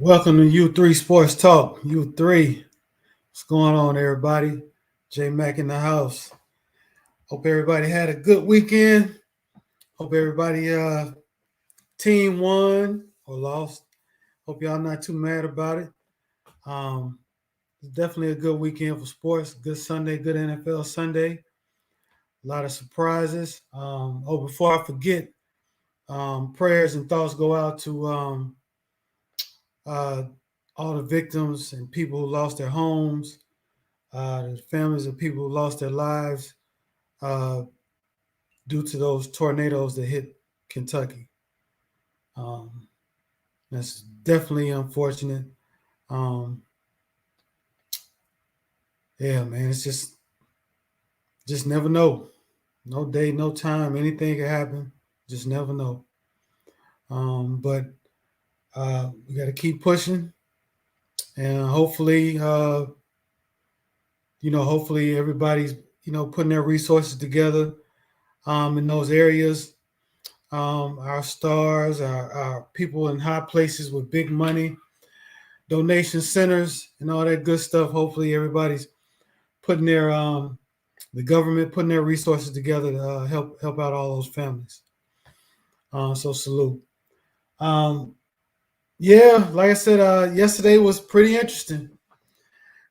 Welcome to U3 Sports Talk. U3. What's going on, everybody? J Mac in the house. Hope everybody had a good weekend. Hope everybody team won or lost. Hope y'all not too mad about it. It's definitely a good weekend for sports. Good Sunday, good NFL Sunday. A lot of surprises. Before I forget, prayers and thoughts go out to uh, all the victims and people who lost their homes, the families of people who lost their lives uh, due to those tornadoes that hit Kentucky. Um, that's definitely unfortunate. Um, yeah, man, it's just never know. No day, no time, anything can happen. Just never know. But we got to keep pushing, and hopefully everybody's putting their resources together in those areas. Our stars, our people in high places with big money, donation centers, and all that good stuff. Hopefully, everybody's putting the government putting their resources together to help out all those families. So salute. Um, yeah, like I said, yesterday was pretty interesting.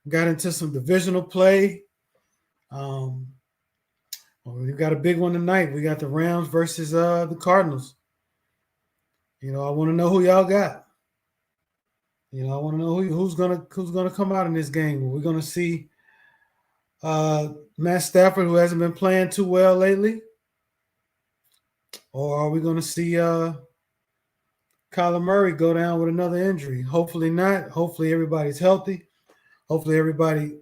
Got into some divisional play. Um, we got a big one tonight. We got the Rams versus the Cardinals. I want to know who y'all got. I want to know who's gonna come out in this game. We're gonna see Matt Stafford, who hasn't been playing too well lately, or are we gonna see Kyler Murray go down with another injury? Hopefully not. Hopefully everybody's healthy. Hopefully everybody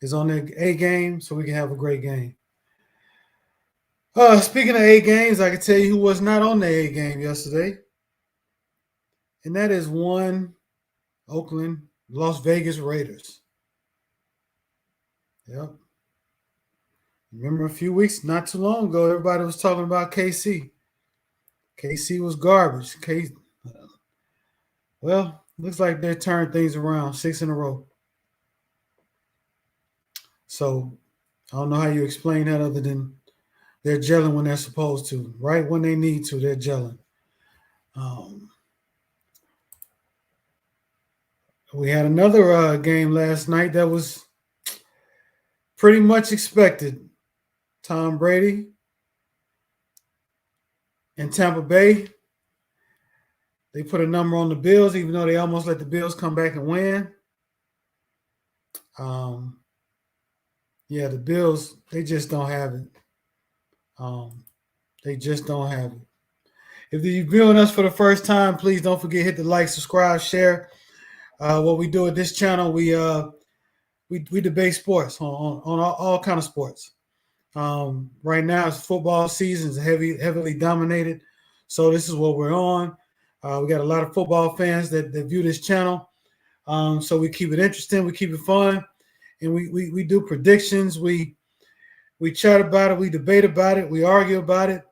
is on their A game, so we can have a great game. Speaking of A games, I can tell you who was not on the A game yesterday, and that is one Oakland Las Vegas Raiders. Yep. Remember a few weeks, not too long ago, everybody was talking about KC. KC was garbage. Well, looks like they turned things around 6 in a row. So I don't know how you explain that other than they're gelling when they're supposed to. Right when they need to, they're gelling. We had another game last night that was pretty much expected. Tom Brady in Tampa Bay. They put a number on the Bills, even though they almost let the Bills come back and win. Yeah, the Bills, they just don't have it. They just don't have it. If you're viewing us for the first time, please don't forget hit the like, subscribe, share. What we do at this channel, we debate sports on all kind of sports. Right now, it's football season is heavily dominated, so this is what we're on. We got a lot of football fans that view this channel, so we keep it interesting, we keep it fun, and we do predictions. We chat about it, we debate about it, we argue about it.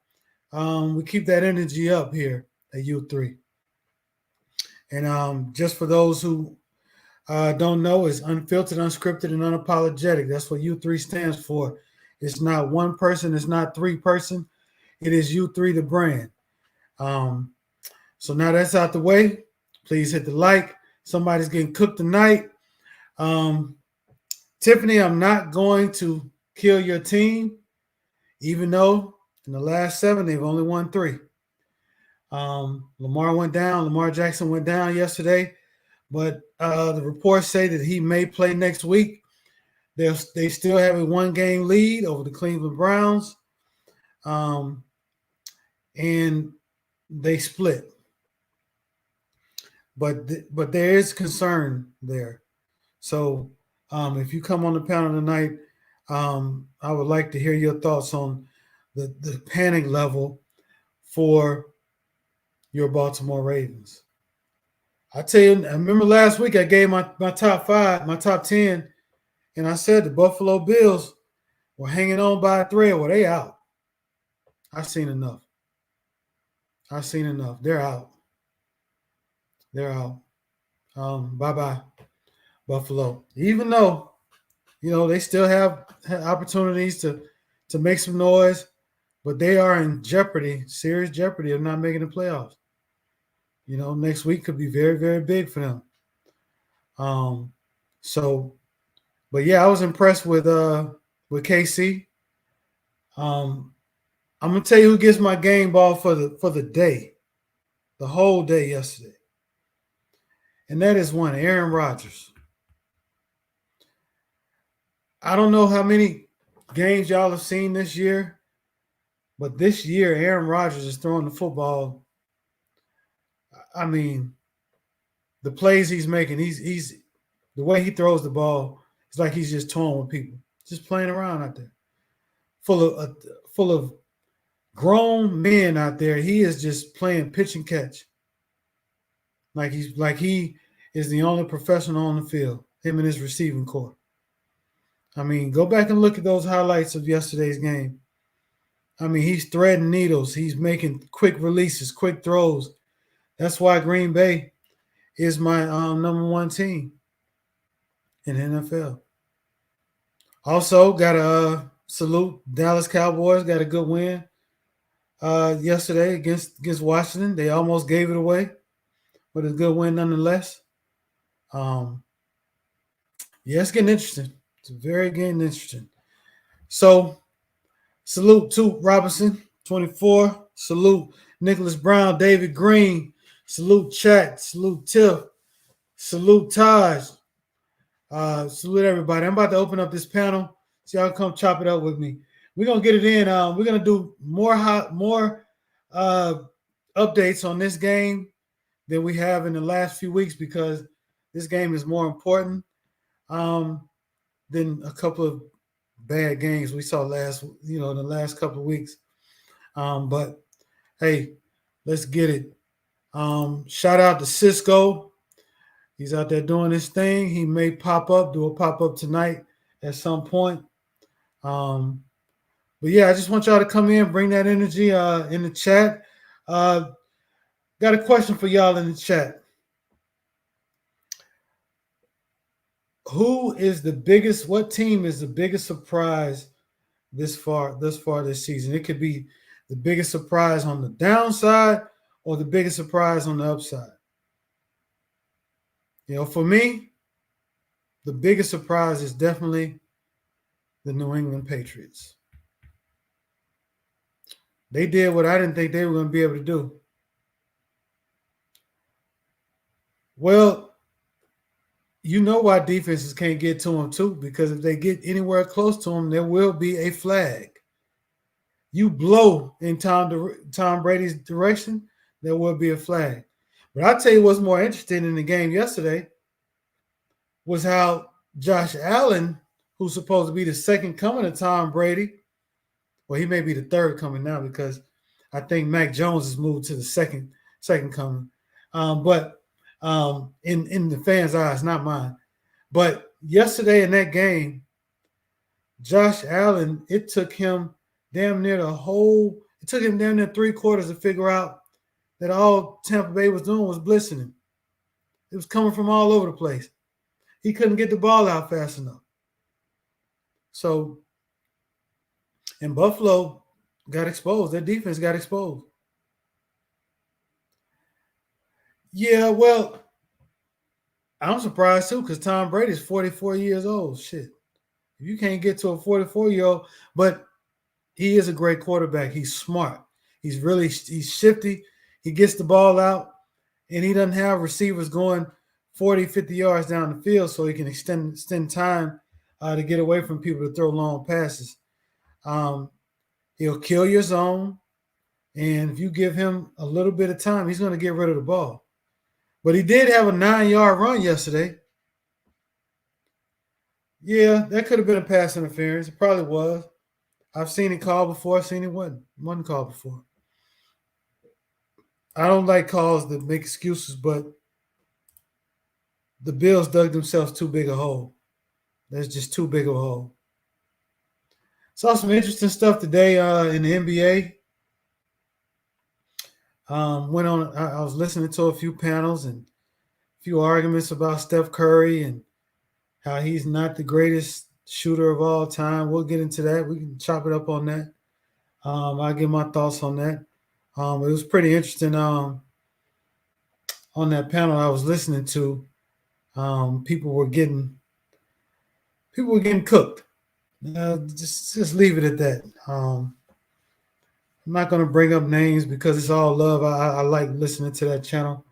We keep that energy up here at U3. And just for those who don't know, it's unfiltered, unscripted, and unapologetic. That's what U3 stands for. It's not one person. It's not three person. It is U3, the brand. So now that's out the way. Please hit the like. Somebody's getting cooked tonight. Tiffany, I'm not going to kill your team, even though in the last 7, they've only won 3. Lamar Jackson went down yesterday, but the reports say that he may play next week. They still have a 1-game lead over the Cleveland Browns, and they split. But there is concern there. So if you come on the panel tonight, I would like to hear your thoughts on the panic level for your Baltimore Ravens. I tell you, I remember last week I gave my top 5, my top 10, and I said the Buffalo Bills were hanging on by a thread. Well, they out. I've seen enough. They're out. They're out. Bye-bye, Buffalo. Even though, they still have opportunities to make some noise, but they are in jeopardy, serious jeopardy of not making the playoffs. Next week could be very, very big for them. Um, so, but yeah, I was impressed with KC. I'm gonna tell you who gets my game ball for the day, the whole day yesterday, and that is one Aaron Rodgers. I don't know how many games y'all have seen this year, but this year Aaron Rodgers is throwing the football. I mean, the plays he's making, he's the way he throws the ball, it's like he's just toying with people, just playing around out there, full of grown men out there. He is just playing pitch and catch, like he is the only professional on the field. Him and his receiving corps. I mean, go back and look at those highlights of yesterday's game. I mean, he's threading needles. He's making quick releases, quick throws. That's why Green Bay is my number one team in the NFL. Also, got to salute Dallas Cowboys. Got a good win yesterday against Washington. They almost gave it away, but a good win nonetheless. Yeah, it's getting interesting. It's very getting interesting. So, salute to Robinson, 24. Salute Nicholas Brown, David Green. Salute Chat. Salute Tiff. Salute Taj. Salute everybody. I'm about to open up this panel, so y'all come chop it up with me. We're gonna get it in. We're gonna do more updates on this game than we have in the last few weeks because this game is more important than a couple of bad games we saw in the last couple of weeks. But hey, let's get it. Shout out to Cisco. He's out there doing his thing. He may do a pop-up tonight at some point. But yeah, I just want y'all to come in, bring that energy in the chat. Got a question for y'all in the chat. What team is the biggest surprise thus far this season? It could be the biggest surprise on the downside or the biggest surprise on the upside. For me, the biggest surprise is definitely the New England Patriots. They did what I didn't think they were going to be able to do. Well, you know why defenses can't get to them too, because if they get anywhere close to them, there will be a flag. You blow in Tom Brady's direction, there will be a flag. But I'll tell you what's more interesting in the game yesterday was how Josh Allen, who's supposed to be the second coming of Tom Brady, well, he may be the third coming now because I think Mac Jones has moved to the second coming. But in the fans' eyes, not mine. But yesterday in that game, Josh Allen, it took him damn near three quarters to figure out that all Tampa Bay was doing was blitzing him. It was coming from all over the place. He couldn't get the ball out fast enough. So, and Buffalo got exposed. Their defense got exposed. Yeah, well, I'm surprised too because Tom Brady's 44 years old. Shit. If you can't get to a 44-year-old, but he is a great quarterback. He's smart. He's shifty. He gets the ball out, and he doesn't have receivers going 40, 50 yards down the field so he can extend time to get away from people to throw long passes. He'll kill your zone, and if you give him a little bit of time, he's going to get rid of the ball. But he did have a 9-yard run yesterday. Yeah, that could have been a pass interference. It probably was. I've seen it called before. I've seen it wasn't called before. I don't like calls that make excuses, but the Bills dug themselves too big a hole. That's just too big of a hole. Saw some interesting stuff today in the NBA. I was listening to a few panels, and few arguments about Steph Curry and how he's not the greatest shooter of all time. We'll get into that. We can chop it up on that. I'll give my thoughts on that. It was pretty interesting on that panel I was listening to. People were getting cooked. Just leave it at that. I'm not going to bring up names because it's all love. I like listening to that channel,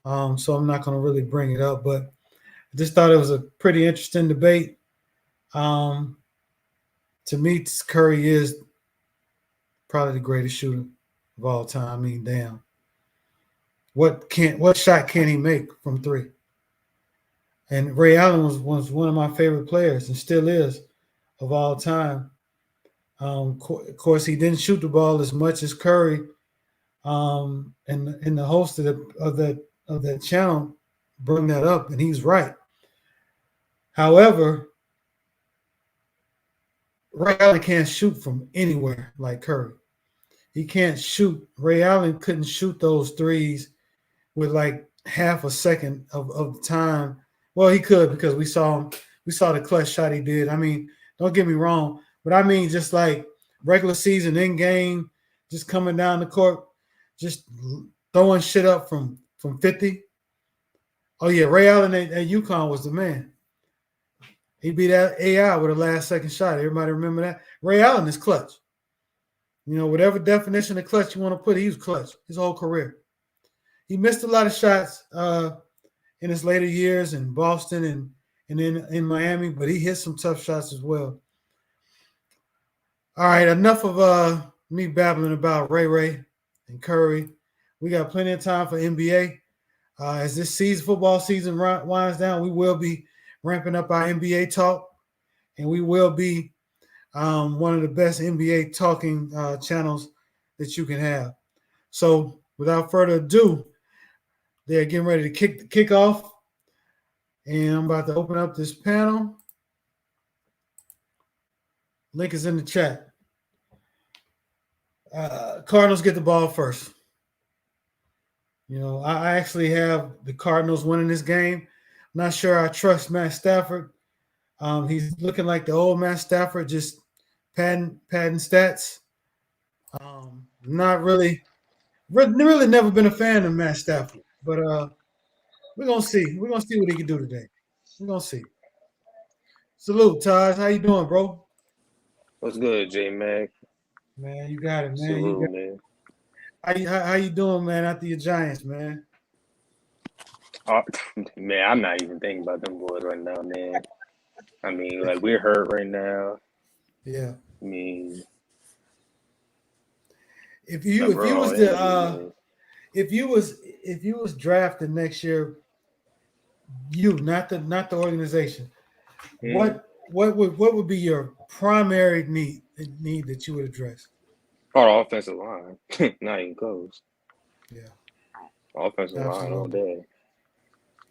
so I'm not going to really bring it up. But I just thought it was a pretty interesting debate. To me, Curry is probably the greatest shooter of all time. I mean, damn, what shot can he make from three? And Ray Allen was one of my favorite players and still is of all time. Of course, he didn't shoot the ball as much as Curry. And the host of that channel bring that up, and he's right. However, Ray Allen can't shoot from anywhere like Curry. He can't shoot. Ray Allen couldn't shoot those threes with like half a second of the time. Well, he could because we saw the clutch shot he did. I mean, don't get me wrong, but I mean just like regular season in game, just coming down the court, just throwing shit up from 50. Oh yeah, Ray Allen at UConn was the man. He beat that AI with a last second shot. Everybody remember that? Ray Allen is clutch. You know, whatever definition of clutch you want to put, he was clutch his whole career. He missed a lot of shots in his later years in Boston and in Miami, but he hit some tough shots as well. All right, enough of me babbling about Ray and Curry. We got plenty of time for NBA. As this football season winds down, we will be ramping up our NBA talk, and we will be one of the best NBA talking channels that you can have. So without further ado, they're getting ready to kick off, and I'm about to open up this panel. Link is in the chat. Cardinals get the ball first. You know, I actually have the Cardinals winning this game. I'm not sure I trust Matt Stafford. He's looking like the old Matt Stafford, just padding stats. Not really never been a fan of Matt Stafford, but we're gonna see. We're gonna see what he can do today. We're gonna see. Salute, Taj. How you doing, bro? What's good, J Mac? Man, you got it, man. Salute, man. How you doing, man? After your Giants, man. Man, I'm not even thinking about them boys right now, man. I mean, like we're hurt right now. Yeah. I mean, if you was drafted next year, not the organization, what would be your primary need that you would address? Our offensive line, not even close. Yeah, offensive line all day.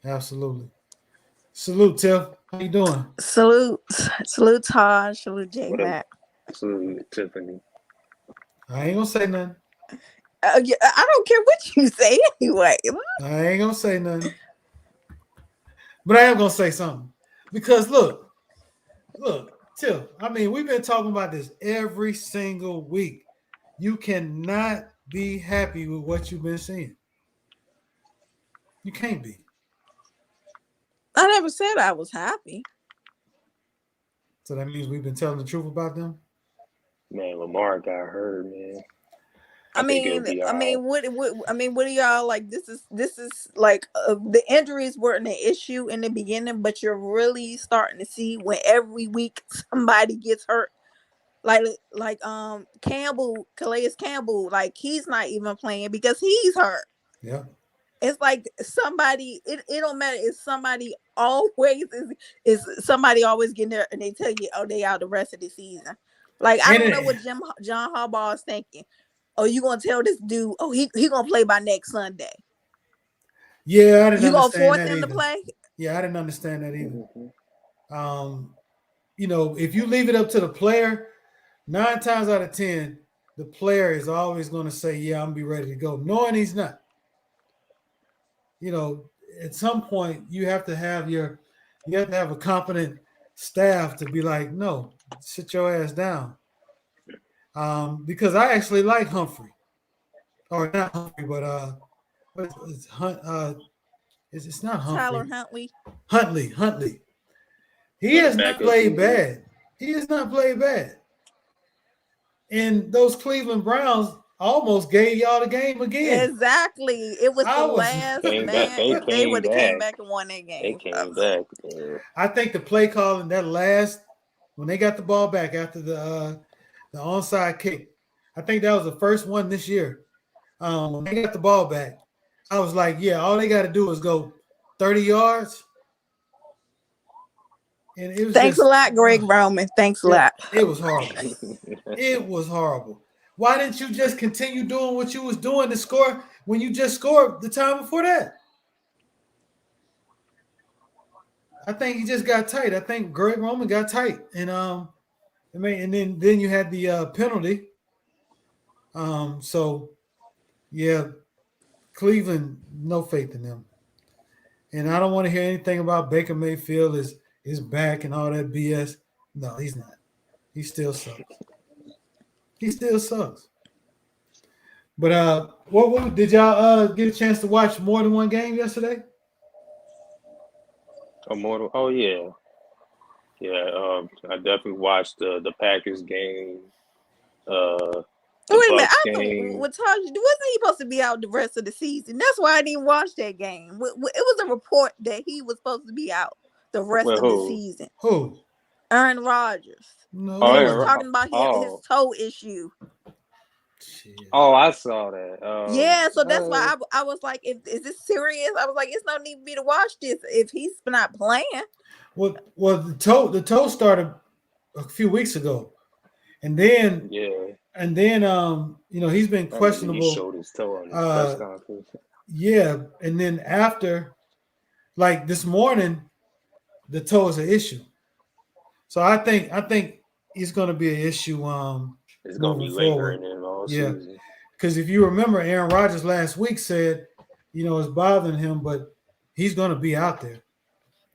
Absolutely. Salute, Tiff. How you doing? Salute, Todd. Salute, J Mac. Salute, Tiffany. I ain't gonna say nothing. Yeah, I don't care what you say anyway. I ain't gonna say nothing. But I am gonna say something. Because look, Tiff, I mean, we've been talking about this every single week. You cannot be happy with what you've been seeing. You can't be. I never said I was happy. So that means we've been telling the truth about them? Man, Lamar got hurt, man. I mean, what do y'all like? This is like the injuries weren't an issue in the beginning, but you're really starting to see when every week somebody gets hurt. Like Calais Campbell, like he's not even playing because he's hurt. Yeah. It's like somebody, it don't matter. It's somebody always is somebody always getting there and they tell you, oh, they out the rest of the season. Like, I don't know what John Harbaugh is thinking. Oh, you gonna tell this dude, oh, he gonna play by next Sunday. Yeah, I didn't understand that. You gonna force him to play? Yeah, I didn't understand that either. You know, if you leave it up to the player, 9 times out of 10, the player is always going to say, yeah, I'm gonna be ready to go, knowing he's not. You know, at some point you have to have a competent staff to be like, no, sit your ass down. Because I actually like Humphrey, or not Humphrey, but it's Hunt. It's not Tyler Humphrey. Huntley. Huntley. He For the has not backup played QB. bad. He has not played bad. And those Cleveland Browns almost gave y'all the game again. Exactly. It was the last Came back. man. They If they came would have came back. back and won that They game, came back. Yeah. I think the play calling that last when they got the ball back after the onside kick, I think that was the first one this year. When they got the ball back, I was like, yeah, all they got to do is go 30 yards. And it was thanks a lot, Greg Roman. Thanks a lot. It was horrible. It was horrible. Why didn't you just continue doing what you was doing to score when you just scored the time before that? I think he just got tight. I think Greg Roman got tight, and then you had the penalty. So yeah, Cleveland, no faith in them, and I don't want to hear anything about Baker Mayfield is back and all that BS. No, he's not. He still sucks. He still sucks. But what did y'all get a chance to watch more than one game yesterday? Oh yeah. I definitely watched the Packers game. The Wait a minute. Bucks I thought game. wasn't he supposed to be out the rest of the season? That's why I didn't watch that game. It was a report that he was supposed to be out the rest of the season. Who? Aaron Rodgers. No. They was talking about his toe issue. Shit. Oh, I saw that. Yeah, so that's why I was like, is this serious? I was like, it's no need for me to watch this if he's not playing. Well, the toe started a few weeks ago, and then he's been questionable. He showed his toe on his press conference. Yeah, and then after, like this morning, the toe is an issue. So I think it's going to be an issue. It's going to be lingering in all season. Because if you remember, Aaron Rodgers last week said, it's bothering him, but he's going to be out there.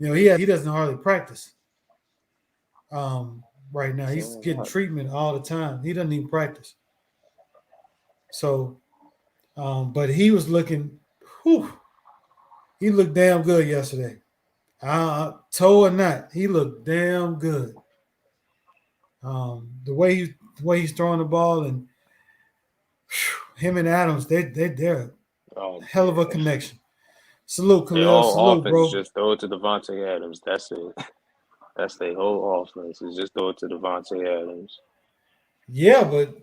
He doesn't hardly practice. Right now he's getting treatment all the time. He doesn't even practice. So, but he was looking. He looked damn good yesterday. Toe or not, he looked damn good. The way he's throwing the ball and him and Adams, they're a hell of a connection. Salute, Khalil. Salute, bro. Just throw it to Devontae Adams. That's it. That's their whole offense. Is just throw it to Devontae Adams. Yeah, but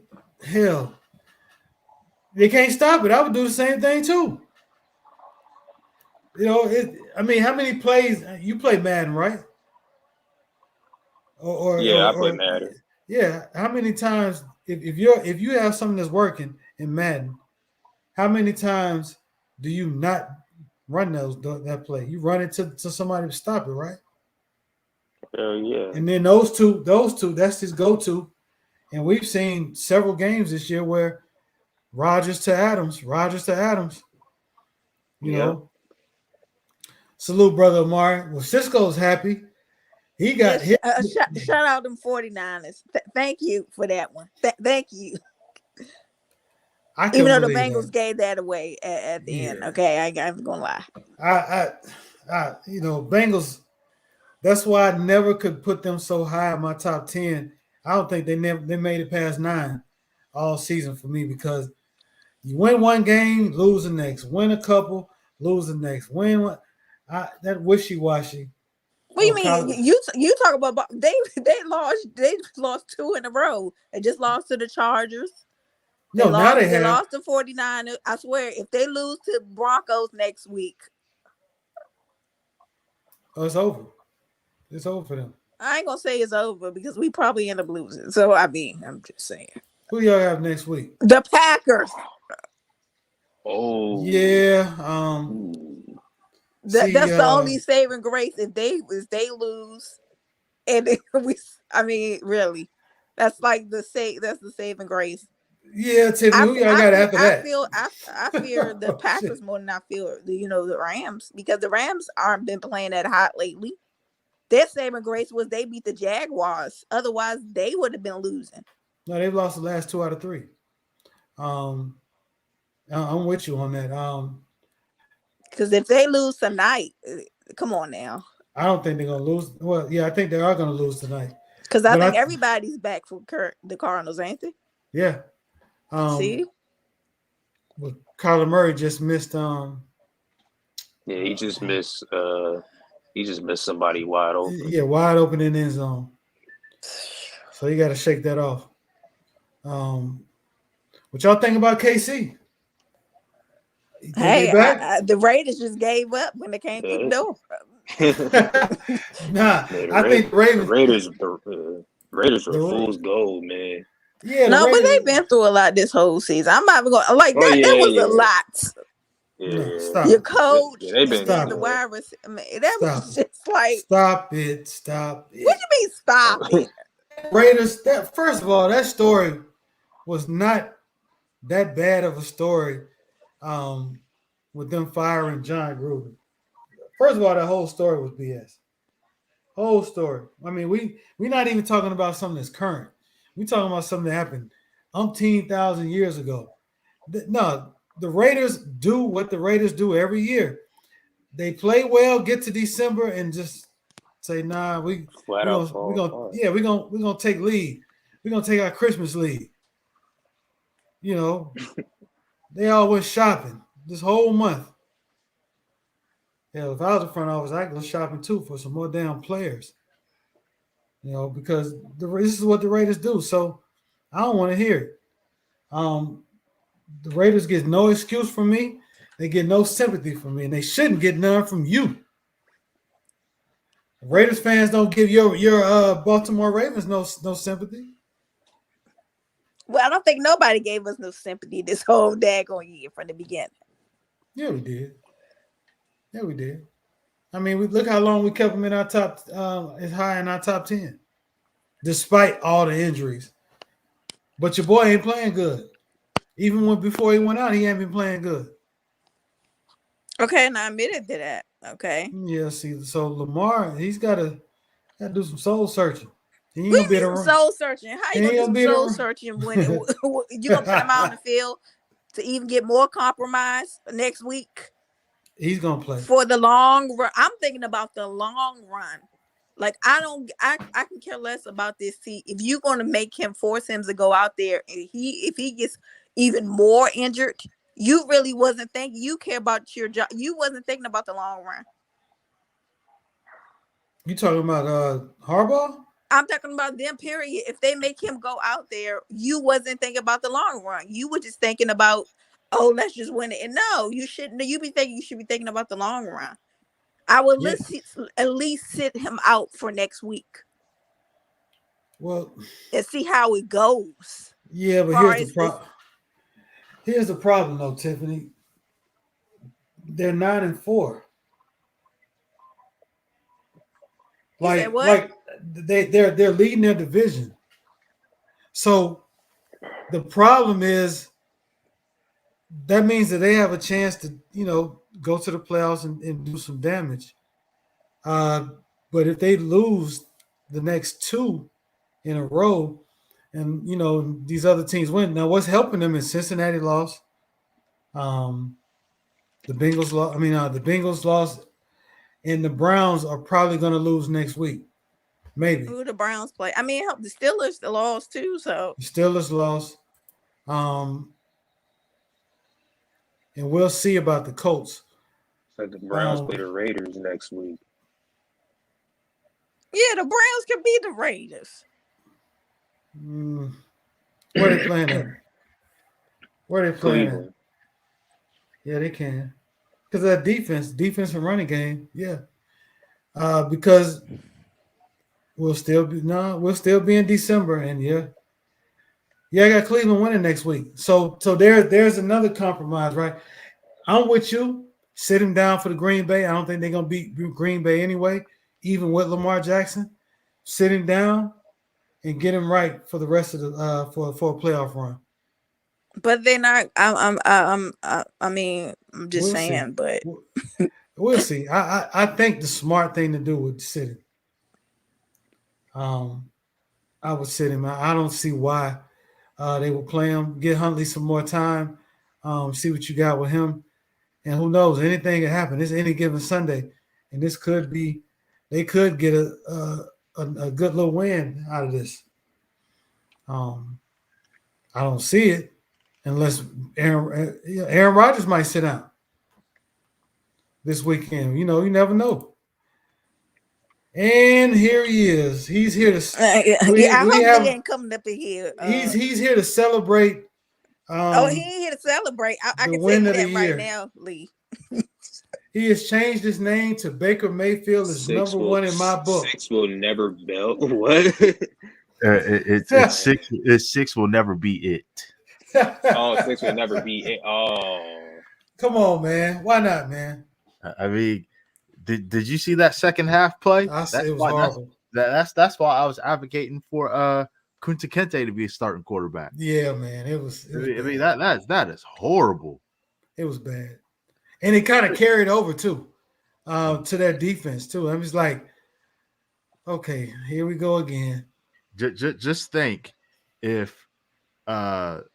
hell, they can't stop it. I would do the same thing too. How many plays you play Madden, right? I play Madden. Yeah, how many times if you have something that's working in Madden, how many times do you not run that play? You run it to somebody to stop it, right? Hell yeah. And then those two, that's his go-to. And we've seen several games this year where Rodgers to Adams. You know. Salute, brother Amari. Well, Cisco's happy. He got hit. Shout out them 49ers. Thank you for that one. Thank you. Even though the Bengals gave that away at the end. Okay, I ain't gonna lie. Bengals. That's why I never could put them so high in my top 10. I don't think they made it past 9 all season for me because you win one game, lose the next. Win a couple, lose the next. Win one. That wishy-washy. What do you mean? You talk about they lost 2 in a row. They just lost to the Chargers. They lost to 49ers. I swear, if they lose to Broncos next week, it's over. It's over for them. I ain't gonna say it's over because we probably end up losing. So I'm just saying. Who y'all have next week? The Packers. Oh yeah. That's the only saving grace if they lose, and really, that's like the saving grace. Yeah, Tiffany, who y'all got after that? I fear the Packers more than I fear the Rams, because the Rams aren't been playing that hot lately. Their saving grace was they beat the Jaguars. Otherwise, they would have been losing. No, they've lost the last 2 out of 3. I'm with you on that. Because if they lose tonight, come on now. I don't think they're gonna lose. Well, yeah, I think they are gonna lose tonight. Because I think everybody's back for the Cardinals, ain't they? Yeah. See? Well, Kyler Murray just missed. Yeah, he just missed. He just missed somebody wide open. Yeah, wide open in the end zone. So you got to shake that off. What y'all think about KC? Hey, the Raiders just gave up when they came through the door. Nah, I think the Raiders were fool's gold, man. Yeah, no, but they've been through a lot this whole season. I'm not even going like that. That was a lot. Yeah, no, stop. Your coach, they've been the wide receiver. I mean, that was just like stop it. What do you mean stop it? Raiders. That first of all, that story was not that bad of a story. With them firing John Gruden. First of all, that whole story was BS. Whole story. I mean, we're not even talking about something that's current. We're talking about something that happened umpteen thousand years ago. No, the Raiders do what the Raiders do every year. They play well, get to December, and just say, "Nah, we're gonna take lead. We're gonna take our Christmas lead." You know, they all went shopping this whole month. Yeah, if I was the front office, I'd go shopping too for some more damn players. You know, because this is what the Raiders do. So I don't want to hear it. The Raiders get no excuse from me. They get no sympathy from me, and they shouldn't get none from you. Raiders fans don't give your Baltimore Ravens no sympathy. Well, I don't think nobody gave us no sympathy this whole daggone year from the beginning. Yeah, we did. Yeah, we did. I mean, look how long we kept them in our top, as high in our top 10, despite all the injuries. But your boy ain't playing good. Even before he went out, he ain't been playing good. Okay, and I admitted to that. Okay. Yeah, see, so Lamar, he's got to do some soul searching. He ain't gonna be soul searching. How you gonna do soul searching when you gonna put him out on the field to even get more compromise next week? He's gonna play for the long run. I'm thinking about the long run. Like I can care less about this. See, if you're gonna force him to go out there, and if he gets even more injured, you really wasn't thinking. You care about your job. You wasn't thinking about the long run. You talking about Harbaugh? I'm talking about them, period. If they make him go out there, you wasn't thinking about the long run. You were just thinking about, oh, let's just win it. And no, you shouldn't. You should be thinking about the long run. I would at least sit him out for next week. Well, and see how it goes. Yeah, but here's the problem, though, Tiffany. They're 9-4. Like they're leading their division. So the problem is that means that they have a chance to, go to the playoffs and do some damage. But if they lose the next 2 in a row, and these other teams win, now what's helping them is Cincinnati lost. The Bengals lost. The Bengals lost. And the Browns are probably going to lose next week. Maybe. Who the Browns play? The Steelers lost too. So the Steelers lost. And we'll see about the Colts. Like the Browns play the Raiders next week. Yeah, the Browns can beat the Raiders. Where are they playing at? Where are they playing at? Yeah, they can. Because of that defense and running game, yeah. Because we'll still be in December, and I got Cleveland winning next week. So there's another compromise, right? I'm with you. Sit him down for the Green Bay. I don't think they're gonna beat Green Bay anyway, even with Lamar Jackson. Sit him down and get him right for the rest of the for a playoff run. But they're not. I mean, I'm just We'll see. saying. But We'll see. I think the smart thing to do would sit him. I would sit him. I don't see why they would play him. Get Huntley some more time. See what you got with him. And who knows? Anything can happen. It's any given Sunday, and this could be. They could get a good little win out of this. I don't see it unless Aaron Rodgers might sit out this weekend. You never know. And here he is. He's here to. I hope he ain't coming up in here. He's here to celebrate. He ain't here to celebrate. I can tell you that right now, Lee. He has changed his name to Baker Mayfield. Is number one in my book. 6 will never belt. What? It's 6. It's 6 will never be it. Oh, 6 will never be it. Oh, come on, man. Why not, man? I mean, did you see that second half play? It was horrible. That's why I was advocating for Kunta Kinte to be a starting quarterback. Yeah, man. It was I mean that is horrible. It was bad. And it kind of carried over too, to their defense too. I'm just like, okay, here we go again. Just think if the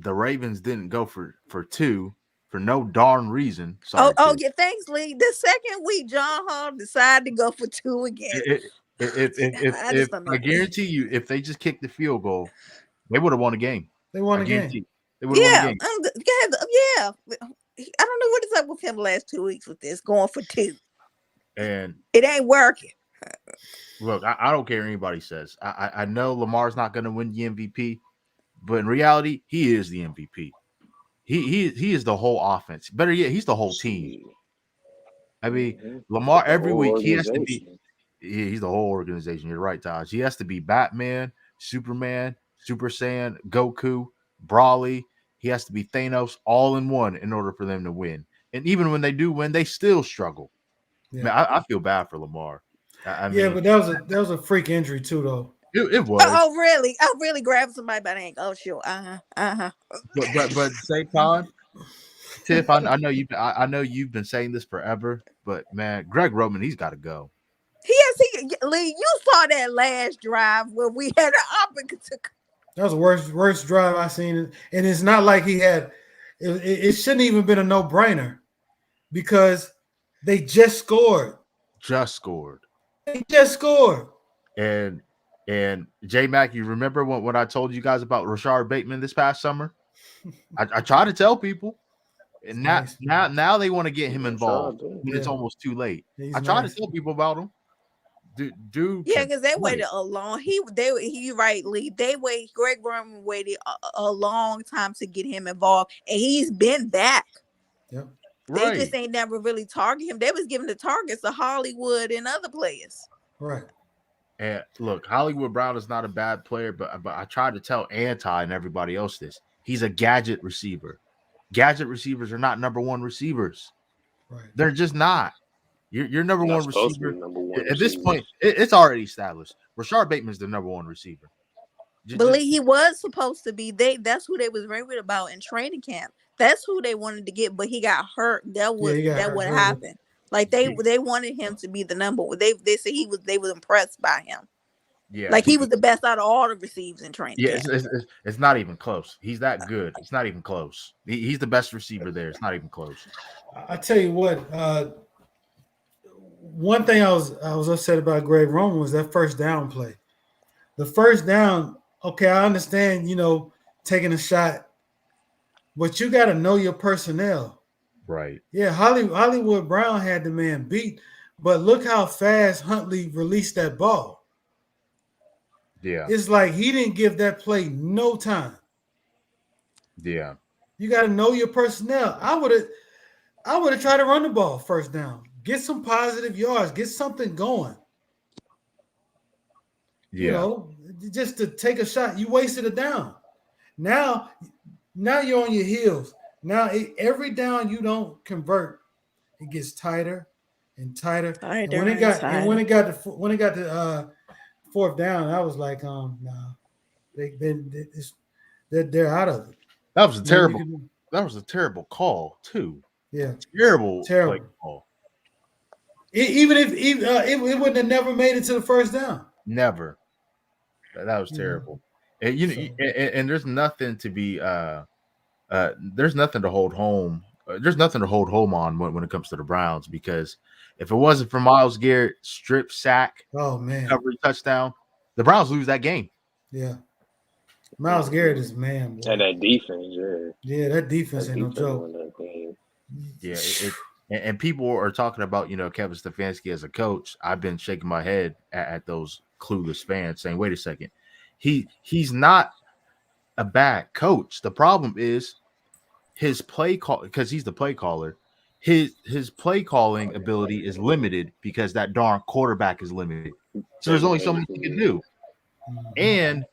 Ravens didn't go for 2 for no darn reason. Sorry, yeah, thanks, Lee. The second week, John Hall decided to go for 2 again. I guarantee you, if they just kicked the field goal, they would have won a game. They won a game. They would have won a game. Yeah. I don't know what is up with him the last 2 weeks with this going for 2. And it ain't working. Look, I don't care what anybody says. I know Lamar's not going to win the MVP, but in reality, he is the MVP. He is the whole offense. Better yet, he's the whole team. I mean, Lamar every week he has to be. He's the whole organization. You're right, Taj. He has to be Batman, Superman, Super Saiyan, Goku, Brawly. He has to be Thanos all in one in order for them to win. And even when they do win, they still struggle. Yeah. Man, I feel bad for Lamar. I mean, but that was a freak injury too, though. It was. Oh, really? I really grabbed somebody by the ankle. Oh, sure. But same time, Tiff, I know you've been saying this forever, but man, Greg Roman, he's got to go. Lee, you saw that last drive where we had an opportunity. That was the worst drive I've seen, and it's not like he had. It shouldn't even been a no-brainer because they just scored. They just scored. And J Mac, you remember when I told you guys about Rashard Bateman this past summer? I tried to tell people, and now they want to get him involved when it's almost too late. I tried to tell people about him. Dude, yeah, because they waited a long. He right, Lee. Greg Roman waited a long time to get him involved, and he's been back. Yep. They just ain't never really target him. They was giving the targets to Hollywood and other players. Right. And look, Hollywood Brown is not a bad player, but I tried to tell Anti and everybody else this. He's a gadget receiver. Gadget receivers are not number one receivers. Right. They're just not. Your number one receiver. At this point, it's already established. Rashard Bateman's the number one receiver. Believe he was supposed to be. That's who they was raving about in training camp. That's who they wanted to get, but he got hurt. That would happen. Like they wanted him to be the number one. They said they was impressed by him. Yeah, like he was the best out of all the receivers in training. Yeah, it's not even close. He's that good. It's not even close. He's the best receiver there. It's not even close. I tell you what. One thing I was upset about Greg Roman was that first down play. The first down. Okay, I understand. Taking a shot, but you got to know your personnel. Right. Yeah, Hollywood Brown had the man beat, but look how fast Huntley released that ball. Yeah. It's like he didn't give that play no time. Yeah. You got to know your personnel. I would have tried to run the ball first down. Get some positive yards. Get something going. Yeah. Just to take a shot. You wasted a down. Now you're on your heels. Now every down you don't convert, it gets tighter and tighter. And when it got to fourth down, I was like, nah, they're out of it. That was a Nothing terrible. you can do. That was a terrible call too. Yeah, Terrible play terrible. call. Even if it wouldn't have never made it to the first down. Never. That was You know, terrible. And you know, so and there's nothing to be there's nothing to hold home. There's nothing to hold home on when it comes to the Browns, because if it wasn't for Myles Garrett strip sack oh man, recovery touchdown, the Browns lose that game. yeah. Myles Garrett is man, boy. And that defense, yeah. Yeah, that defense That ain't no defense joke. won that game. Yeah, and people are talking about, you know, Kevin Stefanski as a coach. I've been shaking my head at those clueless fans saying, wait a second, he's not a bad coach. The problem is his play call, because he's the play caller. His play calling ability is limited because that darn quarterback is limited. So there's only so much he can do. And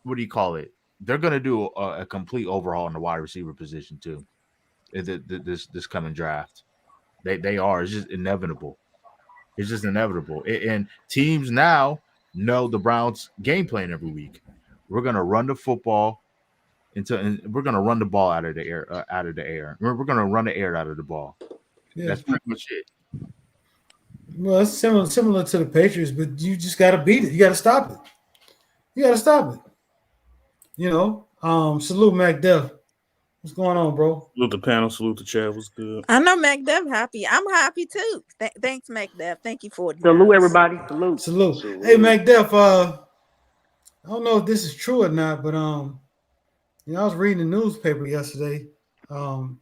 what do you call it? They're going to do a complete overhaul in the wide receiver position too. This coming draft. They are. It's just inevitable. It's just inevitable. And teams now know the Browns' game plan every week. We're gonna run the football and we're gonna run the ball out of the air. We're gonna run the air out of the ball. Yeah. That's pretty much it. Well, it's similar to the Patriots, but you just got to beat it. You got to stop it. You got to stop it. You know, salute MacDuff. What's going on, bro? Salute the panel. Salute the chat. What's good? I know MacDuff happy. I'm happy too. Thanks, MacDuff. Thank you for it. Salute everybody. Salute. Salute. Hey, MacDuff. I don't know if this is true or not, but you know, I was reading the newspaper yesterday, and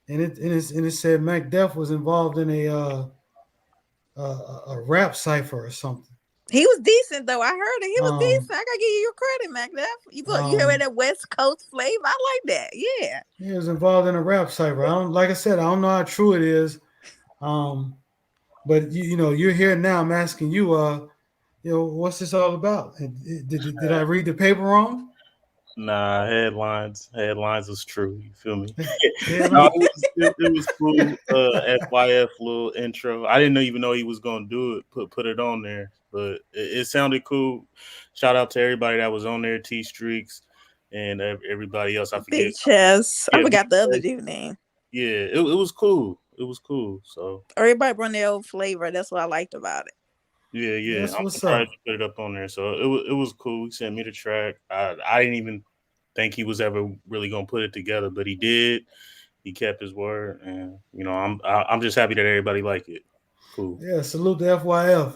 it said MacDuff was involved in a rap cipher or something. He was decent though. I heard it. He was decent. I gotta give you your credit, MacDuff. You heard that West Coast flavor. I like that. Yeah. He was involved in a rap cipher. Like I said, I don't know how true it is. But you know, you're here now. I'm asking you, you know, what's this all about? Did I read the paper wrong? Nah, headlines is true. You feel me? Yeah. No, it was cool. FYF little intro. I didn't even know he was gonna do it. Put it on there, but it sounded cool. Shout out to everybody that was on there, T Streaks and everybody else. I forget. Big Chess. Yeah, I forgot the other dude name. Yeah, it was cool. It was cool. So everybody brought their own flavor. That's what I liked about it. Yeah. That's I'm what's surprised up. you put it up on there. So it was cool. He sent me the track. I didn't even think he was ever really gonna put it together, but he did. He kept his word, and you know, I'm just happy that everybody liked it. Cool. Yeah, salute to FYF.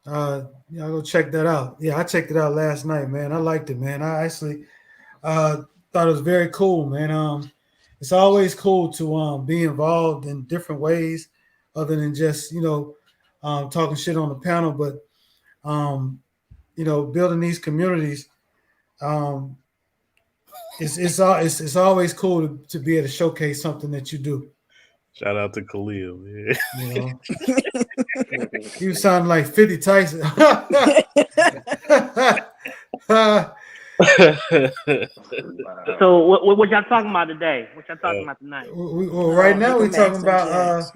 Yeah, I'll go check that out. Yeah, I checked it out last night, man. I liked it, man. I actually thought it was very cool, man. It's always cool to be involved in different ways other than just, you know, talking shit on the panel, but you know, building these communities. It's always cool to be able to showcase something that you do. Shout out to Khalil. Yeah. You know, you sound like 50 Tyson. So what y'all talking about today? What y'all talking about tonight? Well, right now we're talking about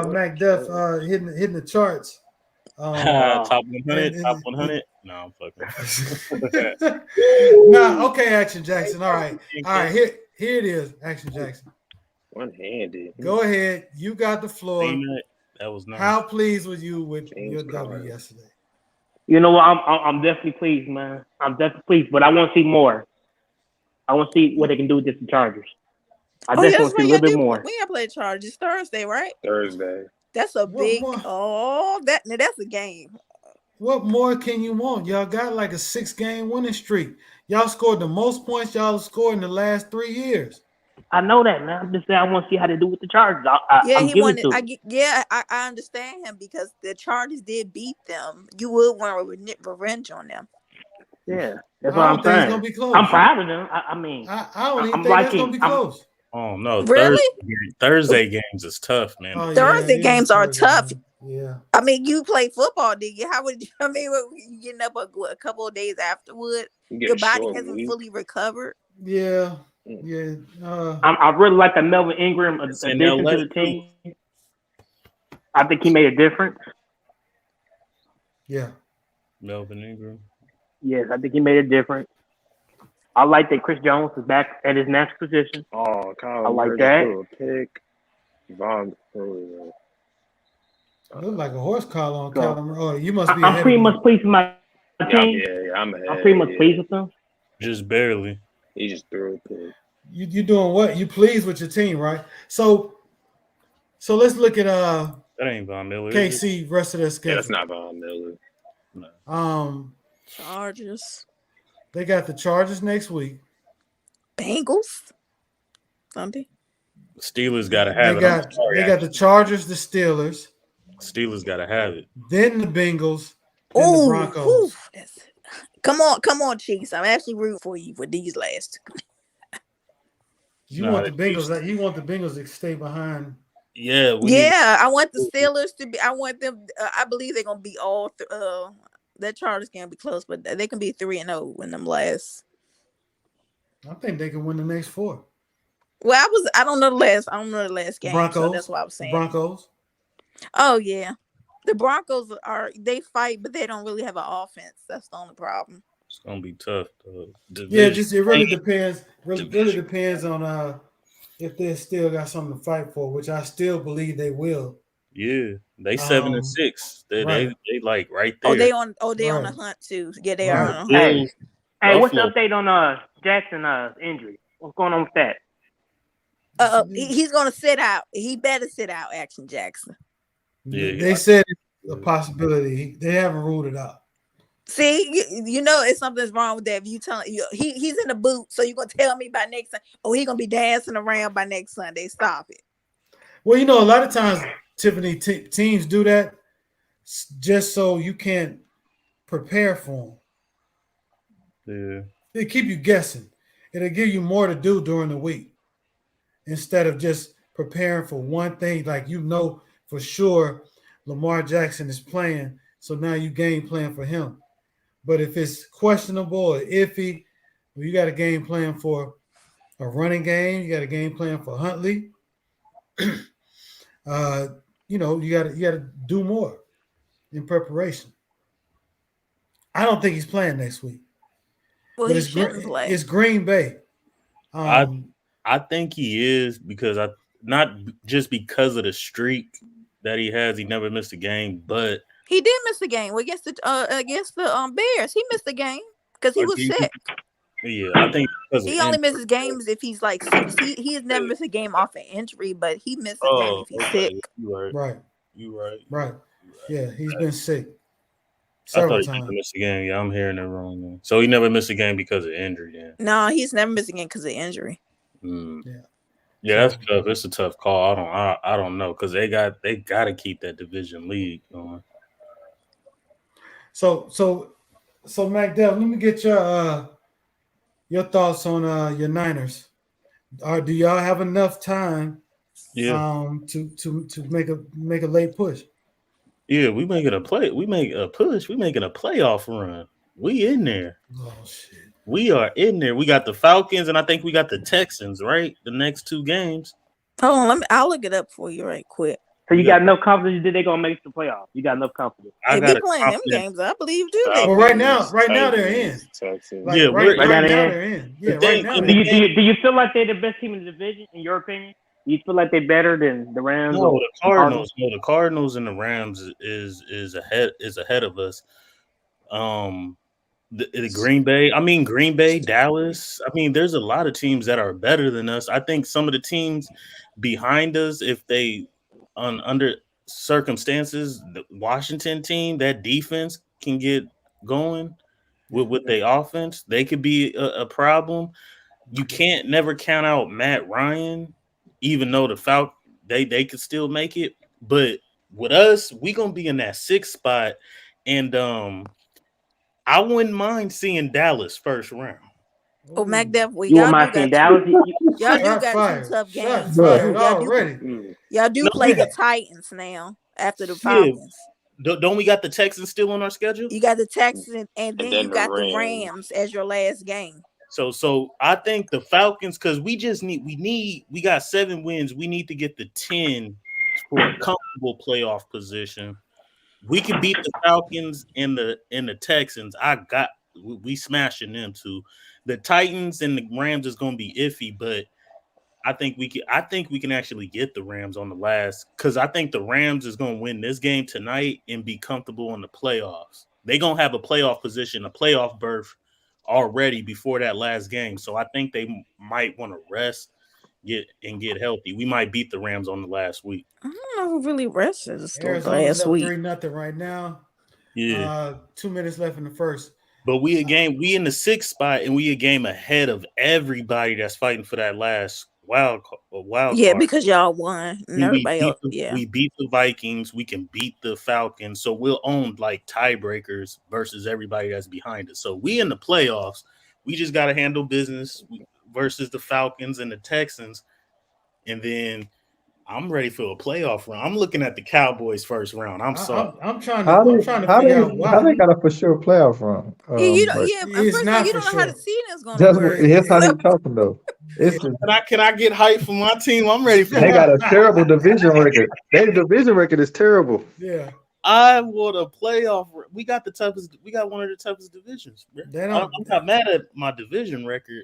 MacDuff hitting the charts. Top 100, top 100. No, I'm fucking. Nah, okay, Action Jackson. All right. Here it is, Action Jackson. One-handed. Go ahead. You got the floor. That was nice. How pleased were you with James your Carter. W yesterday? You know what? I'm definitely pleased, man. I'm definitely pleased, but I want to see more. I want to see what they can do with this Chargers. I definitely want to see a little bit more. We gotta play Chargers Thursday, right? Thursday. That's a big. more? That's a game. What more can you want? Y'all got like a 6-game winning streak. Y'all scored the most points y'all scored in the last 3 years. I know that, man. I'm just saying I want to see how they do with the Chargers. I understand him because the Chargers did beat them. You would want revenge on them. Yeah, that's what I'm saying. It's gonna be close. I'm proud of them. I mean, I don't even think it's gonna be close. Oh no! Really? Thursday games is tough, man. Oh, Thursday games are tough. Yeah. I mean, you play football, did you? How would you? I mean, you getting up a couple of days afterward? Your body hasn't fully recovered. Yeah. Yeah. I really like that Melvin Ingram addition to the team. I think he made a difference. Yeah. Melvin Ingram. Yes, I think he made a difference. I like that Chris Jones is back at his natural position. Oh, Kyle I like Murray that. threw a pick. Von, Look like a horse collar on So, Callum. Oh, you must be. I'm pretty much pleased with my team. I'm ahead. I'm pretty much pleased with them. Just barely. He just threw a pick. You doing what? You pleased with your team, right? So let's look at That ain't Von Miller. KC rest of their schedule. Yeah, that's not Von Miller. No. Chargers. They got the Chargers next week. Bengals. Sunday. Steelers got to have They got the Chargers, the Steelers. Steelers got to have it. Then the Bengals. Then the Broncos. Come on, Chiefs. I'm actually rooting for you for these last. You want the Bengals? You want the Bengals to stay behind? Yeah. I want the Steelers to be. I want them. I believe they're gonna be all. That Chargers can't be close, but they can be 3-0 in them last. I think they can win the next 4. Well, I don't know the last game. Broncos. So that's what I was saying. Broncos. Oh yeah, the Broncos they fight, but they don't really have an offense. That's the only problem. It's gonna be tough. Yeah, it really depends. Really depends on if they still got something to fight for, which I still believe they will. Yeah, they 7-6. They like right there. They on the hunt too. Yeah, they are on the hunt. Hey, what's the update on Jackson injury? What's going on with that? He's gonna sit out. He better sit out, Action Jackson. Yeah, they said it's a possibility. They haven't ruled it out. See, you know, it's something's wrong with that. If you tell he's in the boot, so you're gonna tell me by next Sunday, he's gonna be dancing around by next Sunday. Stop it. Well, you know, a lot of times, Tiffany, teams do that just so you can't prepare for them. Yeah, they keep you guessing. It'll give you more to do during the week instead of just preparing for one thing. Like, you know, for sure Lamar Jackson is playing, so now you game plan for him. But if it's questionable or iffy, well, you got a game plan for a running game. You got a game plan for Huntley. You know, you got to do more in preparation. I don't think he's playing next week. Well, but he shouldn't play. It's Green Bay. I think he is because not just because of the streak that he has. He never missed a game, but he did miss a game. Well, against the Bears, he missed a game because he was sick. Yeah, I think he only misses games if he's like sick. He has never missed a game off an injury, but he missed a game if he's sick. You right. Right. Yeah, he's been sick. I thought he never missed a game. Yeah, I'm hearing it wrong. Man. So he never missed a game because of injury. Then. No, he's never missed a game because of injury. Yeah, that's tough. It's a tough call. I don't know because they got to keep that division lead going. So Mac Dev, let me get your thoughts on your Niners. Do y'all have enough time? To make a late push. Yeah, we making a play. We make a push. We making a playoff run. We in there. Oh shit. We are in there. We got the Falcons and I think we got the Texans, right? The next 2 games. Hold on, I'll look it up for you right quick. So you got enough confidence that they're gonna make the playoffs? You got enough confidence? They be playing them games, I believe, too. Well, right now they're in. Like, yeah, right now they're in. Yeah, right now. Do you feel like they're the best team in the division, in your opinion? Do you feel like they're better than the Rams? No, the Cardinals. No, the Cardinals and the Rams is ahead of us. The Green Bay, Dallas. I mean, there's a lot of teams that are better than us. I think some of the teams behind us, if they under circumstances, the Washington team, that defense can get going with their offense. They could be a problem. You can't never count out Matt Ryan, even though the Falcons they could still make it. But with us, we gonna be in that 6th spot, and I wouldn't mind seeing Dallas first round. Oh, Mac Dev, y'all do got some tough games. Y'all do play the Titans now after the Falcons. Don't we got the Texans still on our schedule? You got the Texans, and then you got the Rams as your last game. So I think the Falcons, because we got 7 wins. We need to get the 10 for a comfortable playoff position. We can beat the Falcons and the Texans. We smashing them too. The Titans and the Rams is going to be iffy, but I think we can actually get the Rams on the last, because I think the Rams is going to win this game tonight and be comfortable in the playoffs. They're going to have a playoff position, a playoff berth already before that last game. So I think they might want to rest, get healthy. We might beat the Rams on the last week. I don't know who really rested Arizona's last up week. 3-0 right now. Yeah. 2 minutes left in the first. But we in the 6th spot, and we a game ahead of everybody that's fighting for that last wild Yeah, card. because y'all won. And everybody else, we beat the Vikings. We can beat the Falcons. So we'll own like tiebreakers versus everybody that's behind us. So we in the playoffs. We just got to handle business versus the Falcons and the Texans. And then I'm ready for a playoff run. I'm looking at the Cowboys first round. I'm sorry. I'm trying to figure out why. How they got a for sure playoff run? It's not you don't for know how the sure. season is going to work. That's how they talking though. Can I get hype for my team? I'm ready for They got a terrible division record. Their division record is terrible. Yeah. I want a playoff. We got one of the toughest divisions. I'm not mad at my division record.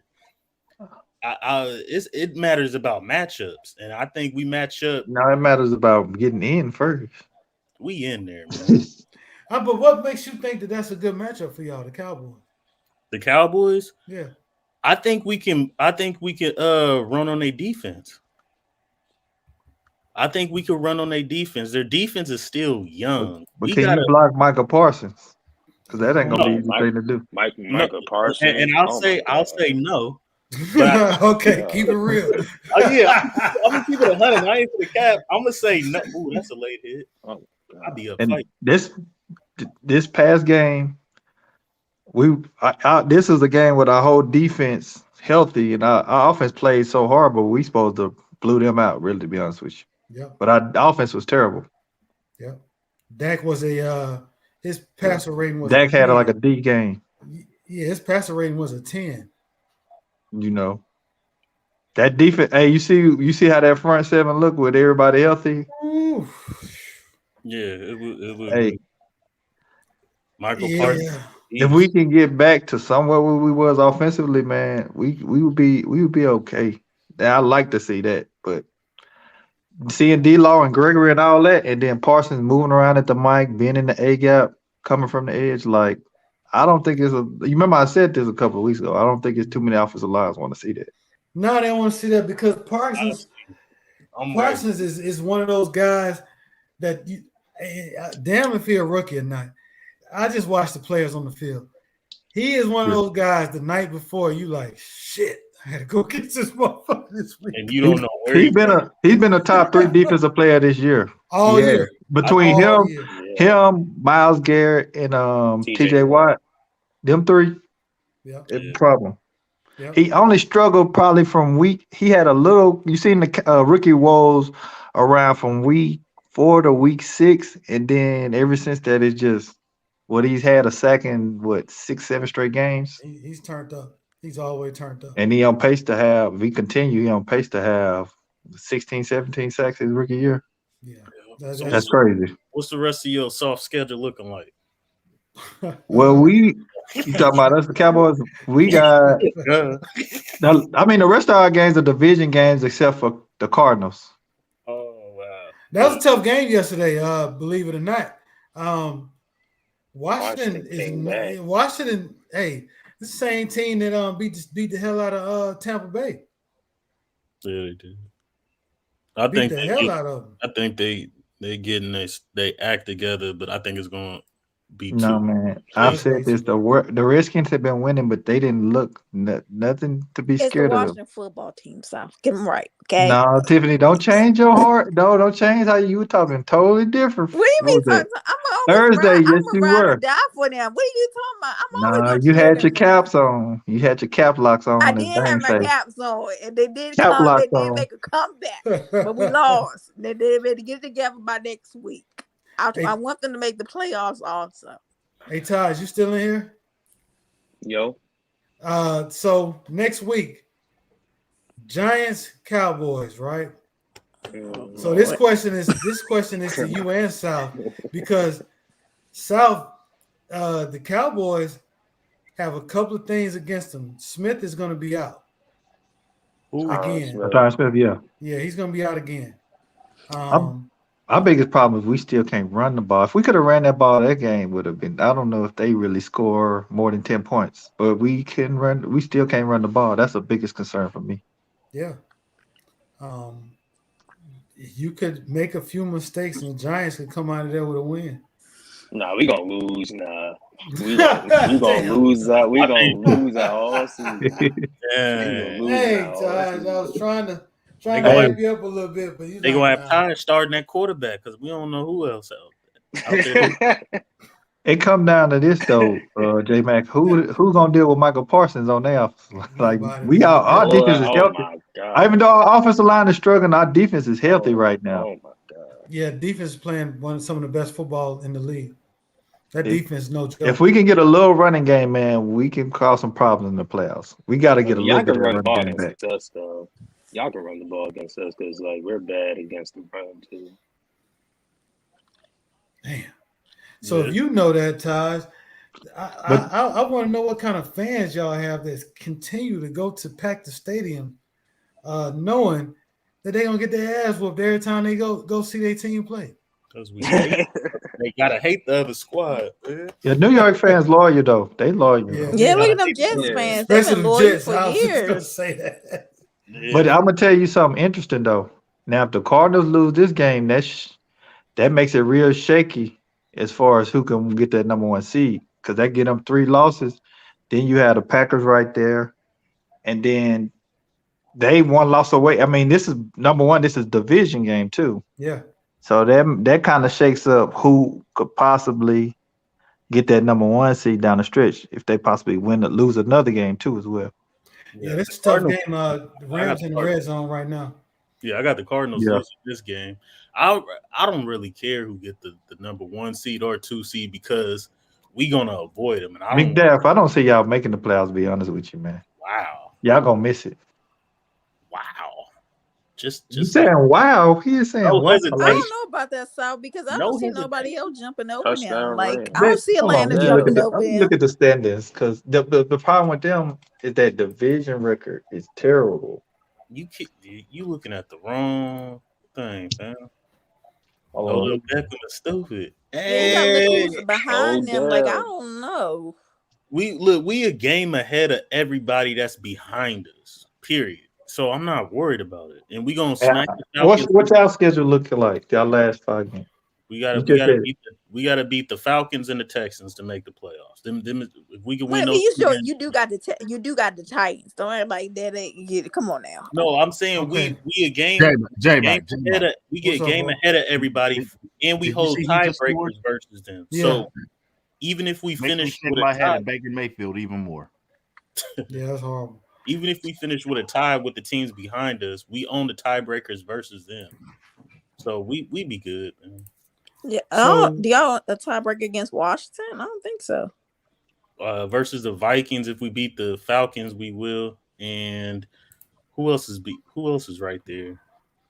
It matters about matchups, and I think we match up. No, it matters about getting in first. We in there, man. But what makes you think that that's a good matchup for y'all, the Cowboys? The Cowboys? Yeah. I think we can run on their defense. I think we can run on their defense. Their defense is still young. But can you block Michael Parsons? Because that ain't gonna be the thing to do. Michael Parsons. And I'll say no. Okay, keep it real. Yeah, I'm gonna keep it 100. I ain't for the cap. I'm gonna say no. Ooh, that's a late hit. I'll be up. And this past game, this is a game with our whole defense healthy, and our offense played so hard, but we supposed to blew them out. Really, to be honest with you. Yeah. But our offense was terrible. Yeah. Dak was his passer rating was. Dak had like a D game. Yeah, his passer rating was a 10. You know, that defense. Hey, you see how that front seven look with everybody healthy? Ooh. Yeah, it was. Hey, Michael Parsons. If we can get back to somewhere where we was offensively, man, we would be okay. I like to see that, but seeing D-Law and Gregory and all that, and then Parsons moving around at the mic, being in the A gap, coming from the edge, like. I don't think it's you remember I said this a couple of weeks ago. I don't think it's too many offensive lines want to see that. No, they don't want to see that because Parsons is one of those guys that damn if he's a rookie or not. I just watched the players on the field. He is one of those guys the night before you like, shit, I had to go get this motherfucker this week. And you don't know where he's been a top 3 defensive player this year. All year. Between him, Myles Garrett, and TJ Watt, them 3, problem. Yep. He only struggled probably from week. He had a little. You seen the rookie woes around from week 4 to week 6, and then ever since that, it's just he's had a sack in 6, 7 straight games. He's turned up. He's always turned up. And he on pace to have. If he continue, he on pace to have 16, 17 sacks his rookie year. Yeah. That's crazy. What's the rest of your soft schedule looking like? Well, you talking about us, the Cowboys? We got. I mean, the rest of our games are division games, except for the Cardinals. Oh wow, that was a tough game yesterday. Believe it or not, Washington. Washington. Hey, the same team that beat the hell out of Tampa Bay. Yeah, they did. I think they getting they act together, but I think it's going to be man. I've said this: the Redskins have been winning, but they didn't look nothing to be scared of. It's the Washington football team, South. Get them right, okay? No, Tiffany, don't change your heart. No, don't change how you were talking. Totally different. What do you mean? Thursday, yes, you were. Die for them. What are you talking about? You had your caps on. You had your cap locks on. I did have my caps on, and they did make a comeback, but we lost. They better get together by next week. I want them to make the playoffs also. Hey, Taj, you still in here? Yo. So next week, Giants, Cowboys, right? So this question is to you and South, because South, the Cowboys have a couple of things against him. Smith is going to be out again. Tyron Smith, yeah, he's going to be out again. Our biggest problem is we still can't run the ball. If we could have ran that ball, that game would have been. I don't know if they really score more than 10 points, but we can run. We still can't run the ball. That's the biggest concern for me. Yeah. You could make a few mistakes, and the Giants could come out of there with a win. Nah, we gonna lose. Nah, we gonna lose that. We gonna lose that all season. Hey, Taj, I was trying to hype you up a little bit, but they gonna have Taj starting that quarterback because we don't know who else out there. It come down to this though, J Mac. Who's gonna deal with Michael Parsons on their offense? Like our defense is healthy. Even though our offensive line is struggling, our defense is healthy right now. Oh my God! Yeah, defense is playing some of the best football in the league. That defense is no joke. If we can get a little running game, man, we can cause some problems in the playoffs. We got to get a little bit of running game back. Y'all can run the ball against us because like we're bad against the run too. Damn. So if you know that, Taj, I want to know what kind of fans y'all have that continue to go to pack the stadium, knowing that they're gonna get their ass whooped every time they go see their team play. Because they gotta hate the other squad. Man. Yeah, New York fans loyal though. They loyal. Yeah, look at them Jets fans. They've been loyal for years. Say that. Yeah. But I'm gonna tell you something interesting though. Now, if the Cardinals lose this game, that makes it real shaky as far as who can get that number 1 seed, because that get them 3 losses. Then you have the Packers right there, and then they 1 loss away. I mean, this is number 1. This is division game too. Yeah. So that kind of shakes up who could possibly get that number 1 seed down the stretch if they possibly lose another game too as well. Yeah, this is a tough game. The Rams in the red zone right now. Yeah, I got the Cardinals losing this game. I don't really care who get the number 1 seed or 2 seed because we gonna avoid them. And I don't see y'all making the playoffs. To be honest with you, man. Wow, y'all gonna miss it. Wow, just saying wow. He is saying wow. I don't know about that, South, because I don't see nobody else jumping over now. Like I don't see Atlanta jumping over him. Look at the standings, because the problem with them is that division record is terrible. You looking at the wrong thing, man. Oh, Beckham is stupid. Hey, you got behind them. Like I don't know. We a game ahead of everybody that's behind us. Period. So I'm not worried about it, and we gonna smack. What's our schedule looking like? Y'all last 5 games. We gotta beat the Falcons and the Texans to make the playoffs. Them if we can win those. You do got the Titans. Don't act like that. Come on now. No, I'm saying we a game. We get a game ahead of everybody, and we hold tiebreakers versus them. Yeah. So even if we finish with a tie, Baker Mayfield even more. Yeah, that's horrible. Even if we finish with a tie with the teams behind us, we own the tiebreakers versus them. So we be good, man. Yeah. Do y'all a tiebreaker against Washington? I don't think so. Versus the Vikings, if we beat the Falcons, we will. And who else is right there?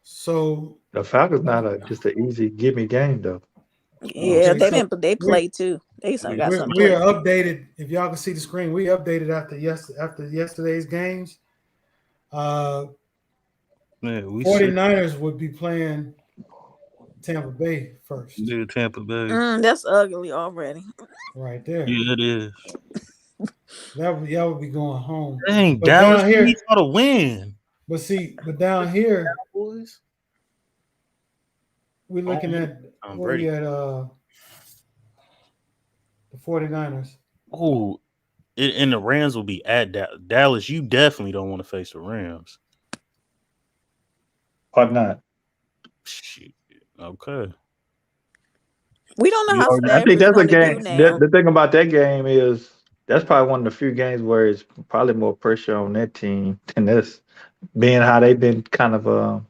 So the Falcons not just an easy gimme game though. Yeah, they play too. They got some. We are updated. If y'all can see the screen, we updated after yesterday's games. 49ers would be playing Tampa Bay first. Yeah, Tampa Bay. That's ugly already. Right there. Yeah, it is. Y'all would be going home. Dang, Dallas, we need to win. But down here, boys, we're looking at the 49ers. Oh, and the Rams will be at Dallas. You definitely don't want to face the Rams. Why not? Shit. Okay. We don't know how. I think that's a game. The thing about that game is that's probably one of the few games where it's probably more pressure on that team than this. Being how they've been kind of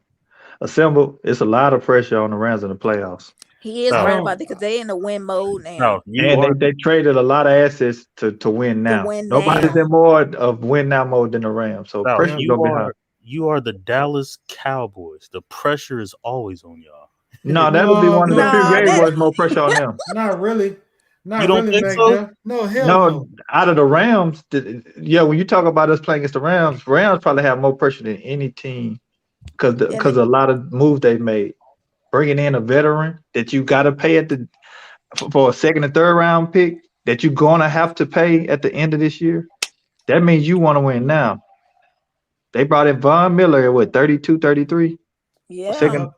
assembled, it's a lot of pressure on the Rams in the playoffs. He is worried about it because they're in the win mode now. They traded a lot of assets to win now. Nobody's in more of win now mode than the Rams. So pressure gonna be high. You are the Dallas Cowboys. The pressure is always on y'all. No, that would be one of the few games where there's more pressure on them. Not really. Not You don't really, think Mac so? Def. No, hell No, no. out of the Rams, when you talk about us playing against the Rams probably have more pressure than any team because a lot of moves they made. Bringing in a veteran that you got to pay for a second and third round pick that you're gonna have to pay at the end of this year. That means you want to win now. They brought in Von Miller at 32, 33. Yeah.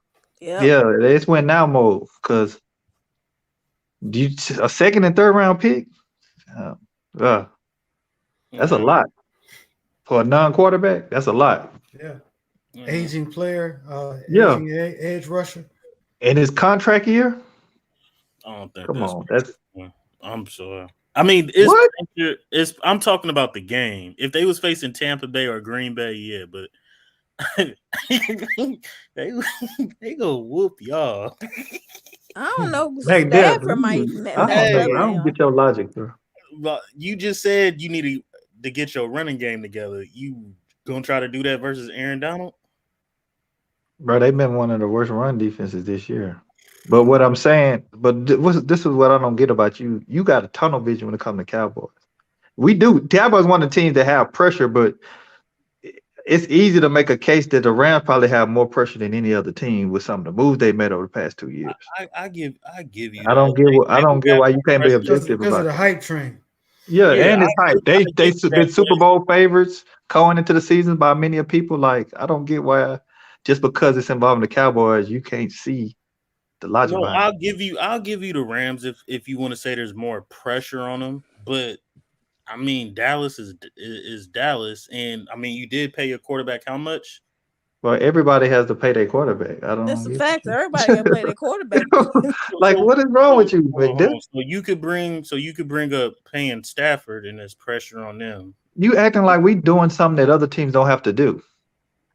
Yeah, it's win now mode because a second and third round pick. That's a lot for a non-quarterback. That's a lot. Yeah. Aging player, aging edge rusher. In his contract year? I don't think. Come on, that's. I'm sorry. I mean, I'm talking about the game. If they was facing Tampa Bay or Green Bay, yeah, but they go whoop y'all. I don't know. Stafford might. I don't get your logic, bro. But you just said you need to get your running game together. You gonna try to do that versus Aaron Donald? Bro, they've been one of the worst run defenses this year. But what I'm saying, this is what I don't get about you. You got a tunnel vision when it comes to Cowboys. We do. Cowboys one of the teams that have pressure, but it's easy to make a case that the Rams probably have more pressure than any other team with some of the moves they made over the past 2 years. I give you. I don't get why you can't be objective because of the that. hype train. Yeah, and it's hype. They've been Super Bowl favorites going into the season by many people. Like, I don't get why just because it's involving the Cowboys, you can't see the logic. No, I'll give you the Rams if you want to say there's more pressure on them. But I mean, Dallas is Dallas, and I mean, you did pay your quarterback how much? Well, everybody has to pay their quarterback. That's a fact. Everybody got to pay their quarterback. Like, what is wrong with you? So you could bring up paying Stafford, and there's pressure on them. You acting like we doing something that other teams don't have to do.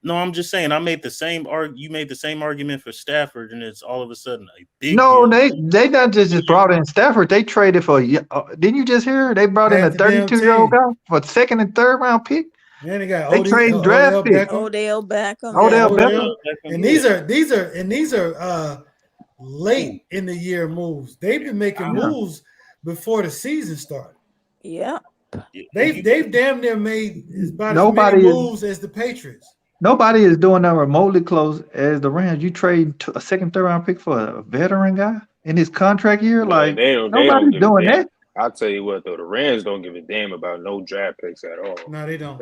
No, I'm just saying. You made the same argument for Stafford, and it's all of a sudden a big. No, deal. they not just brought in Stafford. They traded for. Didn't you just hear? They brought in a 32-year-old guy for second and third round pick. Man, they got trade draft pick. Odell Beckham. And these are late in the year moves. They've been making moves before the season started. Yeah. They've damn near made about as many moves as the Patriots. Nobody is doing that remotely close as the Rams. You trade a second, third round pick for a veteran guy in his contract year? Like, nobody's doing that. I'll tell you what, though, the Rams don't give a damn about no draft picks at all. No, they don't.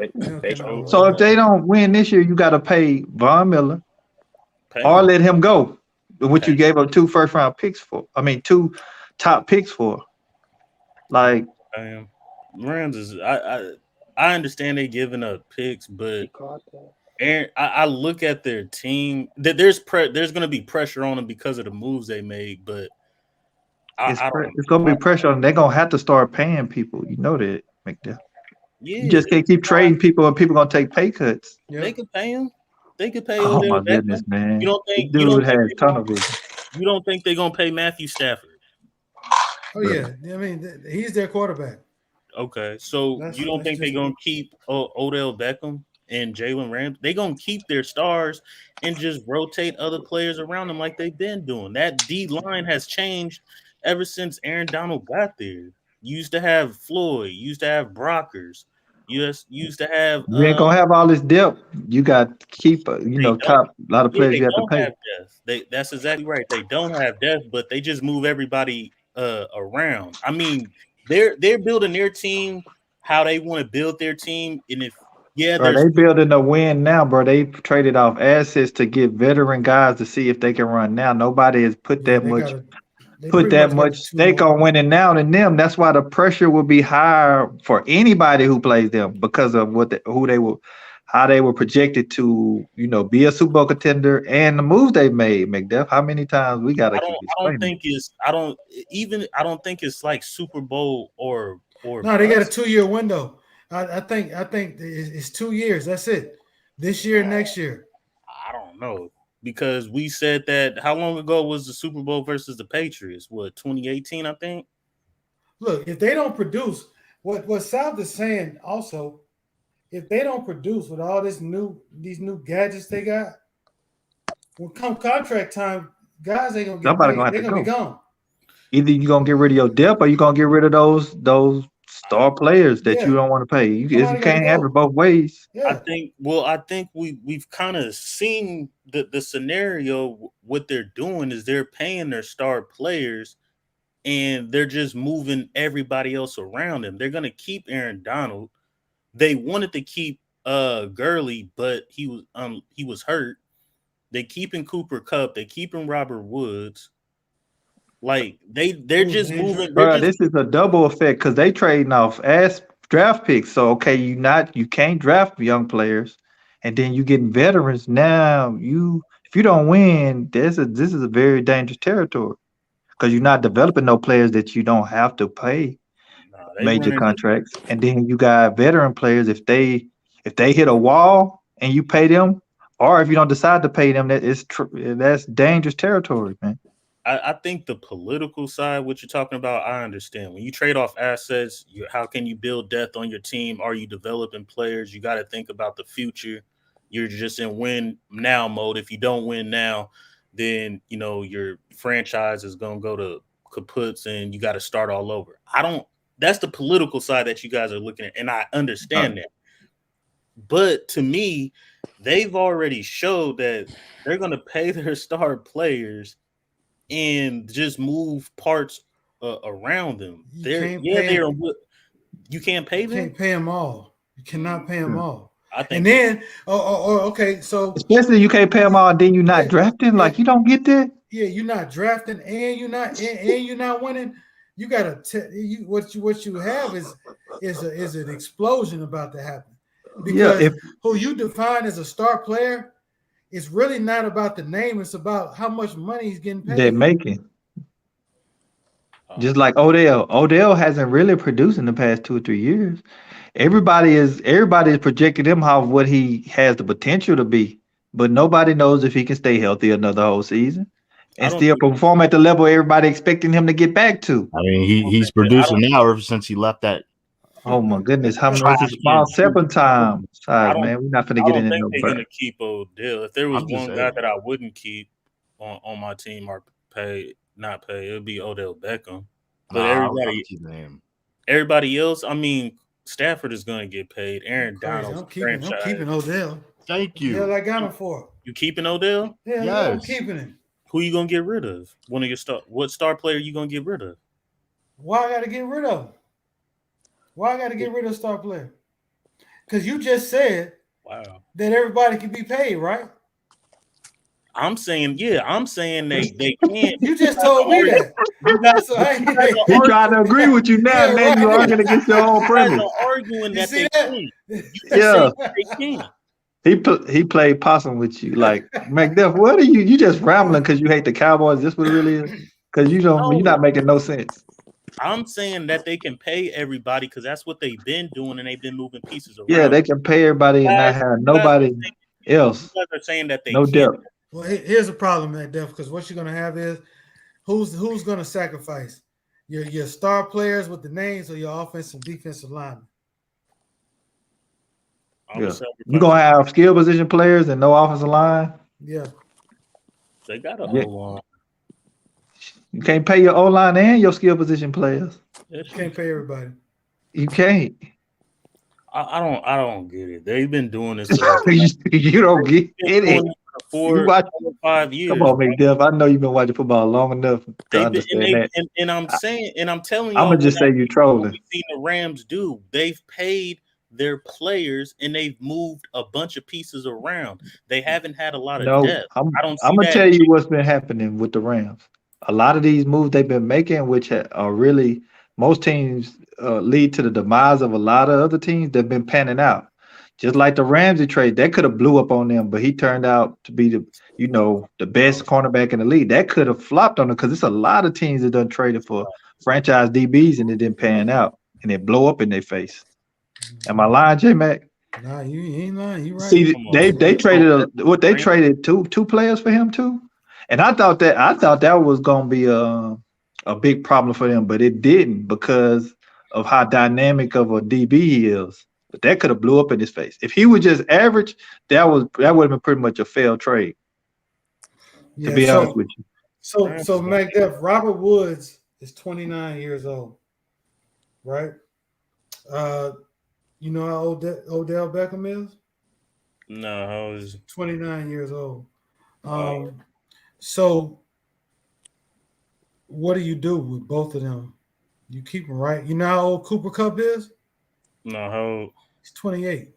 So if they don't win this year, you got to pay Von Miller or let him go, which you gave up 2 first-round picks for. I mean, 2 top picks for. Like, Rams is I understand they giving up picks, but Aaron, I look at their team. That there's going to be pressure on them because of the moves they made, but it's going to be pressure on them. They're going to have to start paying people. You know that, McDuff. Yeah, you just can't keep trading people, and people going to take pay cuts. Yeah. They could pay him. They could pay. Oh my goodness, man! You don't think dude has ton of vision? You don't think they're going to pay Matthew Stafford? Oh yeah, I mean he's their quarterback. Okay, so you don't think they're going to keep Odell Beckham and Jalen Ramsey? They're going to keep their stars and just rotate other players around them like they've been doing. That D line has changed ever since Aaron Donald got there. You used to have Floyd. You used to have Brockers. You used to have. You ain't gonna have all this depth. You got to keep, top a lot of players you have to pay. Have depth. That's exactly right. They don't have depth, but they just move everybody around. I mean, they're building their team how they want to build their team, and they building a win now, bro. They traded off assets to get veteran guys to see if they can run now. Nobody has put that much. Stake on winning now than them. That's why the pressure will be higher for anybody who plays them because of how they were projected to, be a Super Bowl contender and the moves they made. McDuff, how many times we gotta keep explaining? I don't think it's like Super Bowl or. No, they got a 2-year window. I think it's 2 years. That's it. This year, next year. I don't know. Because we said that how long ago was the Super Bowl versus the Patriots? 2018, I think. Look, if they don't produce, what South is saying also, if they don't produce with all these new gadgets they got, when come contract time, guys ain't gonna get paid. They're gonna be gone. Either you're gonna get rid of your depth or you're gonna get rid of those star players that you don't want to pay. You can't have it both ways. Yeah. I think we've kind of seen the scenario. What they're doing is they're paying their star players and they're just moving everybody else around them. They're gonna keep Aaron Donald. They wanted to keep Gurley, but he was hurt. They keeping Cooper Kupp. They keeping Robert Woods. Like they're just moving. This is a double effect because they trading off as draft picks. So okay, you can't draft young players, and then you getting veterans. Now if you don't win, this is a very dangerous territory because you're not developing no players that you don't have to pay major contracts, and then you got veteran players. If they hit a wall and you pay them, or if you don't decide to pay them, that's dangerous territory, man. I think the political side, what you're talking about, I understand. When you trade off assets, how can you build depth on your team? Are you developing players? You got to think about the future. You're just in win now mode. If you don't win now, then your franchise is gonna go to kaputs and you got to start all over. That's the political side that you guys are looking at, and I understand that. But to me, they've already showed that they're gonna pay their star players and just move parts around them. You can't pay them. You can't pay them. You can't pay them all. You cannot pay them all. I think. And then, okay, so especially you can't pay them all, and then you're not drafting. Like you don't get that. Yeah, you're not drafting, and you're not winning. You gotta what you have is an explosion about to happen because who you define as a star player. It's really not about the name. It's about how much money he's getting paid. They're making. Just like Odell. Odell hasn't really produced in the past 2 or 3 years. Everybody is projecting him how what he has the potential to be, but nobody knows if he can stay healthy another whole season and still perform at the level everybody expecting him to get back to. I mean, he's producing now ever since he left that. Oh my goodness! How many small sample time? Sorry, man, we're not going to get into no. They're going to keep Odell. If there was one guy that I wouldn't keep on my team or not pay, it would be Odell Beckham. But everybody else, I mean, Stafford is going to get paid. Aaron Donald. I'm keeping Odell. Thank you. Yeah, I got him for. You keeping Odell? Yeah, yes. I'm keeping him. Who you going to get rid of? One of your what star player you going to get rid of? Why I got to get rid of him? Why I got to get rid of a star player? Because you just said that everybody can be paid, right? I'm saying they can't. You just told me that. He trying to agree with you now, man. You are going to get your own premise. Arguing that they can't. Yeah, they can't. He played possum with you, like McDuff. What are you? You just rambling because you hate the Cowboys. This what it really is? Because you're not making no sense. I'm saying that they can pay everybody because that's what they've been doing, and they've been moving pieces around. Yeah, they can pay everybody and not have nobody else. You guys are saying that they no depth. Well, here's a problem at depth because what you're going to have is who's going to sacrifice your star players with the names or your offensive and defensive linemen. Yeah. You're going to have skill position players and no offensive line. Yeah, they got a whole line. You can't pay your O-line and your skill position players. You can't pay everybody. You can't. I don't get it. They've been doing this. You don't get it. For 5 years. Come on, McDuff. I know you've been watching football long enough to understand that. And I'm saying, and I'm telling you, I'm gonna just say you're trolling. We've seen the Rams do. They've paid their players and they've moved a bunch of pieces around. They haven't had a lot of depth. I'm gonna tell you what's been happening with the Rams. A lot of these moves they've been making, which are really most teams lead to the demise of a lot of other teams that've been panning out. Just like the Ramsey trade, that could have blew up on them, but he turned out to be the best cornerback in the league. That could have flopped on them because it's a lot of teams that done traded for franchise DBs and it didn't pan out and it blow up in their face. Am I lying, J-Mac? Nah, you ain't lying. You right. See, they traded they traded two players for him too, and I thought that was gonna be a big problem for them, but it didn't because of how dynamic of a DB he is. But that could have blew up in his face. If he was just average, that would have been pretty much a failed trade. To be honest with you. So McDuff, Robert Woods is 29 years old, right? You know how old Odell Beckham is? No, how old is he? 29 years old. So what do you do with both of them? You keep them, right? You know how old Cooper Kupp is? No, how old? He's 28.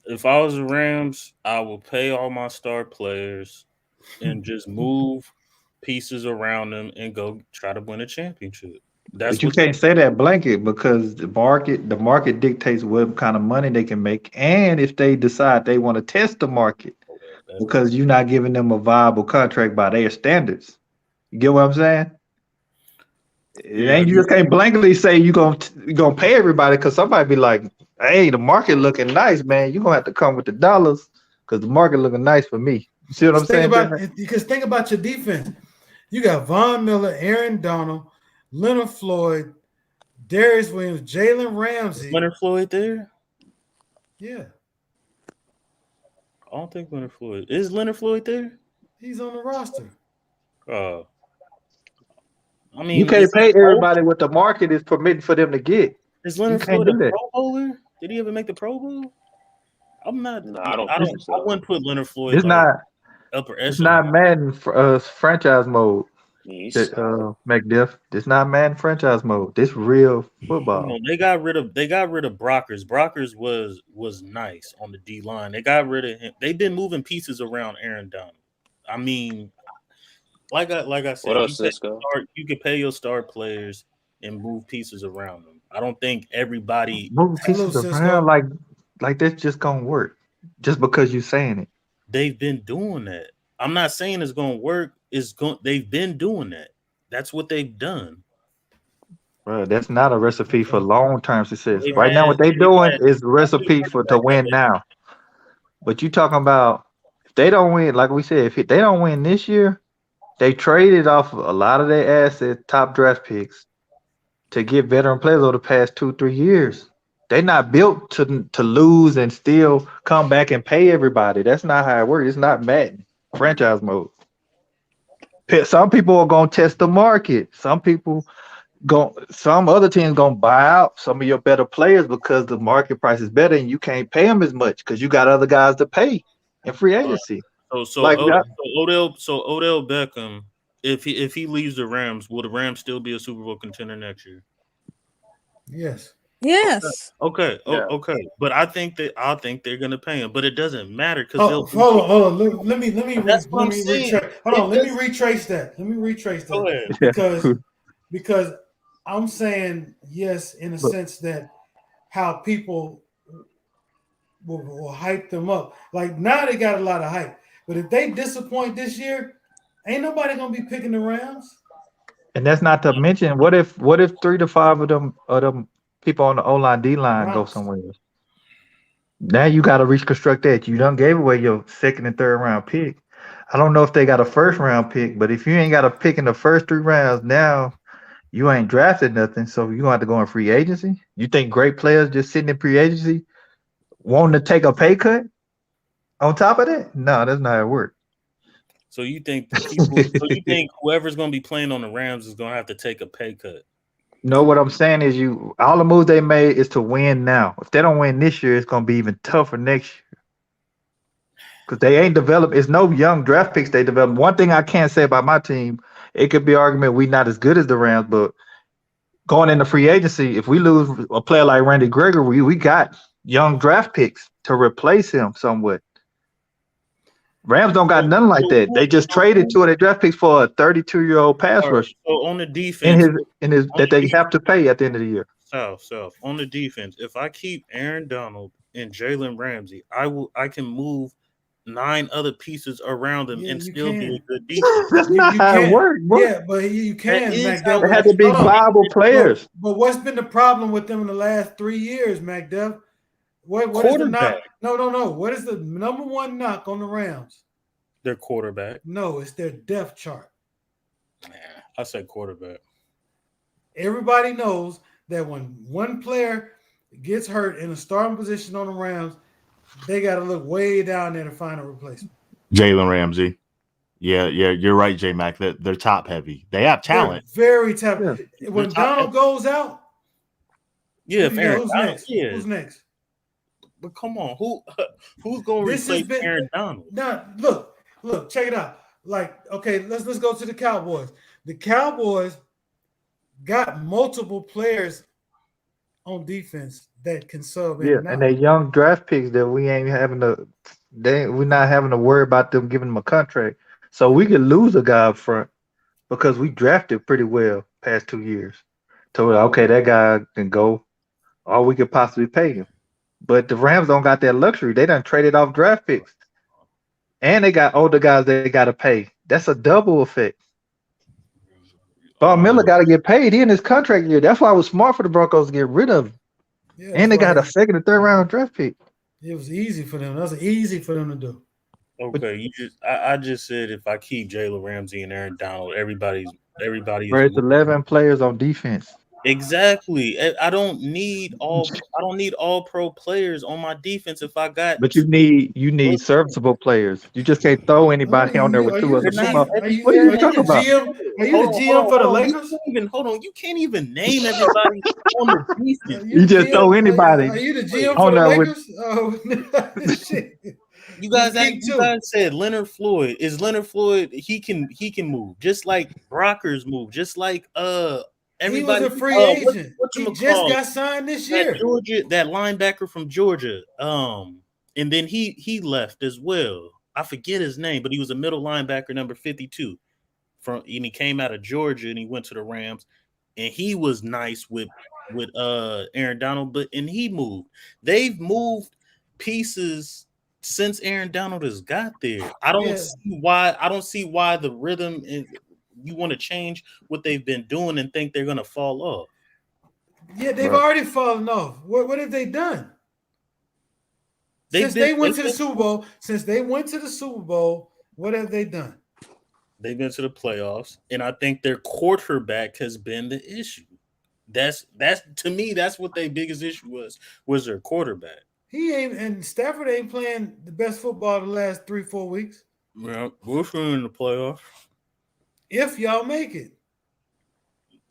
If I was the Rams, I would pay all my star players and just move pieces around them and go try to win a championship. But you can't say that blanket because the market dictates what kind of money they can make, and if they decide they want to test the market, because you're not giving them a viable contract by their standards. You get what I'm saying? It ain't, you just can't blankly say you're gonna pay everybody because somebody be like, "Hey, the market looking nice, man. You're gonna have to come with the dollars because the market looking nice for me." You see what I'm saying? Think about your defense. You got Von Miller, Aaron Donald, Leonard Floyd, Darius Williams, Jalen Ramsey. Is Leonard Floyd there? Yeah. I don't think Leonard Floyd. Is Leonard Floyd there? He's on the roster. I mean, you can't pay everybody what the market is permitting for them to get. Is Leonard Floyd a Pro Bowler? Did he ever make the Pro Bowl? I'm not. No, I don't. I wouldn't put Leonard Floyd. It's not upper echelon. It's not Madden franchise mode. McDiff. It's not Madden franchise mode. This real football. No, they got rid of Brockers. Brockers was nice on the D line. They got rid of him. They've been moving pieces around Aaron Donald. I mean, like I said, what else, you can pay your star players and move pieces around them. I don't think everybody move pieces around like that's just gonna work just because you're saying it. They've been doing that. I'm not saying it's gonna work. They've been doing that. That's what they've done. Bro, that's not a recipe for long-term success. Right now, what they're doing is a recipe to win now. But you talking about if they don't win, like we said, if they don't win this year, they traded off a lot of their assets, top draft picks, to get veteran players over the past 2-3 years. They're not built to lose and still come back and pay everybody. That's not how it works. It's not Madden franchise mode. Some people are gonna test the market. Some other teams gonna buy out some of your better players because the market price is better and you can't pay them as much because you got other guys to pay in free agency. So Odell Beckham, if he leaves the Rams, will the Rams still be a Super Bowl contender next year? Yes. Yes. Okay. Okay. But I think they're gonna pay him, but it doesn't matter because hold on. Let me retrace that. Let me retrace that because I'm saying yes in a sense that how people will hype them up. Like now they got a lot of hype, but if they disappoint this year, ain't nobody gonna be picking the Rams. And that's not to mention what if 3 to 5 of them people on the O-line, D-line go somewhere else. Now you got to reconstruct that. You done gave away your second and third round pick. I don't know if they got a first round pick, but if you ain't got a pick in the first 3 rounds, now you ain't drafted nothing. So you're going to have to go in free agency. You think great players just sitting in free agency wanting to take a pay cut on top of that? No, that's not how it works. So you think whoever's going to be playing on the Rams is going to have to take a pay cut? No, what I'm saying is all the moves they made is to win now. If they don't win this year, it's going to be even tougher next year. Because they ain't developed. It's no young draft picks they developed. One thing I can't say about my team, it could be an argument we not as good as the Rams, but going into free agency, if we lose a player like Randy Gregory, we got young draft picks to replace him somewhat. Rams don't got nothing like that. They just traded 2 of their draft picks for a 32-year-old pass rusher. So on the defense, that they have to pay at the end of the year. So on the defense, if I keep Aaron Donald and Jalen Ramsey, I can move 9 other pieces around them and still be a good defense. That's not how it works. Yeah, but you can. They had to be viable players. But what's been the problem with them in the last 3 years, McDuff? What is the knock? No. What is the number one knock on the Rams? Their quarterback. No, it's their depth chart. I said quarterback. Everybody knows that when one player gets hurt in a starting position on the Rams, they got to look way down there to find a replacement. Jalen Ramsey. Yeah, you're right, J Mac. They're top heavy. They have talent. They're very top. Yeah. When Donald goes out, who's next? Yeah. Who's next? But come on, who's going to replace Aaron Donald? Now, look, check it out. Like, okay, let's go to the Cowboys. The Cowboys got multiple players on defense that can sub. And they young draft picks that we ain't having to. We're not having to worry about them giving them a contract. So we could lose a guy up front because we drafted pretty well past 2 years. So okay, that guy can go, or we could possibly pay him. But the Rams don't got that luxury. They done traded off draft picks. And they got older guys they got to pay. That's a double effect. Bob Miller got to get paid. He in his contract year. That's why it was smart for the Broncos to get rid of him. Yeah, and they got a second and third round draft pick. It was easy for them. That was easy for them to do. Okay, I just said if I keep Jalen Ramsey and Aaron Donald, everybody. There's 11 players on defense. Exactly. I don't need all pro players on my defense if I got. But you need serviceable players. You just can't throw anybody on there with two other people. What are you talking about? Are you the GM for the Lakers? Hold on. You can't even name everybody on the defense. You just throw anybody. Are you the GM for the Lakers? Oh shit. You guys said Leonard Floyd. Is Leonard Floyd? He can move just like Brockers move, just like everybody. He was a free agent. He just got signed this year. That linebacker from Georgia. And then he left as well. I forget his name, but he was a middle linebacker, number 52. And he came out of Georgia and he went to the Rams, and he was nice with Aaron Donald, and he moved. They've moved pieces since Aaron Donald has got there. I don't see why the rhythm is. You want to change what they've been doing and think they're going to fall off. Yeah, they've already fallen off. What have they done? Since they went to the Super Bowl, what have they done? They've been to the playoffs, and I think their quarterback has been the issue. That's to me, that's what their biggest issue was their quarterback. And Stafford ain't playing the best football the last 3-4 weeks. Well, we're in the playoffs. If y'all make it.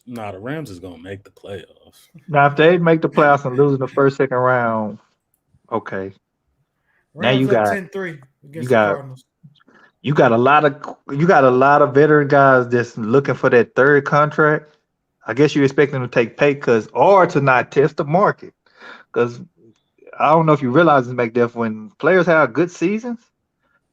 Nah, the Rams is gonna make the playoffs. Now, if they make the playoffs and lose in the first, second round, okay. Rams now you got 10-3 against the Cardinals. You got a lot of veteran guys that's looking for that third contract. I guess you expect them to take pay cuts or to not test the market. Because I don't know if you realize this, McDuff, when players have good seasons,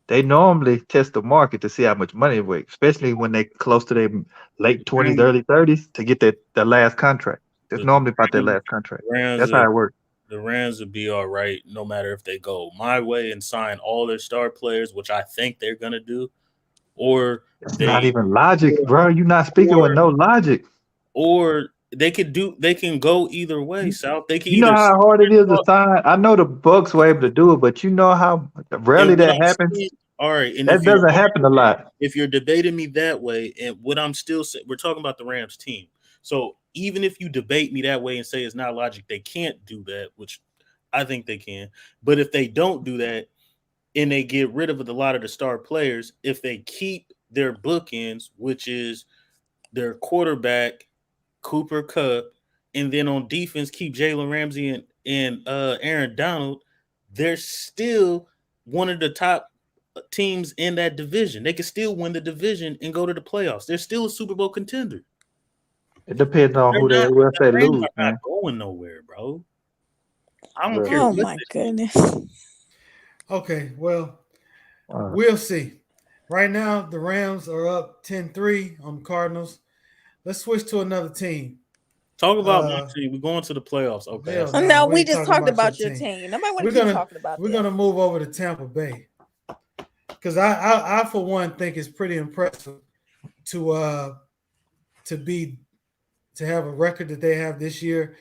they normally test the market to see how much money they make, especially when they're close to their late 20s, early 30s to get their last contract. It's normally about their last contract. That's how it works. The Rams would be all right no matter if they go my way and sign all their star players, which I think they're going to do, or it's not even logic, bro. You're not speaking with no logic. Or they can go either way, South. They can. You know how hard it is to sign. I know the Bucks were able to do it, but you know how rarely that happens. All right, and that doesn't happen a lot. If you're debating me that way, and what I'm still saying, we're talking about the Rams team. So even if you debate me that way and say it's not logic, they can't do that, which I think they can. But if they don't do that and they get rid of a lot of the star players, if they keep their bookends, which is their quarterback, Cooper Kupp, and then on defense, keep Jalen Ramsey and Aaron Donald, they're still one of the top teams in that division. They can still win the division and go to the playoffs. They're still a Super Bowl contender. It depends on who they lose. They're not going nowhere, bro. I don't care. Oh my goodness. Okay, well, we'll see. Right now, the Rams are up 10-3 on the Cardinals. Let's switch to another team. Talk about my team. We're going to the playoffs. Okay. No, we just talked about your team. Nobody want to keep talking about We're going to move over to Tampa Bay. Because I, for one, think it's pretty impressive to have a record that they have this year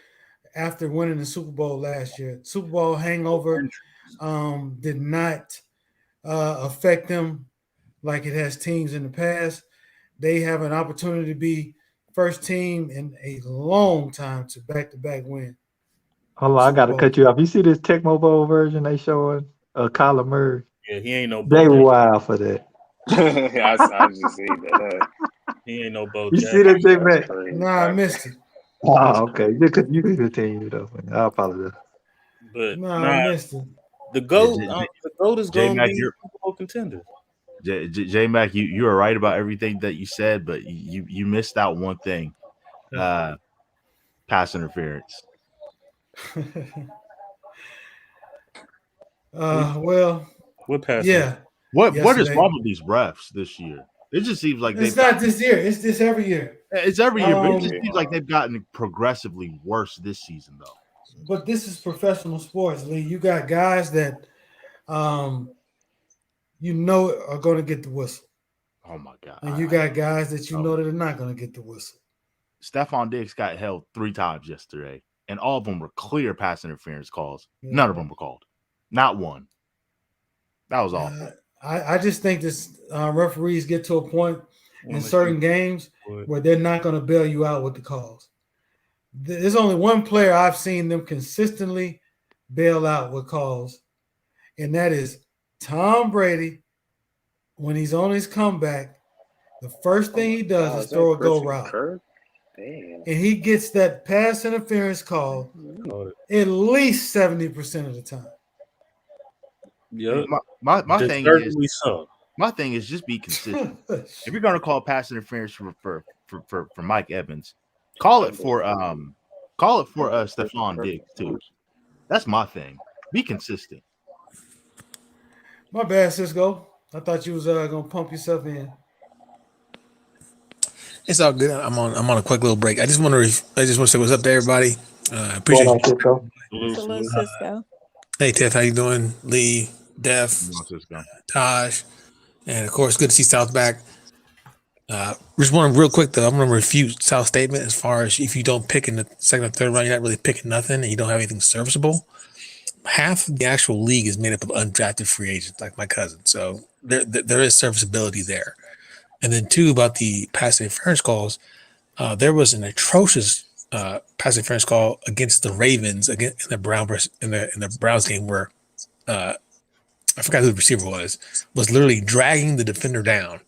after winning the Super Bowl last year. Super Bowl hangover did not affect them like it has teams in the past. They have an opportunity to be first team in a long time to back-to-back win. Hold on, I got to cut you off. You see this Tecmo Bowl version they showing? Kyler Murray. Yeah, he ain't no. They wild for that. I just see that. He ain't no Bo You Jackson. see that, J-Mac? Nah, I missed it. Oh, okay. You can continue though. I apologize. But I missed it. The GOAT is going to be a Super Bowl contender. J-Mac, you are right about everything that you said, but you missed out one thing. Pass interference. Well, what pass? Yeah. What is wrong with these refs this year? It just seems like it's not this year. It's this every year. It's every year, but it just seems like they've gotten progressively worse this season, though. But this is professional sports, Lee. You got guys that, are going to get the whistle. Oh my God! And you got guys that know that are not going to get the whistle. Stephon Diggs got held 3 times yesterday, and all of them were clear pass interference calls. Yeah. None of them were called. Not one. That was awful. I just think this referees get to a point in certain games where they're not going to bail you out with the calls. There's only one player I've seen them consistently bail out with calls, and that is Tom Brady. When he's on his comeback, the first thing he does is throw a go route. And he gets that pass interference call at least 70% of the time. Yeah, my thing is just be consistent. If you're gonna call pass interference for Mike Evans, call it for Stephon Diggs too. That's my thing. Be consistent. My bad, Cisco. I thought you was gonna pump yourself in. It's all good. I'm on a quick little break. I just want to say what's up to everybody. Appreciate you. Hello, Cisco. Hey Tiff, how you doing? Lee, Def, Taj, and of course, good to see South back. Just want to real quick though. I'm going to refute South's statement as far as if you don't pick in the second or third round, you're not really picking nothing, and you don't have anything serviceable. Half of the actual league is made up of undrafted free agents, like my cousin. So there is serviceability there. And then 2, about the pass interference calls, there was an atrocious pass interference call against the Ravens in the Browns game where I forgot who the receiver was literally dragging the defender down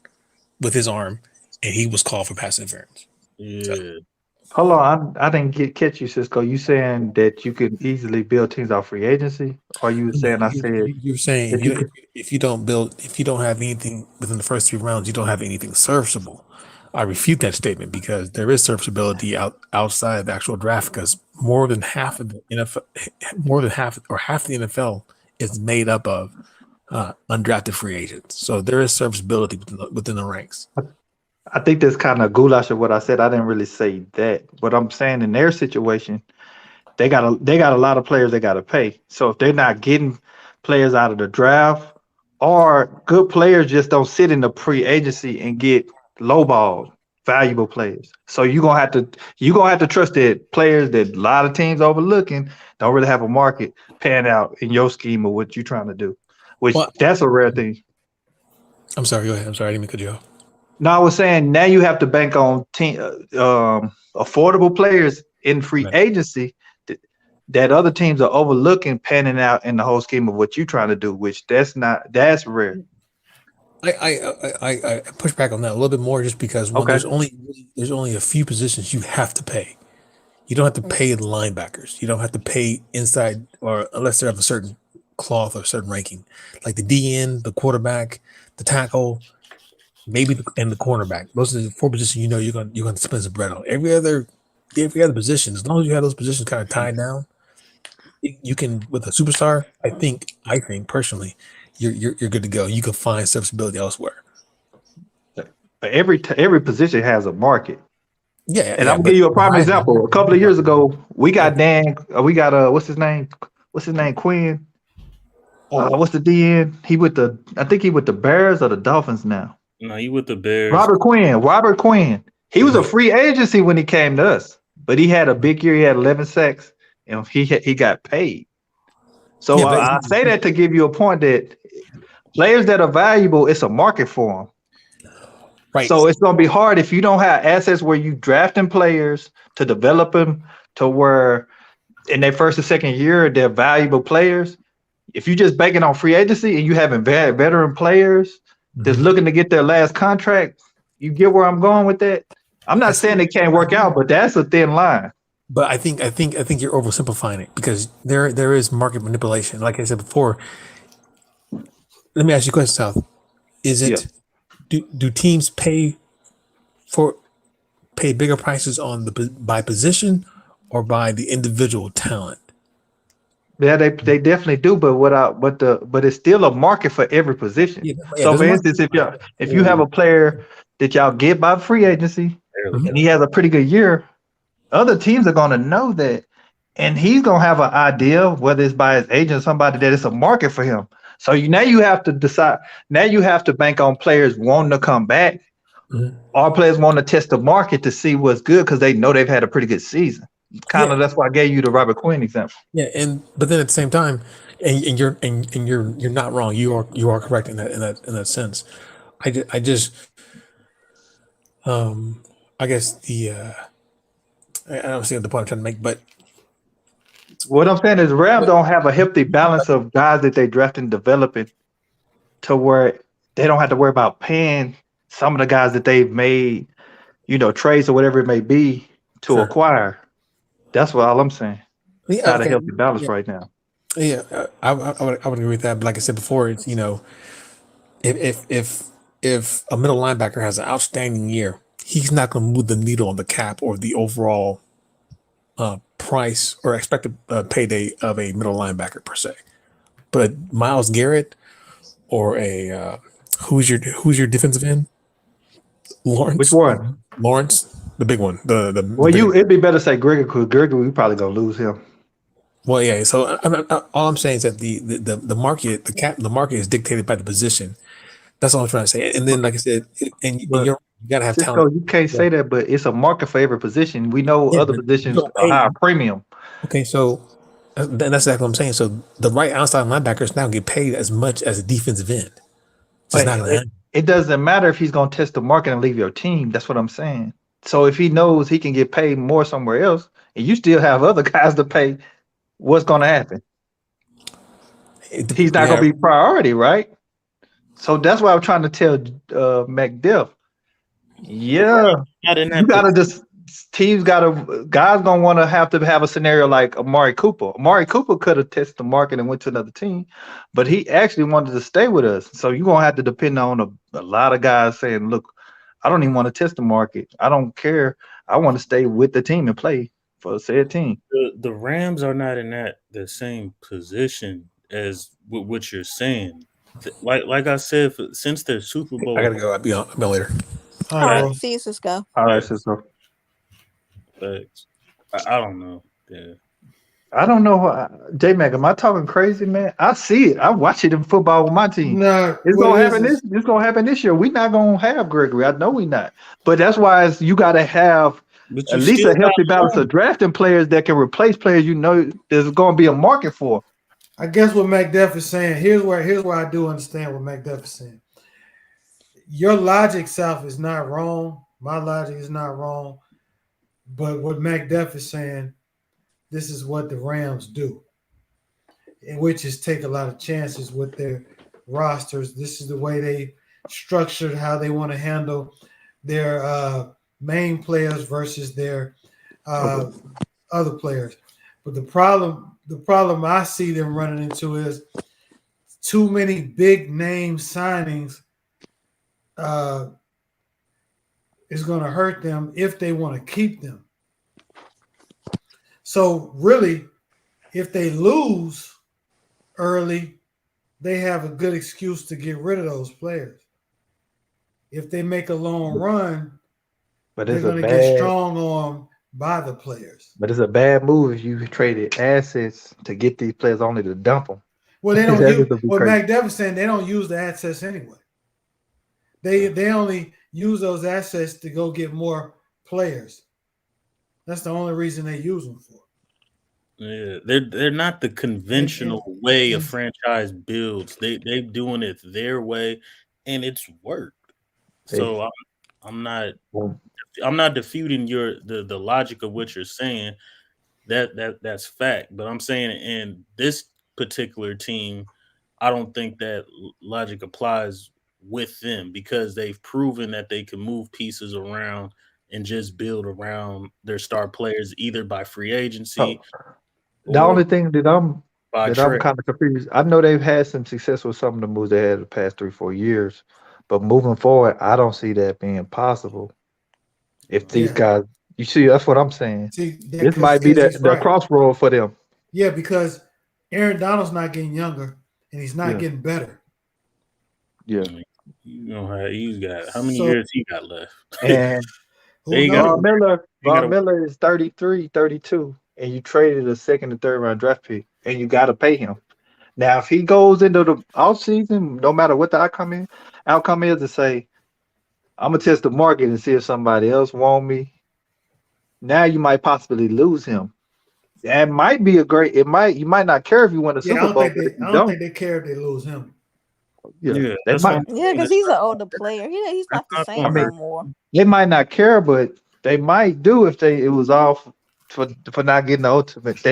with his arm, and he was called for pass interference. Yeah. So, hold on, I didn't catch you, Cisco. You saying that you could easily build teams off free agency, or you saying you're saying if you don't have anything within the first 3 rounds, you don't have anything serviceable. I refute that statement because there is serviceability outside of the actual draft, because half the NFL is made up of undrafted free agents. So there is serviceability within the ranks. I think that's kind of goulash of what I said. I didn't really say that. What I'm saying, in their situation, they got a lot of players they got to pay. So if they're not getting players out of the draft, or good players just don't sit in the pre-agency and get lowballed, valuable players. So you're gonna have to trust that players that a lot of teams overlooking don't really have a market pan out in your scheme of what you're trying to do. Which that's a rare thing. I'm sorry, go ahead. I'm sorry, I didn't mean to cut you off. No, I was saying now you have to bank on affordable players in free agency that other teams are overlooking, panning out in the whole scheme of what you're trying to do, which that's rare. I push back on that a little bit more, just because there's only a few positions you have to pay. You don't have to pay the linebackers. You don't have to pay inside, or unless they have a certain cloth or a certain ranking, like the DN, the quarterback, the tackle, maybe and the cornerback. Those are the 4 positions you're going to spend some bread on. Every other position, as long as you have those positions kind of tied down, you can, with a superstar. I think personally, you're good to go. You can find serviceability elsewhere. But every position has a market. Yeah, and I'm gonna give you a prime example. A couple of years ago, we got what's his name? Quinn. What's the DN? I think he with the Bears or the Dolphins now. No, he with the Bears. Robert Quinn. He was a free agency when he came to us, but he had a big year. He had 11 sacks, and he got paid. So I say that to give you a point that players that are valuable, it's a market for them. Right. So it's going to be hard if you don't have assets where you drafting players to develop them to where in their first or second year they're valuable players. If you just banking on free agency and you having veteran players that's looking to get their last contract. You get where I'm going with that? I'm not saying it can't work out, but that's a thin line. But I think you're oversimplifying it because there is market manipulation. Like I said before, let me ask you a question, South. Is it do teams pay bigger prices on by position or by the individual talent? Yeah, they definitely do, but it's still a market for every position. So for instance, if you have a player that y'all get by free agency and he has a pretty good year, other teams are gonna know that, and he's gonna have an idea, whether it's by his agent or somebody, that it's a market for him. So now you have to decide. Now you have to bank on players wanting to come back, or players want to test the market to see what's good because they know they've had a pretty good season. That's why I gave you the Robert Quinn example. Yeah, but then at the same time, and you're not wrong. You are correct in that sense. I guess I don't see what the point I'm trying to make, but what I'm saying is Rams don't have a healthy balance of guys that they draft and developing to where they don't have to worry about paying some of the guys that they've made, trades or whatever it may be to acquire. That's what all I'm saying. It's not a healthy balance right now. Yeah, I would agree with that. But like I said before, it's if a middle linebacker has an outstanding year, he's not going to move the needle on the cap or the overall price or expected payday of a middle linebacker per se. But Myles Garrett or a who's your defensive end? Lawrence. Which one? Lawrence, the big one. It'd be better to say Gregory, because Gregory, we probably gonna lose him. Well, yeah. So all I'm saying is that the market is dictated by the position. That's all I'm trying to say. And then, like I said, you gotta have talent. You can't say that, but it's a market for every position. We know other positions are higher premium. Okay, so that's exactly what I'm saying. So the right outside linebackers now get paid as much as a defensive end. It doesn't matter if he's gonna test the market and leave your team. That's what I'm saying. So if he knows he can get paid more somewhere else, and you still have other guys to pay, what's gonna happen? He's not gonna be priority, right? So that's why I'm trying to tell McDiff. Yeah, guys gonna want to have a scenario like Amari Cooper. Amari Cooper could have tested the market and went to another team, but he actually wanted to stay with us. So you're gonna have to depend on a lot of guys saying, "Look, I don't even want to test the market. I don't care. I want to stay with the team and play for said team." The Rams are not in the same position as what you're saying. Like I said, since their Super Bowl, I gotta go. I'll be on later. All right, see you, Cisco. All right, Cisco. Thanks. I don't know. Yeah. I don't know. J-Mac, am I talking crazy, man? I see it. I watch it in football with my team. No, it's gonna happen. It's gonna happen this year. We're not gonna have Gregory. I know we're not. But that's why you got to have at least a healthy balance of drafting players that can replace players. There's going to be a market for. I guess what McDuff is saying. Here's where I do understand what McDuff is saying. Your logic, South, is not wrong. My logic is not wrong. But what McDuff is saying, this is what the Rams do, which is take a lot of chances with their rosters. This is the way they structured how they want to handle their main players versus their other players. But the problem I see them running into is too many big name signings is going to hurt them if they want to keep them. So really, if they lose early, they have a good excuse to get rid of those players. If they make a long run, they're going to get strong on by the players. But it's a bad move if you traded assets to get these players only to dump them. Well, they don't use what McDevitt is saying. They don't use the assets anyway. They only use those assets to go get more players. That's the only reason they use them for. Yeah, they're not the conventional way a franchise builds. They're doing it their way, and it's worked. So I'm not disputing the logic of what you're saying. That's fact. But I'm saying in this particular team, I don't think that logic applies with them because they've proven that they can move pieces around and just build around their star players either by free agency the only thing that I'm trade. kind of confused. I know they've had some success with some of the moves they had the past 3-4 years, but moving forward, I don't see that being possible. If these guys, you see, that's what I'm saying. See, this might be the crossroad for them. Yeah, because Aaron Donald's not getting younger and he's not getting better. Yeah. You know how he's got how many years he got left? And Von Miller is 33, 32, and you traded a second and third round draft pick, and you got to pay him. Now, if he goes into the offseason, no matter what the outcome is, to say, I'm gonna test the market and see if somebody else want me. Now you might possibly lose him. That might be you might not care if you win a Super Bowl. I don't think they care if they lose him. Yeah, because he's an older player. He's not the same no more. They might not care, but they might do if it was off for not getting the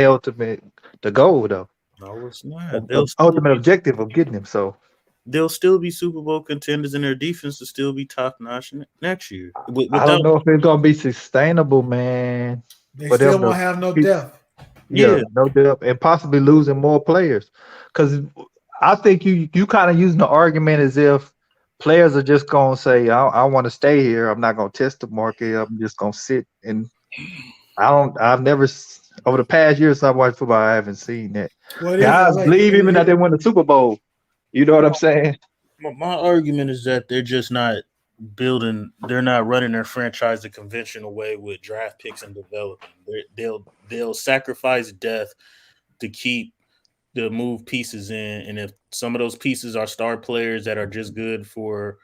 ultimate goal though. No, it's not. The ultimate objective of getting him. So they'll still be Super Bowl contenders, and their defense will still be top notch next year. I don't know if it's gonna be sustainable, man. They still won't have no depth. Yeah, no depth, and possibly losing more players. Because I think you kind of using the argument as if players are just gonna say, I want to stay here. I'm not gonna test the market. I'm just gonna sit. And I've never over the past years I've watched football, I haven't seen that. Guys believe even that they won the Super Bowl. You know what I'm saying? My argument is that they're just not building. They're not running their franchise the conventional way with draft picks and development. They'll sacrifice depth to keep the move pieces in, and if some of those pieces are star players that are just good for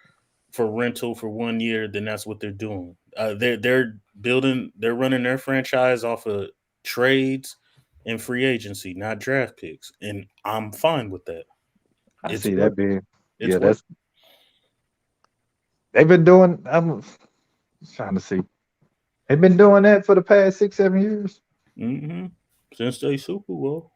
rental for 1 year, then that's what they're doing. They're running their franchise off of trades and free agency, not draft picks, and I'm fine with that. I see that being that's they've been doing. I'm trying to see. They've been doing that for the past 6-7 years. Mm-hmm. Since they Super Bowl.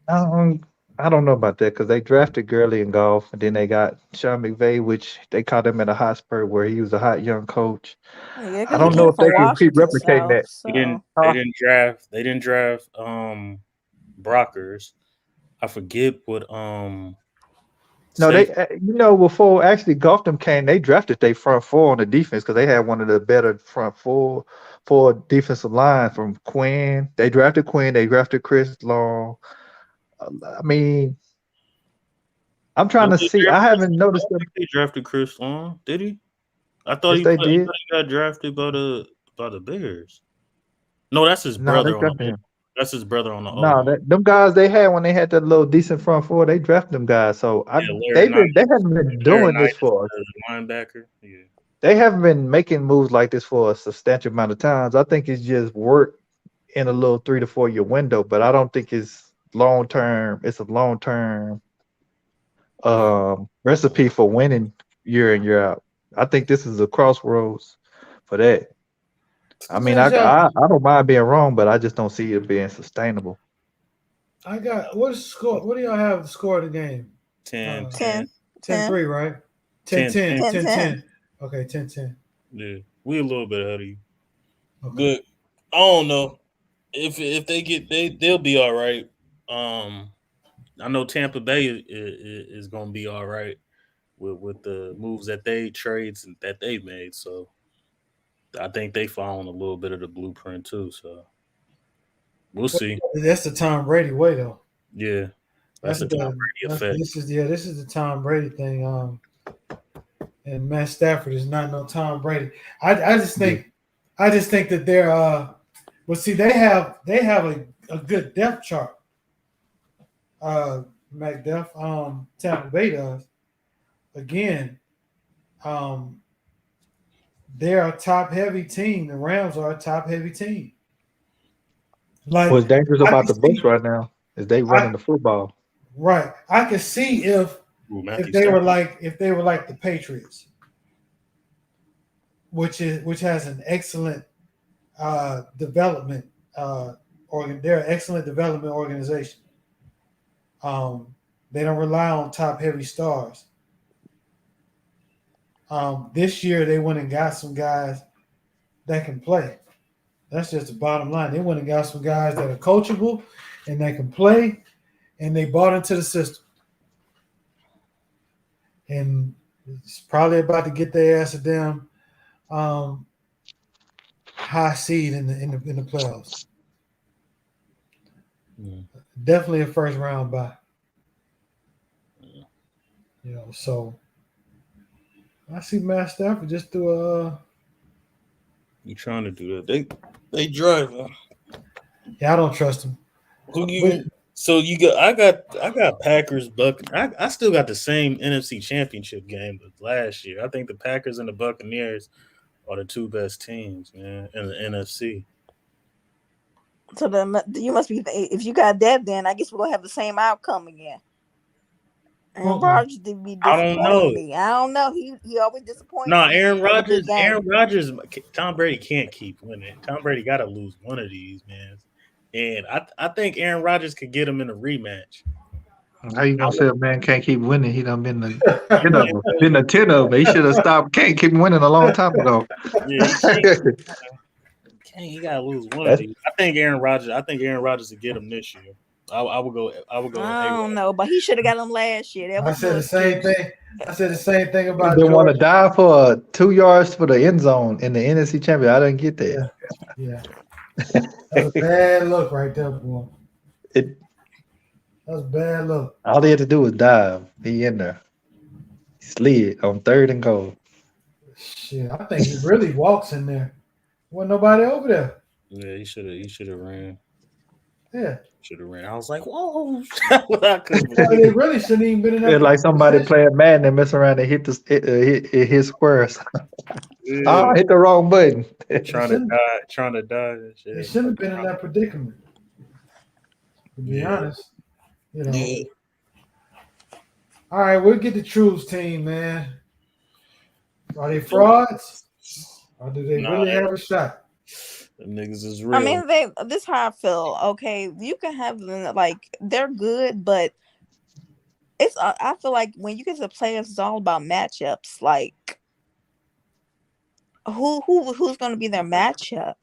I don't know about that because they drafted Gurley in golf, and then they got Sean McVay, which they caught him in a hot spurt where he was a hot young coach. Yeah, I don't know if they can keep replicating that. So. They didn't draft Brockers. I forget what No, they before actually Gotham came, they drafted their front four on the defense because they had one of the better front four defensive line from Quinn. They drafted Quinn. They drafted Chris Long. I mean, I'm trying to see. I haven't noticed them. They drafted Chris Long. Did he? I thought he got drafted by the Bears. No, that's his brother. That's his brother on the. No, them guys they had when they had that little decent front four, they drafted them guys. So they haven't been doing this for us. Linebacker. Yeah. They haven't been making moves like this for a substantial amount of times. I think it's just worked in a little 3 to 4 year window, but I don't think it's long term. It's a long term recipe for winning year in year out. I think this is a crossroads for that. I mean, I don't mind being wrong, but I just don't see it being sustainable. What is score? What do y'all have score of the game? 10-3, right? 10-10. Okay, 10-10. Yeah, we a little bit ahead of you. Okay. But I don't know if they get they'll be all right. I know Tampa Bay is going to be all right with the moves that trades that they made. So I think they following a little bit of the blueprint too. So we'll see. That's the Tom Brady way, though. Yeah, that's the Tom Brady effect. This is the Tom Brady thing. And Matt Stafford is not no Tom Brady. I just think that they're well. See, they have a good depth chart. McDuff, Tampa Bay does. Again, they're a top-heavy team. The Rams are a top-heavy team. What's dangerous about the Bucs right now is they running the football. Right. I could see if they were like the Patriots, which has an excellent development they're an excellent development organization. They don't rely on top-heavy stars. This year they went and got some guys that can play. That's just the bottom line. They went and got some guys that are coachable and that can play, and they bought into the system. And it's probably about to get their ass a damn high seed in the playoffs. Definitely a first round bye. You know, so I see Matt Stafford just do You trying to do that? They driving. Yeah, I don't trust him. So you got I got Packers I still got the same NFC Championship game as last year. I think the Packers and the Buccaneers are the two best teams, man, in the NFC. So you must be, if you got that, then I guess we're gonna have the same outcome again. And Rodgers did be disappointing me. I don't know. He always disappoints. No, Aaron Rodgers, Tom Brady can't keep winning. Tom Brady got to lose one of these, man. And I think Aaron Rodgers could get him in a rematch. How you gonna say a man can't keep winning? He done been the 10 of them. He should have stopped. Can't keep winning a long time ago. Yeah, he gotta lose one of these. I think Aaron Rodgers will get him this year. I would go. I don't know, but he should have got him last year. I said the same thing. I said the same thing about. They want to die for 2 yards for the end zone in the NFC Championship. I didn't get that. Yeah. That's a bad look right there, boy. That's a bad look. All he had to do was dive. He in there. He slid on 3rd and goal. Shit, I think he really walks in there. Wasn't nobody over there. Yeah, he should have ran. Yeah. Should have ran. I was like, whoa. They really shouldn't even been in that. It's like somebody playing Madden and mess around and hit squares. Yeah. Hit the wrong button. Trying to die. They shouldn't have been in that predicament. To be honest. You know. Yeah. All right, we'll get the Truths team, man. Are they frauds? Or do they really have a shot? The niggas is real. I mean, this is how I feel. Okay, you can have them, like, they're good, but it's I feel like when you get to the playoffs, it's all about matchups. Like, who's going to be their matchup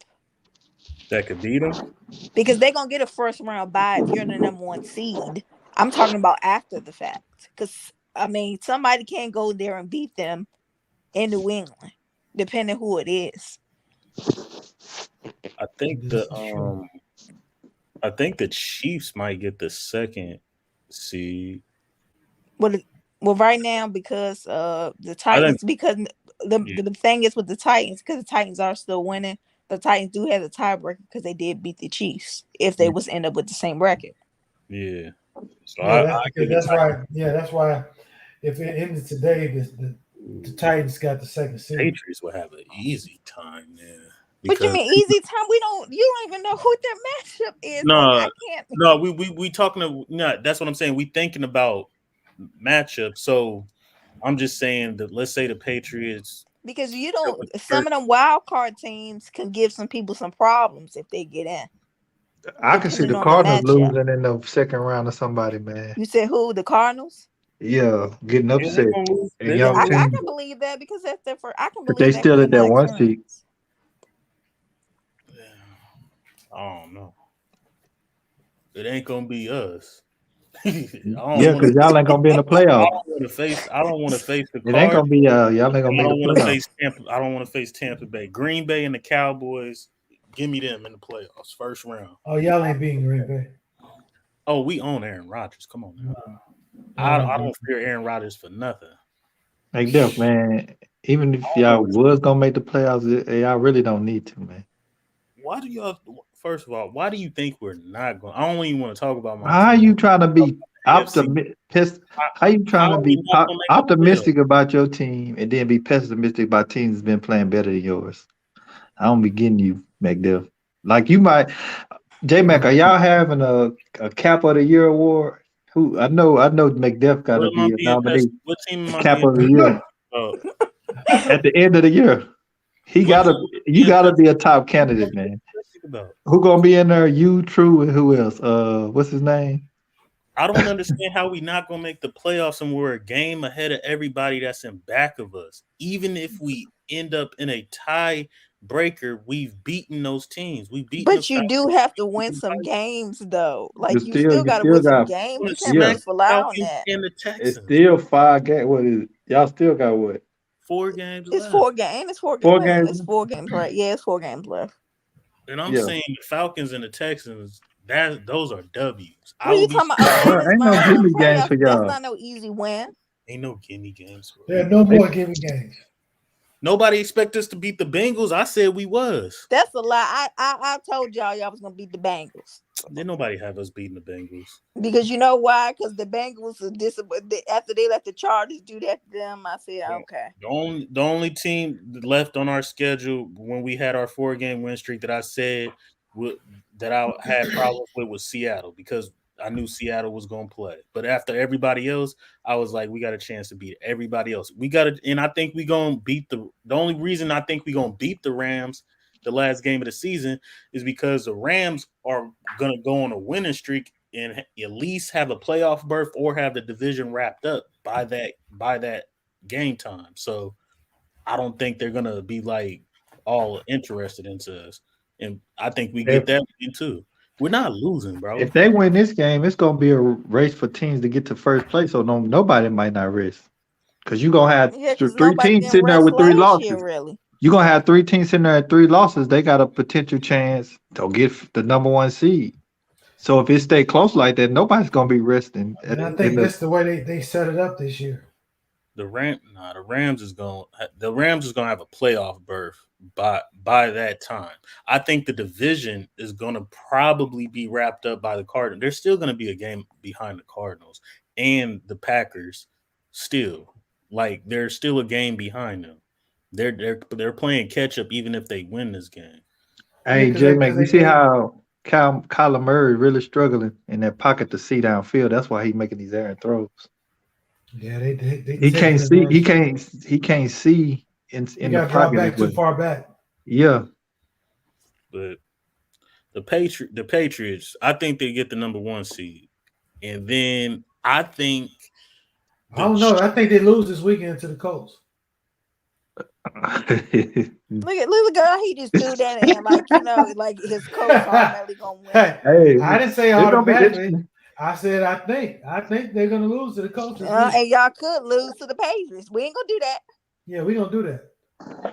that could beat them? Because they're going to get a first round bye if you're the number 1 seed. I'm talking about after the fact. Because, I mean, somebody can go there and beat them in New England, depending who it is. I think the Chiefs might get the 2nd seed. Well, right now, because the Titans, because the thing is with the Titans, because the Titans are still winning, the Titans do have the tiebreaker because they did beat the Chiefs if they was end up with the same record. Yeah. So that's why. Yeah, that's why. If it ended today, the Titans got the 2nd seed. Patriots will have an easy time there. What you mean easy time? You don't even know who their matchup is. No, I can't. No, we talking. That's what I'm saying. We thinking about matchup. So I'm just saying that let's say the Patriots, because you don't. Some of them wild card teams can give some people some problems if they get in. I can see the Cardinals losing in the 2nd round of somebody, man. You said who? The Cardinals? Yeah, getting upset. I can believe that because that's their first. I can believe they still at that 1 seed. I don't know. It ain't gonna be us. Yeah, because y'all ain't gonna be in the playoffs. I don't want to face the Cards. It ain't gonna be y'all ain't gonna be in the playoffs. I don't want to face Tampa Bay. Green Bay and the Cowboys. Give me them in the playoffs, first round. Oh, y'all ain't beating Green Bay. Oh, we own Aaron Rodgers. Come on, man. I don't fear Aaron Rodgers for nothing. Like that, man. Even if y'all was gonna make the playoffs, y'all really don't need to, man. Why do y'all? First of all, why do you think we're not going? I don't even want to talk about my. How are you trying to be optimistic? How you trying to be optimistic about your team and then be pessimistic about teams that's been playing better than yours? I don't be getting you, McDuff. Like you might, J-Mac. Are y'all having a Cap of the Year award? Who I know McDuff got to be a nominee. What team am I Cap of the Year? At the end of the year, you gotta be a top candidate, man. Who gonna be in there? You, True, and who else? What's his name? I don't understand how we not gonna make the playoffs and we're a game ahead of everybody that's in back of us. Even if we end up in a tie breaker, we've beaten those teams. We've beaten. But you do have to win some games, though. Like you you still got to still win some got games. You can't smack just rely on Falcons that. and the it's Texans. still 5 games. What is it? Y'all still got what? 4 games It's left. 4 games. It's 4 games. 4 games. It's 4 games, right? Yeah, it's 4 games left. And I'm saying the Falcons and the Texans, those are W's. What are you talking about? Ain't no gimme games for y'all. That's not no easy win. Ain't no gimme games. There are no more gimme games. Nobody expect us to beat the Bengals. I said we was. That's a lie. I told y'all was gonna beat the Bengals. Did nobody have us beating the Bengals? Because you know why? Because the Bengals are disappointed after they let the Chargers do that to them. I said, okay. The only team left on our schedule when we had our 4-game win streak that I said that I had problems with was Seattle, because I knew Seattle was going to play. But after everybody else, I was like, we got a chance to beat everybody else. And I think we're going to beat the only reason I think we're going to beat the Rams the last game of the season is because the Rams are going to go on a winning streak and at least have a playoff berth or have the division wrapped up by that game time. So I don't think they're going to be like all interested into us. And I think we get that in too. We're not losing, bro. If they win this game, it's gonna be a race for teams to get to first place. So nobody might not rest, because you're gonna have 3 teams sitting there with 3 losses. Really. You're gonna have 3 teams sitting there at 3 losses. They got a potential chance to get the number 1 seed. So if it stay close like that, nobody's gonna be resting. And I think that's the way they set it up this year. The Rams is gonna have a playoff berth by that time. I think the division is gonna probably be wrapped up by the Cardinals. There's still gonna be a game behind the Cardinals and the Packers. Still, like there's still a game behind them. They're playing catch up even if they win this game. Hey, J-Mac, you see how Kyler Murray really struggling in that pocket to see downfield? That's why he's making these errant throws. Yeah, they he can't see. He can't see in the pocket. Back too far back. Yeah, but the Patriots, I think they get the number 1 seed, and then I think I don't know. I think they lose this weekend to the Colts. Look at how he just do that, and like his coach automatically gonna win. Hey, I didn't say automatically. I said I think they're gonna lose to the Colts. And y'all could lose to the Patriots. We ain't gonna do that. Yeah, we gonna do that.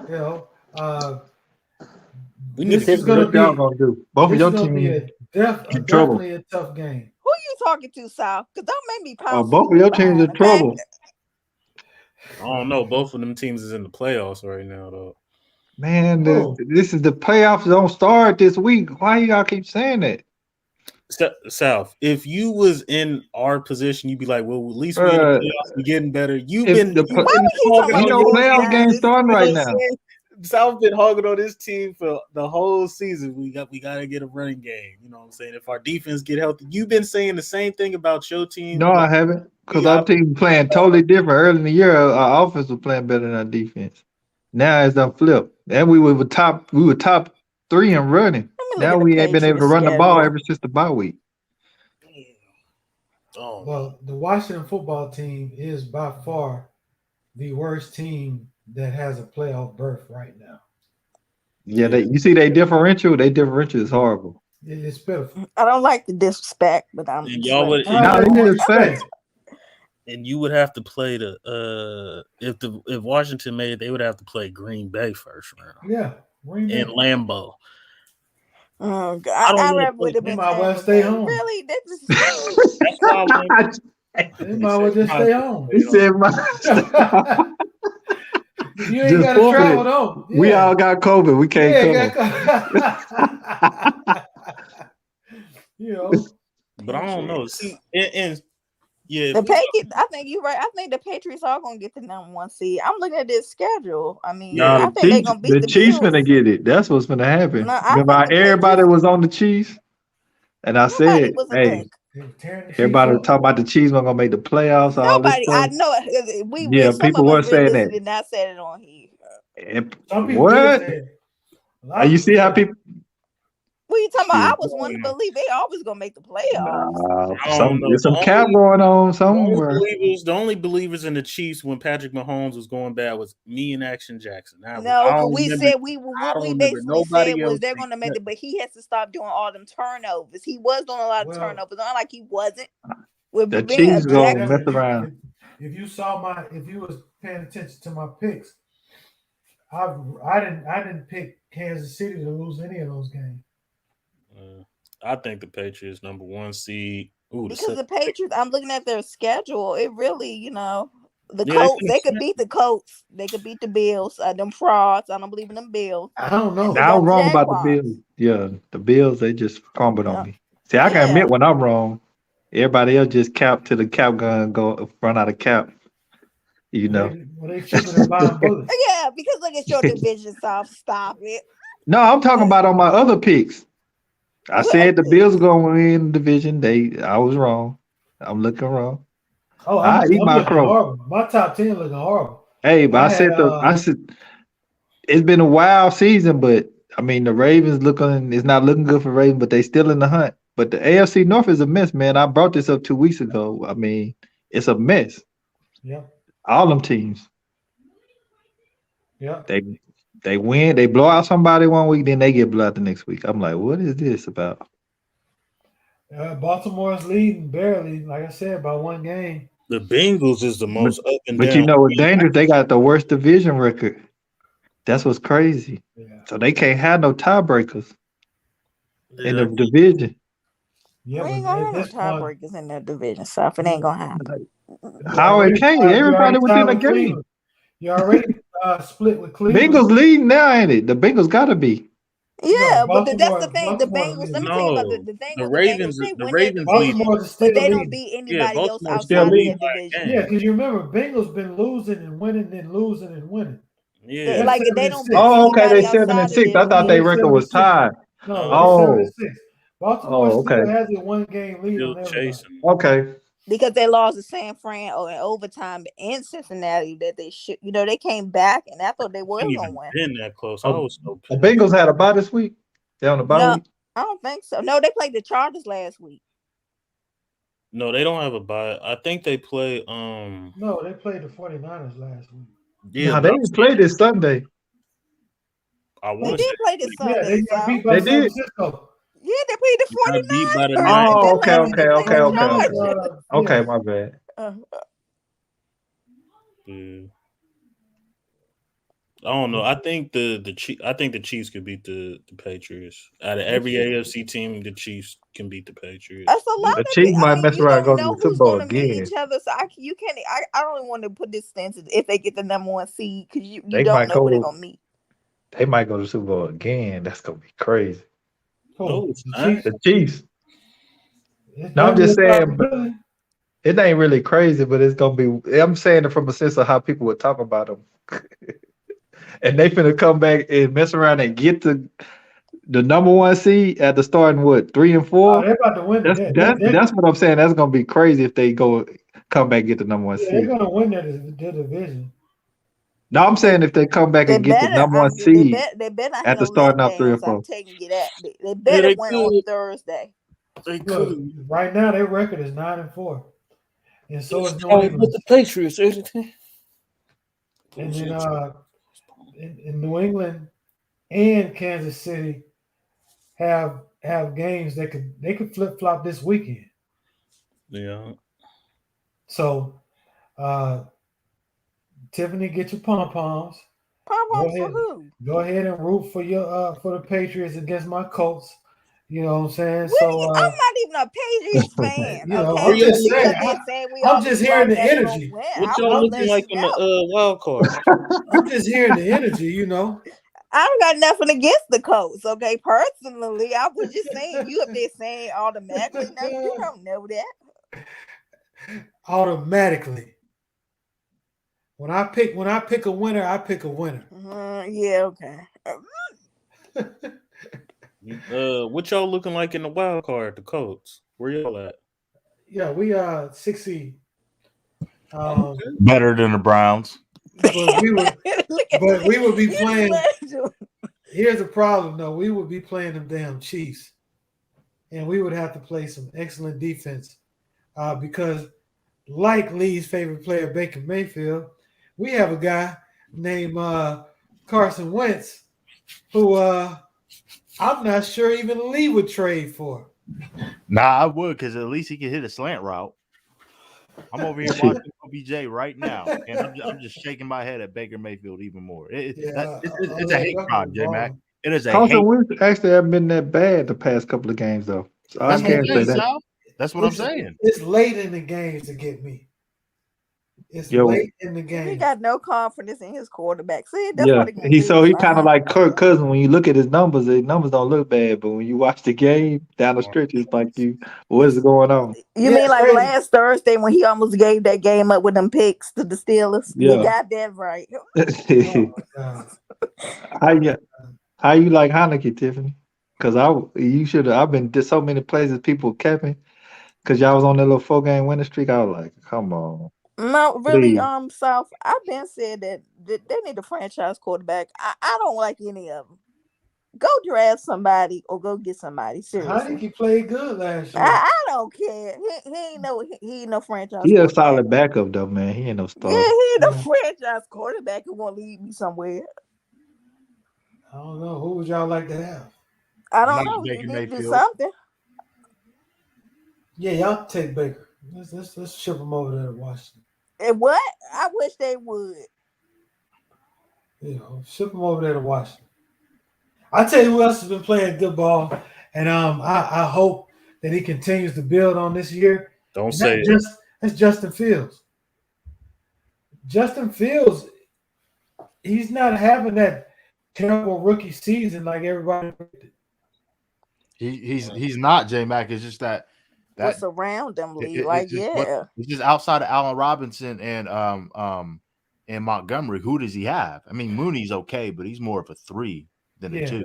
You know, this is gonna be both of your teams. Definitely a tough game. Who you talking to, Sal? Because don't make me pounce. Both of your teams in trouble. I don't know. Both of them teams is in the playoffs right now, though. Man, this is the playoffs. Don't start this week. Why y'all keep saying that? South, if you was in our position, you'd be like, well, at least we're in the playoffs, we're getting better. Playoff game starting right now. South been hogging on this team for the whole season. We got to get a running game. You know what I'm saying? If our defense get healthy, you've been saying the same thing about your team. No, I haven't, because our team playing totally different. Early in the year, our offense was playing better than our defense. Now it's done flipped, and we were top 3 in running. Now we ain't been able to run the ball ever since the bye week. Well, the Washington football team is by far the worst team that has a playoff berth right now. Yeah, you see their differential. Their differential is horrible. It's pitiful. I don't like the disrespect, but I'm. And y'all would. And you would have to play if Washington made it, they would have to play Green Bay first round. Yeah, Green Bay and Lambeau. Oh God! I rather would have been. Might well stay home. Really? That's why they might well just stay home. He said, "You ain't got to travel though." Yeah. We all got COVID. We can't come. You know, but I don't know. See, and yeah, the Patriots. I think you're right. I think the Patriots are going to get the number 1 seed. I'm looking at this schedule. I mean, I think they're going to beat the Chiefs. Bills. Gonna get it. That's what's going to happen. No, remember, everybody was on the Chiefs, and I said, "Hey, everybody was talking about the Chiefs were going to make the playoffs." Nobody, I know. People were saying that. Did not say it on here. What? You see how people? What are you talking about? I was one to believe they always gonna make the playoffs. There's some cap going on somewhere. The only believers in the Chiefs when Patrick Mahomes was going bad was me and Action Jackson. We basically said was they're gonna make it, but he has to stop doing all them turnovers. He was doing a lot of turnovers, not like he wasn't. The Chiefs gonna mess around. If you was paying attention to my picks, I didn't pick Kansas City to lose any of those games. I think the Patriots #1 seed. Because the Patriots, I'm looking at their schedule. It really, the Colts. They could beat the Colts. They could beat the Bills. Them frauds. I don't believe in them Bills. I don't know. I was wrong about the Bills. Yeah, the Bills. They just crumbled on me. See, I can admit when I'm wrong. Everybody else just cap to the cap gun, go run out of cap. Well, they shipping and buying bullets. Yeah, because look at your division, South. Stop it. No, I'm talking about on my other picks. I said the Bills are going to win the division. I was wrong. I'm looking wrong. Oh, I eat my crow. My top 10 looking horrible. Hey, but I said it's been a wild season, but I mean the Ravens it's not looking good for Ravens, but they still in the hunt. But the AFC North is a mess, man. I brought this up 2 weeks ago. I mean, it's a mess. Yeah. All them teams. Yeah. They win, they blow out somebody 1 week, then they get blown out the next week. I'm like, what is this about? Baltimore's leading barely, like I said, by 1 game. The Bengals is the most up and down. But you know what's dangerous? They got the worst division record. That's what's crazy. Yeah. So they can't have no tiebreakers in the division. Yeah, we ain't gonna have no tiebreakers in that division, so it ain't gonna happen. How it can't? Everybody within a game. You already split with Cleveland. Bengals leading now, ain't it? The Bengals gotta be. Yeah, but that's the thing. The Bengals. Let me tell you about the thing. The Ravens. The Ravens but they don't beat anybody else outside of their division. Yeah, because you remember Bengals been losing and winning, then losing and winning. Yeah, like they don't. Oh, okay. They 7-6. I thought their record was tied. No, 7-6. Baltimore still has a 1 game lead on everybody. Okay. Because they lost to San Fran in overtime in Cincinnati, that they should, they came back, and I thought they were going to win. Been that close. I was so the Bengals had a bye this week. They on the bye week? I don't think so. No, they played the Chargers last week. No, they don't have a bye. I think they play. No, they played the 49ers last week. Yeah, they didn't play this Sunday. They did play this Sunday. Yeah, they beat by San Francisco. Yeah, they played the 49ers. Oh, okay. Okay, my bad. I don't know. I think the Chiefs could beat the Patriots. Out of every AFC team, the Chiefs can beat the Patriots. That's a lot. The Chiefs might mess around and go to the Super Bowl again. Each other, so I don't even want to put this stance if they get the #1 seed because you don't know who they're gonna meet. They might go to the Super Bowl again. That's gonna be crazy. Oh, the Chiefs. No, I'm just saying, it ain't really crazy, but it's gonna be. I'm saying it from a sense of how people would talk about them, and they finna come back and mess around and get the #1 seed at the starting 3 and 4. Oh, they're about to win. That's what I'm saying. That's gonna be crazy if they come back and get the #1 seed. They're gonna win their division. No, I'm saying if they come back and get the #1 seed after starting out 3 or 4. I'm taking you that. They better win on Thursday. Look, right now, their record is 9-4, and so is New England. With the Patriots, and then in New England and Kansas City have games that could flip flop this weekend. Yeah. So, Tiffany, get your pom poms. Pom poms for who? Go ahead and root for the Patriots against my Colts. You know what I'm saying? I'm not even a Patriots fan. I'm just saying. I'm just hearing the energy. What y'all looking like in the wild card? I'm just hearing the energy. I don't got nothing against the Colts. Okay, personally, I was just saying you up there saying automatically. No, you don't know that. Automatically. When I pick a winner, I pick a winner. Yeah, okay. What y'all looking like in the wild card? The Colts, where y'all at? Yeah, we 6 seed. Better than the Browns. But we would be playing. Here's the problem, though. We would be playing them damn Chiefs, and we would have to play some excellent defense because, like Lee's favorite player, Baker Mayfield, we have a guy named Carson Wentz who I'm not sure even Lee would trade for. Nah, I would, because at least he can hit a slant route. I'm over here watching OBJ right now, and I'm just shaking my head at Baker Mayfield even more. It's a hate crime, J-Mac. It is a Carson hate. Wentz actually haven't been that bad the past couple of games, though. So I can't say that. That's what I'm saying. It's late in the games to get me. It's late in the game. He got no confidence in his quarterback. See, that's Yeah, what he kind of like Kirk Cousins. When you look at his numbers don't look bad, but when you watch the game down the stretch, it's like what is going on? You mean like last Thursday when he almost gave that game up with them picks to the Steelers? Yeah. You got that right. How you like Heineke, Tiffany? Because I've been to so many places people capping because y'all was on that little 4-game winning streak. I was like, come on. No, really, Please. South. I've been said that they need a franchise quarterback. I don't like any of them. Go draft somebody or go get somebody. Seriously. I think he played good last year. I don't care. He ain't no franchise. He a solid backup though, man. He ain't no starter. Yeah, he ain't no franchise quarterback who won't lead me somewhere. I don't know. Who would y'all like to have? I don't know. You need to do something. Yeah, y'all take Baker. Let's ship him over there to Washington. And what? I wish they would. Ship him over there to Washington. I tell you who else has been playing good ball, and I hope that he continues to build on this year. Don't say it. That's Justin Fields. Justin Fields, he's not having that terrible rookie season like everybody. He's not, J-Mac. It's just that what's around them, Lee. It's just outside of Allen Robinson and Montgomery. Who does he have? I mean, Mooney's okay, but he's more of a 3 than a 2.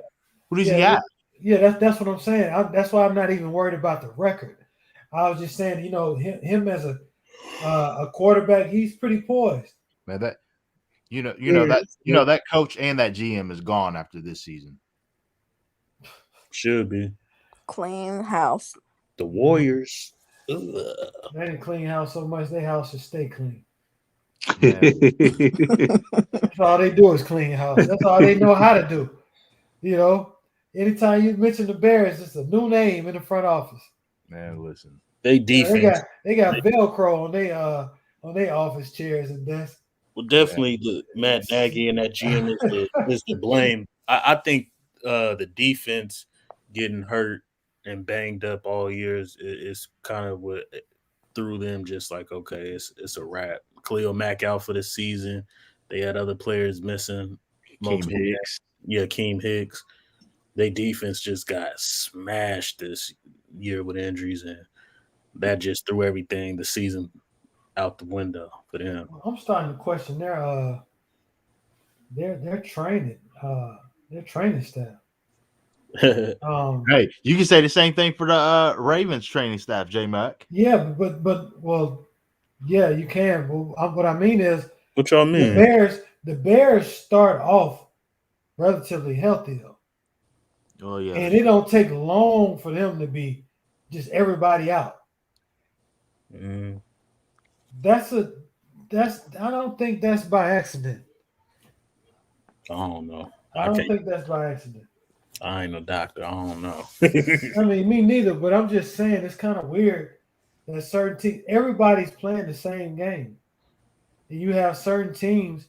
Who does he have? Yeah, that's what I'm saying. That's why I'm not even worried about the record. I was just saying, him as a quarterback, he's pretty poised. Man, that coach and that GM is gone after this season. Should be clean house. The Warriors. Ugh. They didn't clean house so much. Their house should stay clean. That's all they do is clean house. That's all they know how to do. Anytime you mention the Bears, it's a new name in the front office. Man, listen. They defense. They got Velcro on their office chairs and desks. Well, definitely Matt Nagy and that GM is to blame. I think the defense getting hurt and banged up all year is kind of what threw them just like, okay, it's a wrap. Khalil Mack out for the season. They had other players missing. Keem Hicks. Their defense just got smashed this year with injuries, and that just threw everything the season out the window for them. I'm starting to question their training staff. Hey, you can say the same thing for the Ravens training staff, J-Mac. Yeah, but yeah, you can. Well, what I mean is, what y'all mean? The Bears start off relatively healthy though. Oh yeah, and it don't take long for them to be just everybody out. Mm. I don't think that's by accident. I don't know. I don't think that's by accident. I ain't no doctor. I don't know. I mean, me neither. But I'm just saying it's kind of weird that certain teams, everybody's playing the same game, and you have certain teams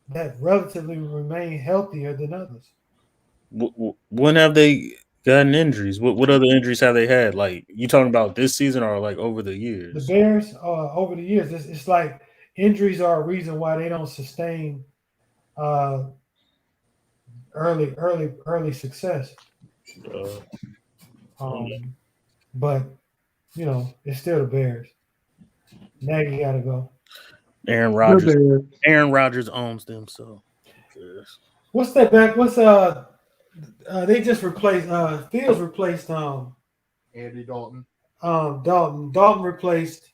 that relatively remain healthier than others. When have they gotten injuries? What other injuries have they had? Like, you talking about this season or like over the years? The Bears, over the years, it's like injuries are a reason why they don't sustain early success. But it's still the Bears. Nagy got to go. Aaron Rodgers owns them, so. What's that back? They just replaced Fields replaced Andy Dalton. Dalton replaced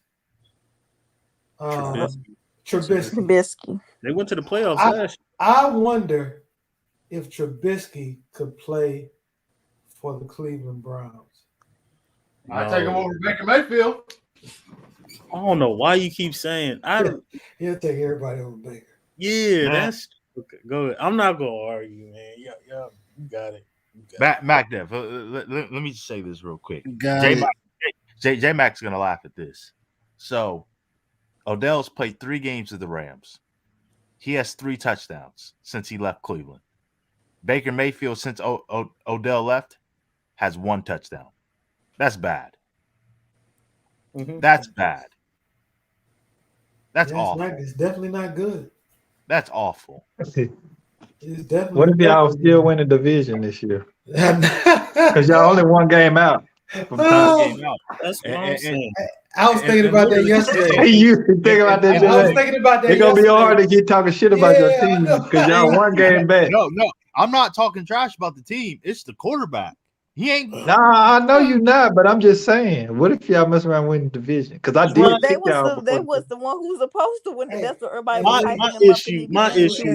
Trubisky. Trubisky. They went to the playoffs last year. I wonder if Trubisky could play for the Cleveland Browns. I take him over Baker Mayfield. I don't know why you keep saying He'll take everybody over Baker. Yeah, that's okay. Go ahead. I'm not gonna argue, man. Yeah, you got it. Mac Dev, let me just say this real quick. J Mac's gonna laugh at this. So Odell's played 3 games with the Rams. He has 3 touchdowns since he left Cleveland. Baker Mayfield, since Odell left, has 1 touchdown. That's bad. Mm-hmm. That's bad. That's awful. It's definitely not good. That's awful. It's definitely. What if y'all still win the division this year? Because y'all only 1 game out. That's what I'm saying. I was thinking about that yesterday. You think about that? I was thinking about that. It's gonna be hard to get talking shit about your team because y'all 1 game back. No, I'm not talking trash about the team. It's the quarterback. He ain't. Nah, I know you not, but I'm just saying. What if y'all mess around and win the division? Because I did. They was the one who was supposed to win. That's what everybody was hyping my issue.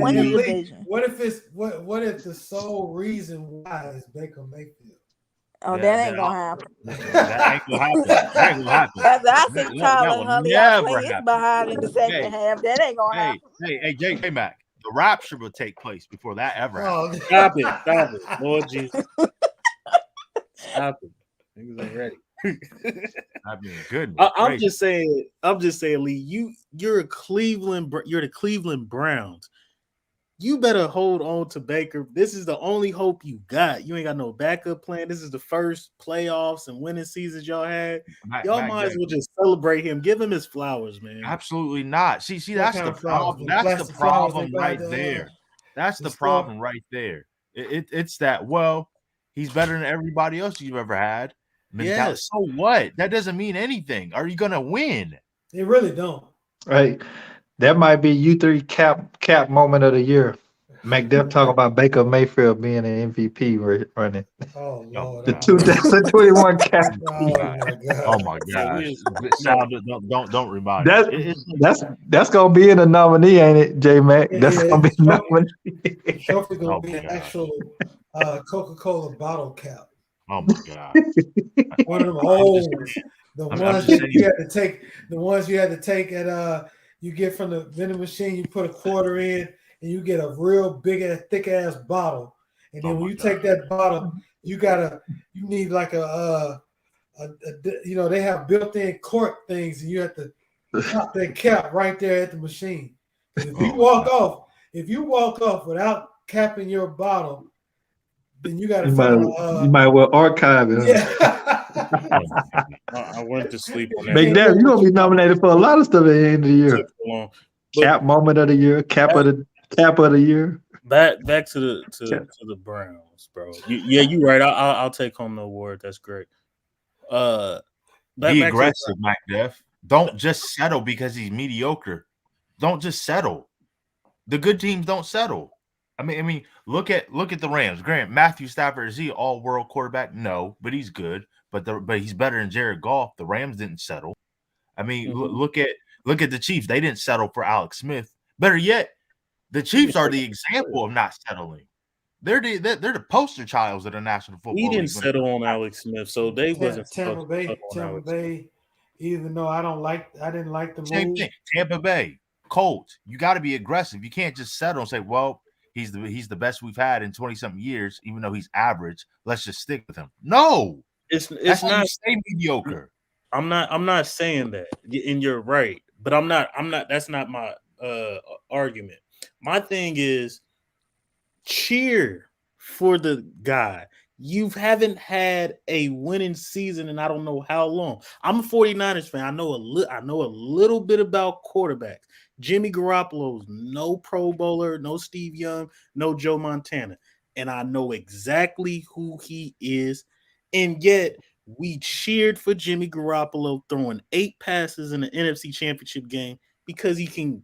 What if the sole reason why is Baker Mayfield? Oh, that ain't gonna happen. That ain't gonna happen. After I see Tyler Huntley play his behind in the second half, that ain't gonna happen. Hey, J Mac, the rapture will take place before that ever happens. Stop it, Lord Jesus. Stop it. Niggas ain't ready. I mean, goodness. I'm just saying, Lee. You're the Cleveland Browns. You better hold on to Baker. This is the only hope you got. You ain't got no backup plan. This is the first playoffs and winning seasons y'all had. Y'all might as well just celebrate him. Give him his flowers, man. Absolutely not. See, that's the problem. That's the problem right there. That's the problem right there. It's that, well, he's better than everybody else you've ever had. Yes. So what? That doesn't mean anything. Are you going to win? They really don't. Right. That might be U3 cap moment of the year. McDuff talking about Baker Mayfield being an MVP running. Oh, Lord. The 2021 cap. Oh my God. Don't remind me. That's gonna be in the nominee, ain't it, J Mac? That's gonna be the nominee. Trophy gonna be an actual Coca-Cola bottle cap. Oh my God. One of them old ones you had to take. The ones you had to take at you get from the vending machine, you put a quarter in, and you get a real big ass, thick ass bottle. And then when you take that bottle, you need like they have built-in cork things, and you have to pop that cap right there at the machine. If you walk off without capping your bottle, then you got to you might well archive it. Yeah. I went to sleep on that. Big Dad, you're gonna be nominated for a lot of stuff at the end of the year. Cap moment of the year, cap of the year. Back to the Browns, bro. You're right. I'll take home the award. That's great. Be aggressive, Mike Def. Don't just settle because he's mediocre. Don't just settle. The good teams don't settle. I mean, look at the Rams. Grant, Matthew Stafford, is he all-world quarterback? No, but he's good. But he's better than Jared Goff. The Rams didn't settle. I mean, look at the Chiefs. They didn't settle for Alex Smith. Better yet, the Chiefs are the example of not settling. They're the poster child of the National Football League. He didn't settle on Alex Smith, so they wasn't Tampa Bay. Even though I didn't like the same move. thing. Tampa Bay, Colts. You got to be aggressive. You can't just settle and say, "Well, he's the best we've had in 20-something years, even though he's average. Let's just stick with him." No, it's not mediocre. I'm not saying that, and you're right, but I'm not. That's not my argument. My thing is cheer for the guy. You haven't had a winning season, and I don't know how long. I'm a 49ers fan. I know a little bit about quarterbacks. Jimmy Garoppolo's no Pro Bowler, no Steve Young, no Joe Montana. And I know exactly who he is. And yet we cheered for Jimmy Garoppolo throwing 8 passes in the NFC Championship game because he can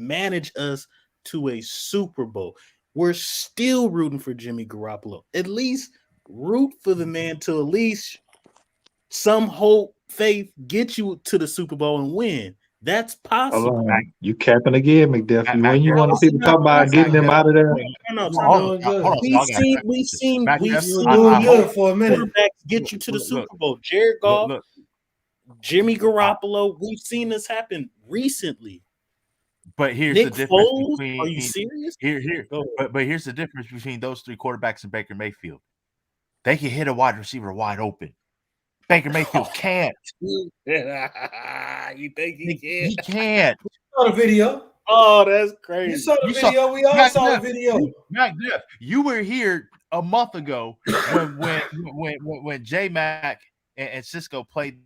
manage us to a Super Bowl. We're still rooting for Jimmy Garoppolo. At least root for the man to at least some hope, faith, get you to the Super Bowl and win. That's possible. You capping again, McDuff. When you want people to talk about getting them out of there? We've seen doing good for a minute. Quarterbacks get you to the Super Bowl. Jared Goff, Jimmy Garoppolo. We've seen this happen recently. But here's Nick the difference Foles? between. Are you serious? But here's the difference between those three quarterbacks and Baker Mayfield. They can hit a wide receiver wide open. Baker Mayfield can't. You think he can? He can't. You saw the video. Oh, that's crazy. You saw the video. We all saw the video. McDuff, you were here a month ago when J Mac and Cisco played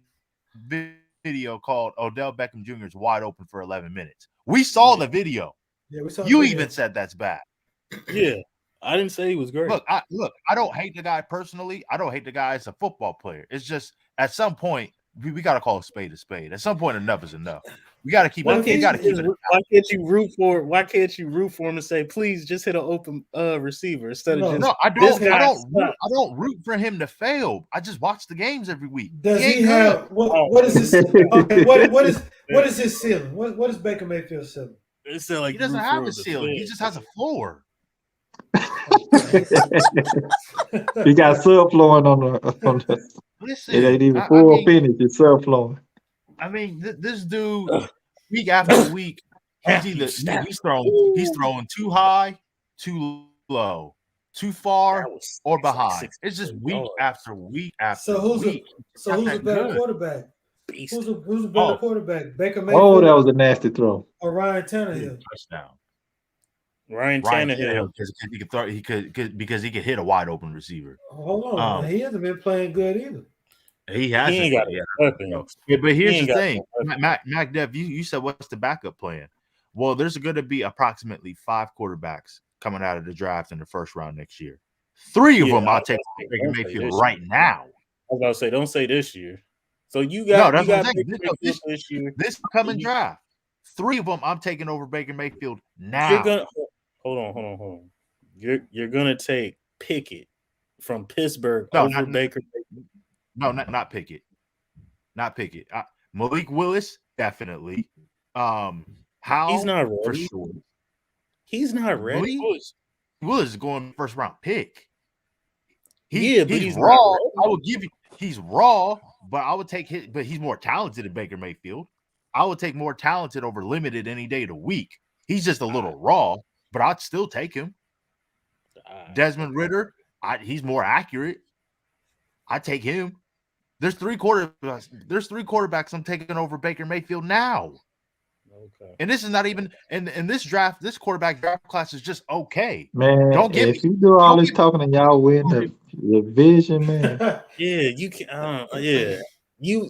video called Odell Beckham Jr. is wide open for 11 minutes. We saw the video. Yeah, we saw. You even said that's bad. Yeah, I didn't say he was great. Look, I don't hate the guy personally. I don't hate the guy as a football player. It's just at some point we got to call a spade a spade. At some point, enough is enough. We got to keep it. Why can't you root for him and say, please just hit an open receiver instead of just? No, I don't root for him to fail. I just watch the games every week. Does he have what is his what is his ceiling? What is Baker Mayfield's ceiling? Like he doesn't have a ceiling. He just has a floor. He got subflooring on the. Listen, it ain't even full finish. It's subflooring. I mean, this dude, week after week, he's throwing too high, too low, too far, or behind. It's just week after week after week. Who's a better quarterback? Who's a better quarterback? Baker Mayfield. Oh, that was a nasty throw. Or Ryan Tannehill. Touchdown. Ryan Tannehill because he could hit a wide open receiver. Hold on, he hasn't been playing good either. He hasn't. But here's the thing, MacDev, you said what's the backup plan? Well, there's going to be approximately 5 quarterbacks coming out of the draft in the first round next year. 3 of them I'll take Baker Mayfield right now. I was about to say, don't say this year. So you got this coming draft. 3 of them I'm taking over Baker Mayfield now. Hold on. You're gonna take Pickett from Pittsburgh over Baker. No, not Pickett. Not Pickett. Malik Willis, definitely. How? He's not ready. For sure. He's not ready. Willis is going first round pick. But he's raw. I will give you. He's raw, but I would take his. But he's more talented than Baker Mayfield. I would take more talented over limited any day of the week. He's just a little raw, but I'd still take him. Desmond Ridder, he's more accurate. I take him. There's 3 quarterbacks. There's 3 quarterbacks I'm taking over Baker Mayfield now. Okay. And this is not even in this draft. This quarterback draft class is just okay. Man, if you do all this talking and y'all win the division, man. Yeah, you can.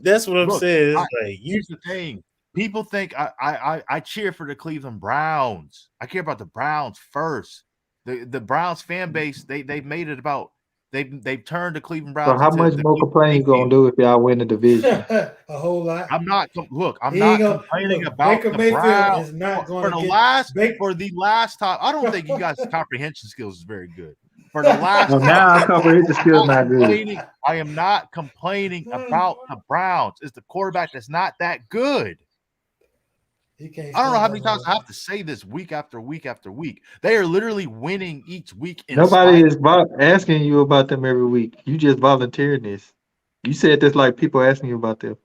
That's what I'm saying. Here's the thing. People think I cheer for the Cleveland Browns. I care about the Browns first. The Browns fan base, they've made it about. They've turned the Cleveland Browns. So how much more complaining you gonna do if y'all win the division? A whole lot. I'm not complaining about Baker the Browns. is not going for the last time. I don't think you guys' comprehension skills is very good. For the last time, now our comprehension skills not good. I am not complaining about the Browns. It's the quarterback that's not that good. I don't know how many times I have to say this week after week after week. They are literally winning each week. Nobody is asking you about them every week. You just volunteering this. You said this like people asking you about them.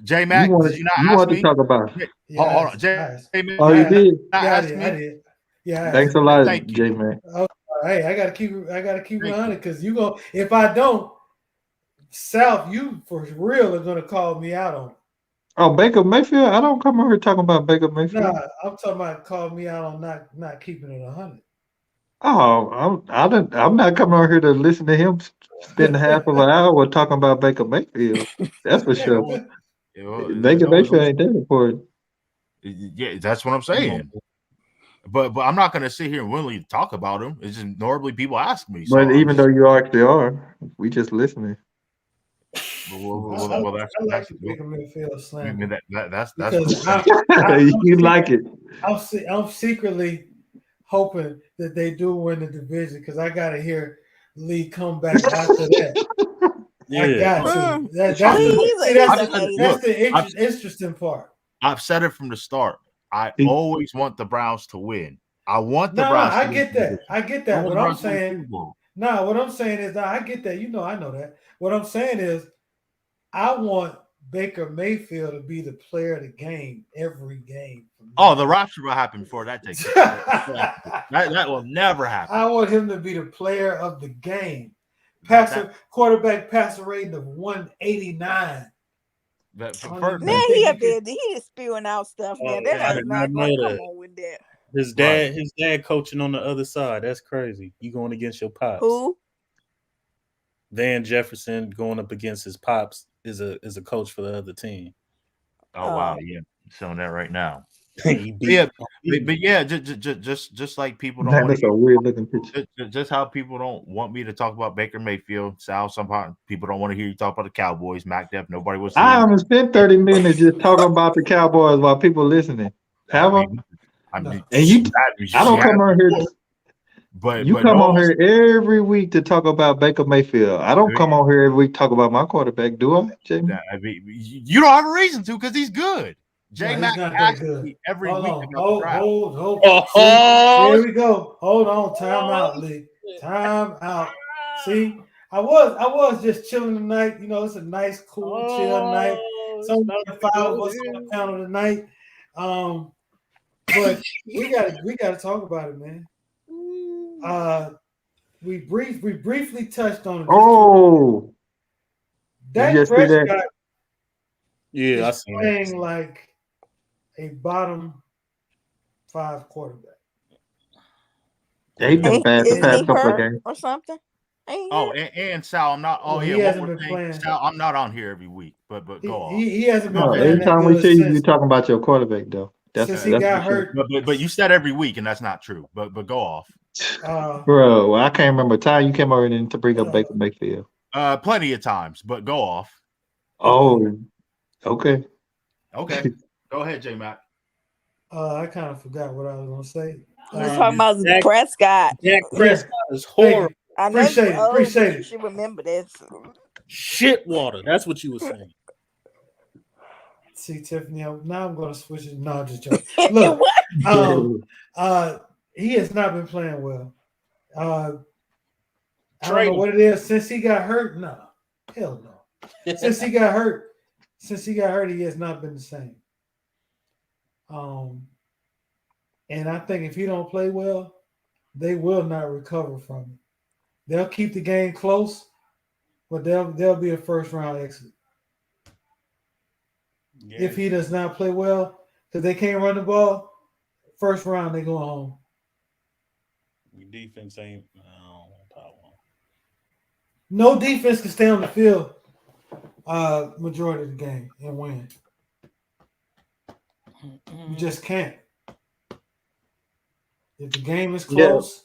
J Mac, did you not ask me? To talk about it. Yeah, hold on. J Mac. Oh, you did? I did. Yeah. Thanks a lot, J Mac. Hey, I gotta keep it on it because if I don't, South, you for real are gonna call me out on it. Oh, Baker Mayfield? I don't come over here talking about Baker Mayfield. Nah, I'm talking about call me out on not keeping it 100. Oh, I'm not coming over here to listen to him spend half of an hour talking about Baker Mayfield. That's for sure. Baker Mayfield ain't that important. Yeah, that's what I'm saying. But I'm not going to sit here and willingly talk about him. It's just normally people ask me. But even though you actually are, we just listening. Well, that's Baker Mayfield slander. I mean, that's you like it. I'm secretly hoping that they do win the division because I got to hear Lee come back after that. Yeah. I got to. That's the interesting part. I've said it from the start. I always want the Browns to win. I want the Browns. I get that. I get that. What I'm saying. What I'm saying is, I get that. I know that. What I'm saying is, I want Baker Mayfield to be the player of the game every game. Oh, the rapture will happen before that takes place. that will never happen. I want him to be the player of the game. Quarterback passer rating of 189. Man, he up there. He is spewing out stuff. Man, that is not going to come on with that. His dad coaching on the other side. That's crazy. You going against your pops. Who? Van Jefferson going up against his pops is a coach for the other team. Oh wow, yeah, showing that right now. Just like people don't. That's a weird looking picture. Just how people don't want me to talk about Baker Mayfield. Sal, somehow people don't want to hear you talk about the Cowboys. Mac Def, nobody was. I haven't spent 30 minutes just talking about the Cowboys while people listening. Have I? I don't come on here. But you come on here every week to talk about Baker Mayfield. I don't come on here every week to talk about my quarterback, do I, Jamie? You don't have a reason to because he's good. J-Mac asks me every week. Hold. Here we go. Hold on. Time out, Lee. Time out. See, I was just chilling tonight. It's a nice, cool, chill night. Some 5 of us on the panel tonight. But we gotta talk about it, man. We briefly touched on it. Oh, Dak Prescott. Yeah, I see. Playing like a bottom 5 quarterback. Yeah, he's been bad the past couple of games or something. And Sal, I'm not. Oh, he hasn't been playing. Sal, I'm not on here every week, but go on. He hasn't been playing. Every time we see you, you're talking about your quarterback, though. Since he got hurt. But you said every week, and that's not true. But go off. Bro, I can't remember a time you came over in to bring up Baker Mayfield. Plenty of times, but go off. Oh, okay. Okay. Go ahead, J-Mac. I kind of forgot what I was going to say. We're talking about Prescott. Dak Prescott is horrible. I know appreciate it. You should remember this. Shit water. That's what you were saying. See, Tiffany, now I'm going to switch it. No, I'm just joking. Look, he has not been playing well. I don't know what it is. Since he got hurt, no. Hell no. Since he got hurt, he has not been the same. And I think if he don't play well, they will not recover from it. They'll keep the game close, but they'll be a first round exit. Yeah. If he does not play well, because they can't run the ball, first round they go home. Your defense ain't no defense can stay on the field majority of the game and win. You just can't. If the game is close. Yeah.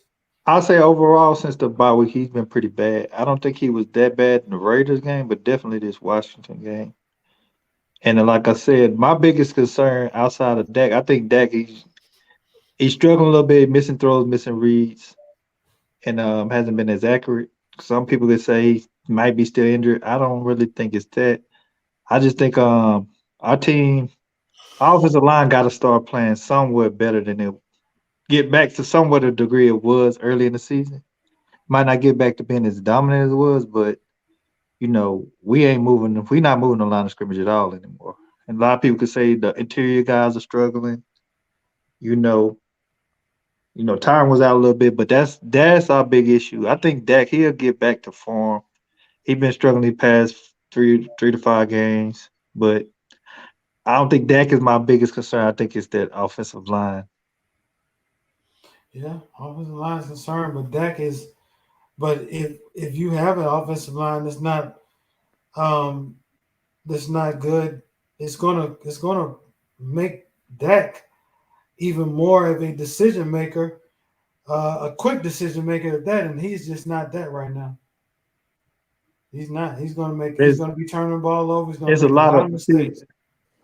I'll say overall, since the bye week, he's been pretty bad. I don't think he was that bad in the Raiders game, but definitely this Washington game. And like I said, my biggest concern outside of Dak, I think Dak, he's struggling a little bit, missing throws, missing reads, and hasn't been as accurate. Some people could say he might be still injured. I don't really think it's that. I just think our team, our offensive line got to start playing somewhat better than it. Get back to somewhat a degree it was early in the season. Might not get back to being as dominant as it was, but we're not moving the line of scrimmage at all anymore. And a lot of people could say the interior guys are struggling. Tyron was out a little bit, but that's our big issue. I think Dak, he'll get back to form. He's been struggling the past 3 to 5 games, but I don't think Dak is my biggest concern. I think it's that offensive line. Yeah, offensive line is concerned, but Dak is. But if you have an offensive line that's not good, it's gonna make Dak even more of a decision maker, a quick decision maker at that, and he's just not that right now. He's not. He's gonna be turning the ball over. He's gonna make a lot of mistakes.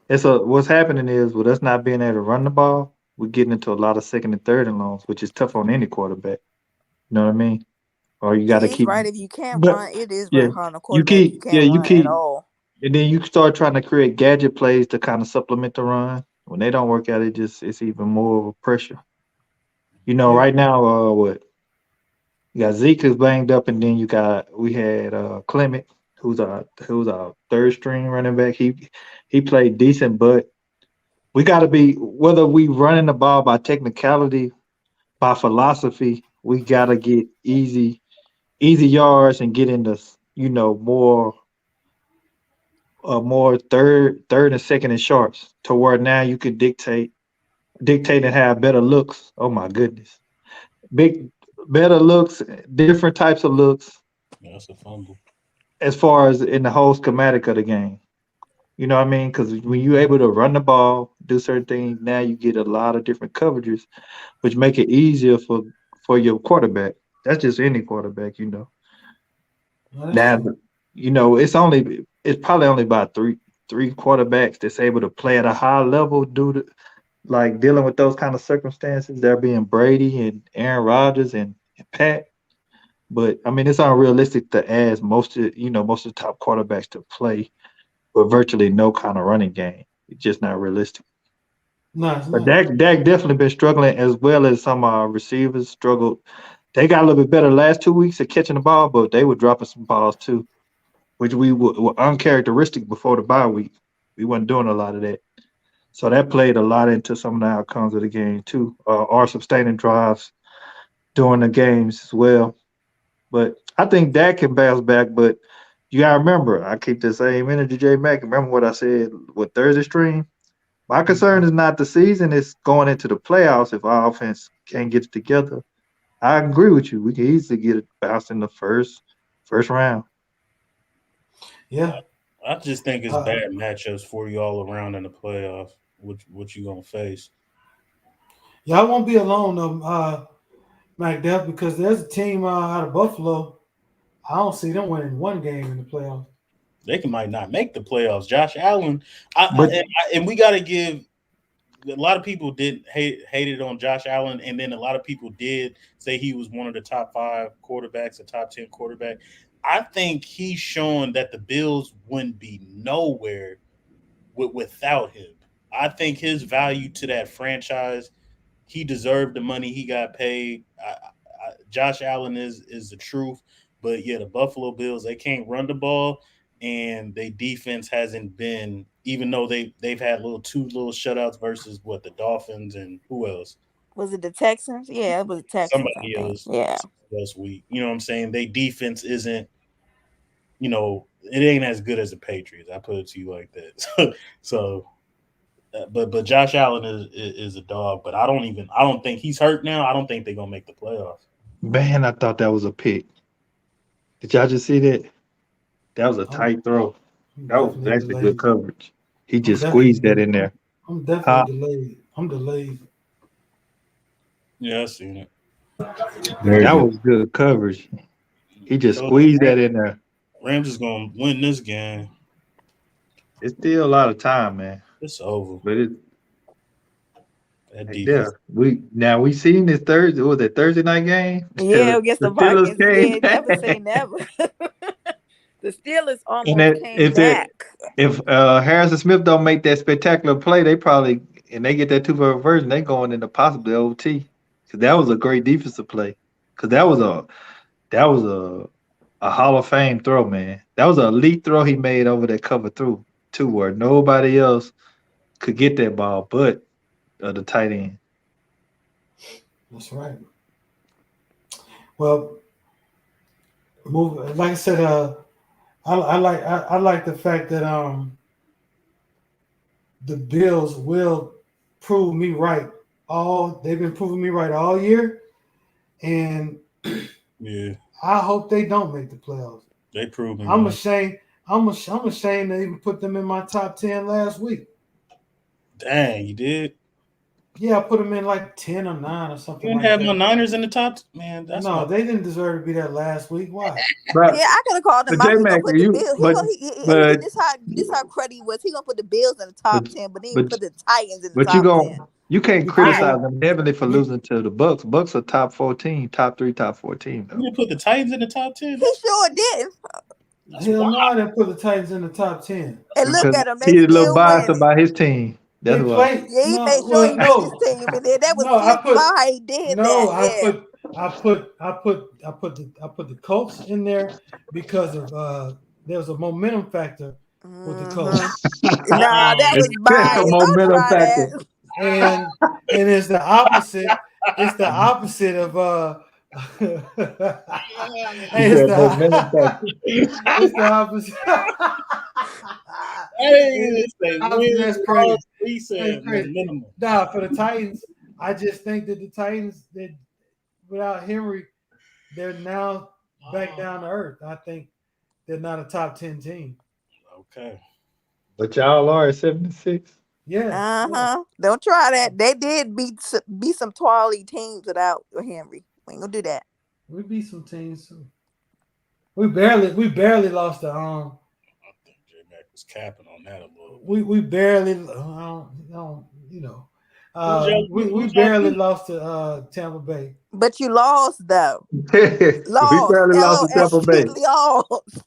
What's happening is with us not being able to run the ball, we're getting into a lot of second and third and longs, which is tough on any quarterback. You know what I mean? Or you got to keep right. If you can't run, it is very hard on a quarterback. You can't run at all. And then you start trying to create gadget plays to kind of supplement the run. When they don't work out, it's even more of a pressure. Right now, what you got Zeke is banged up, and then we had Clement, who's our third string running back. He played decent, but we got to be, whether we running the ball by technicality, by philosophy, we got to get easy yards and get into more third and second and sharps, to where now you could dictate and have better looks. Oh my goodness, better looks, different types of looks. That's a fumble. As far as in the whole schematic of the game, you know what I mean? Because when you're able to run the ball, do certain things, now you get a lot of different coverages, which make it easier for your quarterback. That's just any quarterback, Now, it's probably only about three quarterbacks that's able to play at a high level due to dealing with those kind of circumstances. There being Brady and Aaron Rodgers and Pat. But I mean, it's unrealistic to ask most of the top quarterbacks to play with virtually no kind of running game. It's just not realistic. No, but Dak definitely been struggling, as well as some receivers struggled. They got a little bit better the last 2 weeks at catching the ball, but they were dropping some balls too, which we were uncharacteristic before the bye week. We wasn't doing a lot of that. So that played a lot into some of the outcomes of the game too, or sustaining drives during the games as well. But I think Dak can bounce back, but you got to remember, I keep the same energy, J Mac. Remember what I said with Thursday stream? My concern is not the season, it's going into the playoffs if our offense can't get it together. I agree with you. We can easily get it bounced in the first round. Yeah. I just think it's bad matchups for you all around in the playoffs. What you going to face? Y'all won't be alone, Mac Def, because there's a team out of Buffalo. I don't see them winning one game in the playoffs. They might not make the playoffs. Josh Allen, and we got to give. A lot of people hated on Josh Allen, and then a lot of people did say he was one of the top 5 quarterbacks, a top 10 quarterback. I think he's shown that the Bills wouldn't be nowhere without him. I think his value to that franchise, he deserved the money he got paid. Josh Allen is the truth, but yeah, the Buffalo Bills, they can't run the ball, and their defense hasn't been, even though they've had two little shutouts versus the Dolphins and who else? Was it the Texans? Yeah, it was the Texans. Somebody else. Yeah. Last week. You know what I'm saying? Their defense isn't, it ain't as good as the Patriots. I put it to you like that. But Josh Allen is a dog, but I don't think he's hurt now. I don't think they're gonna make the playoffs. Man, I thought that was a pick. Did y'all just see that? That was a tight throw. That was actually good coverage. He just squeezed that in there. I'm definitely delayed. I'm delayed. Yeah, I seen it. That was good coverage. He just squeezed that in there. Rams is gonna win this game. It's still a lot of time, man. It's over. But we seen this Thursday. Was it Thursday night game? Yeah, against the Vikings. Yeah, never say never. The Steelers almost came back. If Harrison Smith don't make that spectacular play, they probably, and they get that 2-point version, they going into possibly OT. Because that was a great defensive play. Because that was a Hall of Fame throw, man. That was an elite throw he made over that cover through, too, where nobody else could get that ball but the tight end. That's right. Well, like I said, I like the fact that the Bills will prove me right. They've been proving me right all year, and yeah, I hope they don't make the playoffs. They proved me. I'm ashamed. I'm ashamed to even put them in my top 10 last week. Dang, you did? Yeah, I put them in like 10 or 9 or something. You didn't have no Niners in the top, man. They didn't deserve to be that last week. Why? Yeah, I could have called him out. This how cruddy was. He gonna put the Bills in the top 10, but then put the Titans in the top 10. You can't criticize them heavily for losing to the Bucks. Bucks are top 14, top 3, top 14. You didn't put the Titans in the top 10? He sure did. Hell no, I didn't put the Titans in the top 10. And look at them, they He's a little still biased winning. about his team. That's why. Played. Yeah, he made sure he beat his team, and then that was slick how he did that. I put the Colts in there because of there was a momentum factor with the Colts. Nah, that was biased. Don't try factor. that. And it's the opposite. It's the opposite of it's the opposite. That's crazy. He said minimum. Nah, for the Titans, I just think that the Titans, without Henry, they're now back down to earth. I think they're not a top 10 team. Okay. But y'all are at 76. Yeah. Don't try that. They did beat some twirly teams without Henry. We ain't gonna do that. We beat some teams too. We barely lost the I think J-Mac was capping on that a little. We barely we barely lost to Tampa Bay. But you lost though. We barely lost to Tampa Bay. Lost.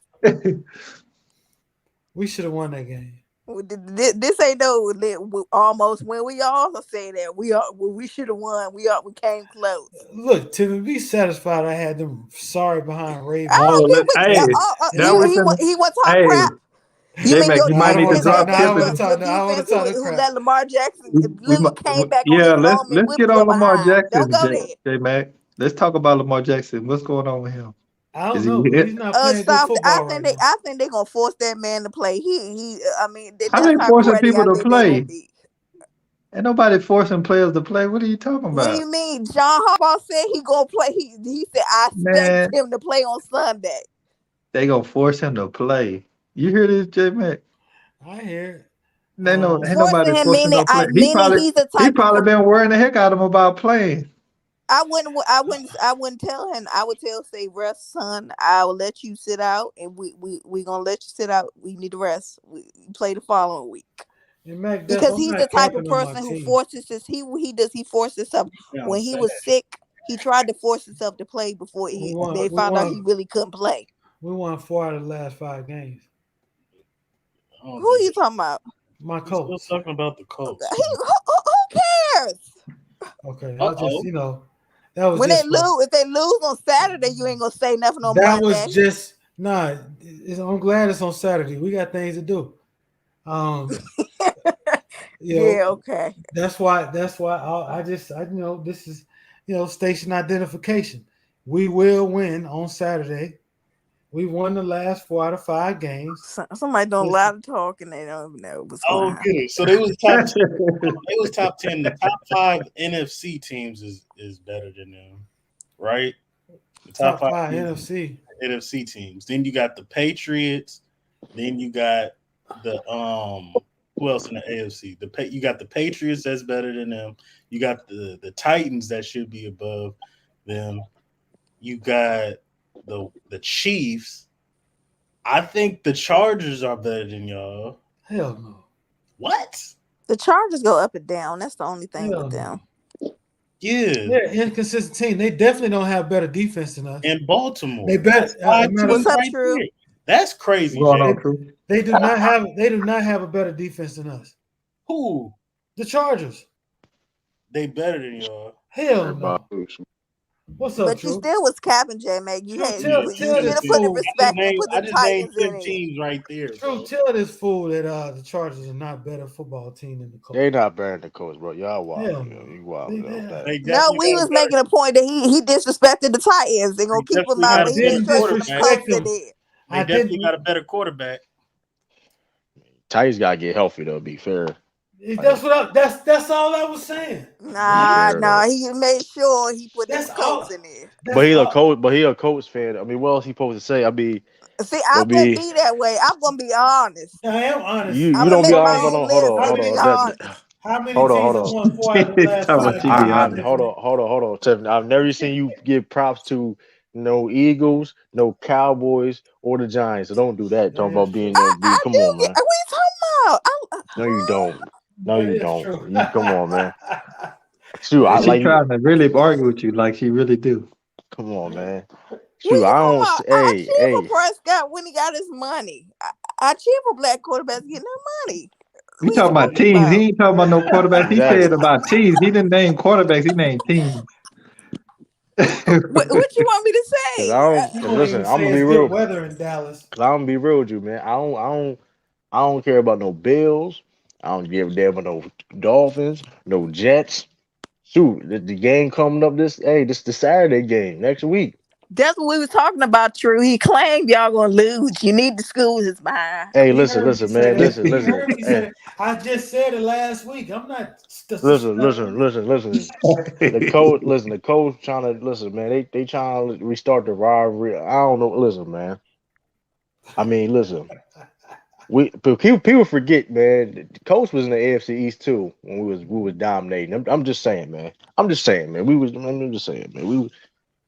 We should have won that game. This ain't no almost when we also say that we should have won. We came close. Look, to be satisfied, I had them sorry behind Ravens. He was talking crap. You might need to drop who let Lamar Jackson literally came back on his home let's get on Lamar Jackson, J-Mac. Let's talk about Lamar Jackson. What's going on with him? I don't know. He's not playing good football I think they're gonna force that man to play. How they forcing people to play? Ain't nobody forcing players to play. What are you talking about? What do you mean? John Harbaugh said he gonna play. He said I expect him to play on Sunday. They gonna force him to play. You hear this, J-Mac? I hear it. Ain't nobody forcing him to play. He probably been worrying the heck out of him about playing. I wouldn't tell him. I would say, rest, son. I will let you sit out, and we gonna let you sit out. We need to rest. We play the following week. Because he's the type of person who forces he forced himself. When he was sick, he tried to force himself to play before they found out he really couldn't play. We won 4 out of the last 5 games. Who are you talking about? My Colts. Still talking about the Colts. Who cares? Okay, I just that was when if they lose on Saturday, you ain't gonna say nothing on Monday. That was just I'm glad it's on Saturday. We got things to do. Okay. That's why this is station identification. We will win on Saturday. We won the last 4 out of 5 games. Somebody don't lie to talk and they don't even know what's going on. Okay, so they was top 10. They was top 10. The top 5 NFC teams is better than them, right? The top 5 NFC teams. Then you got the Patriots. Then you got the who else in the AFC? You got the Patriots that's better than them. You got the Titans that should be above them. You got the Chiefs. I think the Chargers are better than y'all. Hell no. What? The Chargers go up and down. That's the only thing with them. Yeah. They're an inconsistent team. They definitely don't have better defense than us. In Baltimore. They better. What's up, True? That's crazy. They do not have a better defense than us. Who? The Chargers. They better than y'all. Hell no. What's up, but True? you still was capping, J-Mac. You should have put the respect and put the Titans in it. Teams right there. True, tell this fool that the Chargers are not better football team than the Colts. They're not better than the Colts, bro. Y'all wild. You wild. No, we was making a point that he disrespected the Titans. They're gonna keep him out. They definitely got a better quarterback. Titans gotta get healthy though. Be fair. That's all I was saying. Nah. He made sure he put his Colts in there. But he a coach. But he a Colts fan. I mean, what else he supposed to say? I mean, see, I'm gonna be that way. I'm gonna be honest. I am honest. You don't be honest. Hold on. How many teams have won 4 out of the last 5 games? Hold on, Tiffany. I've never seen you give props to no Eagles, no Cowboys, or the Giants. So don't do that. Talking about being come on, man. What are you talking about? No, you don't. No, you don't. Come on, man. She's trying to really argue with you like she really do. Come on, man. Shoot, I don't. I cheer for Prescott when he got his money. I cheer for black quarterbacks getting their money. We talking about teams. He ain't talking about no quarterbacks. He Exactly. said about teams. He didn't name quarterbacks. He named teams. What you want me to say? Listen, I'm gonna be real. Weather in Dallas. I'm gonna be real with you, man. I don't care about no Bills. I don't give a damn about no Dolphins, no Jets. Shoot, the game coming up this the Saturday game next week. That's what we was talking about, True. He claimed y'all gonna lose. You need to school his behind. Hey, listen, man. Listen. Hey. I just said it last week. I'm not. Listen. The coach trying to listen, man. They trying to restart the rivalry. I don't know. Listen, man. I mean, listen. People forget, man. The coach was in the AFC East too when we was dominating. I'm just saying, man. I'm just saying, man.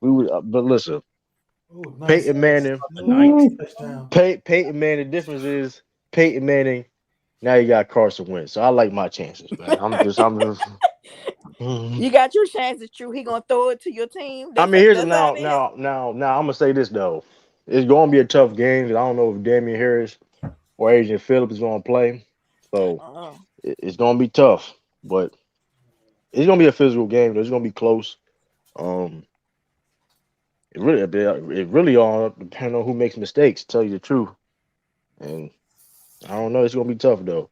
But listen, nice. Peyton Manning. Peyton Manning. The difference is Peyton Manning. Now you got Carson Wentz. So I like my chances, man. I'm just. You got your chances, True. He gonna throw it to your team. I mean, here's now. I'm gonna say this though. It's gonna be a tough game because I don't know if Damian Harris or Adrian Phillips is gonna play. So it's gonna be tough, but it's gonna be a physical game. It's gonna be close. It really all depends on who makes mistakes, to tell you the truth. And I don't know. It's going to be tough, though.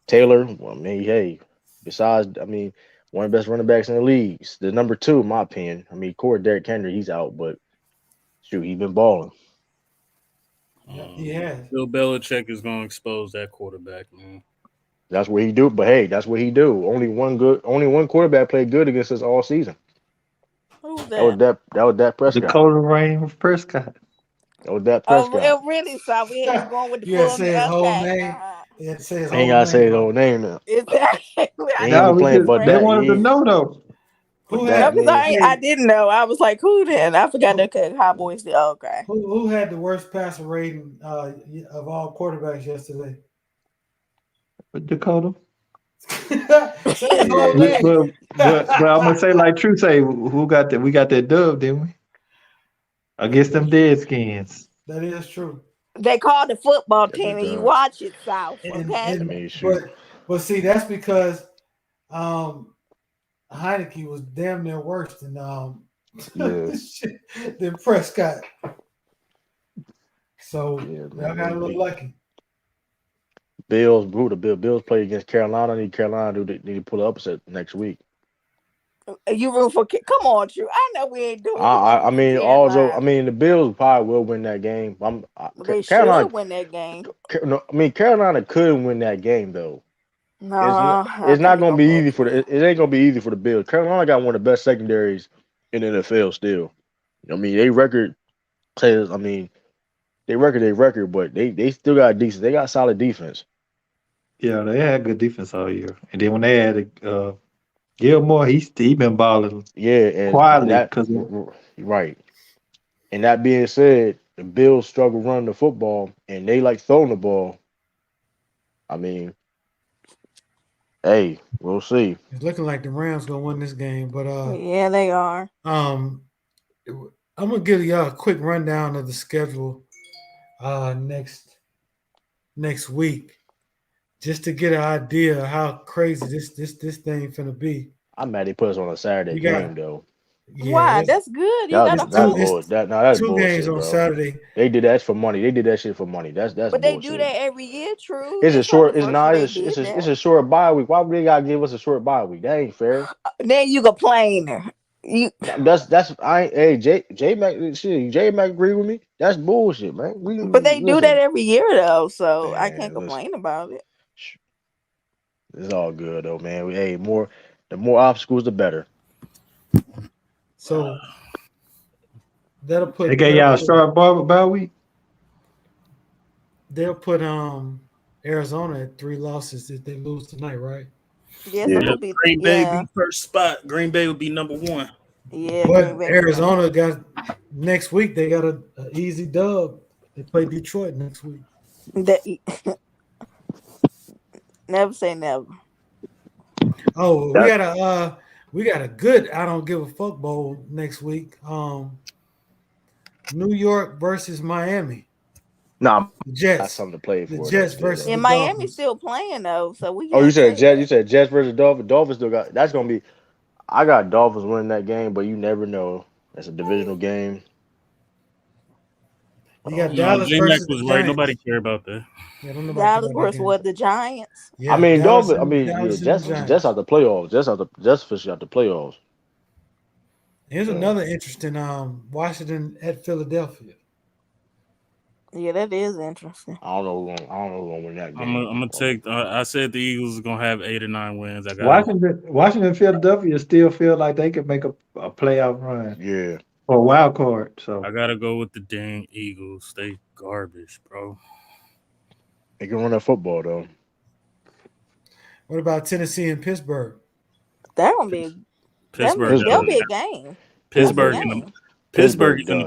Taylor, well, I mean, hey, besides, I mean, one of the best running backs in the league. The number 2, in my opinion. I mean, Derrick Henry, he's out, but shoot, he's been balling. Yeah. Bill Belichick is going to expose that quarterback, man. That's what he do. But, hey, that's what he do. Only one quarterback played good against us all season. Who's that? That was Dak Prescott. Dakota Rain Prescott. That was Dak Prescott. Oh, really? So we had going with the full say his whole name. Ain't gotta say his whole name now. Exactly. They wanted to know though. I didn't know. I was like, who then? I forgot the Cowboys did. Okay. Who had the worst passer rating of all quarterbacks yesterday? Dakota. But I'm gonna say like True say, who got that? We got that dub, didn't we? Against them Deadskins. That is true. They called the football team, and you watch it, South. Okay. But see, that's because Heineke was damn near worse than than Prescott. So y'all got a little lucky. Bills play against Carolina. I need Carolina to pull up upset next week. You root for? Come on, True. I know we ain't doing. I mean, the Bills probably will win that game. They should win that game. No, I mean, Carolina could win that game though. No, it's not going to be easy for it ain't going to be easy for the Bills. Carolina got one of the best secondaries in the NFL still. I mean, they record says. I mean, they record, but they still got decent. They got solid defense. Yeah, they had good defense all year, and then when they added Gilmore, he been balling. Yeah, quietly right. And that being said, the Bills struggle running the football, and they like throwing the ball. I mean, hey, we'll see. It's looking like the Rams gonna win this game, but yeah, they are. I'm gonna give y'all a quick rundown of the schedule next week. Just to get an idea of how crazy this thing finna be. I'm mad they put us on a Saturday game though. Yeah, why? That's good. That's two games on Saturday. They did that for money. They did that shit for money. That's but bullshit. They do that every year, True. It's a short. It's a short bye week. Why would they gotta give us a short bye week? That ain't fair. Then you complain. J Mac agree with me. That's bullshit, man. But they do that every year though, so I can't complain about it. It's all good though, man. The more obstacles, the better. So that'll put. They gave y'all a short bye week. They'll put Arizona at 3 losses if they lose tonight, right? Yes, yeah. Green Bay be first spot. Green Bay would be number 1. Yeah, but Arizona got next week. They got an easy dub. They play Detroit next week. Never say never. Oh, we got a good I don't give a fuck bowl next week. New York versus Miami. Nah, the Jets. That's something to play for. The Jets versus and Miami's still playing though, so we. Oh, you said Jets. You said Jets versus Dolphins. Dolphins still got. That's gonna be. I got Dolphins winning that game, but you never know. That's a divisional game. You got Dallas versus the Giants. Nobody care about that. Yeah, don't nobody Dallas versus what? The Giants. Yeah, I mean, Dallas Dolphins. I mean, Jets out the playoffs. Jets officially out the playoffs. Here's another interesting. Washington at Philadelphia. Yeah, that is interesting. I don't know who's gonna win that game. I'm gonna take. I said the Eagles are gonna have 8 or 9 wins. I got Washington, Philadelphia still feel like they could make a playoff run. Yeah. Or a wild card. So I gotta go with the dang Eagles. They garbage, bro. They can run that football though. What about Tennessee and Pittsburgh? That gonna be Pittsburgh. That'll be a game. Pittsburgh in the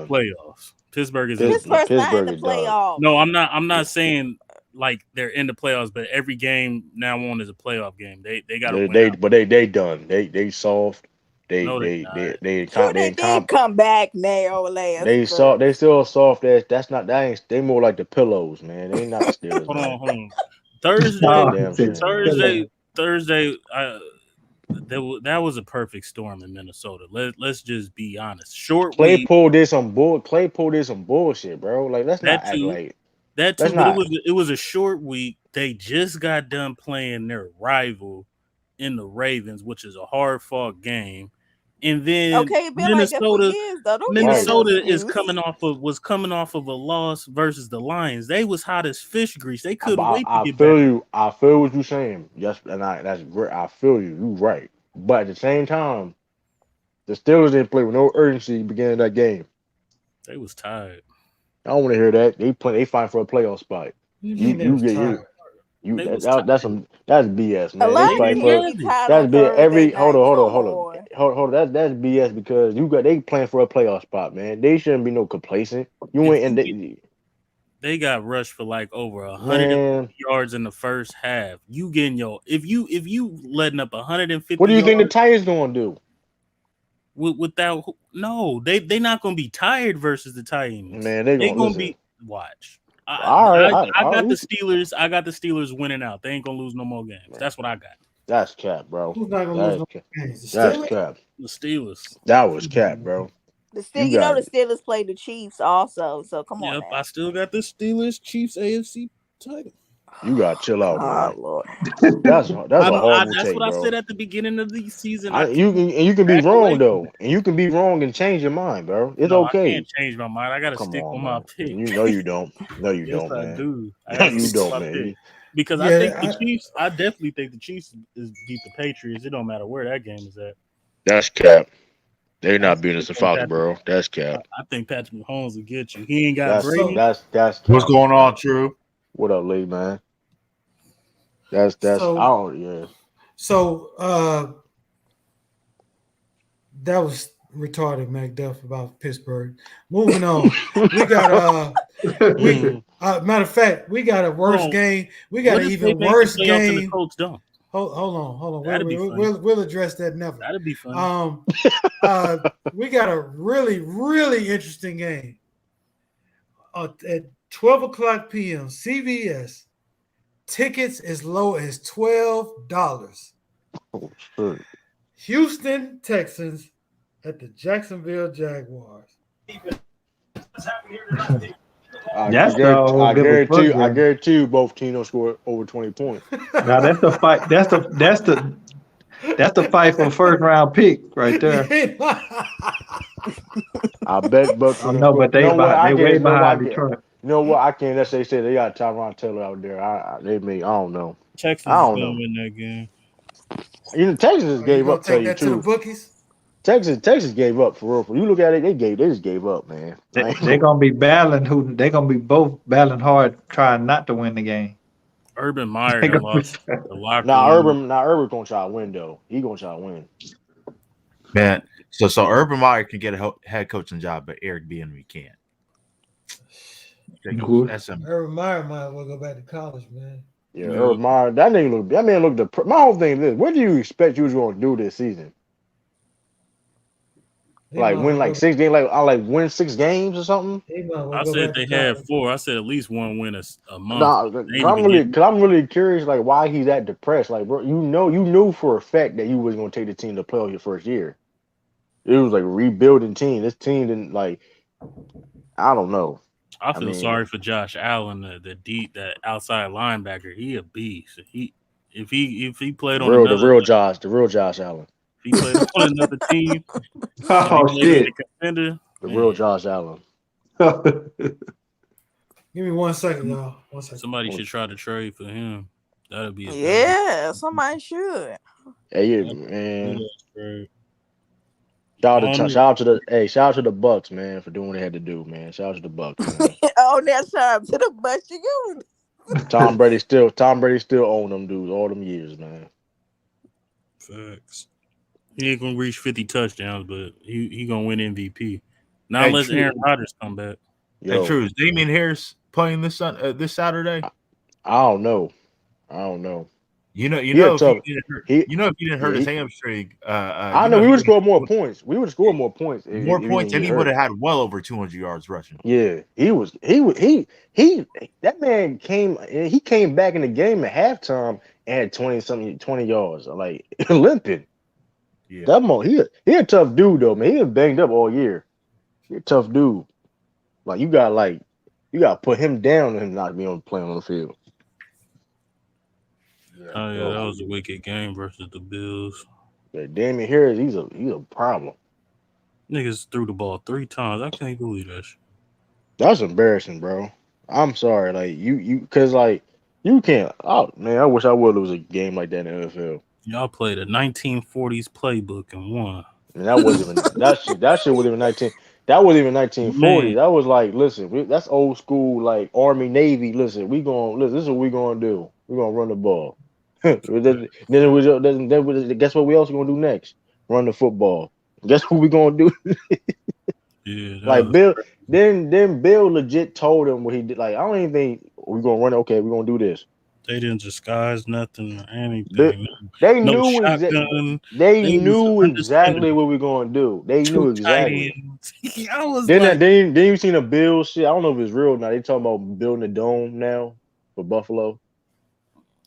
playoffs. Pittsburgh's not in the playoffs. No, I'm not saying like they're in the playoffs, but every game now on is a playoff game. They got to win. But they done. They soft. They did come back now last. They still soft ass. They more like the pillows, man. They ain't not the Steelers. Hold on. Thursday. That was a perfect storm in Minnesota. Let's just be honest. Claypool did some bullshit, bro. Like let's not act like that too. But it was a short week. They just got done playing their rival in the Ravens, which is a hard fought game. And then Minnesota was coming off of a loss versus the Lions. They was hot as fish grease. They couldn't wait to get back. I feel what you're saying. Yes, and that's great. I feel you. You're right. But at the same time, the Steelers didn't play with no urgency beginning of that game. They was tired. I don't want to hear that. They fight for a playoff spot. That's BS, man. That's BS. Hold on. That's BS because they playing for a playoff spot, man. They shouldn't be no complacent. They got rushed for like over 100 yards in the first half. You getting if you letting up 150. What do you think the Titans gonna do? Without they not gonna be tired versus the Titans. Man, they gonna be watch. I got the Steelers. I got the Steelers winning out. They ain't gonna lose no more games. That's what I got. That's cap, bro. Who's not gonna lose no games? That's cap. The Steelers. That was cap, bro. The Steelers played the Chiefs also. So come on. Yep, I still got the Steelers Chiefs AFC title. You gotta chill out, man. Lord. That's a horrible That's take, what bro. I said at the beginning of the season. You can be wrong though, and you can be wrong and change your mind, bro. It's okay. I can't change my mind. I gotta stick with my pick. You know you don't. No, you yes, don't, man. I do. You don't, man. Because I think the Chiefs. I definitely think the Chiefs beat the Patriots. It don't matter where that game is at. That's cap. They're not beating us in Foxborough. That's cap. I think Patrick Mahomes will get you. He ain't got Brady. That's cap. What's going on, True? What up, Lee, man? That's So that was retarded, McDuff, about Pittsburgh. Moving on, we got matter of fact, we got a worse game. We got an even worse game. Hold on. We'll address that never. That'd be fun. We got a really, really interesting game at 12:00 p.m. CBS. Tickets as low as $12. Oh, shit. Houston Texans at the Jacksonville Jaguars. I guarantee you both teams score over 20 points. Now that's the fight. That's the fight for first round pick right there. I bet, but I know, but they way behind Detroit. You know what? I can't necessarily say they got Tyrod Taylor out there. I don't know. Texas is going to win that game. Texas gave up. Take that to the bookies. Texas gave up for real. You look at it, they just gave up, man. They're gonna be battling. They're gonna be both battling hard, trying not to win the game. Urban Meyer lost the locker room. Urban gonna try to win though. He gonna try to win. Man, so Urban Meyer can get a head coaching job, but Eric Bieniemy can't. That's Urban Meyer might as well go back to college, man. Yeah, Urban Meyer. That man looked. My whole thing is this: what do you expect you was gonna do this season? Like win like 6 games, like win 6 games or something. I said they had 4. I said at least one win a month. Nah, I'm really curious, like why he's that depressed. Like, bro, you knew for a fact that you was gonna take the team to playoff your first year. It was like a rebuilding team. This team didn't like. I don't know. I feel sorry for Josh Allen, that outside linebacker. He a beast. If he played on the real Josh Allen. If he played on another team, shit, contender, the real Josh Allen. Give me 1 second, y'all. 1 second. Somebody should try to trade for him. That'd be somebody should. Hey, man. Shout out to the Bucks, man, for doing what they had to do, man. Shout out to the Bucks, man. Shout out to the Bucks. Tom Brady still owned them dudes all them years, man. Facts. He ain't gonna reach 50 touchdowns, but he gonna win MVP. Not unless Aaron Rodgers come back. Hey, true. Is Damian Harris playing this Saturday? I don't know. You know, if he didn't hurt his hamstring. I know we would score more points. We would score more points. And he would have had well over 200 yards rushing. Yeah, that man came back in the game at halftime and had 20 yards, like limping. Yeah, he a tough dude though, man. He been banged up all year. He a tough dude. Like you got to put him down and not be playing on the field. Oh yeah, that was a wicked game versus the Bills. Yeah, Damian Harris, he's a problem. Niggas threw the ball 3 times. I can't believe that shit. That's embarrassing, bro. I'm sorry, like because like you can't. Oh man, I wish I would lose a game like that in the NFL. Y'all played a 1940s playbook and won. And that wasn't even that shit wasn't even 19. That wasn't even 1940. Man. That was like, listen, that's old school, like Army Navy. Listen, this is what we gonna do. We're gonna run the ball. Guess what we also gonna do next? Run the football. Guess what we gonna do? Yeah, like Bill. Then Bill legit told him what he did. Like I don't even think we're gonna run it. Okay, we're gonna do this. They didn't disguise nothing or anything. They knew exactly what we're gonna do. They knew exactly. I was then you seen a Bill shit. I don't know if it's real now. They talking about building a dome now for Buffalo.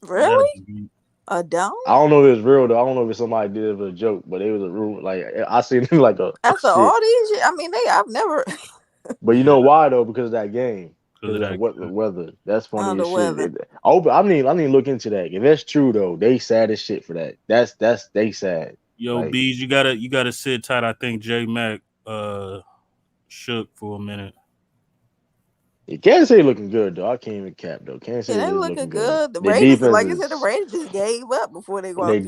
Really? A dome? I don't know if it's real though. I don't know if it's somebody did it for a joke, but it was a rumor. Like I seen it like a. After all these years, I mean, I've never. But you know why though? Because of that game. Because of that weather. That's funny as shit. I need to look into that. If that's true though, they sad as shit for that. That's they sad. Yo, like, Bees, you gotta sit tight. I think J Mac shook for a minute. Yeah, Kansas City looking good though. I can't even cap though. Kansas City they looking good. The Raiders, like I said, the Raiders just gave up before they go. The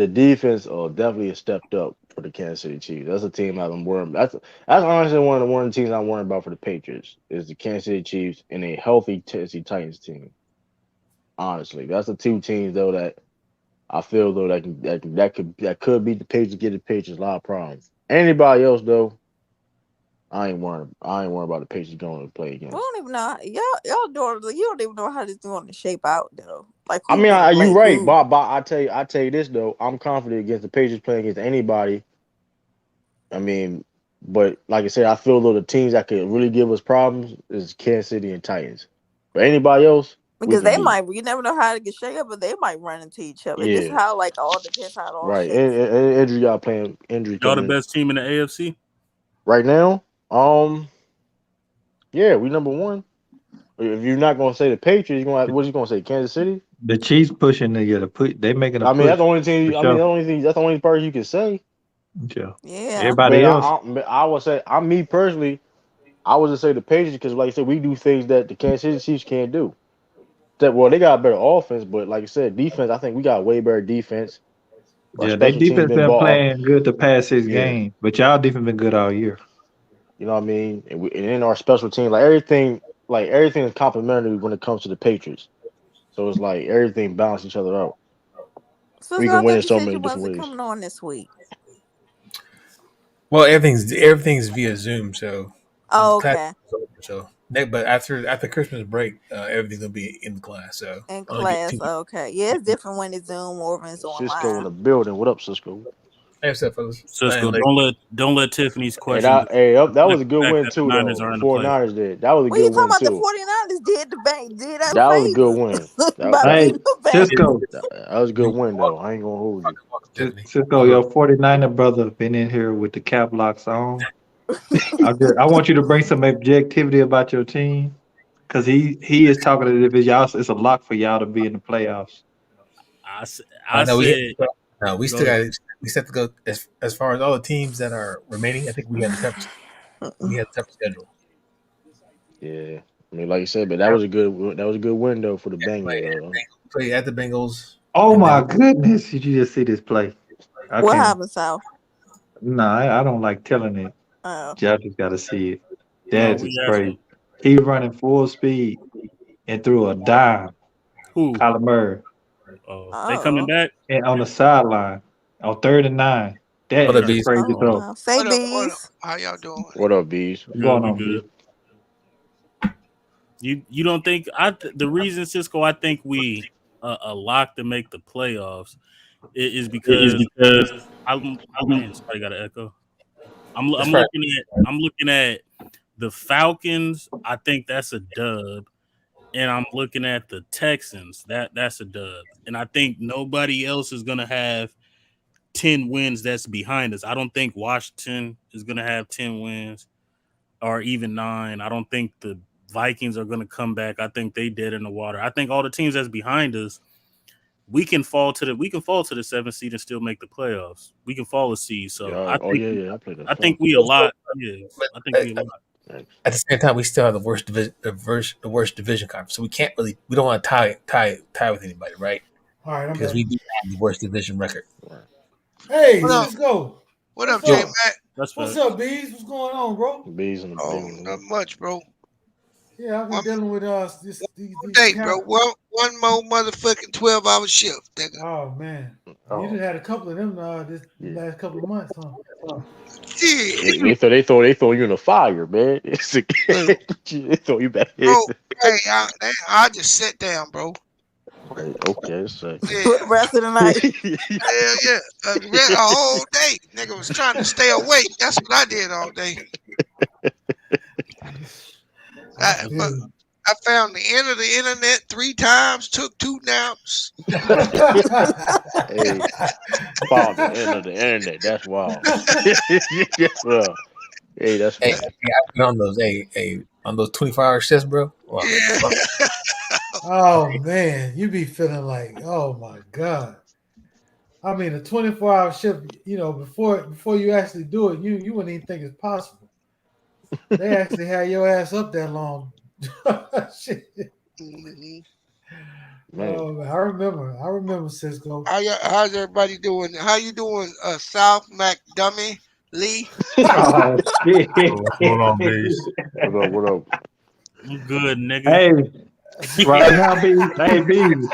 defense definitely stepped up for the Kansas City Chiefs. That's a team I've been worrying about. That's honestly one of the teams I'm worrying about for the Patriots is the Kansas City Chiefs and a healthy Tennessee Titans team. Honestly, that's the 2 teams though that I feel though that could beat the Patriots, get the Patriots a lot of problems. Anybody else though? I ain't worried about the Patriots going to play again. We don't even know you don't even know how this is going to shape out though. Like I mean, you're right, but I tell you this though, I'm confident against the Patriots playing against anybody. I mean, but like I said, I feel though the teams that could really give us problems is Kansas City and Titans. But anybody else, because they might, you never know how to get shake up, but they might run into each other. Yeah. This is how like all depends how it all. Right, and injury y'all playing injury. Y'all the best team in the AFC right now. Yeah, we number 1. If you're not gonna say the Patriots, what you gonna say? Kansas City? The Chiefs pushing to get a put. They making a. I mean, that's the only team. That's the only person you can say. Yeah. Everybody else. I would say, me personally, I would just say the Patriots because, like I said, we do things that the Kansas City Chiefs can't do. They got a better offense, but like I said, defense. I think we got way better defense. Yeah, their defense been playing good the past 6 games, but y'all defense been good all year. You know what I mean? And in our special team, everything is complementary when it comes to the Patriots. So it's like everything balances each other out. So we can win in so many different ways. Coming on this week? Well, everything's via Zoom, so. Okay. So, but after Christmas break, everything's gonna be in class. So in class, okay. Yeah, it's different when it's Zoom or when it's online. Cisco in the building. What up, Cisco? Cisco, don't let Tiffany's question. That was a good win too, though. The 49ers did. That was a good win too. What you talking about? The 49ers did the bank. That was a good win. Hey, Cisco. That was a good win, though. I ain't gonna hold you. Cisco, your 49er brother been in here with the cap locks on. I want you to bring some objectivity about your team, because he is talking as if it's a lock for y'all to be in the playoffs. We still got we have to go as far as all the teams that are remaining. I think we have a tough schedule. Yeah, I mean, like you said, but that was a good win though for the Bengals. Play at the Bengals. Oh my goodness! Did you just see this play? What happened, Sal? No, I don't like telling it. Oh. Y'all just got to see it. That's crazy. He running full speed and threw a dime. Who? Kyler Murray. They coming back? And on the sideline on 3rd and 9. That is a crazy throw. Say Bees. How y'all doing? What up, Bees? What's going on, Bees? You don't think the reason, Cisco, I think we a lock to make the playoffs is because somebody got an echo. I'm looking at the Falcons. I think that's a dub, and I'm looking at the Texans. That's a dub, and I think nobody else is gonna have 10 wins. That's behind us. I don't think Washington is gonna have 10 wins or even 9. I don't think the Vikings are going to come back. I think they dead in the water. I think all the teams that's behind us, we can fall to the 7th seed and still make the playoffs. We can fall a seed. So I think we a lot. Yeah, I think we a lot. At the same time, we still have the worst division conference. So we don't want to tie with anybody, right? All right, because we do have the worst division record. Hey, let's go. What up, J Matt? What's up, Bees? What's going on, bro? Bees in the building. Not much, bro. Yeah, I've been dealing with these day, bro. Well, one more motherfucking 12-hour shift. Nigga. Oh man, you just had a couple of them this last couple of months, huh? Yeah. They throw you in a fire, man. They throw you back in. Bro, hey, I just sat down, bro. Okay, so the rest of the night. Yeah. A whole day. Nigga was trying to stay awake. That's what I did all day. I found the end of the internet 3 times, took 2 naps. Hey, found the end of the internet. That's wild. Well, hey, that's I've been on those on those 24-hour shifts, bro. Wow. Yeah. Oh man, you be feeling like, oh my God. I mean, a 24-hour shift, before you actually do it, you wouldn't even think it's possible. They actually had your ass up that long. Shit. Oh, man, I remember Cisco. How's everybody doing? How you doing, South Mac Dummy Lee? Oh, shit. What's going on, Bees? What up? I'm good, nigga. Hey, right now, Bees. Hey, Bees.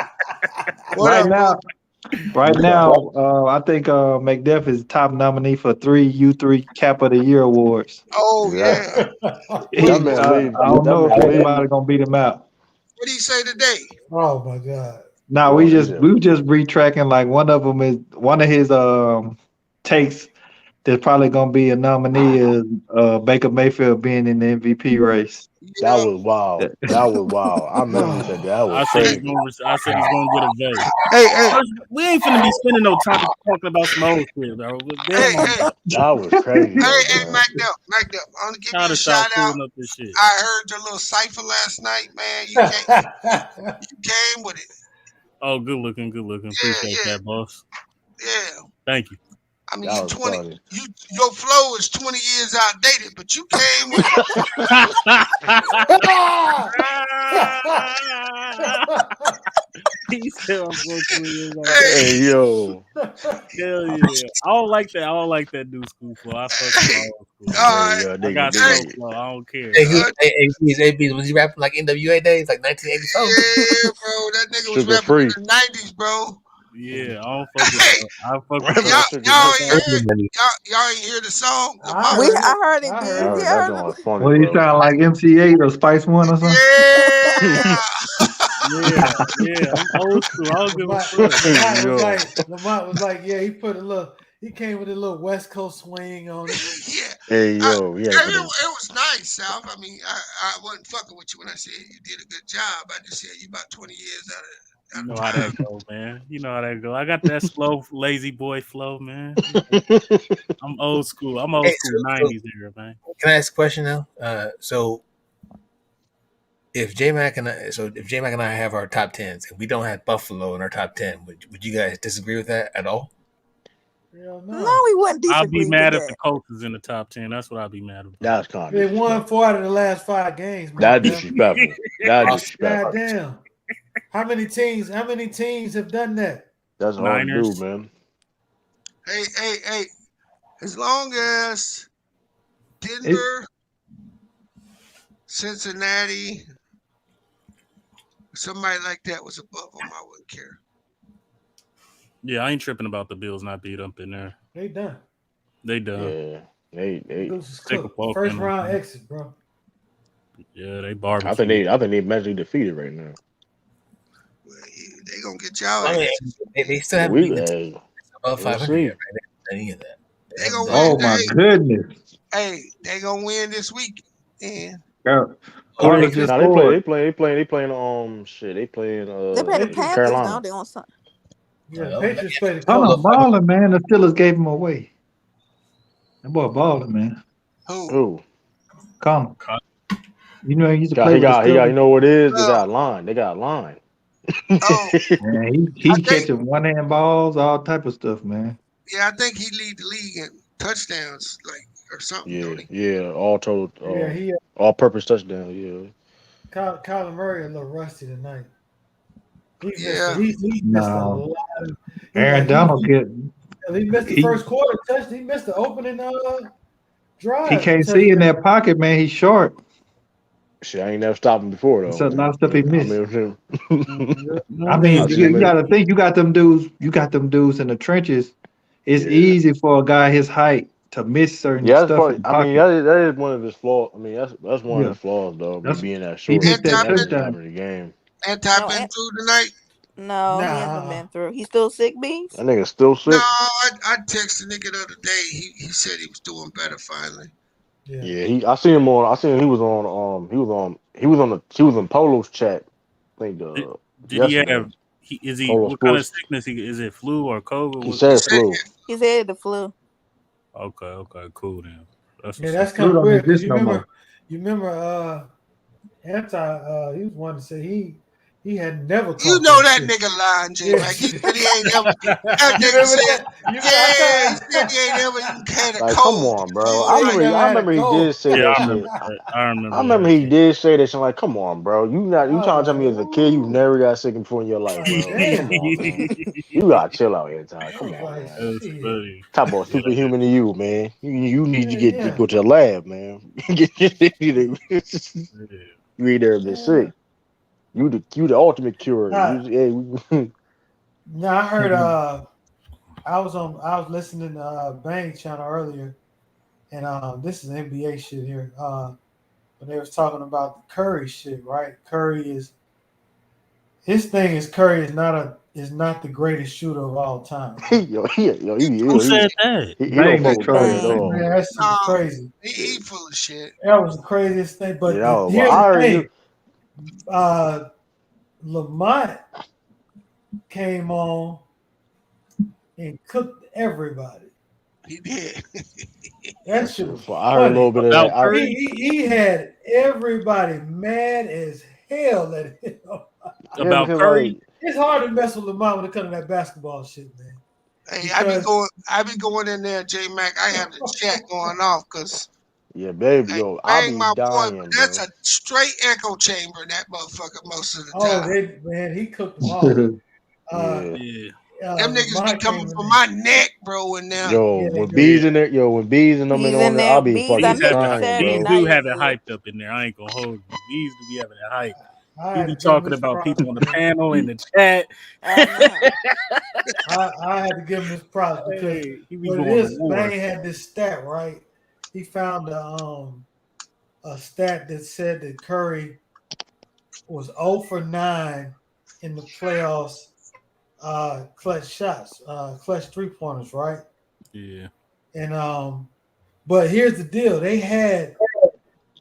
Right now, I think McDuff is top nominee for 3 U3 Cap of the Year awards. Oh yeah. I don't know if anybody gonna beat him out. What did he say today? Oh my God. No, we just retracking. Like one of his takes that's probably gonna be a nominee is Baker Mayfield being in the MVP race. That was wild. I remember you said that was crazy. I said he's gonna get a vote. Hey, we ain't finna be spending no time talking about some old shit, bro. That was crazy. Hey, McDuff, I'm gonna give you a shout out. I heard your little cipher last night, man. You came with it. Oh, good looking. Appreciate that, boss. Yeah. Thank you. I mean, your flow is 20 years outdated, but you came with He said I'm going 20 years outdated. Hey, yo. Hell yeah. I don't like that new school flow. I fuck with old school. I got slow flow. I don't care. Hey, was he rapping like NWA days, like 1984? Yeah, bro. That nigga was rapping in the 90s, bro. Yeah, I don't fuck with that. I fuck with y'all ain't hear the song? I heard it, dude. What do you sound like, MC8 or Spice One or something? Yeah. I'm old school. I don't give a fuck. Lamont was like, yeah, he put a He came with a little West Coast swing on it. Yeah. Hey yo, it was nice, South. I mean, I wasn't fucking with you when I said you did a good job. I just said you about 20 years out of You know how that go, man. You know how that go. I got that slow, lazy boy flow, man. I'm old school. I'm old school 90s era, man. Can I ask a question now? So if J-Mac and I have our top 10s and we don't have Buffalo in our top 10, would you guys disagree with that at all? No, we wouldn't disagree. I'll be with mad that. if the Colts is in the top 10. That's what I'll be mad about. That's kind of They won 4 out of the last 5 games. That's disrespectful. That's disrespectful. Goddamn. How many teams have done that? That's hard to do, man. Hey. As long as Denver, Cincinnati, somebody like that was above them, I wouldn't care. Yeah, I ain't tripping about the Bills not beat up in there. They done. Yeah, they first round exit, bro. Yeah, they barbecue. I think they mentally defeated right now. Well, they gonna get y'all. They still have above 500 yet, right? Any of that. They gonna win. Oh my goodness! Hey, they gonna win this week. And they playing shit. They playing they play the Panthers Carolina. now. They on Sunday. Yeah, Patriots play the Colts. Balling, man. The Steelers gave him away. That boy balling, man. Who? Connor. You know he used to play. He got. You know what it is? They got line. They got line. Oh, man, he catching one hand balls, all type of stuff, man. Yeah, I think he lead the league in touchdowns, or something. Yeah, all total. All purpose touchdown. Yeah. Kyler Murray a little rusty tonight. He missed a lot of. Aaron Donald he missed the first quarter touch. He missed the opening drive. He can't see in that pocket, man. He's short. Shit, I ain't never stopped him before though. So a lot of stuff he missed. I mean, you got to think. You got them dudes in the trenches. It's easy for a guy his height to miss certain stuff. That is one of his flaws. I mean, that's one of his flaws, though. Being that short. He missed that touchdown in the game. And Ty been through tonight? No, he hasn't been through. He's still sick, Beans? That nigga still sick? No, I texted the nigga the other day. He said he was doing better finally. Yeah, I seen him he was in Polo's chat. I think did he have what kind of sickness? Is it flu or COVID? He said flu. He said the flu. Okay, cool then. That's kind of weird. You remember he was one to say he had never. You know that nigga lying, J-Mac. He said he ain't never. That nigga said, he said he ain't never had a cold. Come on, bro. I remember he did say that shit. I remember he did say that shit. Like, come on, bro. You trying to tell me as a kid you never got sick before in your life, bro? Come on, man. You gotta chill out here, Ty. Come on, man. Talk about superhuman to you, man. You need to go to the lab, man. You ain't never been sick. You the ultimate cure. No, I heard. I was listening to Bang Channel earlier, and this is NBA shit here. But they was talking about the Curry shit, right? Curry is not the greatest shooter of all time. Who said that? That's crazy. He full of shit. That was the craziest thing. But here's the thing. Lamont came on and cooked everybody. He did. That shit was I heard a little bit of that. He had everybody mad as hell at him. About Curry. It's hard to mess with Lamont when it comes to that basketball shit, man. Hey, I be going in there, J Mac. I have the chat going off because. Yeah, baby, yo, I be dying. Boy, that's a straight echo chamber. That motherfucker most of the time. He cooked them all. Them niggas be coming from my neck, bro. In there. When B's in there, when B's in them in there, I'll be fucking crying, Bees do have it hyped up in there. I ain't gonna hold you. Bees do be having it hyped. He be talking about people on the panel in the chat. I had to give him his props because Bang had this stat, right? He found a stat that said that Curry was 0 for 9 in the playoffs, clutch shots, clutch 3-pointers, right? Yeah. And but here's the deal: they had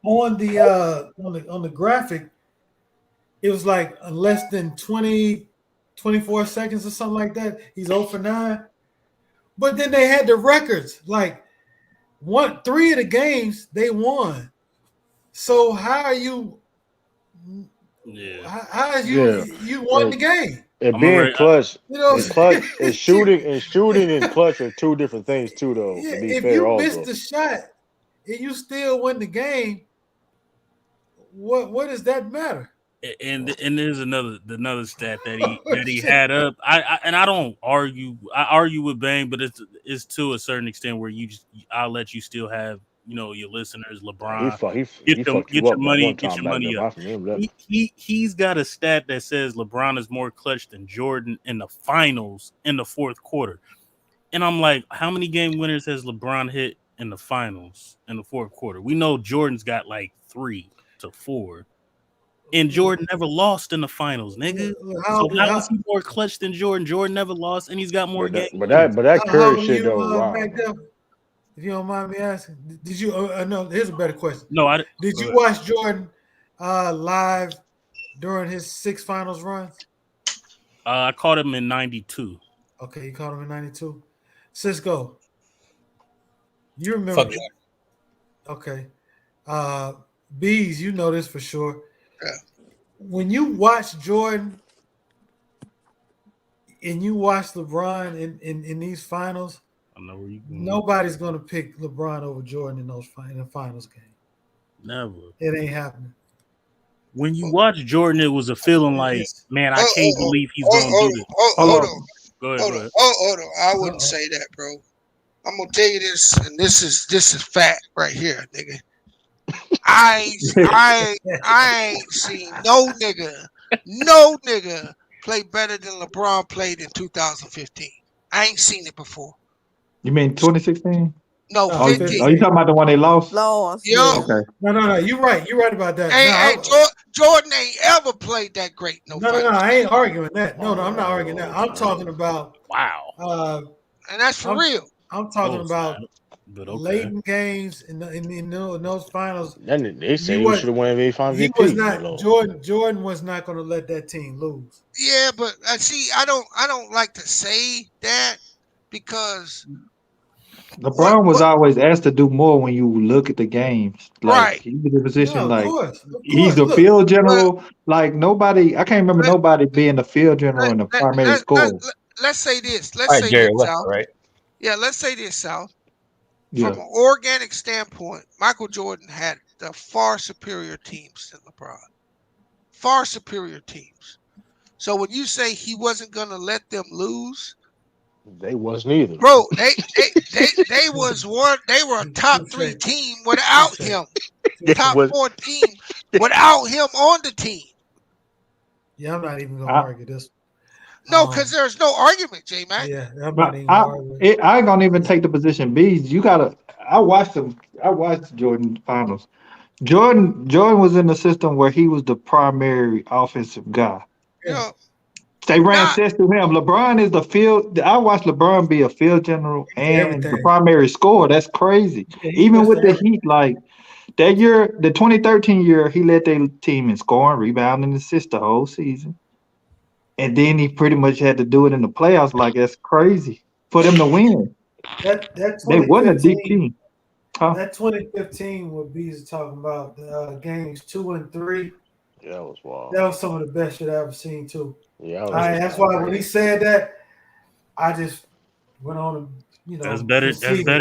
on the graphic, it was like less than 24 seconds or something like that. He's 0 for 9. But then they had the records. Like 3 of the games they won. So how are you? Yeah. How is you won the game? And being clutch, and shooting and clutch are two different things too, though. Yeah, to be if fair, you also. missed the shot and you still win the game, what does that matter? And there's another stat that he had up. I don't argue. I argue with Bang, but it's to a certain extent where I'll let you still have your listeners. LeBron, he fucked you up money, one get time your money up. He's got a stat that says LeBron is more clutch than Jordan in the finals in the fourth quarter, and I'm like, how many game winners has LeBron hit in the finals in the fourth quarter? We know Jordan's got like 3 to 4. And Jordan never lost in the finals, nigga. So how is he more clutch than Jordan? Jordan never lost, and he's got more games. But that Curry shit though, wow. If you don't mind me asking, did you? No, here's a better question. No, did you watch Jordan live during his 6 finals runs? I caught him in '92. Okay, you caught him in '92. Cisco, you remember? Fuck yeah. Okay. Bees, you know this for sure. Yeah. When you watch Jordan and you watch LeBron in these finals, I know where you nobody's going to pick LeBron over Jordan in the finals game. Never. It ain't happening. When you watch Jordan, it was a feeling like, man, I can't believe he's going to do this. Hold on. Go ahead. Hold on. I wouldn't say that, bro. I'm gonna tell you this, and this is fact right here, nigga. I ain't seen no nigga play better than LeBron played in 2015. I ain't seen it before. You mean 2016? No, 15. Are you talking about the one they lost? Yeah. Okay. No. You're right. You're right about that. Jordan ain't ever played that great. No, I ain't arguing that. No, I'm not arguing that. I'm talking about and that's for real. I'm talking about late in games in those finals. Then they say he should have won MVP. He was not. Jordan was not going to let that team lose. Yeah, but see, I don't like to say that because LeBron was always asked to do more when you look at the games. Like, right. He was in a position of course. He's the field general. Like nobody, I can't remember nobody being the field general and the primary scorer. Let's say this. Let's say this, Sal. Right? Yeah, let's say this, Sal. Yeah. From an organic standpoint, Michael Jordan had the far superior teams than LeBron. Far superior teams. So when you say he wasn't going to let them lose, they wasn't either, bro. They was one. They were a top 3 team without him. Top 4 team without him on the team. Yeah, I'm not even gonna argue this. No, because there's no argument, J Mac. Yeah, I'm not even arguing. I ain't gonna even take the position. Bees, you gotta. I watched Jordan finals. Jordan was in the system where he was the primary offensive guy. Yeah. They ran sets to him. LeBron is the field. I watched LeBron be a field general and the primary scorer. That's crazy. Yeah, even with the Heat, like that year, the 2013 year, he led their team in scoring, rebounding, and assists the whole season. And then he pretty much had to do it in the playoffs. Like that's crazy for them to win. They wasn't a deep team. Huh? That 2015, what Bees is talking about, games 2 and 3. Yeah, that was wild. That was some of the best shit I ever seen too. Yeah, that's why when he said that, I just went on and That's better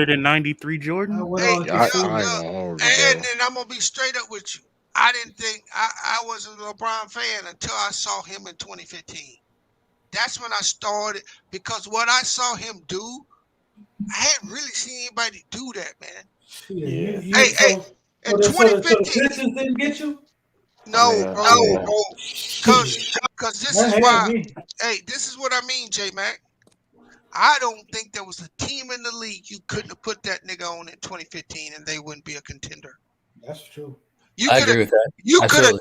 than '93 Jordan. And then I'm gonna be straight up with you. I didn't think I was a LeBron fan until I saw him in 2015. That's when I started because what I saw him do, I hadn't really seen anybody do that, man. Yeah. In 2015, so the pitches didn't get you? No, bro. Because this is why. Hey, this is what I mean, J Mac. I don't think there was a team in the league you couldn't have put that nigga on in 2015 and they wouldn't be a contender. That's true. I agree with that. You could have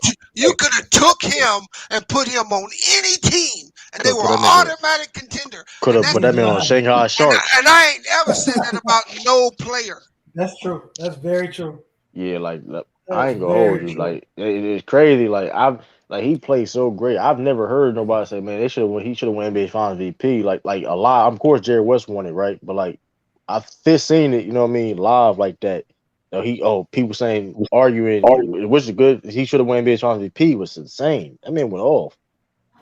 took him and put him on any team and they were an automatic contender. Could have put that man on Shanghai Sharks. And I ain't ever said that about no player. That's true. That's very true. Yeah, like I ain't gonna hold you. True. Like it's crazy. He played so great. I've never heard nobody say, man, he should have won NBA Finals VP. Like a lot. Of course, Jerry West won it, right? But like I've seen it, you know what I mean, live like that. People saying arguing, which is good. He should have won NBA Finals VP was insane. That man went off.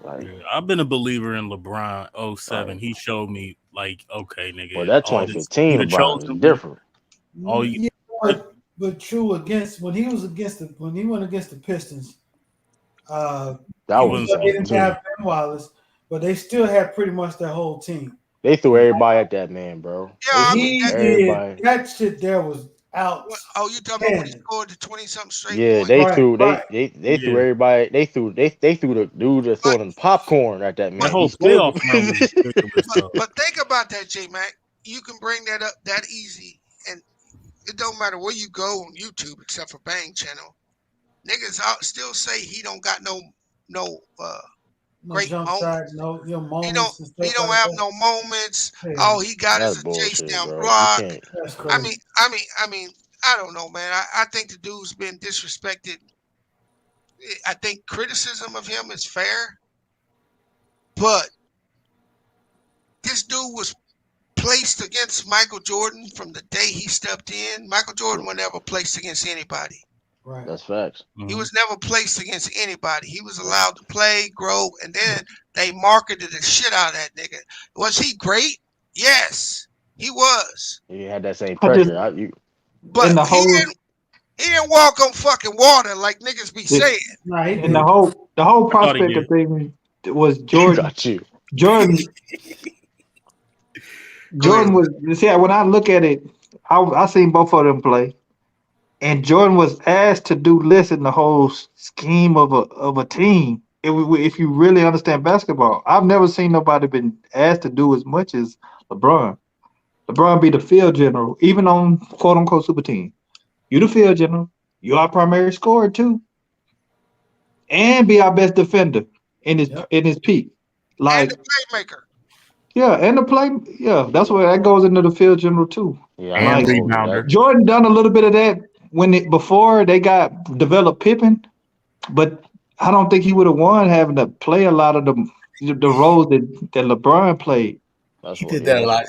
Like, I've been a believer in LeBron 07. Right. He showed me like, okay, nigga. Well, that 2015 LeBron was different. But true when he went against the Pistons, that was they didn't have Ben Wallace, but they still had pretty much that whole team. They threw everybody at that man, bro. Yeah, that shit there was out. Oh, you talking about when he scored the 20-something straight? Yeah, they threw everybody. They threw the dude that threw them popcorn at that man. That whole playoff. But think about that, J Mac. You can bring that up that easy, and it don't matter where you go on YouTube except for Bang Channel. Niggas still say he don't got no great moments. Moments. He don't have no moments. Yeah. All he got is a chase down block. I mean, I don't know, man. I think the dude's been disrespected. I think criticism of him is fair, but this dude was placed against Michael Jordan from the day he stepped in. Michael Jordan was never placed against anybody. Right. That's facts. He was never placed against anybody. He was allowed to play, grow, and then they marketed the shit out of that nigga. Was he great? Yes, he was. He had that same pressure. But he didn't walk on fucking water like niggas be saying. And the whole prospect of thing was Jordan. Jordan was. See, when I look at it, I seen both of them play. And Jordan was asked to do less in the whole scheme of a team. If you really understand basketball, I've never seen nobody been asked to do as much as LeBron. LeBron be the field general, even on quote unquote super team. You the field general. You our primary scorer too, and be our best defender in his peak. Like and the playmaker. Yeah, and the play. Yeah, that's where that goes into the field general too. Yeah, and rebounder. Jordan done a little bit of that before they got developed Pippen, but I don't think he would have won having to play a lot of the roles that LeBron played. He did that a lot.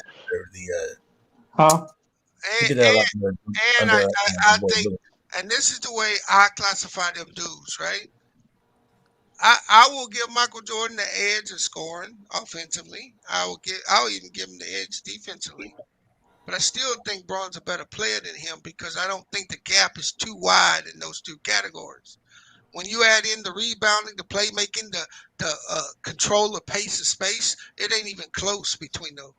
And I think, and this is the way I classify them dudes, right? I will give Michael Jordan the edge of scoring offensively. I'll even give him the edge defensively. But I still think Bron's a better player than him because I don't think the gap is too wide in those two categories. When you add in the rebounding, the playmaking, the control of pace of space, it ain't even close between those.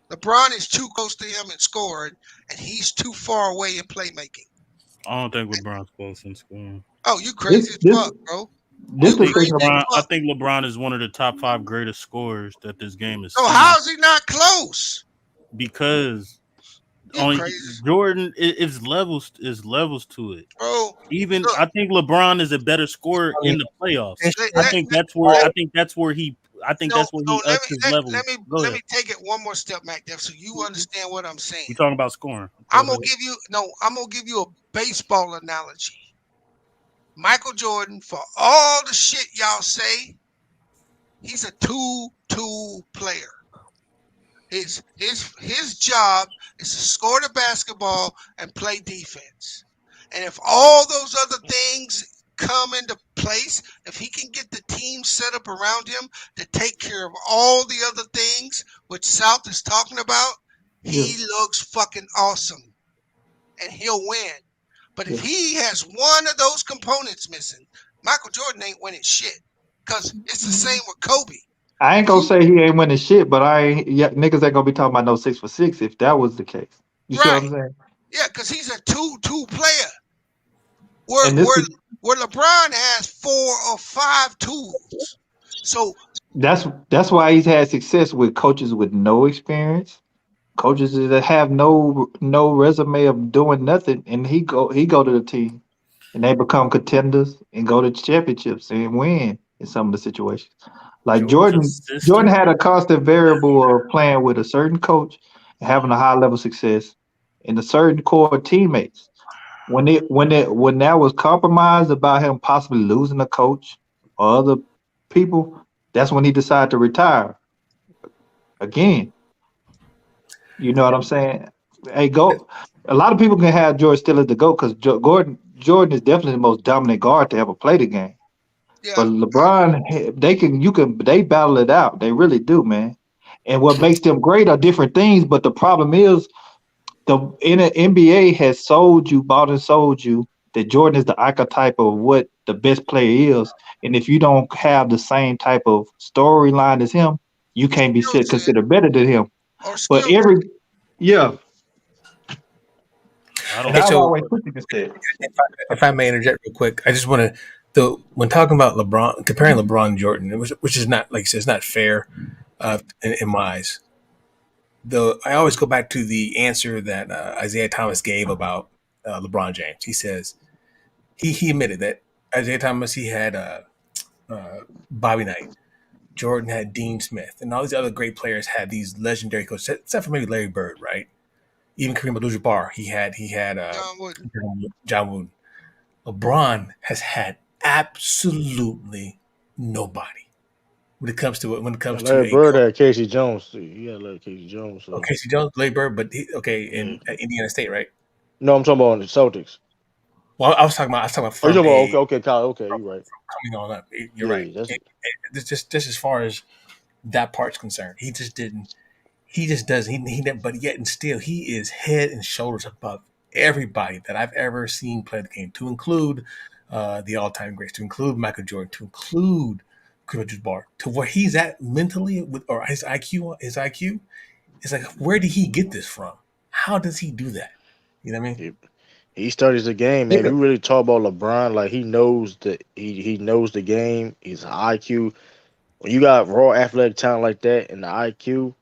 LeBron is too close to him in scoring, and he's too far away in playmaking. I don't think LeBron's close in scoring. Oh, you crazy as fuck, bro. I think LeBron is one of the top 5 greatest scorers that this game has seen. So how is he not close? Because Jordan is levels to it. Bro, even I think LeBron is a better scorer in the playoffs. I think that's where he ups his level. Let me take it one more step, Mac, so you understand what I'm saying. You talking about scoring? I'm gonna give you a baseball analogy. Michael Jordan, for all the shit y'all say, he's a 2-2 player. His job is to score the basketball and play defense. And if all those other things come into place, if he can get the team set up around him to take care of all the other things which South is talking about, he looks fucking awesome. And he'll win. But if he has one of those components missing, Michael Jordan ain't winning shit. Because it's the same with Kobe. I ain't gonna say he ain't winning shit, but niggas ain't gonna be talking about no 6 for 6 if that was the case. You see what I'm saying? Yeah, because he's a 2-2 player. Where LeBron has 4 or 5 tools. So that's why he's had success with coaches with no experience, coaches that have no resume of doing nothing, and he go to the team, and they become contenders and go to championships and win. in some of the situations. Like Jordan had a constant variable of playing with a certain coach and having a high level success and a certain core of teammates. When that was compromised about him possibly losing a coach or other people, that's when he decided to retire again. You know what I'm saying? Hey, go. A lot of people can have George still as the GOAT because Jordan is definitely the most dominant guard to ever play the game. Yeah. But LeBron, they battle it out. They really do, man. And what makes them great are different things. But the problem is the NBA has bought and sold you that Jordan is the archetype of what the best player is. And if you don't have the same type of storyline as him, you can't be considered better than him. But yeah. I've always put you instead. If I may interject real quick, I just want to, when talking about LeBron, comparing LeBron and Jordan, which is not, like I said, it's not fair in my eyes. Though I always go back to the answer that Isaiah Thomas gave about LeBron James. He says he admitted that Isaiah Thomas, he had Bobby Knight, Jordan had Dean Smith, and all these other great players had these legendary coaches, except for maybe Larry Bird, right? Even Kareem Abdul-Jabbar, he had John Wooden. LeBron has had absolutely nobody when it comes to Larry Bird had Casey Jones. He had Casey Jones. So. Casey Jones, Larry Bird, but in Indiana State, right? No, I'm talking about the Celtics. Well, I was talking about. Okay, Kyle. Okay, you're right. Coming on up, you're right. Just as far as that part's concerned, he just didn't. He just doesn't. But yet and still, he is head and shoulders above everybody that I've ever seen play the game. To include the all-time greats, to include Michael Jordan, to include Kareem Abdul-Jabbar, to where he's at mentally or his IQ. It's like, where did he get this from? How does he do that? You know what I mean? He studies the game, man. You really talk about LeBron, like he knows he knows the game. He's IQ. When you got raw athletic talent like that and the IQ,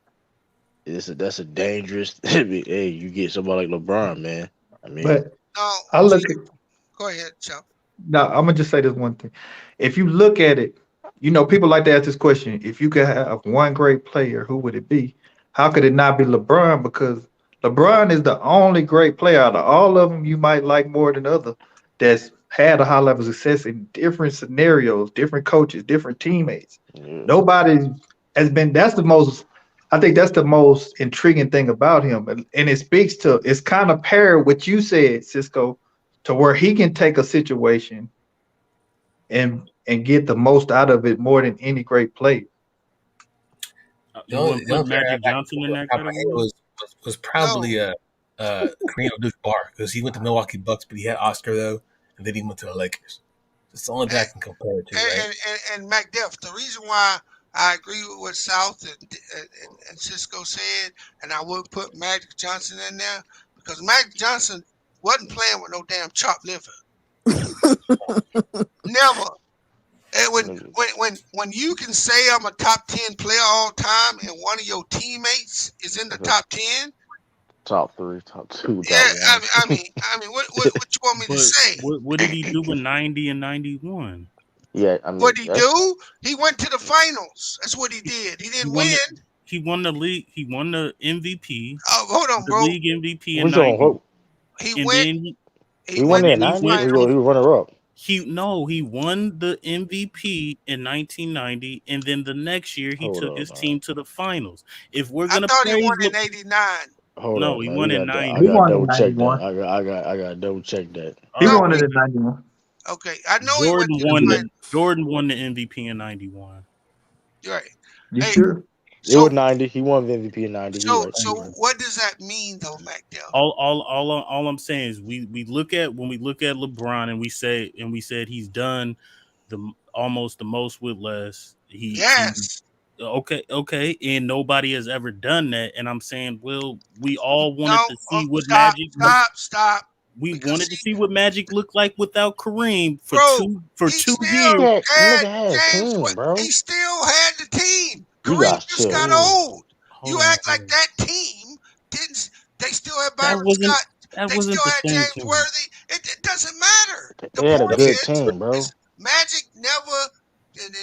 that's a dangerous. Hey, you get somebody like LeBron, man. I mean, but go ahead, Chuck. No, I'm gonna just say this one thing. If you look at it, people like to ask this question. If you could have one great player, who would it be? How could it not be LeBron? Because LeBron is the only great player out of all of them you might like more than other that's had a high level of success in different scenarios, different coaches, different teammates. Nobody has been. I think that's the most intriguing thing about him, and it speaks to. It's kind of paired what you said, Cisco, to where he can take a situation and get the most out of it more than any great player. You wouldn't put Magic Johnson in that category? Was probably Kareem Abdul-Jabbar, because he went to Milwaukee Bucks, but he had Oscar though, and then he went to the Lakers. That's the only guy I can compare it to, right? And McDuff, the reason why I agree with what South and Cisco said, and I would put Magic Johnson in there, because Magic Johnson wasn't playing with no damn chopped liver. Never. And when you can say I'm a top 10 player all time and one of your teammates is in the top 10, top 3, top 2. Yeah, I mean, what you want me to say? What did he do in 90 and 91? Yeah, I mean, what did he do? He went to the finals. That's what he did. He didn't win. He won the league. He won the MVP. Oh, hold on, bro. The league MVP in 90. He won in 90. He was runner up. He won the MVP in 1990, and then the next year he took his team to the finals. If we're gonna, I thought he won in 89. He won in 90. I got double check that. I got double check that. He won it in 91. Okay, I know Jordan won the MVP in 91. Right. You sure? It was 90. He won the MVP in 90. So what does that mean, though, McDowell? All I'm saying is we look at LeBron and we said he's done almost the most with less. Okay, and nobody has ever done that. And I'm saying, well, we all wanted to see what Magic. Stop. We wanted to see what Magic looked like without Kareem for 2 years. He still had the team. Kareem just got old. You act like that team didn't. They still had Byron Scott. They still had James Worthy. It doesn't matter. They had a good team, bro. Magic never.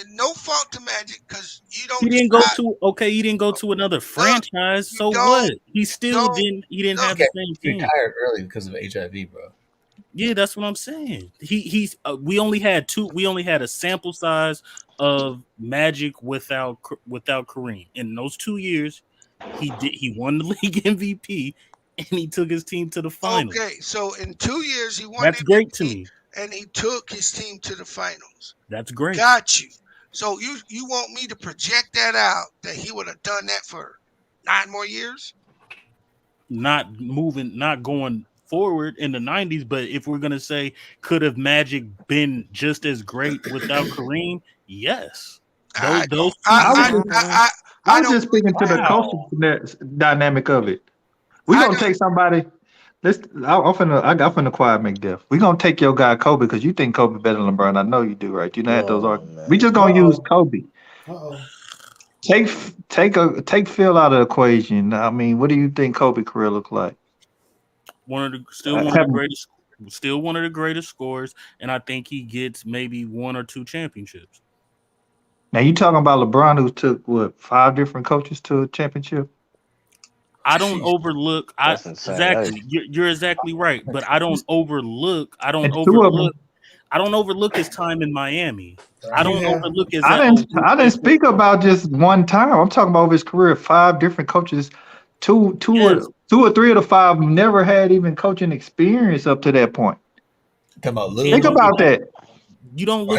no fault to Magic because you don't. He didn't go to another franchise. So what? He still didn't. He didn't have the same team. He retired early because of HIV, bro. Yeah, that's what I'm saying. We only had a sample size of Magic without Kareem. In those 2 years, he won the league MVP and he took his team to the finals. Okay, so in 2 years he won. That's great to me. And he took his team to the finals. That's great. Got you. So you want me to project that out that he would have done that for 9 more years? Not going forward in the 90s, but if we're gonna say could have Magic been just as great without Kareem? Yes. I'm just speaking to the coaching dynamic of it. We're gonna take somebody. I'm finna quiet McDuff. We're gonna take your guy Kobe because you think Kobe better than LeBron. I know you do, right? You know had those arguments. We just gonna use Kobe. Take Phil out of the equation. I mean, what do you think Kobe career looked like? One of the greatest scorers, and I think he gets maybe 1 or 2 championships. Now you talking about LeBron, who took 5 different coaches to a championship? I don't overlook. Exactly. You're exactly right, but I don't overlook his time in Miami. I don't overlook his. I didn't speak about just one time. I'm talking about his career. 5 different coaches. Two or three of the 5 never had even coaching experience up to that point. Think about that. You don't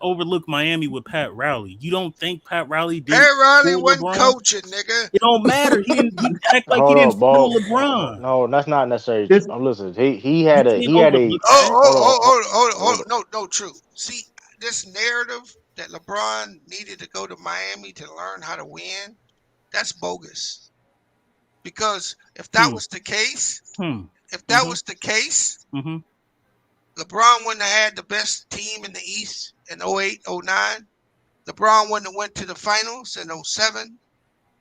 overlook Miami with Pat Riley. You don't think Pat Riley did? Pat Riley wasn't coaching, nigga. It don't matter. He act like he didn't fool LeBron. No, that's not necessarily true. I'm listening. He had a. No, true. See, this narrative that LeBron needed to go to Miami to learn how to win, that's bogus. Because if that was the case, LeBron wouldn't have had the best team in the East in 08, 09. LeBron wouldn't have went to the finals in 07.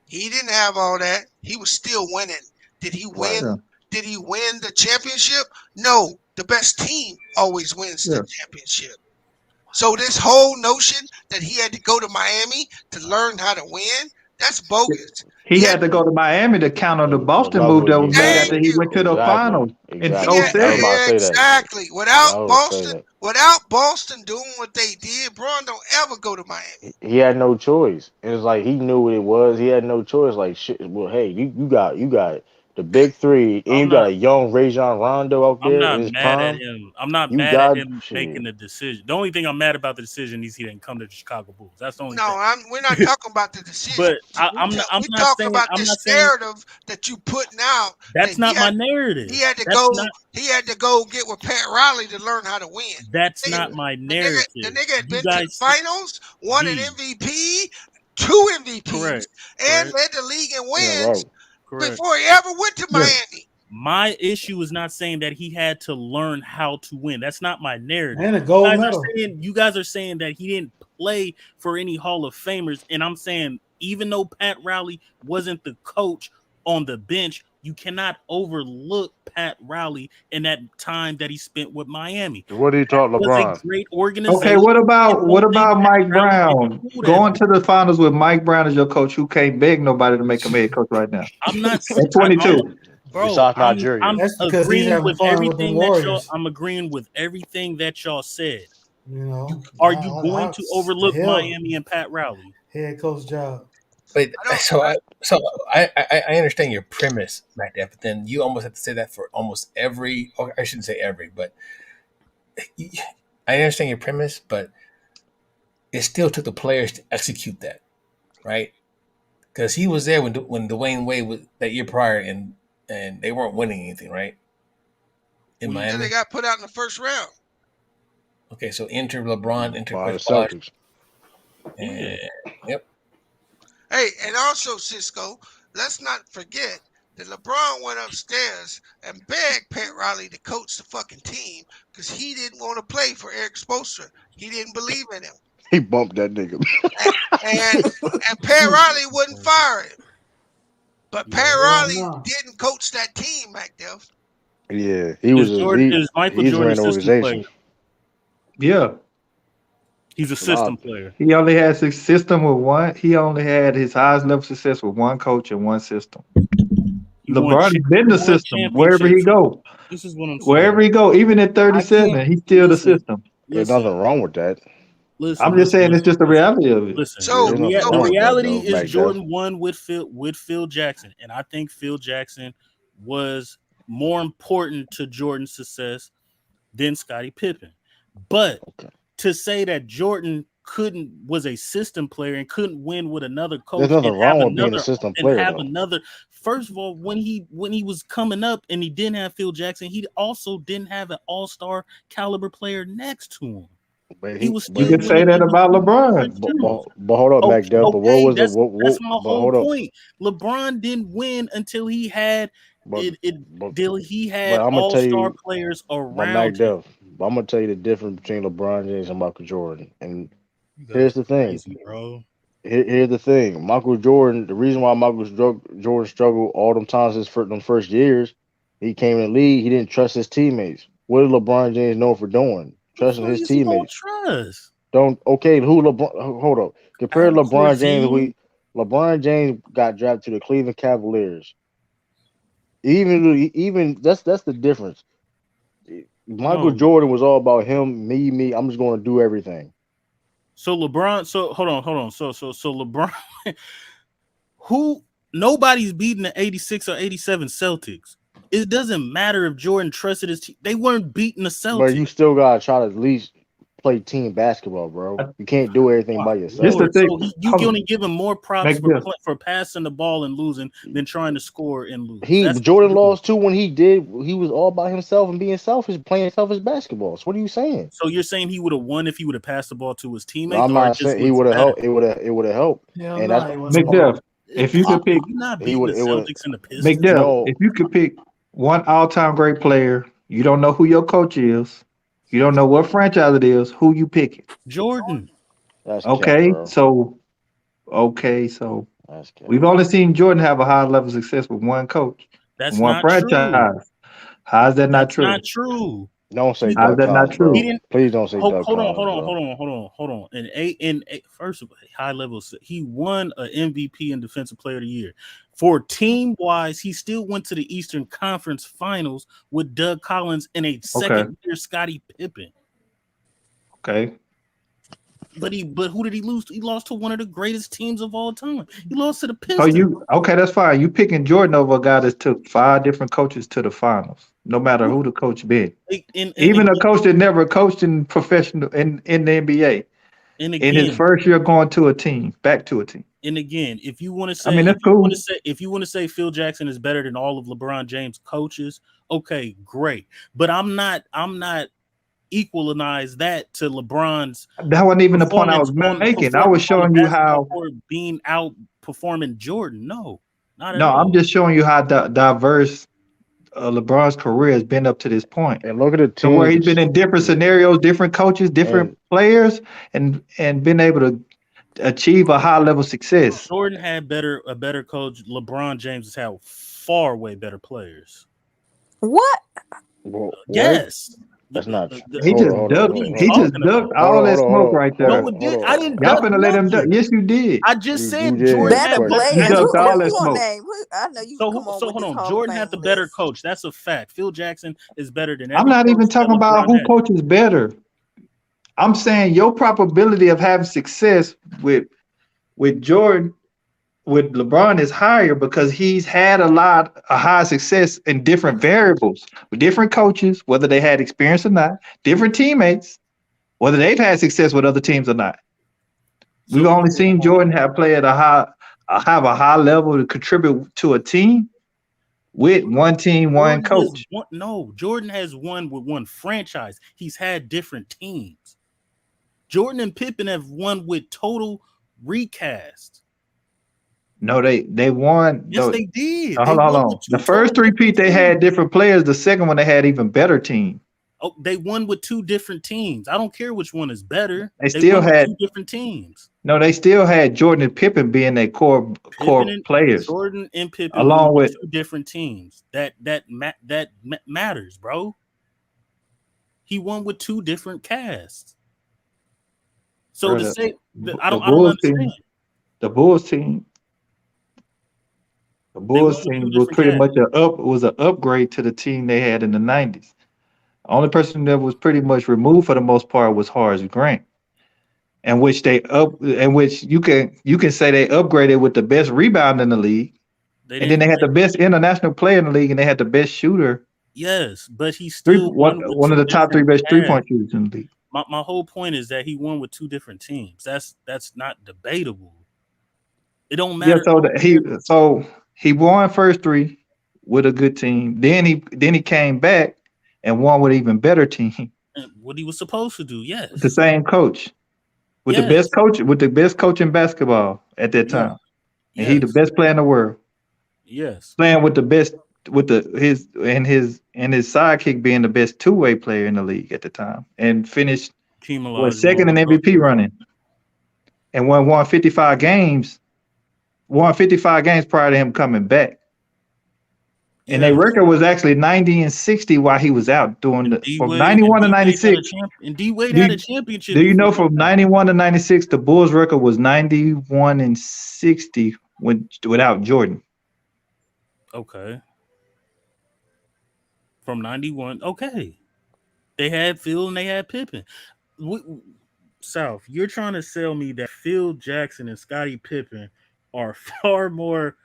He didn't have all that. He was still winning. Did he win? Right. Did he win the championship? No. The best team always wins the championship. So this whole notion that he had to go to Miami to learn how to win, that's bogus. He had to go to Miami to counter the Boston move that was made after he went to the finals in 07. Exactly. Without Boston doing what they did, Bron don't ever go to Miami. He had no choice. It was like he knew what it was. He had no choice. Like shit. Well, hey, you got the big 3, and you got a young Rajon Rondo out there. I'm not mad at him. I'm not mad at him making the decision. The only thing I'm mad about the decision is he didn't come to the Chicago Bulls. That's the only thing. We're not talking about the decision. But I'm talking about this narrative that you putting out. That's not my narrative. He had to go get with Pat Riley to learn how to win. That's not my narrative. The nigga had been to the finals, won an MVP, 2 MVPs, and led the league in wins. Before he ever went to Miami. My issue is not saying that he had to learn how to win. That's not my narrative. And a gold medal. You guys are saying that he didn't play for any Hall of Famers. And I'm saying, even though Pat Riley wasn't the coach on the bench, you cannot overlook Pat Riley in that time that he spent with Miami. What did he taught LeBron? A great organization. Okay, what about Mike Brown? Going to the finals with Mike Brown as your coach, who can't beg nobody to make him head coach right now. I'm not 22. Bro, I'm agreeing with everything that y'all. I'm agreeing with everything that y'all said. Are you going to overlook Miami and Pat Riley? Head coach job. But I understand your premise right there, but then you almost have to say that for almost every. Or I shouldn't say every, but I understand your premise, but it still took the players to execute that, right? Because he was there when Dwayne Wade was that year prior, and they weren't winning anything, right? In Miami, they got put out in the first round. Okay, so enter LeBron, enter Chris Bosh. Yep. Hey, and also, Cisco, let's not forget that LeBron went upstairs and begged Pat Riley to coach the fucking team because he didn't want to play for Eric Spoelstra. He didn't believe in him. He bumped that nigga. and Pat Riley wouldn't fire him. But Pat Riley didn't coach that team, McDuff. Yeah, he was. Is Michael Jordan assistant player? Yeah. He's a system player. He only has his system with one. He only had his highest level success with one coach and one system. LeBron has been the system wherever he go. This is what I'm saying. Wherever he go, even at 37, he's still the system. There's nothing wrong with that. I'm just saying it's just the reality of it. Listen, So the reality is Jordan won with Phil Jackson, and I think Phil Jackson was more important to Jordan's success than Scottie Pippen. But to say that Jordan was a system player and couldn't win with another coach, there's nothing wrong with being a system player. First of all, when he was coming up and he didn't have Phil Jackson, he also didn't have an all-star caliber player next to him. But you can say that about LeBron. But hold up, Mac Dell. But what was that's my whole point. LeBron didn't win until he had all-star players around but Mac him. Dell, I'm gonna tell you the difference between LeBron James and Michael Jordan. And here's the thing, bro. Here's the thing. Michael Jordan. The reason why Jordan struggled all them times them first years, he came in the league. He didn't trust his teammates. What did LeBron James known for doing? Trusting his teammates. Hold up. Compare LeBron James. LeBron James got drafted to the Cleveland Cavaliers. Even that's the difference. Michael Jordan was all about him, me. I'm just going to do everything. So LeBron. So hold on. So LeBron. Nobody's beating the 86 or 87 Celtics. It doesn't matter if Jordan trusted his team. They weren't beating the Celtics. But you still gotta try to at least play team basketball, bro. You can't do everything by yourself. You only give him more props for passing the ball and losing than trying to score and lose. Jordan lost too when he was all by himself and being selfish, playing selfish basketball. So what are you saying? So you're saying he would have won if he would have passed the ball to his teammates? No, I'm not saying he would have helped. It would have helped. Yeah, and that's McDuff. If you could pick, McDuff. If you could pick one all-time great player, you don't know who your coach is, you don't know what franchise it is, who you picking? Jordan. Okay, so we've only seen Jordan have a high level of success with one coach, one franchise. True. How's that not true? Not true. Don't say how's that not true? Please don't say Doug Collins. Hold on. First of all, high level, he won an MVP and Defensive Player of the Year. For team wise, he still went to the Eastern Conference Finals with Doug Collins and a second year Scottie Pippen. Okay. But who did he lose to? He lost to one of the greatest teams of all time. He lost to the Pistons. That's fine. You picking Jordan over a guy that took 5 different coaches to the finals, no matter who the coach been. Even a coach that never coached in professional in the NBA. And again, in his first year going back to a team. And again, if you want to say, if you want to say Phil Jackson is better than all of LeBron James' coaches, okay, great. But I'm not equalize that to LeBron's. That wasn't even the point I was making. I was showing you how being outperforming Jordan. No, not at all. I'm just showing you how diverse LeBron's career has been up to this point. And look at it, so where he's been in different scenarios, different coaches, different players, and been able to achieve a high level success. Jordan had a better coach. LeBron James has had far way better players. What? Well, yes. That's not true. He just ducked all that smoke right there. No, it did. I didn't. Y'all finna let him duck. Yes, you did. I just said Jordan better players. He ducked all that smoke. I know you. So hold on. Jordan had the better coach. That's a fact. Phil Jackson is better than. I'm not even talking about who coaches better. I'm saying your probability of having success with Jordan, with LeBron is higher because he's had a high success in different variables with different coaches, whether they had experience or not, different teammates, whether they've had success with other teams or not. We've only seen Jordan have a high level to contribute to a team with one team, one coach. Jordan has won with one franchise. He's had different teams. Jordan and Pippen have won with total recast. No, they won. Yes, they did. Hold on. The first three-peat, they had different players. The second one, they had even better team. Oh, they won with 2 different teams. I don't care which one is better. They still had 2 different teams. No, they still had Jordan and Pippen being their core players. Jordan and Pippen along with 2 different teams. That matters, bro. He won with 2 different casts. So to say, I don't understand. The Bulls team was pretty much an upgrade to the team they had in the 90s. The only person that was pretty much removed for the most part was Horace Grant, and which you can say they upgraded with the best rebound in the league, and then they had the best international player in the league, and they had the best shooter. Yes, but he still one of the top 3 best 3-point shooters in the league. My whole point is that he won with 2 different teams. That's not debatable. It don't matter. Yeah, so he won first 3 with a good team. Then he came back and won with an even better team. And what he was supposed to do, yes. With the same coach. With the best coach in basketball at that time. And he the best player in the world. Yes. Playing with the best his sidekick being the best 2-way player in the league at the time. And finished second in MVP running. And won 55 games. Won 55 games prior to him coming back. And their record was actually 90-60 while he was out from 91 to 96. And D-Wade had a championship. Do you know from 91 to 96, the Bulls' record was 91-60 without Jordan? Okay. From 91, okay. They had Phil and they had Pippen. South, you're trying to sell me that Phil Jackson and Scottie Pippen are far more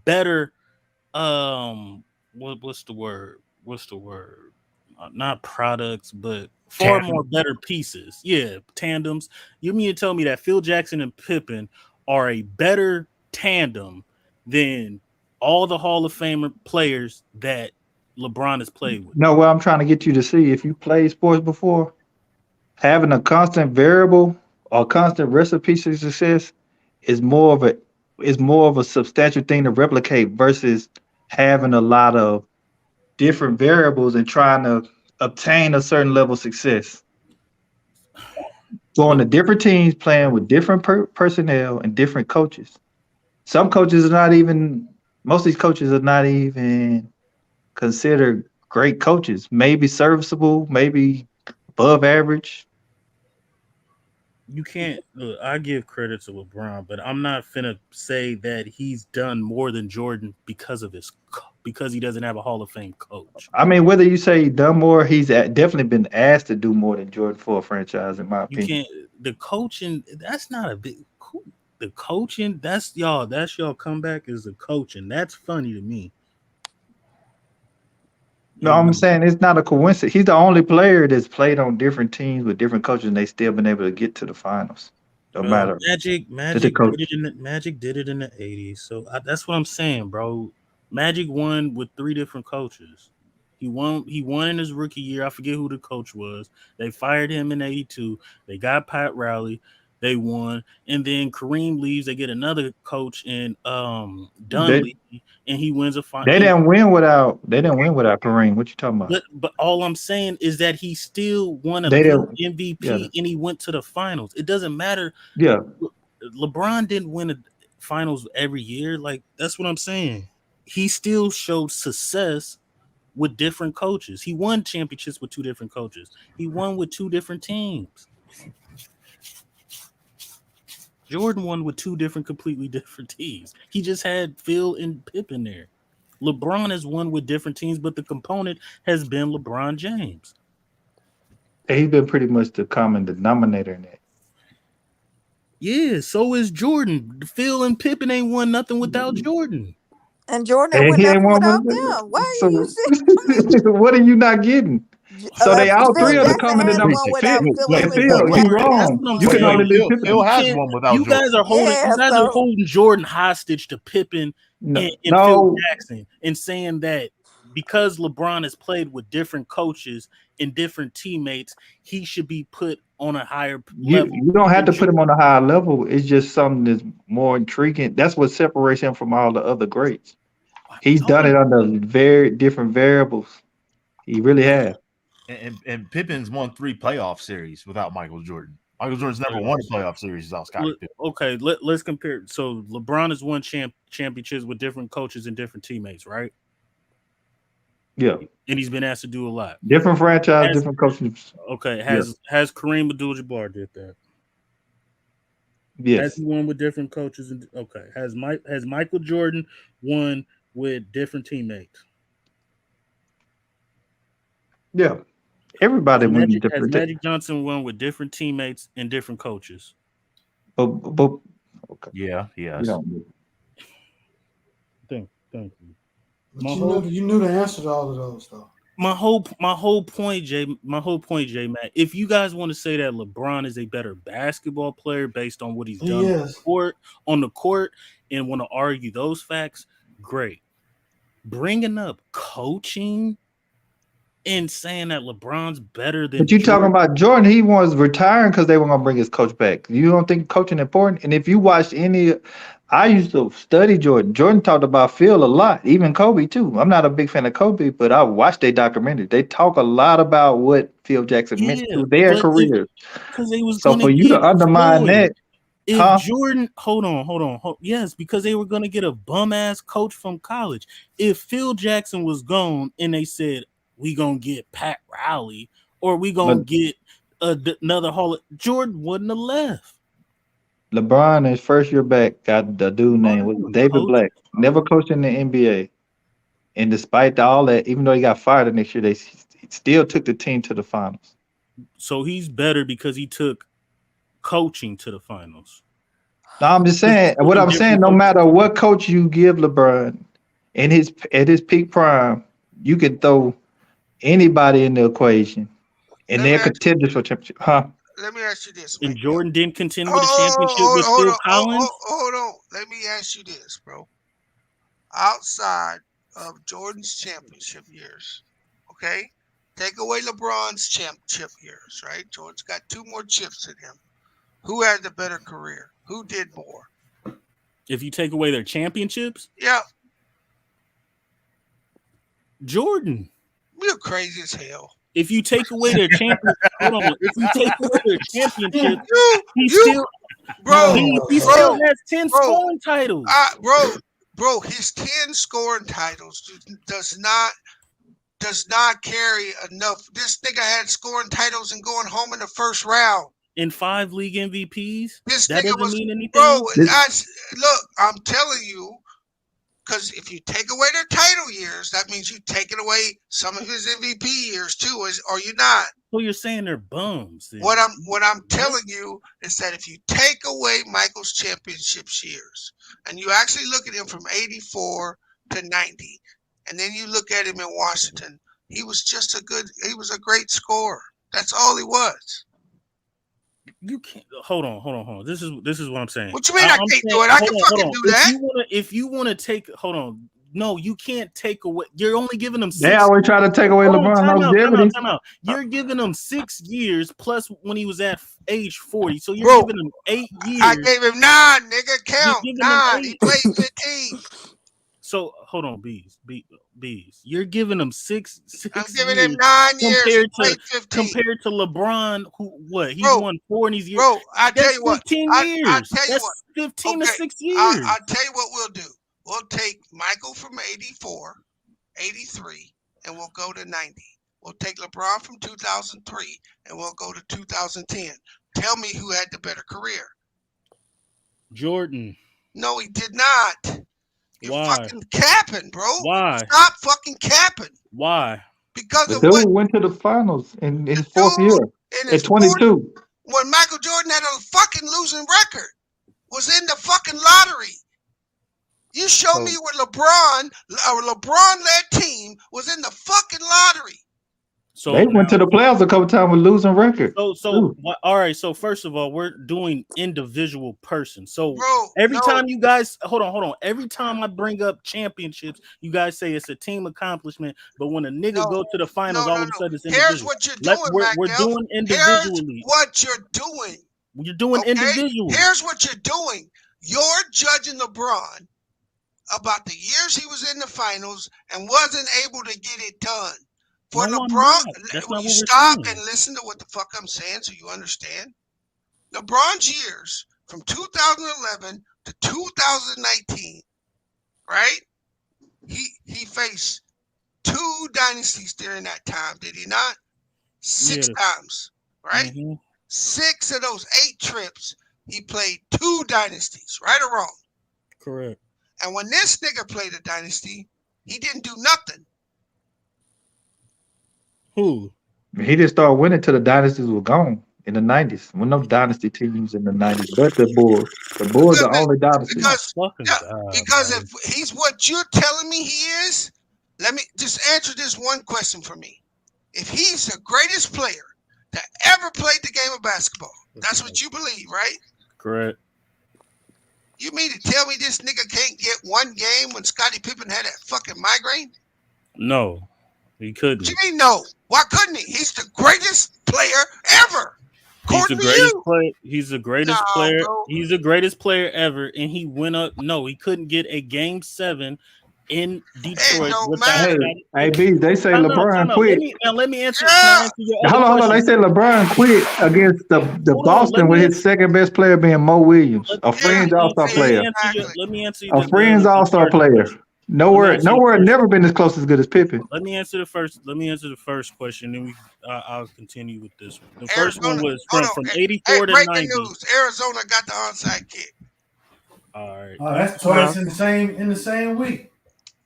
better. What's the word? Not products, but far more better pieces. Yeah, tandems. You mean to tell me that Phil Jackson and Pippen are a better tandem than all the Hall of Famer players that LeBron has played with? No, what I'm trying to get you to see, if you played sports before, having a constant variable or constant recipe to success is more of a substantial thing to replicate versus having a lot of different variables and trying to obtain a certain level of success. Going to different teams, playing with different personnel and different coaches. Most of these coaches are not even considered great coaches. Maybe serviceable, maybe above average. You can't. Look, I give credit to LeBron, but I'm not finna say that he's done more than Jordan because he doesn't have a Hall of Fame coach. I mean, whether you say he done more, he's definitely been asked to do more than Jordan for a franchise, in my opinion. The coaching, that's not a big. The coaching, that's y'all comeback is the coaching. That's funny to me. No, I'm saying it's not a coincidence. He's the only player that's played on different teams with different coaches, and they still been able to get to the finals. No matter. Magic did it in the 80s. So that's what I'm saying, bro. Magic won with 3 different coaches. He won in his rookie year. I forget who the coach was. They fired him in 82. They got Pat Riley. They won, and then Kareem leaves. They get another coach in Dunleavy, and he wins a final. They didn't win without Kareem. What you talking about? But all I'm saying is that he still won a MVP, and he went to the finals. It doesn't matter. Yeah, LeBron didn't win the finals every year. Like, that's what I'm saying. He still showed success with different coaches. He won championships with 2 different coaches. He won with 2 different teams. Jordan won with 2 completely different teams. He just had Phil and Pippen there. LeBron has won with different teams, but the component has been LeBron James. He's been pretty much the common denominator in that. Yeah, so is Jordan. Phil and Pippen ain't won nothing without Jordan. And Jordan ain't won nothing without them. Why are you saying? What are you not getting? So they all 3 of the common denominator. Phil, you wrong. You can only live Pippen. Phil has one without Jordan. You guys are holding Jordan hostage to Pippen and Phil Jackson and saying that because LeBron has played with different coaches and different teammates, he should be put on a higher level. You don't have to put him on a higher level. It's just something that's more intriguing. That's what separates him from all the other greats. He's done it under very different variables. He really has. And Pippen's won 3 playoff series without Michael Jordan. Michael Jordan's never won a playoff series without Scottie Pippen. Okay, let's compare. So LeBron has won championships with different coaches and different teammates, right? Yeah. And he's been asked to do a lot. Different franchise, different coaches. Okay, has Kareem Abdul-Jabbar did that? Yes. Has he won with different coaches? Okay. Has Michael Jordan won with different teammates? Yeah. Everybody wins Has different. Magic Johnson won with different teammates and different coaches? But okay. Yeah, yes. Thank you. But you knew the answer to all of those, though. My whole point, J Matt. If you guys want to say that LeBron is a better basketball player based on what he's done on the court and want to argue those facts, great. Bringing up coaching and saying that LeBron's better than But you talking about Jordan, he was retiring because they were gonna bring his coach back. You don't think coaching important? And if you watched I used to study Jordan. Jordan talked about Phil a lot, even Kobe too. I'm not a big fan of Kobe, but I watched their documentary. They talk a lot about what Phil Jackson meant to their careers. Because they was so for you to undermine that, if Jordan, hold on. Yes, because they were going to get a bum ass coach from college. If Phil Jackson was gone and they said we gonna get Pat Riley or we gonna get another Jordan wouldn't have left. LeBron, his first year back, got the dude named David Black. Never coached in the NBA, and despite all that, even though he got fired the next year, they still took the team to the finals. So he's better because he took coaching to the finals. No, I'm just saying. What I'm saying, no matter what coach you give LeBron at his peak prime, you can throw anybody in the equation, and they're contenders for championship. Let me ask you this. And Jordan didn't contend with a championship with Phil Collins? Hold on. Let me ask you this, bro. Outside of Jordan's championship years, okay? Take away LeBron's championship years, right? Jordan's got 2 more chips than him. Who had the better career? Who did more? If you take away their championships? Yeah. Jordan. You're crazy as hell. If you take away their championship, if you take away their championship, he still has 10 scoring titles. Bro, his 10 scoring titles does not carry enough. This nigga had scoring titles and going home in the first round. In 5 league MVPs? That doesn't mean anything? Bro, look, I'm telling you, because if you take away their title years, that means you're taking away some of his MVP years too, are you not? Well, you're saying they're bums. Then. What I'm telling you is that if you take away Michael's championship years, and you actually look at him from 84 to 90, and then you look at him in Washington, he was a great scorer. That's all he was. You can't hold on. This is what I'm saying. What you mean I can't do it? I can fucking do that. If you want to take, hold on. No, you can't take away. You're only giving them 6. They always try to take away LeBron's longevity. Time out. You're giving them 6 years plus when he was at age 40. So you're giving him 8 years. I gave him 9, nigga. Count 9. He played 15. So hold on, Bees. You're giving him 6 I'm giving him 9 years compared to LeBron, he won 4 in these years. Bro, I tell you what. 15 years. I tell you what. 15 to 6 years. I'll tell you what we'll do. We'll take Michael from 84, 83, and we'll go to 90. We'll take LeBron from 2003, and we'll go to 2010. Tell me who had the better career. Jordan. No, he did not. You're fucking capping, bro. Why? Stop fucking capping. Why? Because the dude went to the finals in his 4th year at 22. When Michael Jordan had a fucking losing record, was in the fucking lottery. You show me where LeBron-led team was in the fucking lottery. So they went to the playoffs a couple times with losing record. So all right. So first of all, we're doing individual persons. So time you guys hold on. Every time I bring up championships, you guys say it's a team accomplishment. But when a nigga go to the finals, all of a sudden it's individual. Here's what you're doing, we're doing individually. Here's what you're doing. You're doing individually. Here's what you're doing. You're judging LeBron about the years he was in the finals and wasn't able to get it done. For LeBron, will you stop and listen to what the fuck I'm saying so you understand? LeBron's years from 2011 to 2019, right? He faced 2 dynasties during that time, did he not? 6 times, right? 6 of those 8 trips he played 2 dynasties, right or wrong? Correct. And when this nigga played a dynasty, he didn't do nothing. Who? He didn't start winning till the dynasties were gone in the 90s. When no dynasty teams in the 90s, but the Bulls. The Bulls are only dynasty. Because if he's what you're telling me he is, let me just answer this one question for me. If he's the greatest player that ever played the game of basketball, that's what you believe, right? Correct. You mean to tell me this nigga can't get one game when Scottie Pippen had that fucking migraine? No, he couldn't. What you mean no? Why couldn't he? He's the greatest player ever. He's the greatest player. He's the greatest player. Bro. He's the greatest player ever, and he went up. No, he couldn't get a game 7 in Detroit. Hey, B, they say LeBron quit. Let me answer. Hold on. They say LeBron quit against the Boston with his second best player being Mo Williams, a fringe all-star player. Let me answer you. A fringe all-star player. Nowhere never been as close as good as Pippen. Let me answer the first question, then I'll continue with this one. The first one was from 84 to 90. Breaking news: Arizona got the onside kick. All right. Oh, that's twice in the same week.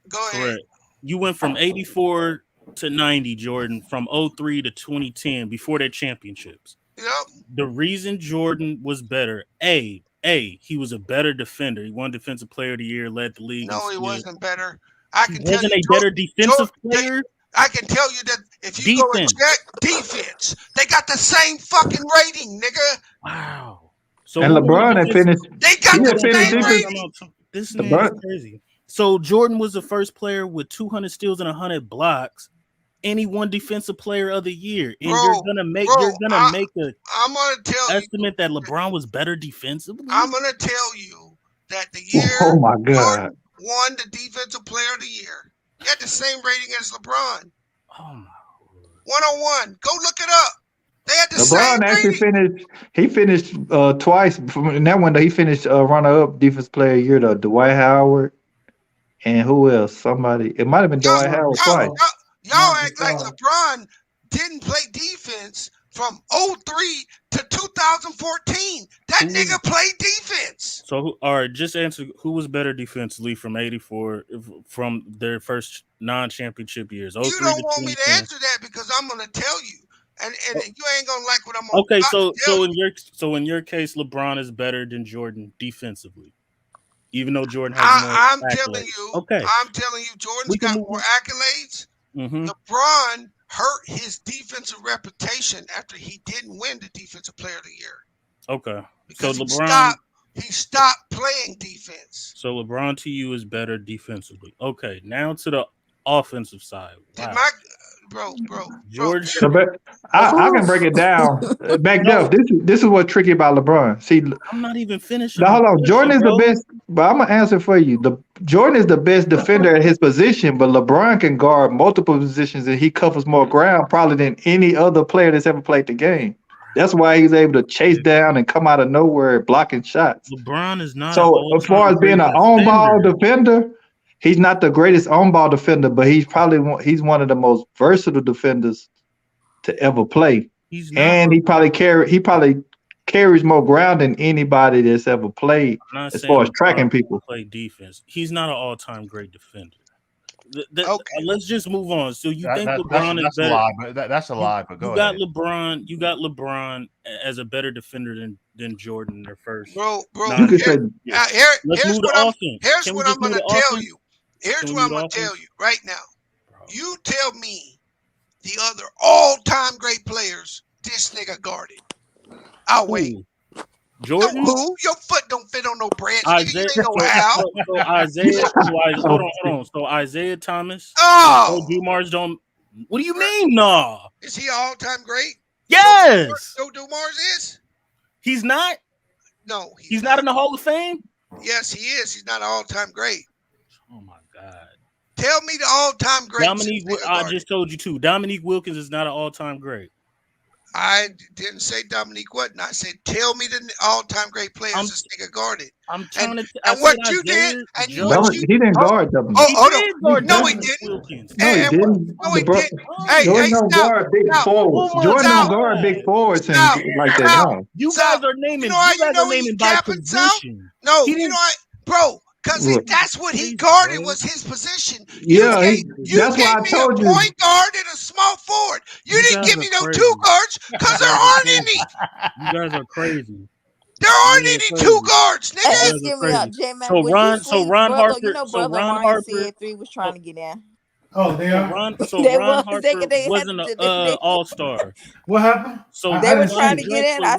Go ahead. Correct. You went from 84 to 90, Jordan, from 03 to 2010 before their championships. Yep. The reason Jordan was better, he was a better defender. He won Defensive Player of the Year, led the league. No, he wasn't better. Wasn't a better defensive player? I can tell you that if you go and check defense, they got the same fucking rating, nigga. Wow. So and LeBron had finished. They got the same rating. This man is crazy. So Jordan was the first player with 200 steals and 100 blocks, and he won Defensive Player of the Year. And you're gonna make a estimate that LeBron was better defensively. I'm gonna tell you that the year oh my God won the Defensive Player of the Year. He had the same rating as LeBron. Oh my God. 101. Go look it up. They had the LeBron same actually rating. He finished twice. In that window, he finished runner-up Defensive Player of the Year to Dwight Howard. And who else? Somebody. It might have been Dwight Howard twice. Y'all act like LeBron didn't play defense from 03 to 2014. That nigga played defense. So, all right, just answer who was better defensively from 84 from their first non-championship years. You don't want me to answer that because I'm gonna tell you. And you ain't gonna like what I'm gonna Okay, so in your case, LeBron is better than Jordan defensively. Even though Jordan has more I'm accolades. telling you, Jordan's got more accolades. Mm-hmm. LeBron hurt his defensive reputation after he didn't win the Defensive Player of the Year. Okay. Because he stopped playing defense. So LeBron to you is better defensively. Okay, now to the offensive side. Wow. George. I can break it down. Back up. This is what's tricky about LeBron. See, I'm not even finished. Now, hold on. Jordan is the best, but I'm gonna answer for you. Jordan is the best defender at his position, but LeBron can guard multiple positions and he covers more ground probably than any other player that's ever played the game. That's why he's able to chase down and come out of nowhere blocking shots. LeBron is not. So as far as being an on-ball defender, he's not the greatest on-ball defender, but he's one of the most versatile defenders to ever play. And he probably carries more ground than anybody that's ever played as far as tracking people. Play defense. He's not an all-time great defender. Let's just move on. So you think LeBron is better? That's a lie. But go ahead. You got LeBron as a better defender than Jordan in their first. Bro. Let's move to offense. Here's what I'm going to tell you. Here's what I'm going to tell you right now. Bro. You tell me the other all-time great players this nigga guarded. I'll wait. Jordan? Who? Your foot don't fit on no branch. Isaiah, hold on. So Isaiah Thomas. Oh, Dumars don't. What do you mean, no? Is he all-time great? Yes. No, Dumars is. He's not. No, he's not in the Hall of Fame. Yes, he is. He's not an all-time great. Oh my God. Tell me the all-time great. I just told you too. Dominique Wilkins is not an all-time great. I didn't say Dominique Wooden. I said, tell me the all-time great players this nigga guarded. I'm trying to. And what you did, and what you he didn't guard them. hold on. did guard No, he Dominique didn't. Wilkins. No, he didn't. No, he didn't. Jordan Hey, don't guard big forwards. Jordan don't guard big forwards and like that. No. You guys are naming. You know how you know naming he's by capping, position. No, you know what, bro? Because that's what he guarded was his position. Yeah, you gave me a point guard and a small forward. You didn't give me no two guards because there aren't any. You guys are crazy. There aren't any two guards, nigga. Hey, excuse me, J-Mac. So Ron Harper. You know, brother Ron CA3 was trying to get in. Oh, they are. Ron Harper wasn't an all-star. What happened? So they were trying to get in. I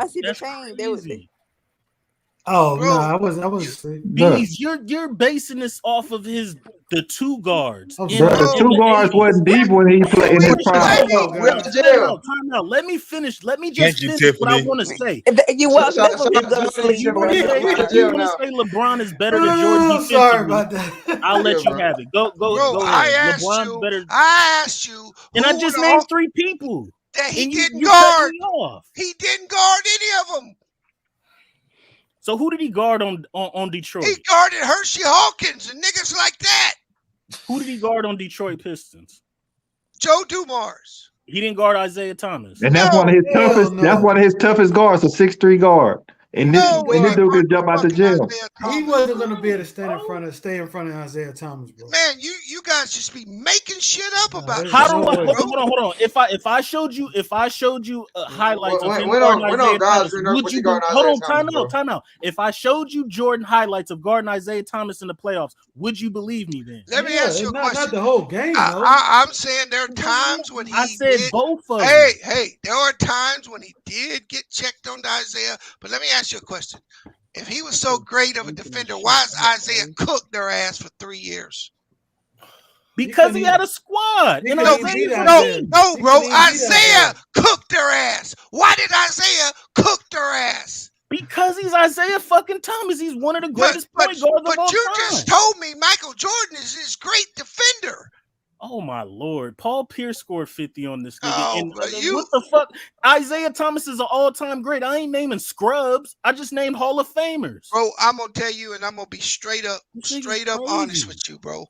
see the chain. They was. Oh no, I wasn't. Bees, you're basing this off of the two guards. The two guards wasn't deep when he played in his prime. Time out. Let me finish. Let me just finish what I want to say. You want to sleep? You want to say LeBron is better than Jordan? Sorry about that. I'll let you have it. Go. Bro, I asked you, and I just named three people that he didn't guard. He didn't guard any of them. So who did he guard on Detroit? He guarded Hershey Hawkins and niggas like that. Who did he guard on Detroit Pistons? Joe Dumars. He didn't guard Isaiah Thomas. And that's one of his toughest. That's one of his toughest guards, a 6'3" guard. And this dude could jump out the gym. He wasn't going to be able to stay in front of Isaiah Thomas, bro. Man, you guys just be making shit up about it. How do I hold on? If I showed you highlights of him guarding Isaiah Thomas, would you hold on? Time out. If I showed you Jordan highlights of guarding Isaiah Thomas in the playoffs, would you believe me then? Let me ask you a question. Not the whole game. I'm saying there are times when I said both of them. Hey, there are times when he did get checked on Isaiah, but let me ask you a question. If he was so great of a defender, why is Isaiah cooked their ass for 3 years? Because he had a squad. No, bro. Isaiah cooked their ass. Why did Isaiah cook their ass? Because he's Isaiah fucking Thomas. He's one of the greatest point guards of all time. But you just told me Michael Jordan is his great defender. Oh my Lord. Paul Pierce scored 50 on this nigga. Oh, what the fuck? Isaiah Thomas is an all-time great. I ain't naming scrubs. I just named Hall of Famers. Bro, I'm gonna tell you, and I'm gonna be straight up honest with you, bro.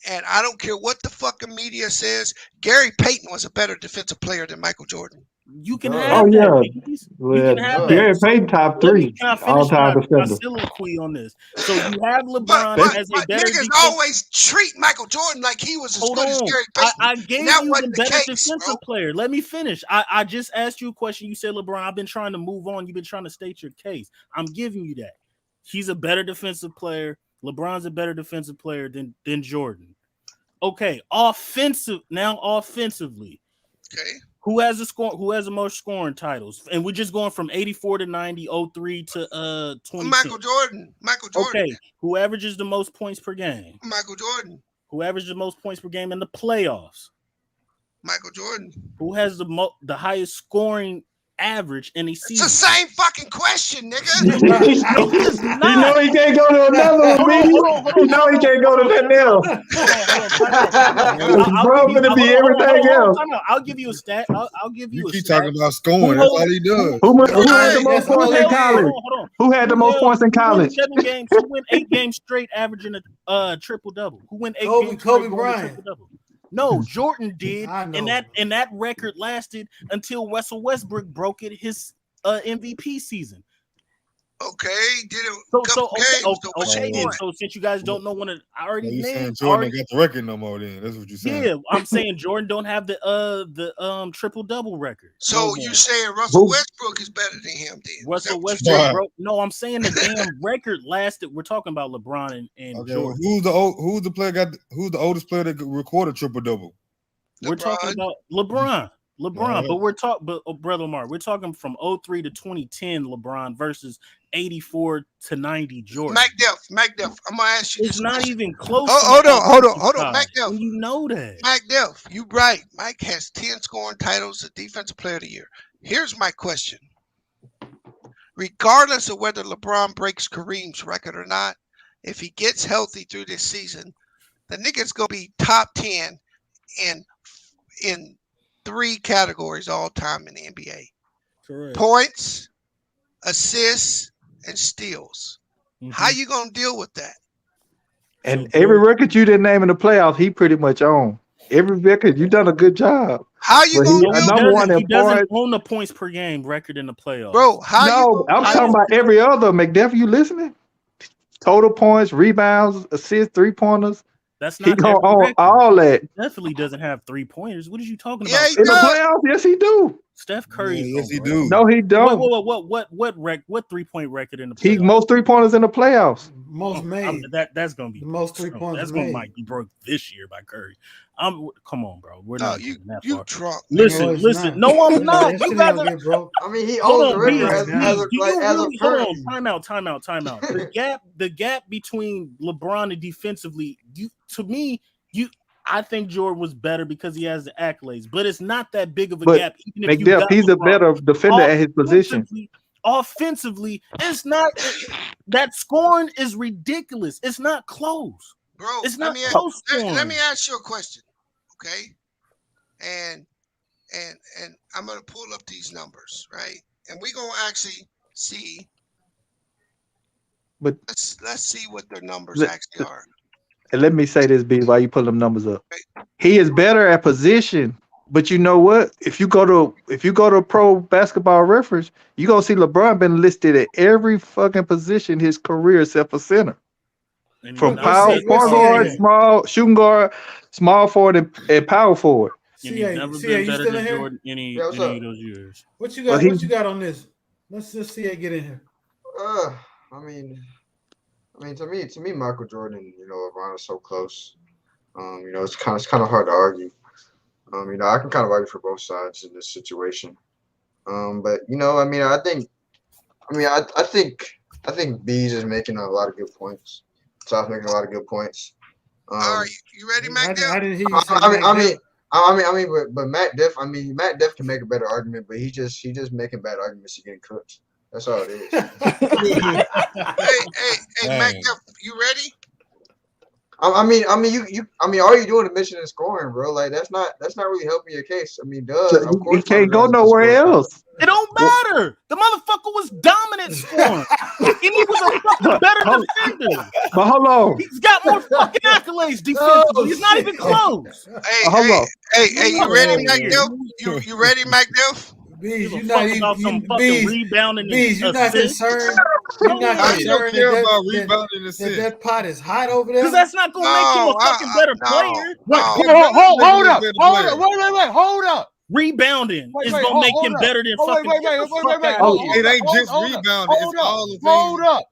And I don't care what the fucking media says. Gary Payton was a better defensive player than Michael Jordan. You can have that. Well, Gary Payton top 3 all-time defender. Soliloquy on this. So you have LeBron as a better niggas always treat Michael Jordan like he was as good as Gary Payton. I gave you the better defensive player. Let me finish. I just asked you a question. You said LeBron. I've been trying to move on. You've been trying to state your case. I'm giving you that. He's a better defensive player. LeBron's a better defensive player than Jordan. Okay, offensively. Okay. Who has the most scoring titles? And we're just going from 84 to 90, 03 to 20. Michael Jordan. Okay. Who averages the most points per game? Michael Jordan. Who averages the most points per game in the playoffs? Michael Jordan. Who has the highest scoring average in a season? It's the same fucking question, nigga. You know he can't go to another one, You know he can't go to that else. Bro, gonna be everything else. I'll give you a stat. I'll give you a keep stat. talking about scoring. That's all he does. Who had the most points in college? Who had the most points in college? 7 games. Who went 8 games straight averaging a triple double? Who went 8 games Kobe straight Bryant. triple double? No, Jordan did, and that record lasted until Russell Westbrook broke it his MVP season. Okay, did it. So since you guys don't know when I already named Jordan got the record no more. Then that's what you're saying. Yeah, I'm saying Jordan don't have the triple double record. So you saying Russell Westbrook is better than him? Then Russell Westbrook broke. No, I'm saying the damn record lasted. We're talking about LeBron and okay, Jordan. Who's the oldest player that recorded triple double? We're talking about LeBron. But Brother Omar, we're talking from 03 to 2010 LeBron versus 84 to 90 Jordan. Mac Def, I'm gonna ask you. It's not even close. Hold on, Mac Def. You know that. Mac Def, you right. Mike has 10 scoring titles, the Defensive Player of the Year. Here's my question. Regardless of whether LeBron breaks Kareem's record or not, if he gets healthy through this season, the nigga's gonna be top 10 in 3 categories all time in the NBA. Correct. Points, assists, and steals. Mhm. How you gonna deal with that? And So every George- record you didn't name in the playoffs, he pretty much owned. Every record, you done a good job. How you But gonna he deal number one he in doesn't points. own the points per game record in the playoffs. Bro, how you No, I'm gonna talking about every other. McDuff, you listening? Total points, rebounds, assists, 3-pointers. That's He not gonna every own record. all that. He definitely doesn't have 3-pointers. What are you talking Yeah, about? he In the does. playoffs, yes, he do. Steph Curry. Yeah, yes, he bro. do. No, he don't. What 3-point record in the He playoffs? most 3-pointers in the playoffs. Most made. That's gonna be The most 3-pointers That's gonna made. might be broke this year by Curry. Come on, bro. We're No, not you getting that you far. drunk. Listen, No, it's listen. not. No, I'm not. That You shit ain't guys gonna are. get broke. I mean, he Hold owns the on, record Bees. as now. as Bees, of do like you as really of hold current. on? Time out. The gap between LeBron and defensively, I think Jordan was better because he has the accolades, but it's not that big of a But gap. Even if you McDuff, got he's a LeBron. better defender at his position. Offensively, it's not that scoring is ridiculous. It's not close. Bro, It's let not me close scoring. let me ask you a question, okay? And I'm gonna pull up these numbers, right? And we're gonna actually see. But let's see what their numbers actually are. And let me say this, B, while you pull them numbers up. He is better at position, but you know what? If you go to Pro Basketball Reference, you gonna see LeBron been listed at every fucking position his career except for center. From power forward, small shooting guard, small forward, and power forward. And he's never been better than Jordan any of those years. What you got? What you got on this? Let's just see it get in here. I mean, to me, Michael Jordan and LeBron are so close. It's kind of hard to argue. I can kind of argue for both sides in this situation. But I think Bees is making a lot of good points. Tough making a lot of good points. All right, you ready, Mac? I didn't hear you say but Matt Def can make a better argument, but he just making bad arguments. He's getting cooked. That's all it is. hey, Mac Def, you ready? All you doing is mentioning scoring, bro. Like that's not really helping your case. Of course, he can't go nowhere else. It don't matter. The motherfucker was dominant scoring. He was a fucking better defender. But hold on. He's got more fucking accolades defensively. He's not even close. Hey, you ready, Mac Def? You ready, Mac Def? Bees, you're not even rebounding. Bees, you're not concerned. You're not concerned that pot is hot over there. Because that's not gonna make you a fucking better player. Hold up. Hold up. Rebounding is gonna make him better than fucking. It ain't just rebounding. It's all of these. Hold up.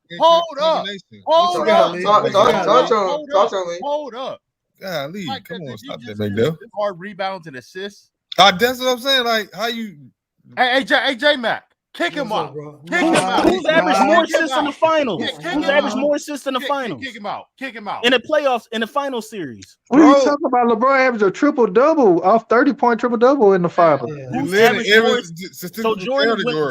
Golly, come on, stop that, McDuff. Hard rebounds and assists. That's what I'm saying. Like, how you? Hey, J Mac, kick him out. Kick him out. Who's averaged more assists in the finals? Who's averaged more assists in the finals? Kick him out. Kick him out. In the playoffs, in the final series. What are you talking about? LeBron averaged a triple-double off 30-point triple-double in the finals.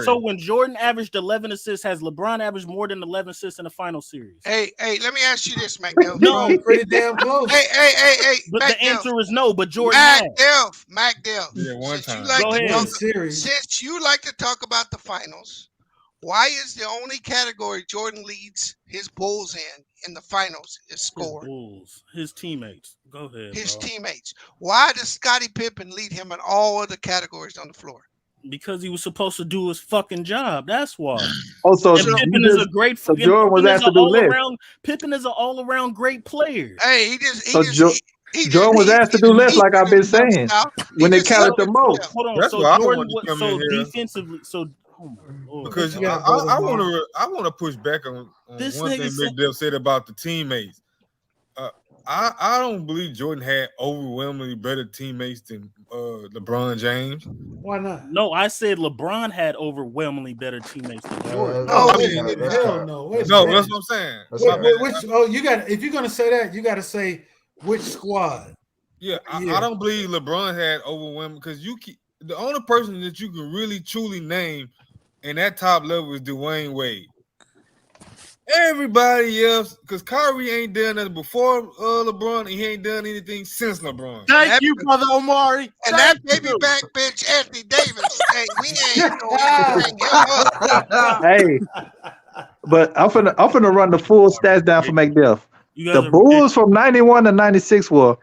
So when Jordan averaged 11 assists, has LeBron averaged more than 11 assists in the final series? Hey, let me ask you this, Mac. No, pretty damn close. Hey, but the answer is no. But Jordan Mac Def. Yeah, one time. Go ahead. Since you like to talk about the finals, why is the only category Jordan leads his Bulls in the finals is scoring? His teammates. Go ahead. His teammates. Why does Scottie Pippen lead him in all other categories on the floor? Because he was supposed to do his fucking job. That's why. Pippen is a great. Jordan was asked to do less. Pippen is an all-around great player. Hey, Jordan was asked to do less, like I've been saying, when they counted the most. Hold on. That's So why Jordan, I want to come in here. Defensively, because I want to push back on one thing McDuff said about the teammates. I don't believe Jordan had overwhelmingly better teammates than LeBron James. Why not? No, I said LeBron had overwhelmingly better teammates than Jordan. No, that's what I'm saying. If you're gonna say that, you got to say which squad. Yeah, I don't believe LeBron had overwhelming because the only person that you can really truly name in that top level is Dwayne Wade. Everybody else, because Kyrie ain't done nothing before LeBron, and he ain't done anything since LeBron. Thank you, brother Omari. And that baby back bitch Anthony Davis. Hey, we ain't gonna bring him up. Hey, but I'm finna run the full stats down for McDuff. The Bulls from 91 to 96 were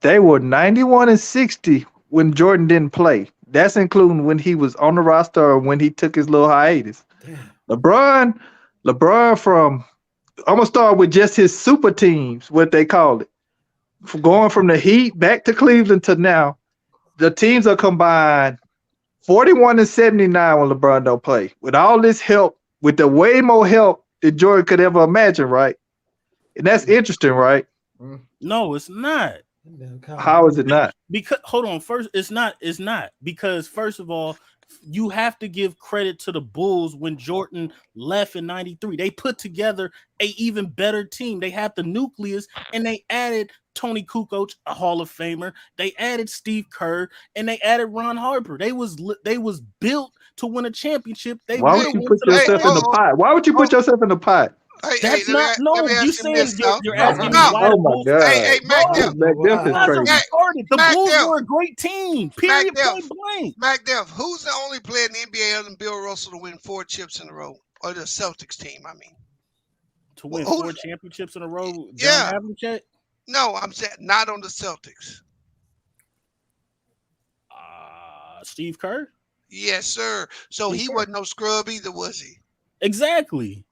91 and 60 when Jordan didn't play. That's including when he was on the roster or when he took his little hiatus. LeBron from, I'm gonna start with just his super teams, what they call it. Going from the Heat back to Cleveland to now, the teams are combined 41 and 79 when LeBron don't play. With all this help, with the way more help than Jordan could ever imagine, right? And that's interesting, right? No, it's not. How is it not? Because hold on, first, it's not because first of all, you have to give credit to the Bulls when Jordan left in 93. They put together a even better team. They had the nucleus and they added Tony Kukoc, a Hall of Famer. They added Steve Kerr and they added Ron Harper. They was built to win a championship. Why would you put yourself in the pot? Why would you put yourself in the pot? That's not you saying you're asking me why the Bulls. Hey, McDuff is crazy. The Bulls were a great team. Period. Point blank. McDuff, who's the only player in the NBA other than Bill Russell to win 4 chips in a row? Or the Celtics team, I mean. To win 4 championships in a row? Yeah. Havlicek? No, I'm saying not on the Celtics. Steve Kerr? Yes, sir. So he wasn't no scrub either, was he? Exactly.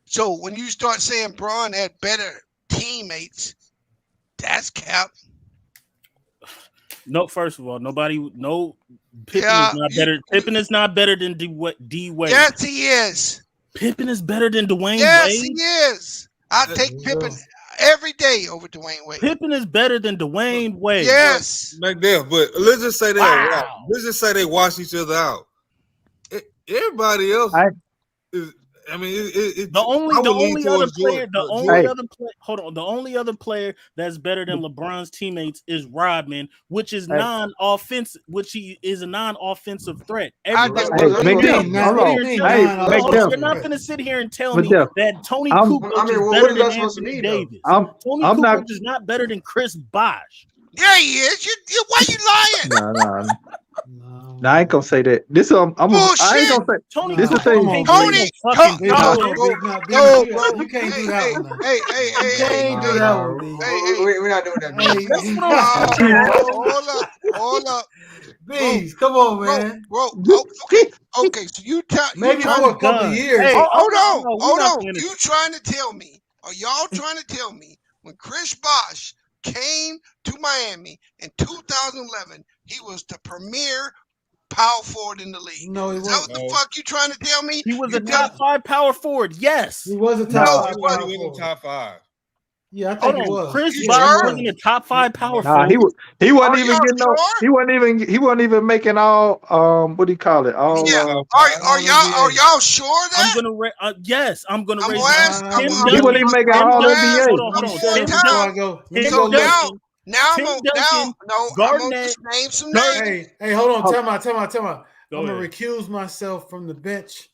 So when you start saying Braun had better teammates, that's cap. No, first of all, Pippen is not better. Pippen is not better than D Wade. Yes, he is. Pippen is better than Dwayne Wade. Yes, he is. I take Pippen every day over Dwayne Wade. Pippen is better than Dwayne Wade. Yes. McDuff, but let's just say they wash each other out. Everybody else is. I mean, the only other player that's better than LeBron's teammates is Rodman, which is non-offensive, is a non-offensive threat. You're not going to sit here and tell me that Tony Kukoc is better than Anthony Davis. Tony Kukoc is not better than Chris Bosh. Yeah, he is. Why you lying? No, I ain't gonna say that. I ain't gonna say. Tony, this is the thing. You can't do that one. We're not doing that. Hold up. Please, come on, man. Bro, okay. So you maybe for a couple of years. Hold on. You trying to tell me? Are y'all trying to tell me when Chris Bosh came to Miami in 2011, he was the premier power forward in the league? No, he wasn't. What the fuck you trying to tell me? He was a top 5 power forward. Yes, he was a top 5 power forward. Top 5. Yeah, I think he was. Chris Bosh wasn't a top 5 power forward. He wasn't even getting no. He wasn't even making all. What do you call it? All. Yeah. Are y'all sure that? I'm gonna. Yes, I'm gonna raise. He wasn't even making all NBA. I'm gonna just name some names. Hey, hold on. Tell me. I'm gonna recuse myself from the bench.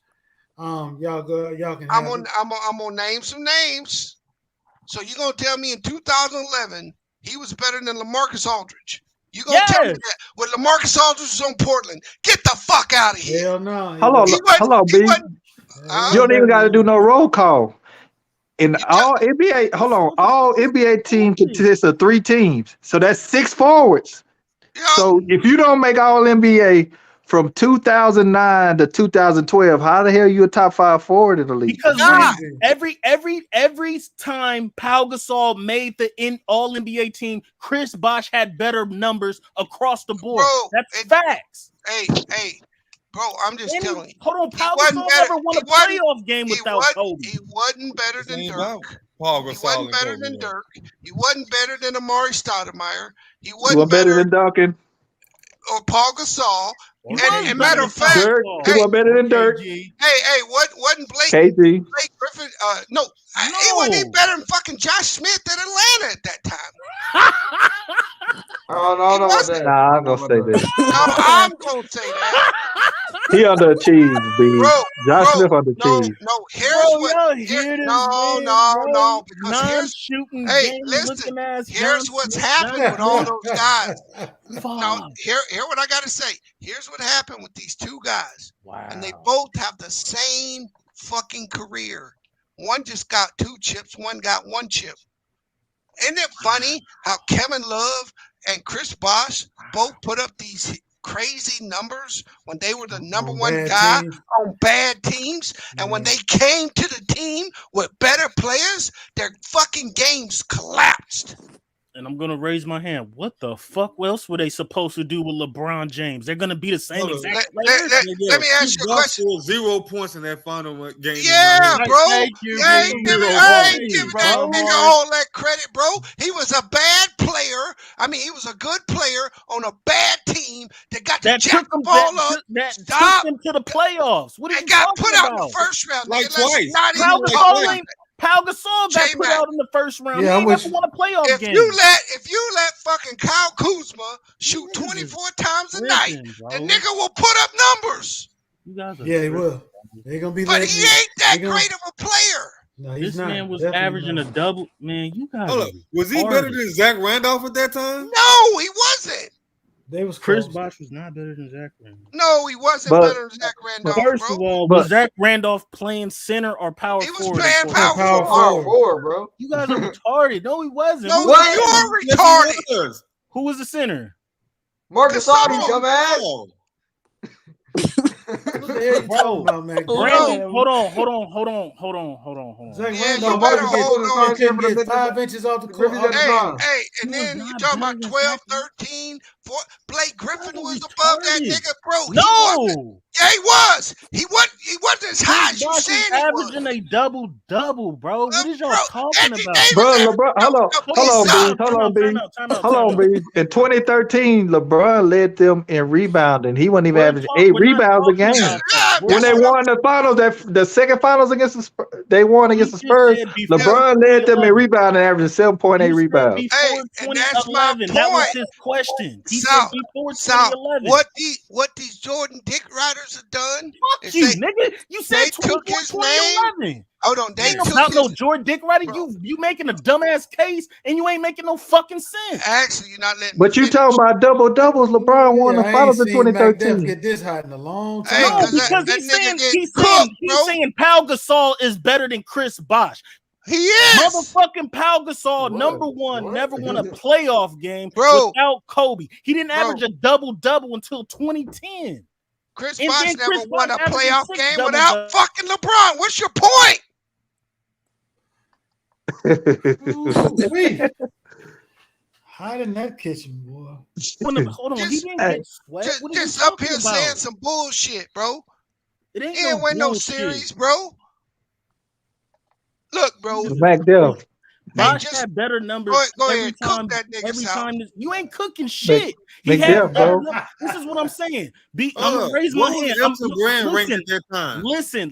Y'all can. I'm gonna name some names. So you're going to tell me in 2011, he was better than LaMarcus Aldridge? You're going to tell me that when LaMarcus Aldridge was on Portland? Get the fuck out of here. Hell no. Hello, B. You don't even got to do no roll call. In all NBA, all NBA teams consist of 3 teams. So that's 6 forwards. Yeah. So if you don't make all NBA from 2009 to 2012, how the hell are you a top 5 forward in the league? Because every time Pau Gasol made the all NBA team, Chris Bosh had better numbers across the board. That's facts. Hey, bro, I'm just telling you. Hold on, Pau Gasol never won a playoff game without Kobe. He wasn't better than Dirk. He wasn't better than Dirk. He wasn't better than Amari Stoudemire. He wasn't better than Duncan or Paul Gasol. And matter of fact, Dirk, he was better than Dirk. Hey, wasn't Blake KG? Blake Griffin? No, he wasn't even better than fucking Josh Smith at Atlanta at that time. No. Nah, I'm gonna say that. No, I'm gonna say that. He underachieved, B. Josh Smith underachieved. No. Here's because non-shooting hey, game listen. looking ass. Here's what's happened with all those guys. Now, hear what I got to say. Here's what happened with these two guys. Wow. And they both have the same fucking career. One just got 2 chips. One got 1 chip. Isn't it funny how Kevin Love and Chris Bosh both put up these crazy numbers when they were the number 1 guy on bad teams, and when they came to the team with better players, their fucking games collapsed. And I'm gonna raise my hand. What the fuck else were they supposed to do with LeBron James? They're gonna be the same exact players. Let me ask you a question. 0 points in that final game. Yeah, bro. Thank you. I ain't giving that nigga all that credit, bro. He was a bad player. I mean, he was a good player on a bad team that got to jack the ball up. That took them to the playoffs. What are you got talking put about? out in the first round. Like twice. Pau Gasol got put out in the first round. Yeah, he never won a playoff game. If you let fucking Kyle Kuzma shoot 24 times a night, the nigga will put up numbers. You guys are he will. They're gonna be. But he ain't that great of a player. No, this man was averaging a double. Man, you guys. Hold up. Was he better than Zach Randolph at that time? No, he wasn't. They was Chris Bosh was not better than Zach Randolph. No, he wasn't better than Zach Randolph. First of all, was Zach Randolf playing center or power forward? He was playing power forward, bro. You guys are retarded. No, he wasn't. No, you're retarded. Who was the center? Marcus Gasol, dumbass. What the hell you talking about, man? Hold on. Zach Yeah, Randolph you better hold on. get 5 inches off the court. Hey, and then you talking about 12, 13, 4. Blake Griffin was above that nigga, bro. No. Yeah, he was. He wasn't as high as you said he was. Averaging a double-double, bro. What is y'all talking about? Bro, LeBron, hold on, B. In 2013, LeBron led them in rebounding. He wasn't even averaging 8 rebounds a game. When they won the finals, the second finals against the Spurs, they won against the Spurs. LeBron led them in rebounding, averaging 7.8 rebounds. Hey, and that's my point. That was his question. He said before 2011. What these Jordan Dick Riders have done? Fuck you, nigga. You said they took his name. Hold on, they ain't about no Jordan Dick Rider. You making a dumbass case and you ain't making no fucking sense. Actually, you're not letting. But you talking about double doubles? LeBron won the finals in 2013. Get this hot in a long time. No, because he's saying Pau Gasol is better than Chris Bosh. He is. Motherfucking Pau Gasol, number one, never won a playoff game without Kobe. He didn't average a double-double until 2010. Chris Bosh never won a playoff game without fucking LeBron. What's your point? Hot in that kitchen, boy. Hold on, he didn't get sweat. Just up here saying some bullshit, bro. It ain't win no series, bro. Look, bro. Back there. Bosh had better numbers. Go ahead, cook that nigga out. You ain't cooking shit. This is what I'm saying. I'm gonna raise my hand.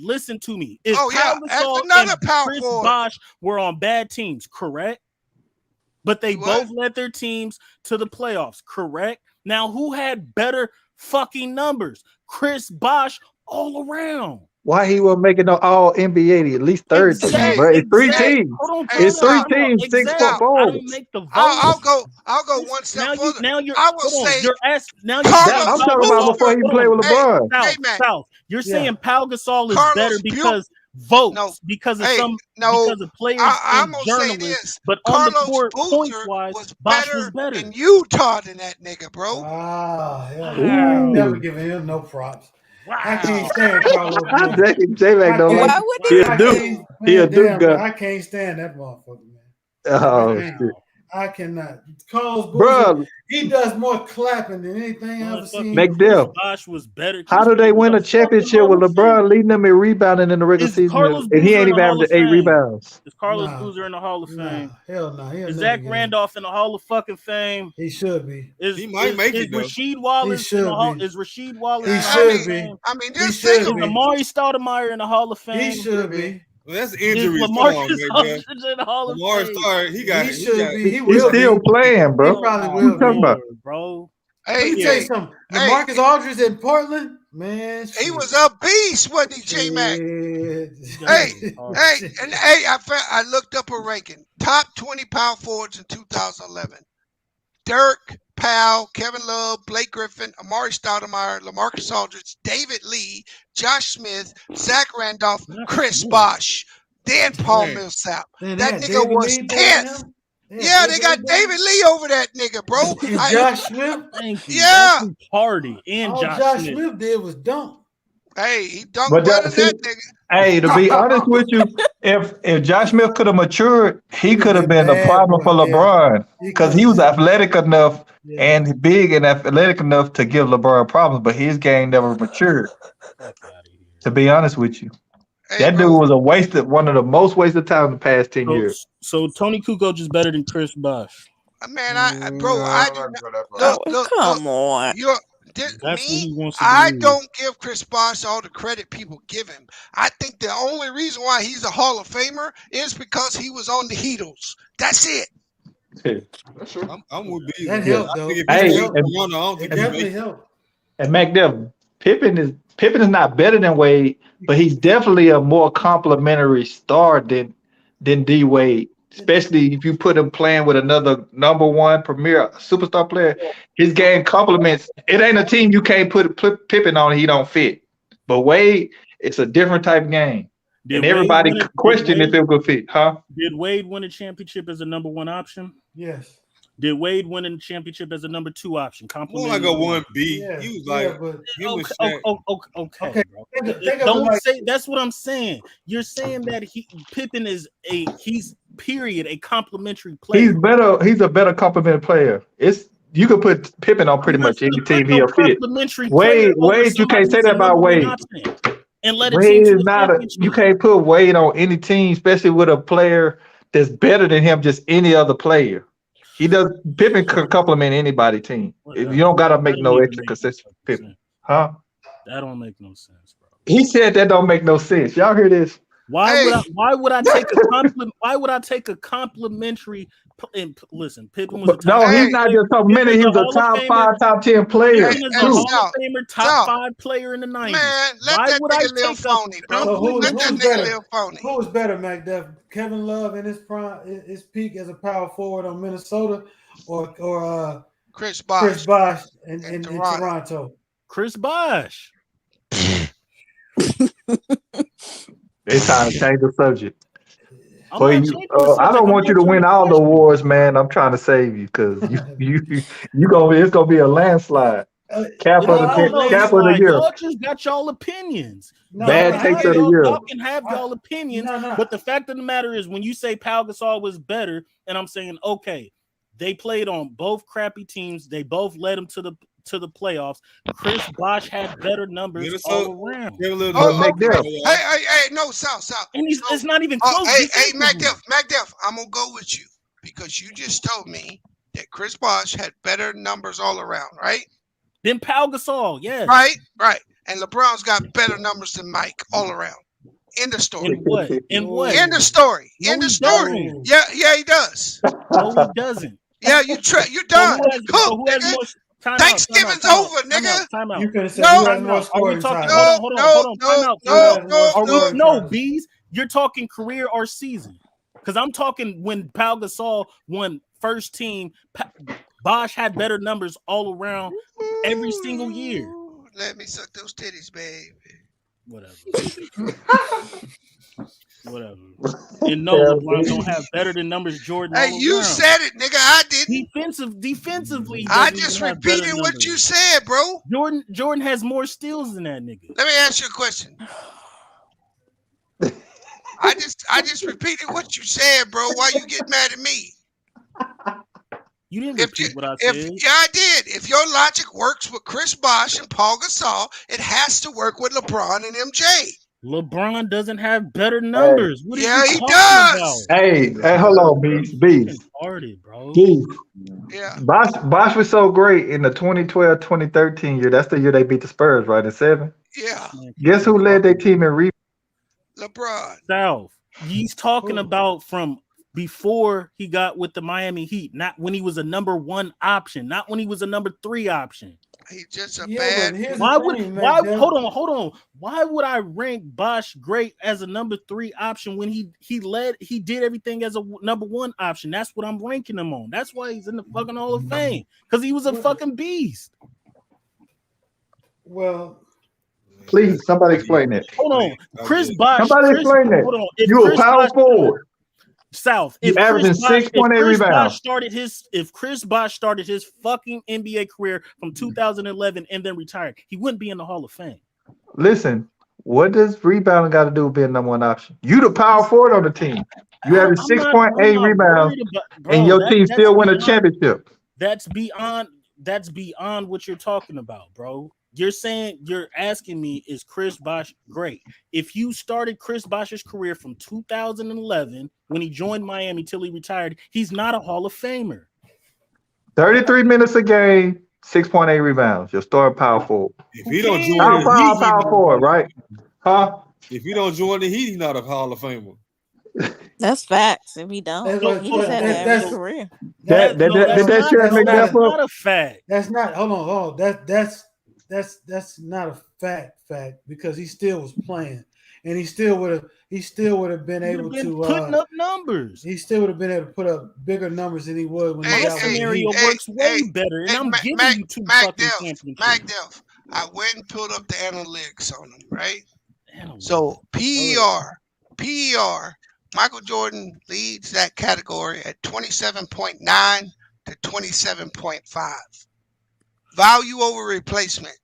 Listen to me. If Pau Gasol and Chris Bosh were on bad teams, correct? But they both led their teams to the playoffs, correct? Now, who had better fucking numbers? Chris Bosh all around. Why he wasn't making no all NBA, at least third team, bro? It's 3 teams. It's 3 teams, 6 foot 4. I'll go one step further. I will say I'm talking about before he played with LeBron. South. You're saying Pau Gasol is better because votes, because of because of players and journalists, but on the court, points-wise, Bosh was better. In Utah than that nigga, bro. Never giving him no props. Wow. I can't stand Carlos. J-Mac don't like he a Duke guy. I can't stand that motherfucker, man. Oh, shit. I cannot. Carlos Boozer, he does more clapping than anything I've ever seen. McDill. Bosh was better. How do they win a championship with LeBron leading them in rebounding in the regular season, and he ain't even averaging 8 rebounds? Is Carlos Boozer in the Hall of Fame? Hell no. Is Zach Randolph in the Hall of fucking Fame? He should be. He might make it. Rasheed Wallace in the Hall? Is Rasheed Wallace? He should be. I mean, just think of Amari Stoudemire in the Hall of Fame. He should be. Well, that's injury. Lamar Stoudemire, he should be. He's still playing, bro. He probably will, talking about, bro. Hey, let me tell you something. LaMarcus Aldridge in Portland. Man, he was a beast, wasn't he, J-Mac? Hey, I looked up a ranking. Top 20 power forwards in 2011. Dirk, Powell, Kevin Love, Blake Griffin, Amari Stoudemire, LaMarcus Aldridge, David Lee, Josh Smith, Zach Randolph, Chris Bosh, then Paul Millsap. That nigga was 10th. Yeah, they got David Lee over that nigga, bro. And Josh Smith. Thank you. Yeah. Party and all Josh Smith did was dunk. Hey, he dunked better than that nigga. Hey, to be honest with you, if Josh Smith could have matured, he could have been a problem for LeBron because he was athletic enough and big and athletic enough to give LeBron problems, but his game never matured. To be honest with you, that dude was one of the most wasted time in the past 10 years. So Tony Kukoc is better than Chris Bosh. Man, look, come on. I don't give Chris Bosh all the credit people give him. I think the only reason why he's a Hall of Famer is because he was on the Heatles. That's it. I'm with B. That helped, though. It definitely helped. And McDev, Pippen is not better than Wade, but he's definitely a more complimentary star than D Wade. Especially if you put him playing with another number one premier superstar player, his game complements. It ain't a team you can't put Pippen on; he don't fit. But Wade, it's a different type of game, and everybody question if it would fit, huh? Did Wade win a championship as a number one option? Yes. Did Wade win a championship as a number two option? More like a 1B. Yeah, He was like, okay, bro. Don't say that's what I'm saying. You're saying that Pippen is he's a complimentary player. He's better. He's a better complimentary player. You could put Pippen on pretty much any team he'll fit. Wade, you can't say that about Wade. And let Wade is not you can't put Wade on any team, especially with a player that's better than him, just any other player. Pippen could complement anybody team. You don't gotta make no extra consistent Pippen. Huh? That don't make no sense, bro. He said that don't make no sense. Y'all hear this? Why would I take a compliment? Why would I take a complimentary? Listen, Pippen was he's not just complimentary. He was a top 5, top 10 player. He was a Hall of Famer, top 5 player in the 90s. Man, why would I take phony, bro? Who was better, McDuff? Kevin Love in his prime, his peak as a power forward on Minnesota, or Chris Bosh in Toronto? Chris Bosh. It's time to change the subject. I don't want you to win all the awards, man. I'm trying to save you because it's gonna be a landslide. Cap of the year. Y'all just got y'all opinions. Bad takes of the year. Y'all can have y'all opinions, but the fact of the matter is, when you say Pau Gasol was better, and I'm saying, okay, they played on both crappy teams. They both led them to the playoffs. Chris Bosh had better numbers all around. Hey, no, South. And it's not even close. Hey, McDuff, I'm gonna go with you because you just told me that Chris Bosh had better numbers all around, right? Than Pau Gasol, yes. Right. And LeBron's got better numbers than Mike all around. End of story. In what? End of story. No, End of story. Doesn't. Yeah, he does. No, he doesn't. Yeah, you're done. Thanksgiving's over, nigga. Time out. You could have said No, Bees. You're talking career or season? Because I'm talking when Pau Gasol won first team. Bosh had better numbers all around every single year. Let me suck those titties, baby. Whatever. And no, LeBron don't have better than numbers Jordan. Hey, you said it, nigga. I didn't. Defensively. I just repeated what you said, bro. Jordan has more steals than that nigga. Let me ask you a question. I just repeated what you said, bro. Why you get mad at me? You didn't repeat what I said. Yeah, I did. If your logic works with Chris Bosh and Paul Gasol, it has to work with LeBron and MJ. LeBron doesn't have better numbers. What are you talking about? Hey, hold on, Beast. Started, bro. Yeah. Bosh was so great in the 2012-2013 year. That's the year they beat the Spurs, right? In 7. Yeah. Guess who led their team in rebounds? LeBron. South. He's talking about from before he got with the Miami Heat, not when he was a number 1 option, not when he was a number 3 option. He's just a Yeah, bad. Hold on. Why would I rank Bosch great as a number 3 option when he did everything as a number 1 option? That's what I'm ranking him on. That's why he's in the fucking Hall of Fame, because he was a fucking beast. Well, please, somebody explain that. Hold on, Chris Bosch. Somebody explain that. Hold on. If You a Chris power Bosch forward. South. You averaging 6.8 rebounds. If Chris Bosch started his fucking NBA career from 2011 and then retired, he wouldn't be in the Hall of Fame. Listen, what does rebounding got to do with being number 1 option? You the power forward on the team. You have 6.8 rebounds, and your team still win a championship. That's beyond what you're talking about, bro. You're asking me, is Chris Bosch great? If you started Chris Bosch's career from 2011 when he joined Miami till he retired, he's not a Hall of Famer. 33 minutes a game, 6.8 rebounds. Your starting power forward. If he don't join power forward, right? Huh? If he don't join the Heat, he's not a Hall of Famer. That's facts. If he don't, he's had an average career. That's not a fact. That's not. Hold on. That's not a fact because he still was playing, and he still would have been able to putting up numbers. He still would have been able to put up bigger numbers than he would when my scenario works way better, and I'm giving you 2 fucking championships. MacDelf, I went and pulled up the analytics on him, right? So PER, Michael Jordan leads that category at 27.9 to 27.5. Value over replacement.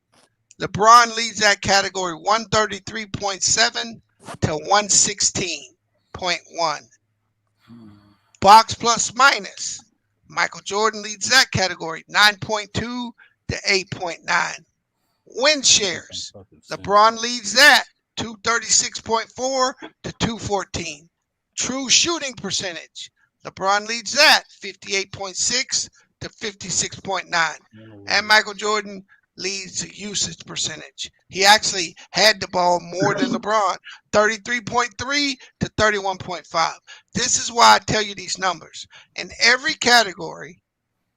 LeBron leads that category 133.7 to 116.1. Box plus minus. Michael Jordan leads that category 9.2 to 8.9. Win shares. LeBron leads that 236.4 to 214. True shooting percentage. LeBron leads that 58.6 to 56.9. And Michael Jordan leads the usage percentage. He actually had the ball more than LeBron, 33.3 to 31.5. This is why I tell you these numbers. In every category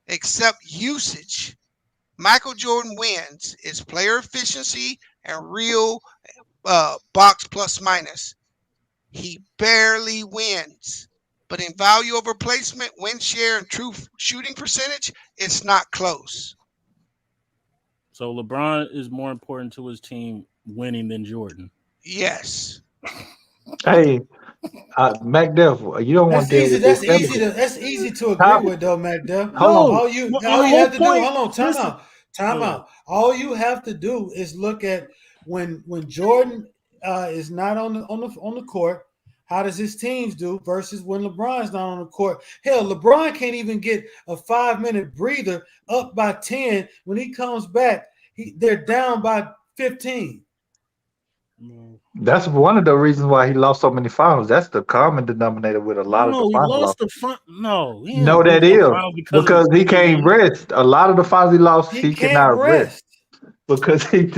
except usage, Michael Jordan wins is player efficiency and real box plus minus. He barely wins. But in value over placement, win share, and true shooting percentage, it's not close. So LeBron is more important to his team winning than Jordan. Yes. Hey, MacDuff, you don't want to. That's easy to agree with, though, MacDuff. All you have to do. Hold on, time out. All you have to do is look at when Jordan is not on the court. How does his teams do versus when LeBron's not on the court? Hell, LeBron can't even get a 5-minute breather up by 10. When he comes back, they're down by 15. That's one of the reasons why he lost so many finals. That's the common denominator with a lot of the finals. No, that is because he can't rest. A lot of the finals he lost, he cannot rest because most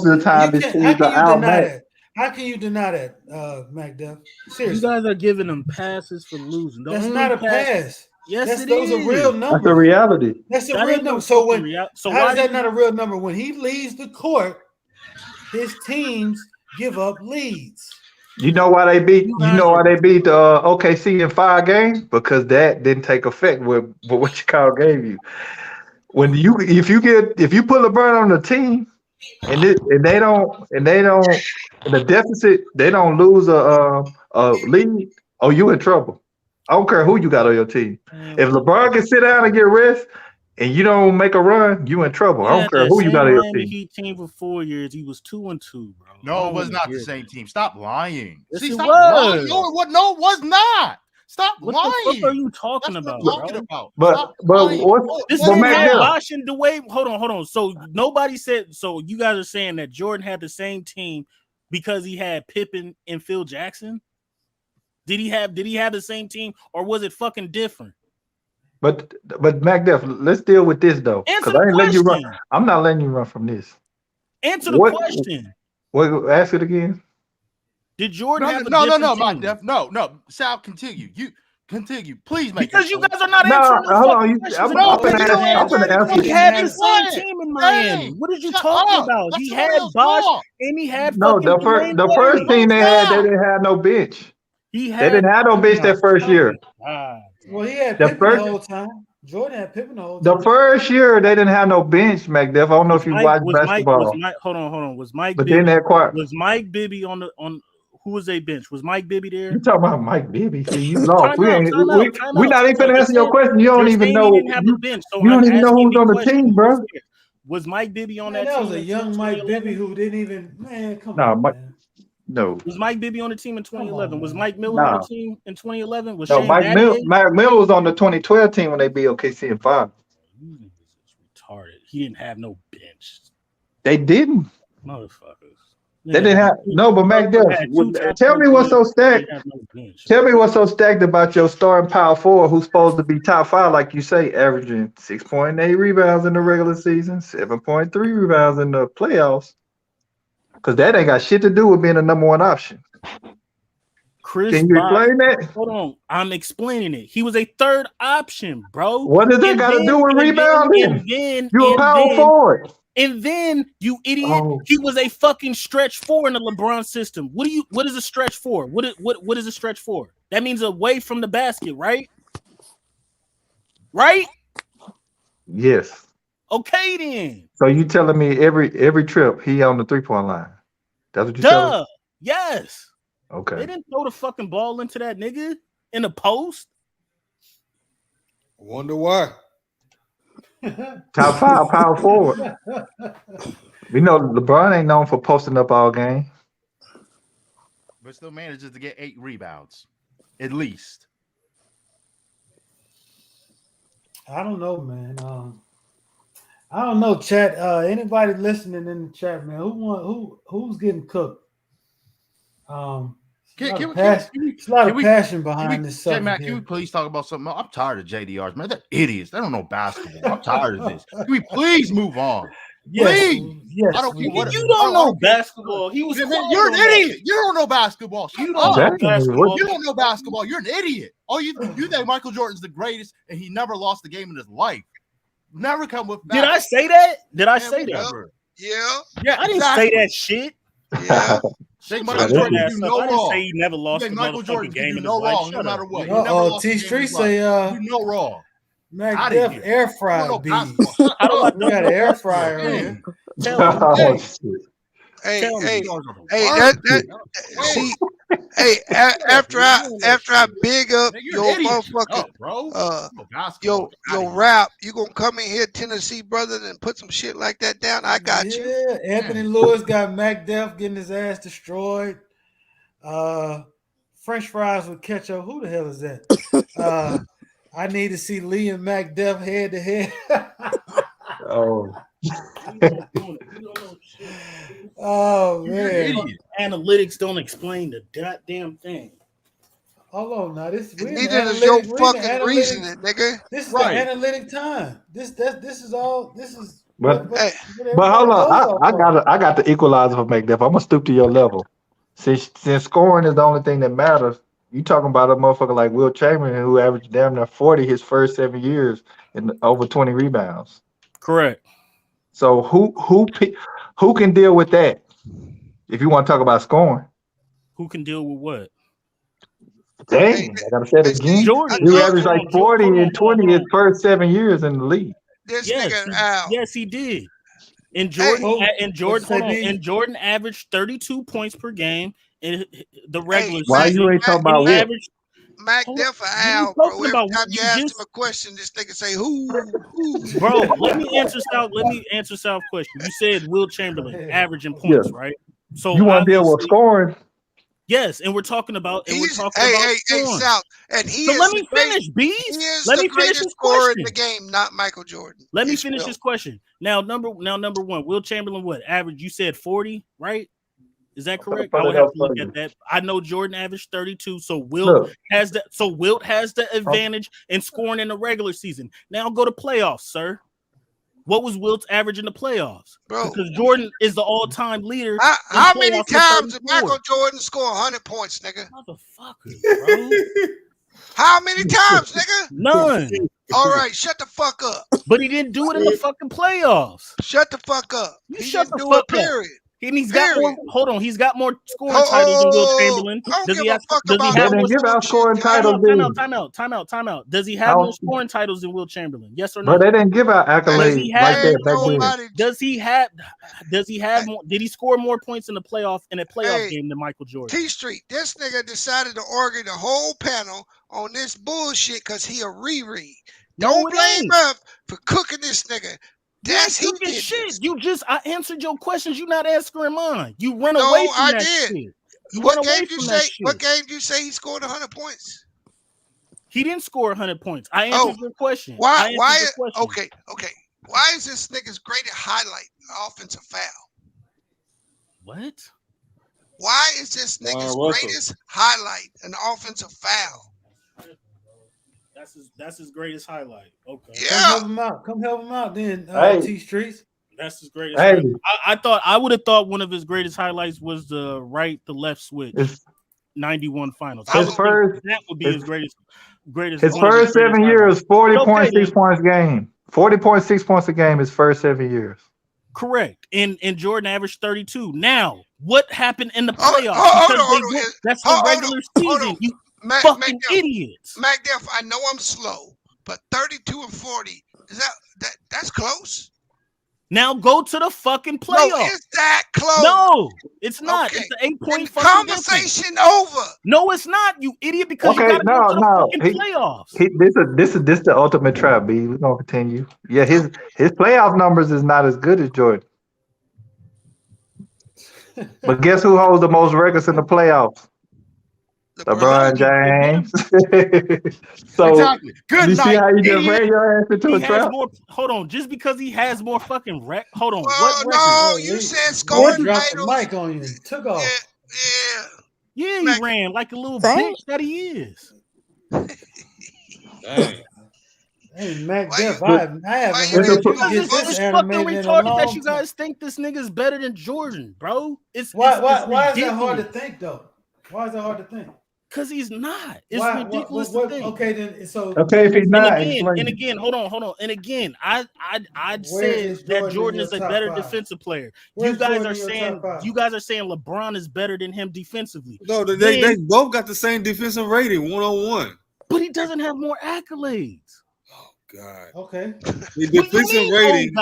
of the time his teams are outmatched. How can you deny that, MacDuff? Seriously. You guys are giving them passes for losing. That's not a pass. Yes, those are real numbers. That's a reality. That's a real number. So how is that not a real number? When he leaves the court, his teams give up leads. You know why they beat? You know why they beat OKC in 5 games? Because that didn't take effect with what Chicago gave you. If you put LeBron on the team and they don't in the deficit, they don't lose a lead, oh, you in trouble. I don't care who you got on your team. If LeBron can sit down and get rest and you don't make a run, you in trouble. I don't care who you got on your team. Heat team for 4 years, he was 2-2, bro. No, it was not the same team. Stop lying. Yes, See, it stop was. lying. No, it was not. Stop what lying. What the fuck are you talking about, bro? But this is Bosch and Dwayne. Hold on. So nobody said. So you guys are saying that Jordan had the same team because he had Pippen and Phil Jackson? Did he have the same team, or was it fucking different? But MacDuff, let's deal with this though, because I ain't letting you run. I'm not letting you run from this. Answer the question. Wait, ask it again. Did Jordan have no, MacDuff, no. Sal, continue. Continue, please. Because you guys are not answering the fucking questions. I'm gonna answer. He had the same team in Miami. What are you talking about? He had Bosch and he had fucking the first team they had, they didn't have no bench. They didn't have no bench that first year. Well, he had Pippen the whole time. Jordan had Pippen the whole time. The first year they didn't have no bench, McDuff. I don't know if you watch basketball. Hold on. Was Mike Bibby on who was a bench? Was Mike Bibby there? You talking about Mike Bibby? See, you lost. We're not even gonna answer your question. You don't even know. You don't even know who's on the team, bro. Was Mike Bibby on that team? That was a young Mike Bibby who didn't even. Man, come on. Man. No. Was Mike Bibby on the team in 2011? Was Mike Miller on the team in 2011? Was Mike Miller was on the 2012 team when they beat OKC in 5. Retarded. He didn't have no bench. They didn't. Motherfuckers. They didn't have but McDuff. Tell me what's so stacked. Tell me what's so stacked about your starting power forward who's supposed to be top 5, like you say, averaging 6.8 rebounds in the regular season, 7.3 rebounds in the playoffs. Because that ain't got shit to do with being a number 1 option. Can you explain that? Hold on. I'm explaining it. He was a 3rd option, bro. What does that got to do with rebounding? You're a power forward. And then, you idiot, he was a fucking stretch 4 in the LeBron system. What is a stretch 4? What is a stretch 4? That means away from the basket, right? Right? Yes. Okay, then. So you telling me every trip he on the 3-point line? That's what you telling me? Yes. Okay. They didn't throw the fucking ball into that nigga in the post. I wonder why. Top 5 power forward. We know LeBron ain't known for posting up all game. But still manages to get 8 rebounds. At least. I don't know, man. I don't know, chat. Anybody listening in the chat, man? Who's getting cooked? There's a lot of passion behind this subject. Matt, can we please talk about something else? I'm tired of JDRs, man. They're idiots. They don't know basketball. I'm tired of this. Can we please move on? Please. Yes. I don't care what you don't know basketball. He was. You're an idiot. You don't know basketball. You don't know basketball. You're an idiot. You think Michael Jordan's the greatest and he never lost a game in his life. Never come with that. Did I say that? Yeah. I didn't say that shit. Yeah. Michael Jordan I didn't say he never lost a Michael Jordan game in his no life. wrong, no matter what. T Street say no wrong. McDuff air fryer bees. How do I know? Got an air fryer on. After I big up your motherfucking your rap, you gonna come in here, Tennessee brother, and put some shit like that down. I got you. Yeah, Anthony Lewis got McDuff getting his ass destroyed. French fries with ketchup. Who the hell is that? I need to see Lee and McDuff head to head. Oh man! Analytics don't explain the goddamn thing. Hold on now. Neither is your fucking reasoning, nigga. This is the analytic time. This is all. This is. But hold on. I got the equalizer for McDuff. I'm gonna stoop to your level. Since scoring is the only thing that matters. You talking about a motherfucker like Will Chamberlain who averaged damn near 40 his first 7 years and over 20 rebounds. Correct. So who can deal with that? If you want to talk about scoring, who can deal with what? Dang, I gotta say it again. He averaged like 40 and 20 his first 7 years in the league. Yes, he did. And Jordan averaged 32 points per game in the regular season. Why you ain't talking about what? McDuff Al, bro. Every time you ask him a question, this nigga say who? Bro, let me answer South's question. You said Will Chamberlain averaging points, right? So you want to deal with scoring? Yes, and we're talking about South, and he so is let me finish, Bees. Let me finish his scorer in the game, not Michael Jordan. Let me finish his question. Now, number one, Will Chamberlain, what average? You said 40, right? Is that correct? I would have to look at that. I know Jordan averaged 32, so Wilt has the advantage in scoring in the regular season. Now go to playoffs, sir. What was Wilt's average in the playoffs? Bro, because Jordan is the all-time leader. How many times did Michael Jordan score 100 points, nigga? Motherfucker, bro. How many times, nigga? None. All right, shut the fuck up. But he didn't do it in the fucking playoffs. Shut the fuck up. You shut the fuck up. Period. And he's got more. Hold on, he's got more scoring titles than Will Chamberlain. I don't give a fuck about They didn't give out scoring titles. Time out. Does he have more scoring titles than Will Chamberlain? Yes or no? But they didn't give out accolades like that back then. Does he have more? Did he score more points in a playoff game than Michael Jordan? T Street, this nigga decided to argue the whole panel on this bullshit because he a reread. Don't blame him for cooking this nigga. That's he did shit. I answered your questions. You not answering mine. You run away from that shit. What game did you say he scored 100 points? He didn't score 100 points. I answered your question. Why? Okay. Why is this nigga's greatest highlight offensive foul? What? Why is this nigga's greatest highlight an offensive foul? That's his greatest highlight. Okay. Yeah. Come help him out then, T Streets. That's his greatest highlight. I would have thought one of his greatest highlights was the left switch. 91 finals. That would be his greatest. His first 7 years, 40.6 points a game. 40.6 points a game his first 7 years. Correct. And Jordan averaged 32. Now, what happened in the playoffs? That's the regular season. You fucking idiots. MacDuff, I know I'm slow, but 32 and 40, that's close? Now go to the fucking playoffs. No, is that close? No, it's not. Okay. It's an 8-point fucking conversation over. No, it's not, you idiot, because you gotta go to the fucking playoffs. This the ultimate trap, B. We're gonna continue. Yeah, his playoff numbers is not as good as Jordan. But guess who holds the most records in the playoffs? LeBron James. So exactly. Good you night, see how you just ran your ass into a trap? Hold on, just because he has more fucking hold on. Well, no, you said scoring titles. The mic on you. Took off. Yeah, he ran like a little bitch that he is. Dang. Hey, MacDuff, I haven't heard you get this animated in a long that you guys think this nigga's better than Jordan, bro. Why is that hard to think though? Why is that hard to think? Because he's not. It's ridiculous to think. Okay, then so if he's not, and again, hold on. And again, I'd say that Jordan is a better defensive player. You guys are saying LeBron is better than him defensively. No, they both got the same defensive rating, 101. But he doesn't have more accolades. Oh God. Okay. The defensive rating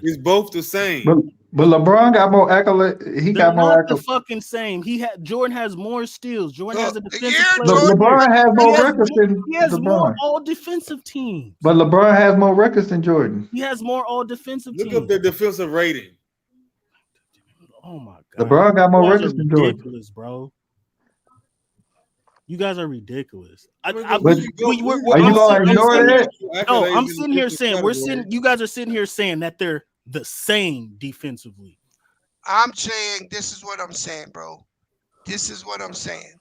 is both the same. But LeBron got more accolades. He got more accolades. The fucking same. Jordan has more steals. Jordan has a defensive player. LeBron has more records than he has LeBron. More all defensive teams. But LeBron has more records than Jordan. He has more all defensive teams. Look up their defensive rating. Oh my God. LeBron got more records than Jordan. Ridiculous, bro. You guys are ridiculous. Are you gonna ignore that? No, I'm sitting here saying you guys are sitting here saying that they're the same defensively. I'm saying this is what I'm saying, bro. This is what I'm saying.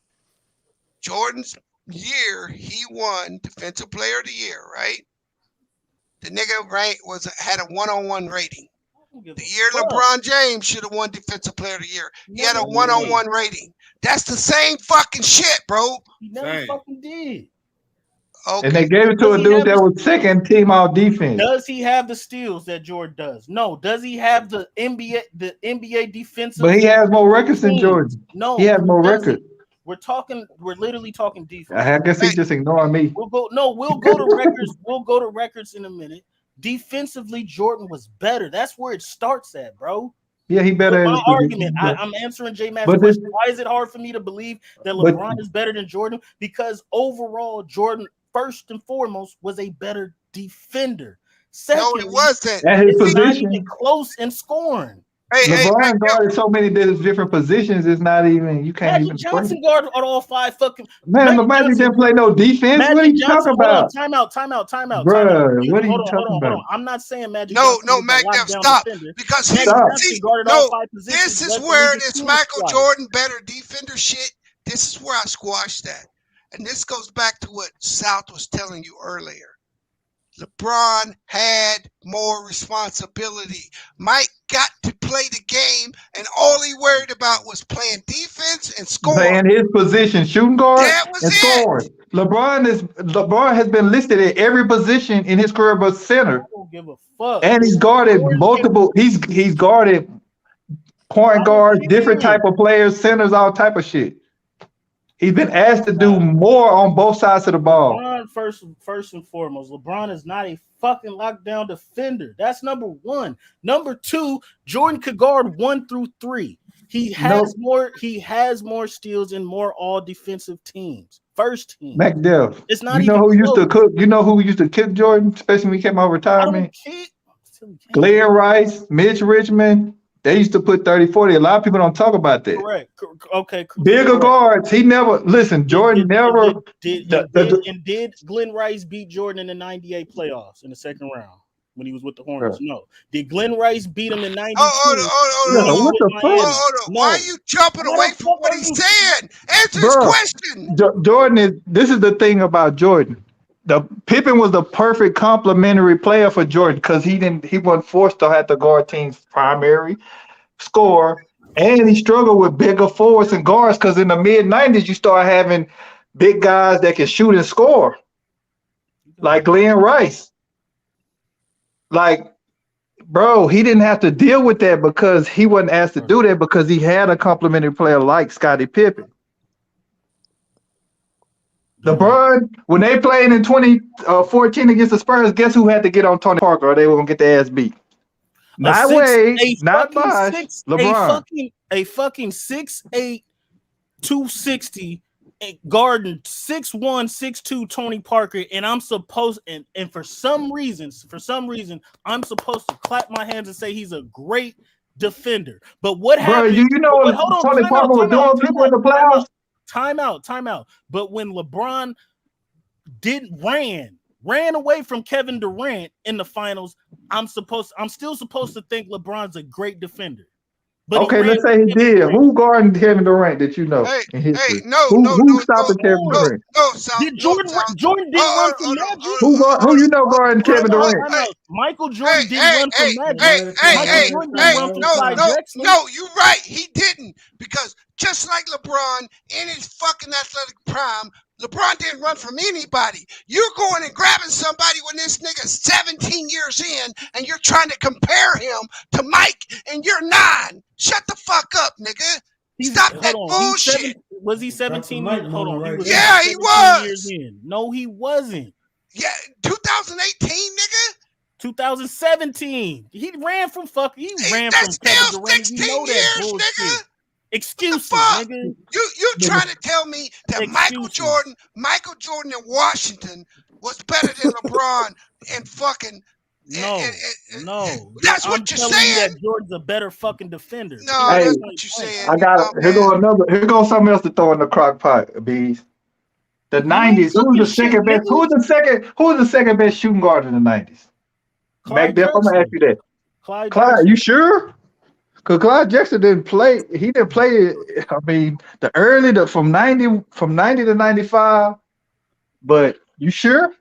Jordan's year, he won Defensive Player of the Year, right? The nigga had a 1-on-1 rating. The year LeBron James should have won Defensive Player of the Year. He had a 1-on-1 rating. That's the same fucking shit, bro. He never fucking did. Okay. And they gave it to a dude that was second team all defense. Does he have the steals that Jordan does? No. Does he have the NBA defensive? But he has more records than Jordan. No, he has more records. We're literally talking defense. I guess he's just ignoring me. We'll go to records. We'll go to records in a minute. Defensively, Jordan was better. That's where it starts at, bro. Yeah, he better. My argument. I'm answering J Matt's question. Why is it hard for me to believe that LeBron is better than Jordan? Because overall, Jordan, first and foremost, was a better defender. Secondly, no, he wasn't. At his position, close in scoring. LeBron guarded so many different positions. It's not even you can't Magic even. Johnson guarded all 5 fucking. Magic didn't play no defense. What are you talking about? Time out. Bro, what are you talking about? I'm not saying Magic. No, MacDuff, stop. Because this is where this Michael Jordan better defender shit. This is where I squash that, and this goes back to what South was telling you earlier. LeBron had more responsibility. Mike got to play the game, and all he worried about was playing defense and scoring. Playing his position, shooting guard and scoring. LeBron has been listed at every position in his career but center. I don't give a fuck. And he's guarded multiple. He's guarded point guards, different type of players, centers, all type of shit. He's been asked to do more on both sides of the ball. LeBron, first and foremost, LeBron is not a fucking lockdown defender. That's number one. Number two, Jordan could guard 1 through 3. He has more. He has more steals in more all defensive teams. First team. McDill. It's not. You know who used to cook? You know who used to kick Jordan, especially when he came out of retirement? Glenn Rice, Mitch Richmond. They used to put 30-40. A lot of people don't talk about that. Correct. Okay. Bigger guards. He never Jordan never. Did Glenn Rice beat Jordan in the '98 playoffs in the second round when he was with the Hornets? Sure. No. Did Glenn Rice beat him in '92? What the fuck? No. Why are you jumping away from what he said? Answer his question. Jordan this is the thing about Jordan. Pippen was the perfect complementary player for Jordan because he wasn't forced to have to guard team's primary score, and he struggled with bigger forwards and guards because in the mid-90s you start having big guys that can shoot and score, like Glenn Rice. Like, bro, he didn't have to deal with that because he wasn't asked to do that because he had a complementary player like Scottie Pippen. LeBron, when they played in 2014 against the Spurs, guess who had to get on Tony Parker or they were going to get their ass beat? Not Wade, not Bosh, LeBron. A fucking 6'8", 260 guarding 6'1", 6'2" Tony Parker, and I'm supposed and for some reason, I'm supposed to clap my hands and say he's a great defender. But what happened? You know what Tony Parker was doing people in the playoffs? Time out. But when LeBron ran away from Kevin Durant in the finals, I'm still supposed to think LeBron's a great defender. But okay, let's say he did. Who guarded Kevin Durant that you know in history? Who stopped Kevin Durant? Jordan didn't run from Magic. Who you know guarding Kevin Durant? Michael Jordan didn't run from Magic. No, you're right. He didn't, because just like LeBron in his fucking athletic prime, LeBron didn't run from anybody. You're going and grabbing somebody when this nigga's 17 years in, and you're trying to compare him to Mike, and you're 9. Shut the fuck up, nigga. Stop that bullshit. Was he 17? Hold on. He was. Years in. No, he wasn't. Yeah, 2018, nigga. 2017. He ran from Kevin Durant. You know that bullshit. Nigga. Excuses, nigga. You trying to tell me that Michael Jordan in Washington was better than LeBron and fucking No. That's what you're saying. That Jordan's a better fucking defender. No, that's what you're saying. I got it. Here goes something else to throw in the crock pot, Bees. The 90s. Who's the second best? Who's the second best shooting guard in the 90s? McDuff, I'm gonna ask you that. Clyde, you sure? Because Clyde Drexler didn't play. He didn't play. I mean, from 90 to 95. But you sure?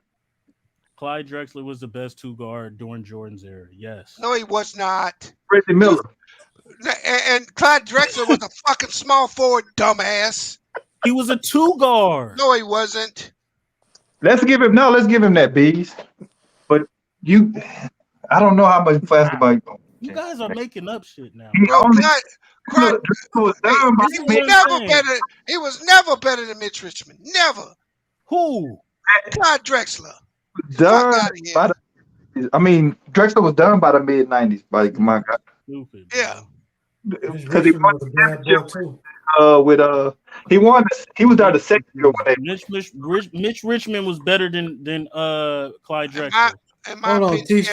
Clyde Drexler was the best 2 guard during Jordan's era. Yes. No, he was not. Reggie Miller. And Clyde Drexler was a fucking small forward, dumbass. He was a 2 guard. No, he wasn't. Let's give him that, Bees. But I don't know how much basketball. You guys are making up shit now. He was never better than Mitch Richmond. Never. Who? Clyde Drexler. Drexler was done by the mid-90s. Like, my God. Stupid. Yeah. Because he won the championship he won. He was there the second year when Mitch Richmond was better than Clyde Drexler. Hold on, T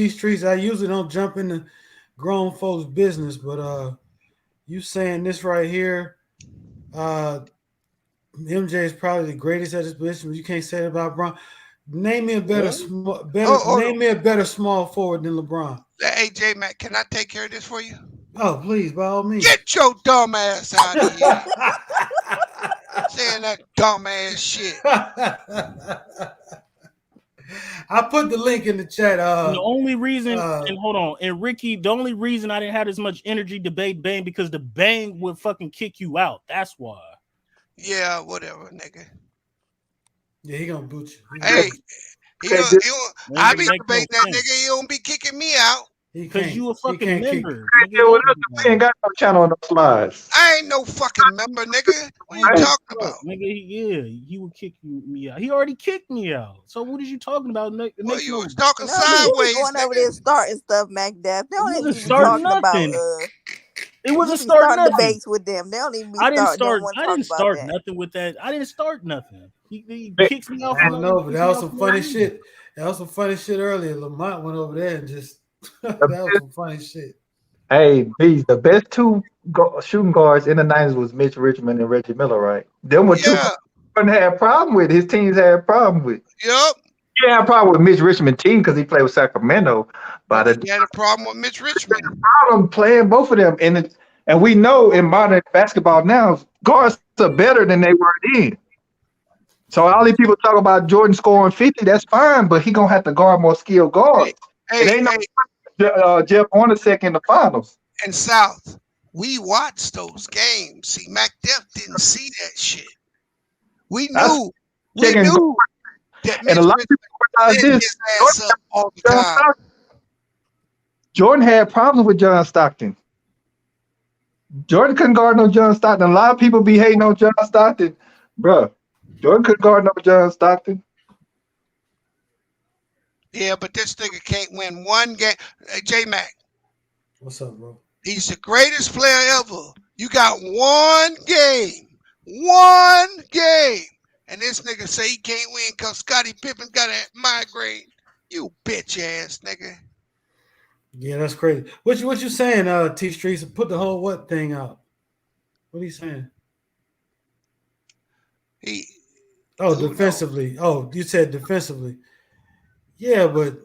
Streets. I usually don't jump into grown folks' business, but you saying this right here, MJ is probably the greatest at his position. But you can't say it about LeBron. Name me a better small forward than LeBron. Hey, J-Mac, can I take care of this for you? Oh, please, by all means. Get your dumb ass out of here. Saying that dumb ass shit. I put the link in the chat. The only reason, and Ricky, the only reason I didn't have as much energy to debate Bang because the Bang would fucking kick you out. That's why. Yeah, whatever, nigga. Yeah, he gonna boot you. Hey, I be debating that nigga. He don't be kicking me out. Because you a fucking member. We ain't got no channel on the slides. I ain't no fucking member, nigga. What you talking about? Nigga, he would kick me out. He already kicked me out. So what is you talking about? Well, you was talking No, sideways. You going over there starting stuff, MacDaff. They don't even be starting talking about. It wasn't be starting starting nothing. debates with them. They don't even be I didn't start. I didn't start nothing with that. I didn't start nothing. He kicks me off. I don't know, but that was some funny shit. That was some funny shit earlier. Lamont went over there and just that was some funny shit. Hey, Bees, the best two shooting guards in the 90s was Mitch Richmond and Reggie Miller, right? Them were two had a problem with. His teams had a problem with. Yep. He had a problem with Mitch Richmond team because he played with Sacramento. But he had a problem with Mitch Richmond. Problem playing both of them, and we know in modern basketball now, guards are better than they were then. So all these people talk about Jordan scoring 50, that's fine, but he gonna have to guard more skilled guards. It ain't no Jeff Hornacek in the finals. And South, we watched those games. See, MacDeff didn't see that shit. We knew that Mitch and a lot of people realize this. Ass up all the time. Jordan had problems with John Stockton. Jordan couldn't guard no John Stockton. A lot of people be hating on John Stockton. Bruh, Jordan couldn't guard no John Stockton. Yeah, but this nigga can't win one game. Hey, J-Mac. What's up, bro? He's the greatest player ever. You got one game. And this nigga say he can't win because Scottie Pippen got a migraine. You bitch ass nigga. Yeah, that's crazy. What you saying, T Streets? Put the whole what thing out. What are you saying? Defensively. Oh, you said defensively. Yeah, but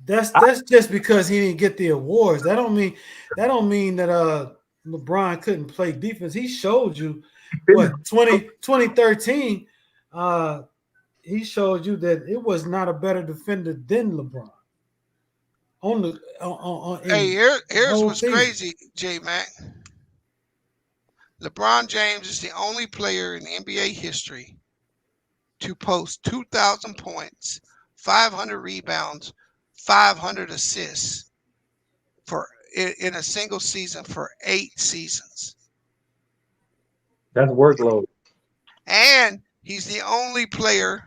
that's just because he didn't get the awards. That don't mean that LeBron couldn't play defense. He showed you what 2013. He showed you that it was not a better defender than LeBron. Here's what's crazy, J-Mac. LeBron James is the only player in NBA history to post 2,000 points, 500 rebounds, 500 assists in a single season for 8 seasons. That's workload. And he's the only player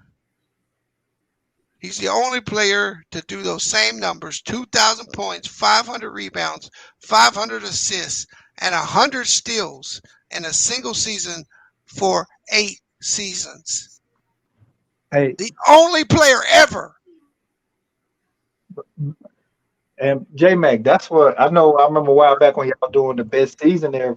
to do those same numbers, 2,000 points, 500 rebounds, 500 assists, and 100 steals in a single season for 8 seasons. Hey, the only player ever. And J-Mac, that's what I know. I remember a while back when y'all doing the best season ever.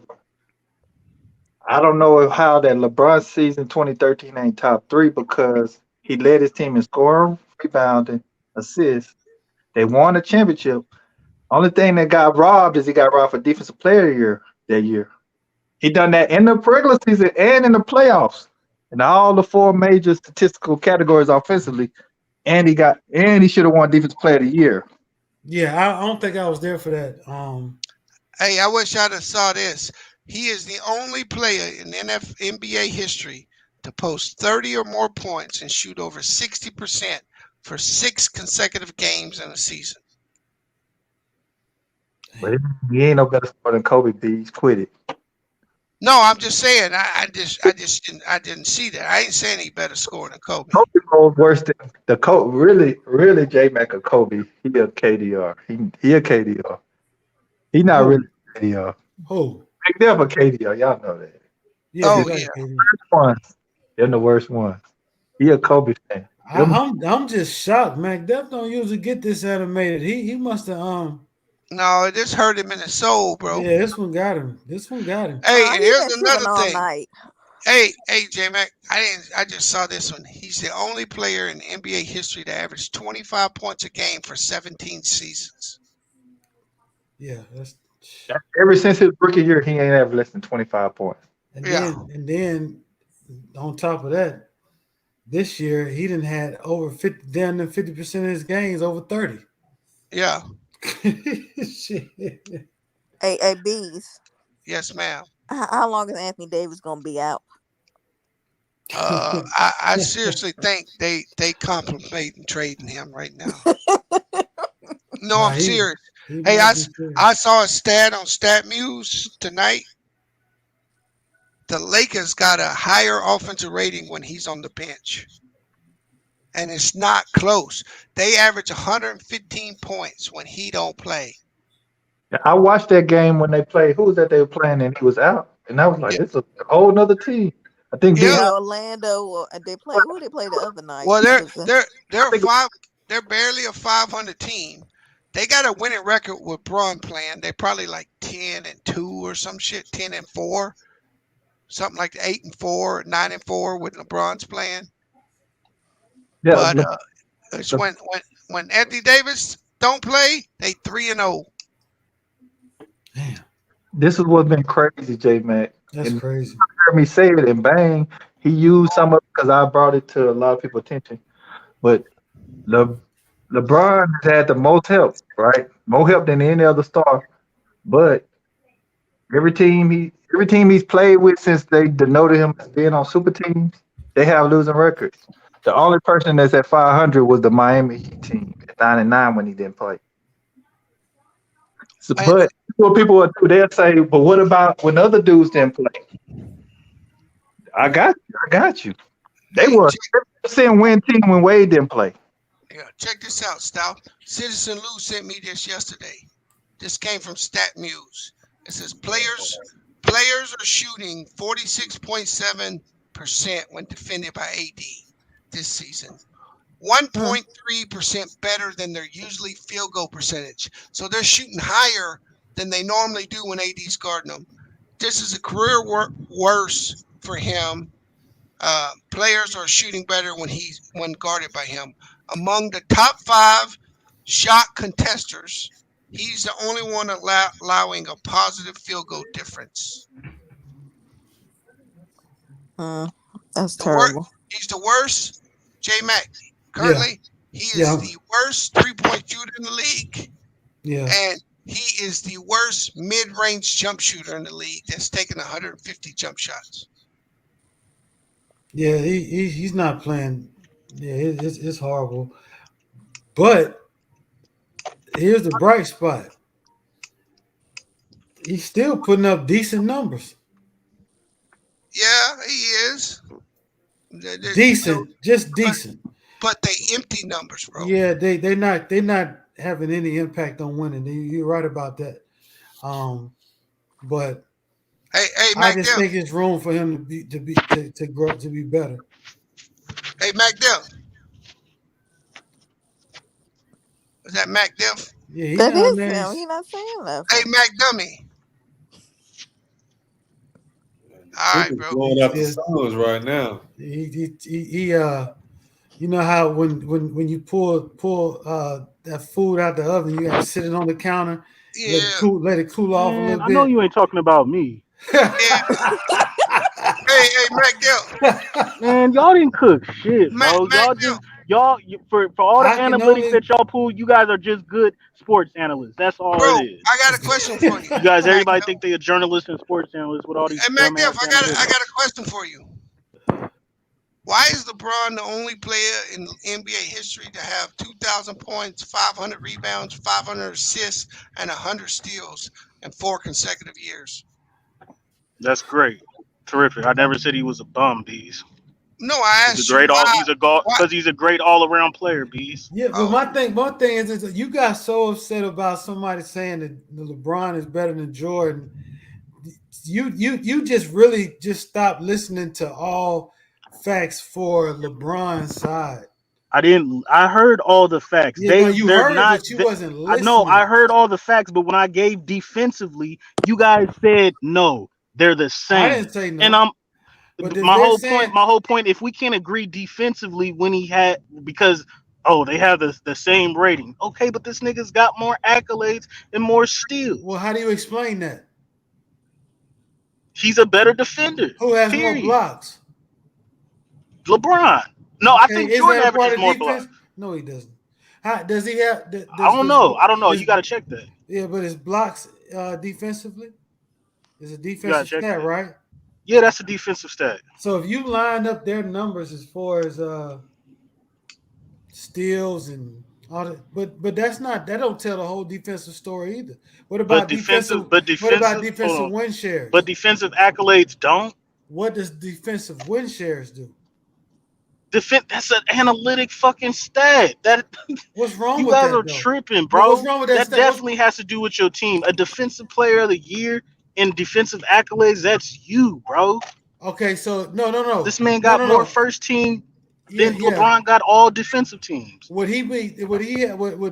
I don't know how that LeBron season 2013 ain't top 3 because he led his team in scoring, rebounding, assists. They won a championship. Only thing that got robbed is he got robbed for defensive player of the year that year. He done that in the regular season and in the playoffs, in all the 4 major statistical categories offensively. And he should have won defensive player of the year. Yeah, I don't think I was there for that. Hey, I wish I'd have saw this. He is the only player in NBA history to post 30 or more points and shoot over 60% for 6 consecutive games in a season. But he ain't no better scorer than Kobe B. He's quit it. No, I'm just saying. I didn't see that. I ain't saying he better score than Kobe. Kobe goes worse than the Kobe. Really, J-Mac or Kobe. He a KDR. He a KDR. He not really a KDR. Who? They're a KDR. Y'all know that. Yeah, Worst ones. They're the worst ones. He a Kobe fan. I'm just shocked. MacDeff don't usually get this animated. He must have No, this hurt him in the soul, bro. Yeah, this one got him. Hey, and here's another thing. Hey, J-Mac, I just saw this one. He's the only player in NBA history to average 25 points a game for 17 seasons. Yeah, that's ever since his rookie year, he ain't ever less than 25 points. And then on top of that, this year he didn't had over 50% of his games over 30. Yeah. Hey, Bees. Yes, ma'am. How long is Anthony Davis gonna be out? I seriously think they contemplating trading him right now. No, I'm serious. Hey, I saw a stat on StatMuse tonight. The Lakers got a higher offensive rating when he's on the bench. And it's not close. They average 115 points when he don't play. I watched that game when they played. Who was that they were playing and he was out? And I was like, this is a whole nother team. I think Orlando, or they play who they play the other night. Well, they're barely a 500 team. They got a winning record with Braun playing. They're probably like 10-2 or some shit, 10-4, something like 8-4, 9-4 with LeBron's playing. Yeah, but it's when Anthony Davis don't play, they 3-0. Damn. This is what's been crazy, J-Mac. That's crazy. You heard me say it, and bang, he used some of it because I brought it to a lot of people's attention. But LeBron has had the most help, right? More help than any other star. But every team he's played with since they denoted him as being on super teams, they have losing records. The only person that's at 500 was the Miami Heat team at 9-9 when he didn't play. So, but what people will do, they'll say, "But what about when other dudes didn't play?" I got you. They were a 10% win team when Wade didn't play. Yeah, check this out, Stout. Citizen Lou sent me this yesterday. This came from StatMuse. It says players are shooting 46.7% when defended by AD this season. 1.3% better than their usually field goal percentage. So they're shooting higher than they normally do when AD's guarding them. This is a career worse for him. Players are shooting better when guarded by him. Among the top 5 shot contesters, he's the only one allowing a positive field goal difference. That's terrible. He's the worst. J-Mac, currently, he is the worst three-point shooter in the league. Yeah. And he is the worst mid-range jump shooter in the league that's taken 150 jump shots. Yeah, he's not playing. Yeah, it's horrible. But here's the bright spot. He's still putting up decent numbers. Yeah, he is. Decent, just decent. But they empty numbers, bro. Yeah, they're not having any impact on winning. You're right about that. But hey, I just think it's room for him to grow to be better. Hey, Mac Def. Is that Mac Def? Yeah, that is him. He's not saying that. Hey, Mac Dummy. All right, bro. Blowing up the songs right now. He you know how when you pull that food out the oven, you got to sit it on the counter, let it cool off a little bit. I know you ain't talking about me. Hey, Mac Dell. Man, y'all didn't cook shit, bro. Y'all for all the analytics that y'all pull, you guys are just good sports analysts. That's all it is. I got a question for you. You guys, everybody think they a journalist and sports analyst with all these. Hey, Mac Dell, I got a question for you. Why is LeBron the only player in NBA history to have 2,000 points, 500 rebounds, 500 assists, and 100 steals in 4 consecutive years? That's great. Terrific. I never said he was a bum, Bees. No, I asked he's a great all-around player, Bees. Yeah, but my thing is that you got so upset about somebody saying that LeBron is better than Jordan. You just really just stopped listening to all facts for LeBron's side. I heard all the facts. Yeah, you wasn't listening. No, I heard all the facts, but when I gave defensively, you guys said no, they're the same. I didn't say no. And my whole point, if we can't agree defensively when he had, because they have the same rating. Okay, but this nigga's got more accolades and more steals. Well, how do you explain that? He's a better defender. Who has more blocks? LeBron. No, I think Jordan averages more blocks. No, he doesn't. Does he have? I don't know. You got to check that. Yeah, but his blocks defensively is a defensive stat, right? Yeah, that's a defensive stat. So if you line up their numbers as far as steals and all that, but that don't tell the whole defensive story either. What about defensive? What about defensive win shares? But defensive accolades don't. What does defensive win shares do? That's an analytic fucking stat. What's wrong you with that? You guys are tripping, bro. What's wrong with that? That definitely has to do with your team. A defensive player of the year in defensive accolades, that's you, bro. Okay, so no. This man got more first team than LeBron got all defensive teams. Would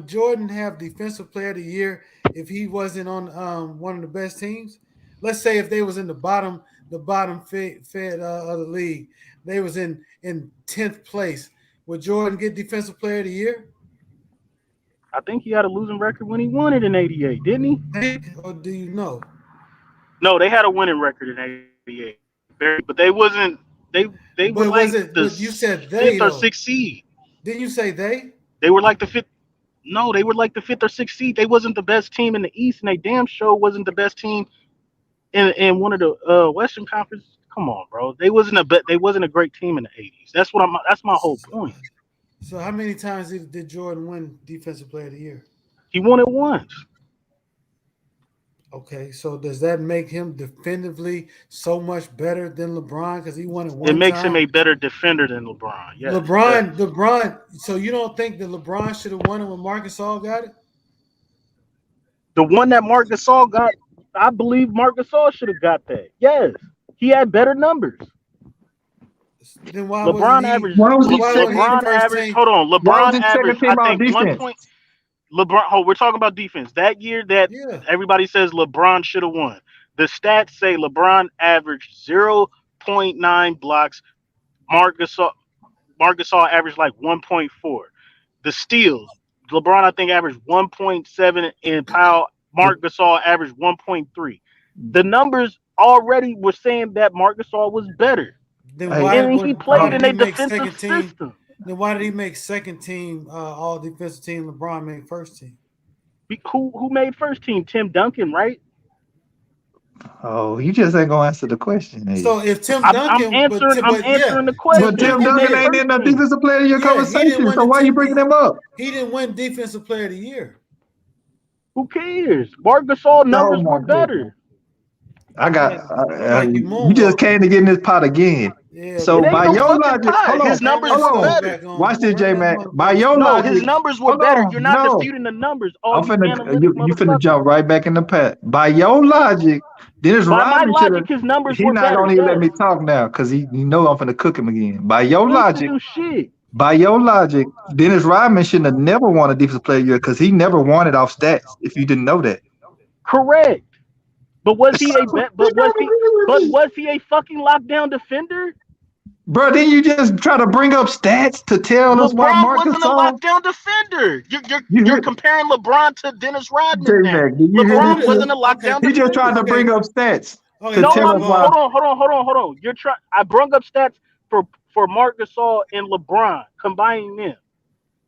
Jordan have defensive player of the year if he wasn't on one of the best teams? Let's say if they was in the bottom fed of the league, they was in 10th place. Would Jordan get defensive player of the year? I think he had a losing record when he won it in '88, didn't he? Or do you know? No, they had a winning record in '88, but they wasn't. They were like you said they 5th or 6th seed. Didn't you say they? They were like the 5th. No, they were like the 5th or 6th seed. They wasn't the best team in the East, and they damn sure wasn't the best team in one of the Western Conference. Come on, bro. They wasn't a great team in the '80s. That's my whole point. So how many times did Jordan win Defensive Player of the Year? He won it once. Okay, so does that make him defensively so much better than LeBron because he won it one time? It makes him a better defender than LeBron. Yeah. LeBron. So you don't think that LeBron should have won it when Marc Gasol got it? The one that Marc Gasol got, I believe Marc Gasol should have got that. Yes, he had better numbers. Then why LeBron averaged? Hold on, LeBron averaged. I think 1 point. LeBron. Oh, we're talking about defense. That year that everybody says LeBron should have won. The stats say LeBron averaged 0.9 blocks. Marc Gasol averaged like 1.4. The steals, LeBron I think averaged 1.7, and Marc Gasol averaged 1.3. The numbers already were saying that Marc Gasol was better. Then he played in a defensive system. Then why did he make second team all defensive team? LeBron made first team. Who made first team? Tim Duncan, right? Oh, you just ain't gonna answer the question. Hey. So if Tim Duncan, I'm answering the question. But Tim Duncan ain't in the defensive player of the year conversation. So why are you bringing him up? He didn't win defensive player of the year. Who cares? Marc Gasol numbers were better. You just came to get in this pot again. Yeah, so by your logic, his numbers were better. Watch this, J Mac. By your logic, his numbers were better. You're not disputing the numbers. You finna jump right back in the pat. By your logic, Dennis Rodman should. His numbers He's were not better. gonna even let me talk now because he know I'm finna cook him again. By your logic, Dennis Rodman shouldn't have never won a defensive player of the year because he never won it off stats. If you didn't know that, correct. But was he a fucking lockdown defender? Bro, didn't you just try to bring up stats to tell us why Marc wasn't a lockdown defender? You're comparing LeBron to Dennis Rodman. LeBron wasn't a lockdown defender. He just tried to bring up stats to tell us why. Hold on. I brought up stats for Marc Gasol and LeBron, combining them.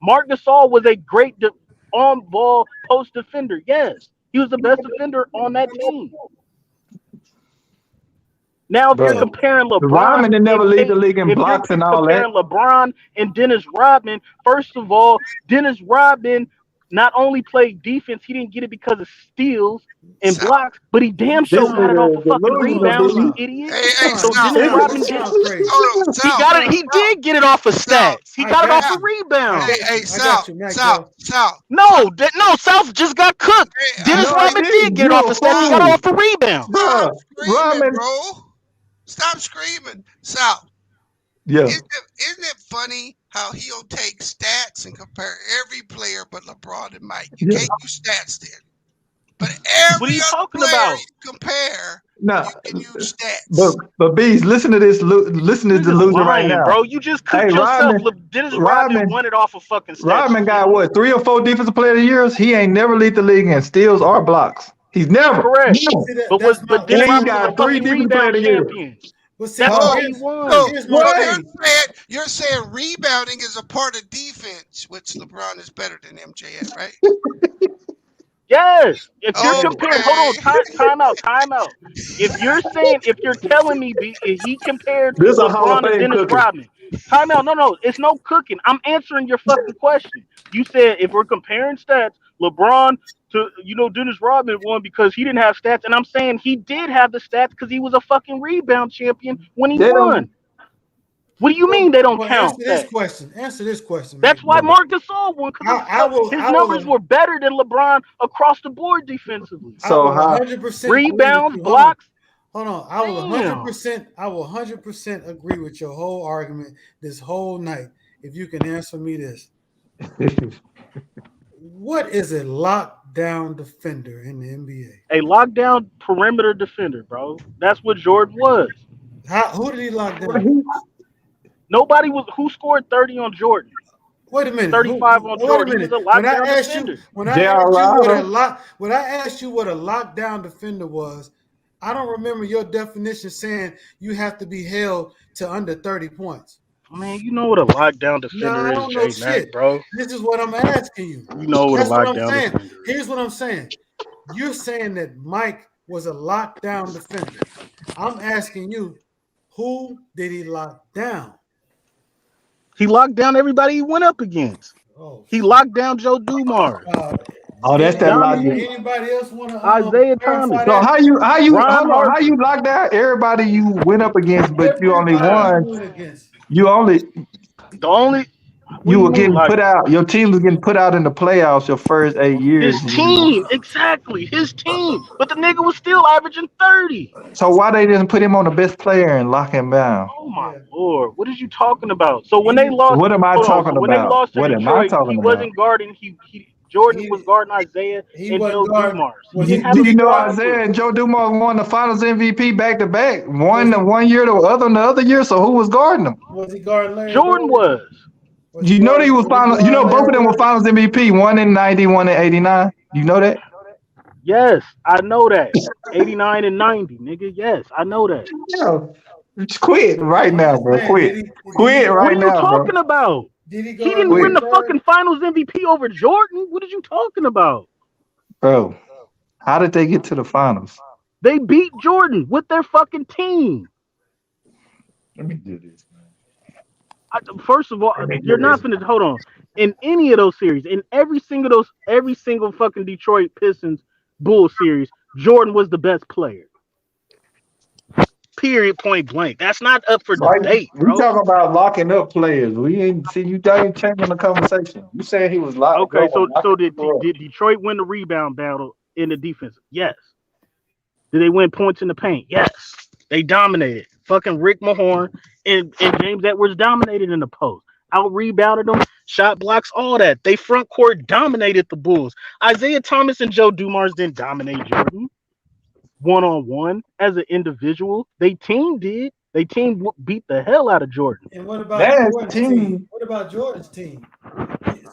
Marc Gasol was a great on-ball post defender. Yes, he was the best defender on that team. Now, if you're comparing LeBron, Rodman didn't never lead the league in blocks and all that. LeBron and Dennis Rodman, first of all, Dennis Rodman not only played defense, he didn't get it because of steals and blocks, but he damn sure got it off of fucking rebounds, you idiot. So Dennis Rodman he did get it off of stats. He got it off of rebounds. South. No, South just got cooked. Dennis Rodman did get it off of stats. He got it off of rebounds. Rodman, bro. Stop screaming, Sal. Yeah. Isn't it funny how he'll take stats and compare every player but LeBron and Mike? You can't use stats then. But every other player you compare, you can use stats. But Bees, listen to this. Listen to the loser right now, bro. You just cooked yourself. Dennis Rodman won it off of fucking stats. Rodman got what, 3 or 4 defensive player of the years? He ain't never lead the league in steals or blocks. He's never. Correct. No. But Dennis Rodman got 3 defensive player of the year. That's what he won. You're saying rebounding is a part of defense, which LeBron is better than MJ at, right? Yes. If you're comparing, hold on, Okay. time out. If you're telling me he compared This a Hall of LeBron to Fame Dennis cookie. Rodman, time out. No, it's no cooking. I'm answering your fucking question. You said if we're comparing stats, LeBron to Dennis Rodman won because he didn't have stats, and I'm saying he did have the stats because he was a fucking rebound champion when he They don't. won. What do you mean they don't count that? Answer this question, That's Mac why Miller. Marc Gasol won because his numbers were better than LeBron across the board defensively. I will 100% Rebounds, agree with you. blocks. Hold on. I will 100% agree with your whole argument this whole night. If you can answer me this. What is a lockdown defender in the NBA? A lockdown perimeter defender, bro. That's what Jordan was. Who did he lock down? Nobody was. Who scored 30 on Jordan? Wait a minute. 35 on Jordan. He was a lockdown defender. When I asked you what a lockdown defender was, I don't remember your definition saying you have to be held to under 30 points. Man, you know what a lockdown defender is, Jay Mack, bro. This is what I'm asking you. You know what a lockdown defender is. Here's what I'm saying. You're saying that Mike was a lockdown defender. I'm asking you, who did he lock down? He locked down everybody he went up against. He locked down Joe Dumars. That's that logic. Anybody else want to Isaiah Thomas? So how you lock down everybody you went up against, but you only won? You were getting put out. Your team was getting put out in the playoffs your first 8 years. His team, exactly. His team. But the nigga was still averaging 30. So why they didn't put him on the best player and lock him down? Oh my Lord. What are you talking about? So when they lost, what am I talking about? When they lost to what Detroit, am I talking he about? wasn't guarding. Jordan was guarding Isaiah and Joe Dumars. Do you know Isaiah and Joe Dumars won the Finals MVP back to back? One year, the other year. So who was guarding them? Was he guarding Larry Jordan Bird? was. You know they was finals. You know both of them were Finals MVP. One in 90, one in 89. You know that? Yes, I know that. 89 and 90, nigga. Yes, I know that. Just quit right now, bro. Quit right now, bro. What are you talking about? He didn't win the fucking Finals MVP over Jordan. What are you talking about? Bro, how did they get to the finals? They beat Jordan with their fucking team. Let me do this, man. First of all, you're not finna hold on. In any of those series, in every single fucking Detroit Pistons Bulls series, Jordan was the best player. Period, point blank. That's not up for debate, bro. We talking about locking up players. We ain't see you ain't changing the conversation. You saying he was locked. Okay, so did Detroit win the rebound battle in the defense? Yes. Did they win points in the paint? Yes. They dominated. Fucking Rick Mahorn and James Edwards dominated in the post. Out rebounded them, shot blocks, all that. They front court dominated the Bulls. Isaiah Thomas and Joe Dumars didn't dominate Jordan one-on-one as an individual. They team did. They team beat the hell out of Jordan. And what about Jordan's team? What about Jordan's team?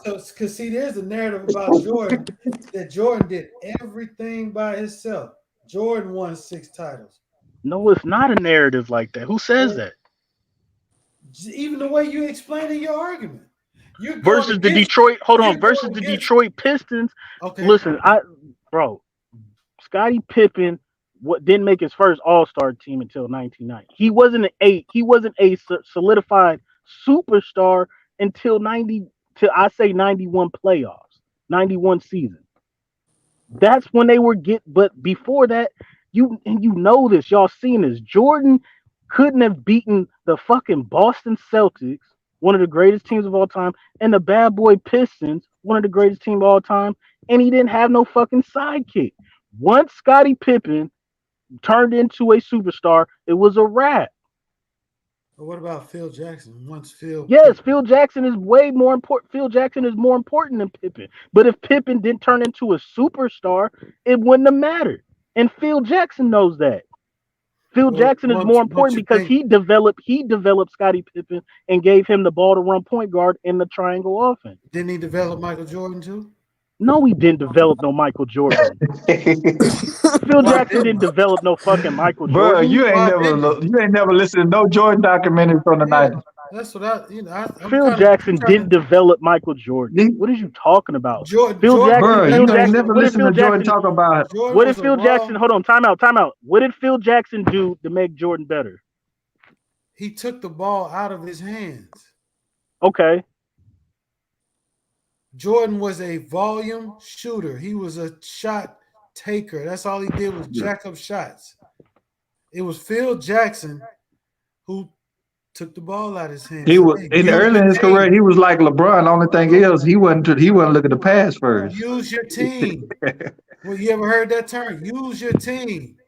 So, because see, there's a narrative about Jordan that Jordan did everything by himself. Jordan won 6 titles. No, it's not a narrative like that. Who says that? Even the way you explained your argument. Versus the Detroit Pistons. Okay. Listen, Scottie Pippen didn't make his first All-Star team until 1990. He wasn't a solidified superstar until 91 playoffs, 91 season. That's when they were but before that, you know this, y'all seen this. Jordan couldn't have beaten the fucking Boston Celtics, one of the greatest teams of all time, and the Bad Boy Pistons, one of the greatest teams of all time, and he didn't have no fucking sidekick. Once Scottie Pippen turned into a superstar, it was a wrap. But what about Phil Jackson? Phil Jackson is way more important. Phil Jackson is more important than Pippen. But if Pippen didn't turn into a superstar, it wouldn't have mattered. And Phil Jackson knows that. Phil Jackson is more important because he developed Scottie Pippen and gave him the ball to run point guard in the triangle offense. Didn't he develop Michael Jordan too? No, he didn't develop no Michael Jordan. Phil Jackson didn't develop no fucking Michael Jordan. Bro, you ain't never listened to no Jordan documentaries from the 90s. That's what Phil Jackson didn't develop Michael Jordan. What are you talking about? Phil Jackson. Never listen to Jordan talk about it. What did Phil Jackson? Hold on, time out. What did Phil Jackson do to make Jordan better? He took the ball out of his hands. Okay. Jordan was a volume shooter. He was a shot taker. That's all he did was jack up shots. It was Phil Jackson who took the ball out of his hands. He was early in his career. He was like LeBron. Only thing is, he wasn't looking to pass first. Use your team. Well, you ever heard that term? Use your team.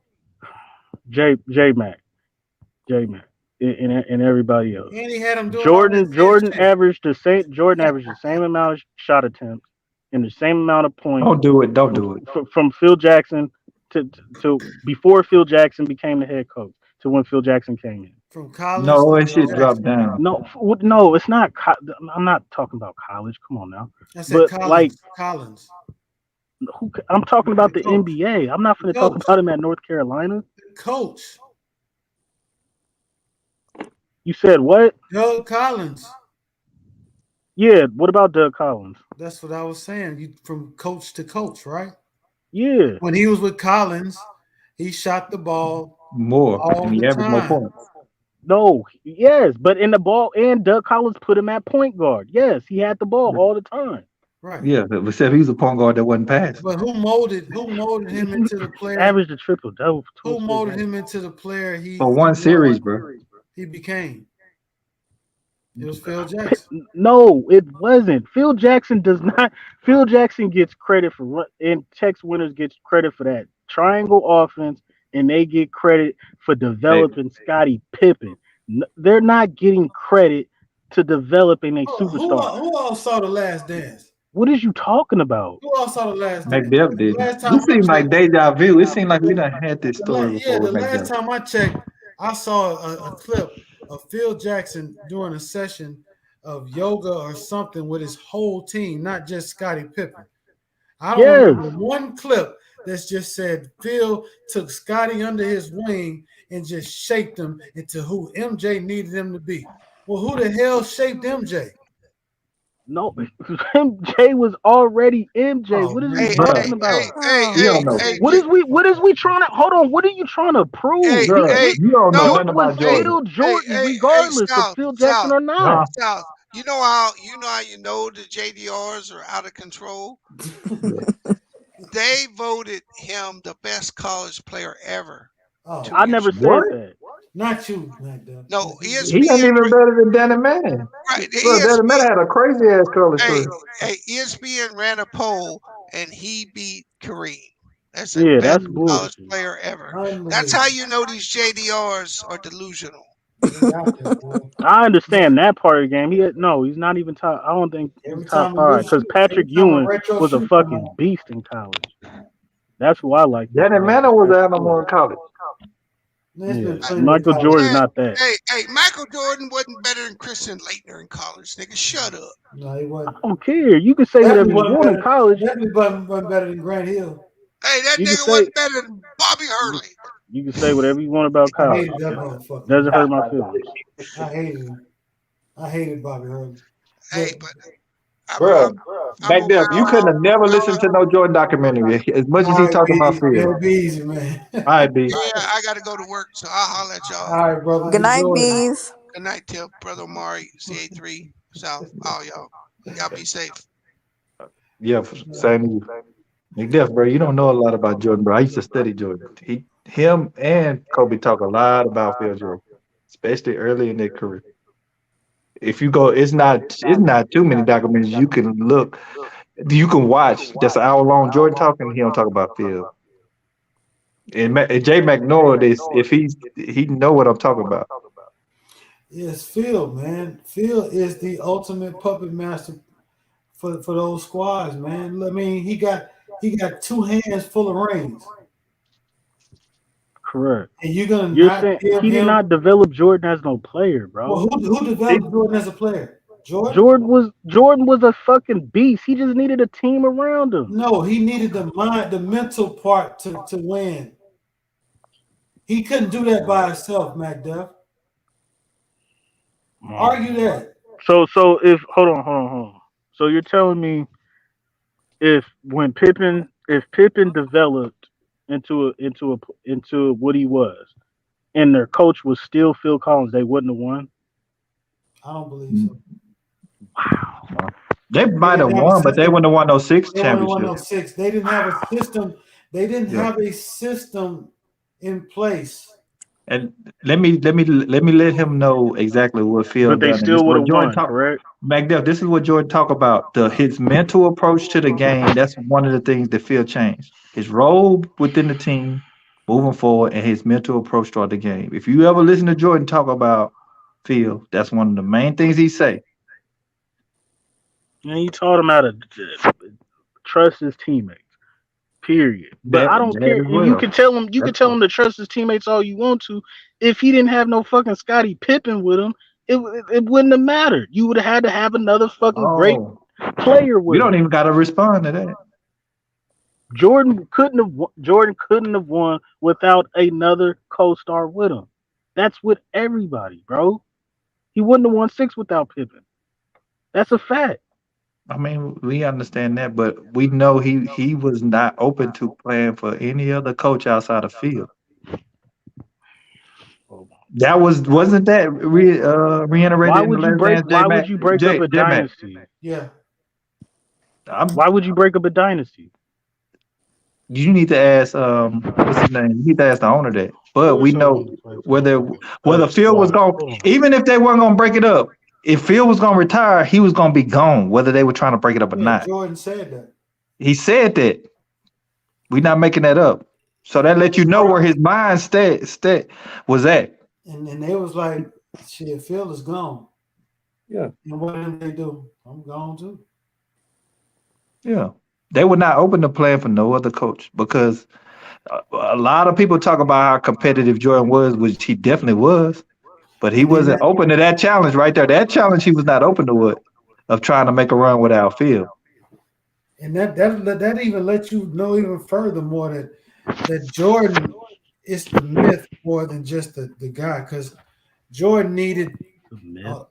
J Mac, and everybody else. And he had him doing Jordan averaged the same amount of shot attempts and the same amount of points. Don't do it. From Phil Jackson to before Phil Jackson became the head coach to when Phil Jackson came in. From college? No, it should drop down. No, it's not. I'm not talking about college. Come on now. I said Collins. I'm talking about the NBA. I'm not going to talk about him at North Carolina. Coach. You said what? Doug Collins. Yeah. What about Doug Collins? That's what I was saying. From coach to coach, right? Yeah. When he was with Collins, he shot the ball more. All and he averaged more points. No, yes, but in the ball, and Doug Collins put him at point guard. Yes, he had the ball all the time. Right. Yeah, except he was a point guard that wasn't passing. But who molded him into the player? Averaged a triple double. Who molded him into the player for one series, bro? He became. It was Phil Jackson. No, it wasn't. Phil Jackson does not. Phil Jackson gets credit for and Tex Winters gets credit for that triangle offense. And they get credit for developing Scottie Pippen. They're not getting credit to developing a superstar. Who all saw The Last Dance? What is you talking about? Who all saw The Last Dance? McDuff did. It seemed like deja vu. It seemed like we done had this story before. Yeah, the last time I checked, I saw a clip of Phil Jackson doing a session of yoga or something with his whole team, not just Scottie Pippen. I don't remember one clip that's just said Phil took Scottie under his wing and just shaped him into who MJ needed him to be. Well, who the hell shaped MJ? No, MJ was already MJ. What is he talking about? What is we trying to hold on? What are you trying to prove? You don't know nothing about Phil Jordan, regardless of Phil Jackson or not. You know how the JDRs are out of control? They voted him the best college player ever. Oh, I never said that. Not you, Magda. No, he ain't even better than Danny Manning. Right. Danny Manning had a crazy ass college career. Hey, ESPN ran a poll and he beat Kareem. That's that's college player ever. That's how you know these JDRs are delusional. I understand that part of the game. He's not even top. I don't think he's top 5 because Patrick Ewing was a fucking beast in college. That's who I like. Danny Manning was an animal in college. Michael Jordan's not that. Hey, Michael Jordan wasn't better than Christian Laettner in college. Nigga, shut up. No, he wasn't. I don't care. You can say whatever you want in college. Definitely wasn't better than Grant Hill. Hey, that nigga wasn't better than Bobby Hurley. You can say whatever you want about college. Doesn't hurt my feelings. I hated Bobby Hurley. Hey, but bro, back there, you couldn't have never listened to no Jordan documentary as much as he talking about Phil. It'll be easy, man. All right, B. Yeah, I got to go to work, so I'll holler at y'all. All right, brother. Good night, bees. Good night, Tip, brother Omari, CA3, South, all y'all. Y'all be safe. Yeah, same to you. McDuff, bro, you don't know a lot about Jordan, bro. I used to study Jordan. Him and Kobe talk a lot about Phil Jordan, especially early in their career. If you go, it's not too many documentaries you can look, you can watch. That's an hour-long Jordan talking. He don't talk about Phil. And Jay McNord is he know what I'm talking about. Yes, Phil, man. Phil is the ultimate puppet master for those squads, man. I mean, he got 2 hands full of rings. Correct. And you're saying he did not develop Jordan as no player, bro. Well, who developed Jordan as a player? Jordan was a fucking beast. He just needed a team around him. No, he needed the mental part to win. He couldn't do that by himself, McDuff. Argue that. So if hold on. So you're telling me if Pippen developed into what he was, and their coach was still Phil Collins, they wouldn't have won? I don't believe so. Wow. They might have won, but they wouldn't have won those 6 championships. They didn't have a system. They didn't have a system in place. And let let him know exactly what Phil But they done. still would have won, correct? McDuff, this is what Jordan talk about. His mental approach to the game. That's one of the things that Phil changed. His role within the team, moving forward, and his mental approach toward the game. If you ever listen to Jordan talk about Phil, that's one of the main things he say. And he taught him how to trust his teammates. Period. But I don't care. And you can tell him to trust his teammates all you want to. If he didn't have no fucking Scottie Pippen with him, it wouldn't have mattered. You would have had to have another fucking great player with him. You don't even got to respond to that. Jordan couldn't have won without another co-star with him. That's with everybody, bro. He wouldn't have won 6 without Pippen. That's a fact. I mean, we understand that, but we know he was not open to playing for any other coach outside of Phil. That wasn't that reiterated in the last dance? Why would you break up a dynasty? Yeah. Why would you break up a dynasty? You need to ask what's his name? You need to ask the owner that. But we know whether Phil was going, even if they weren't gonna break it up. If Phil was going to retire, he was going to be gone, whether they were trying to break it up or not. Jordan said that. He said that. We're not making that up. So that lets you know where his mind was at. And they was like, shit, Phil is gone. Yeah. And what did they do? I'm gone too. Yeah. They were not open to playing for no other coach because a lot of people talk about how competitive Jordan was, which he definitely was. But he wasn't open to that challenge right there. That challenge he was not open to it, of trying to make a run without Phil. And that even lets you know even furthermore that Jordan is the myth more than just the guy, because Jordan needed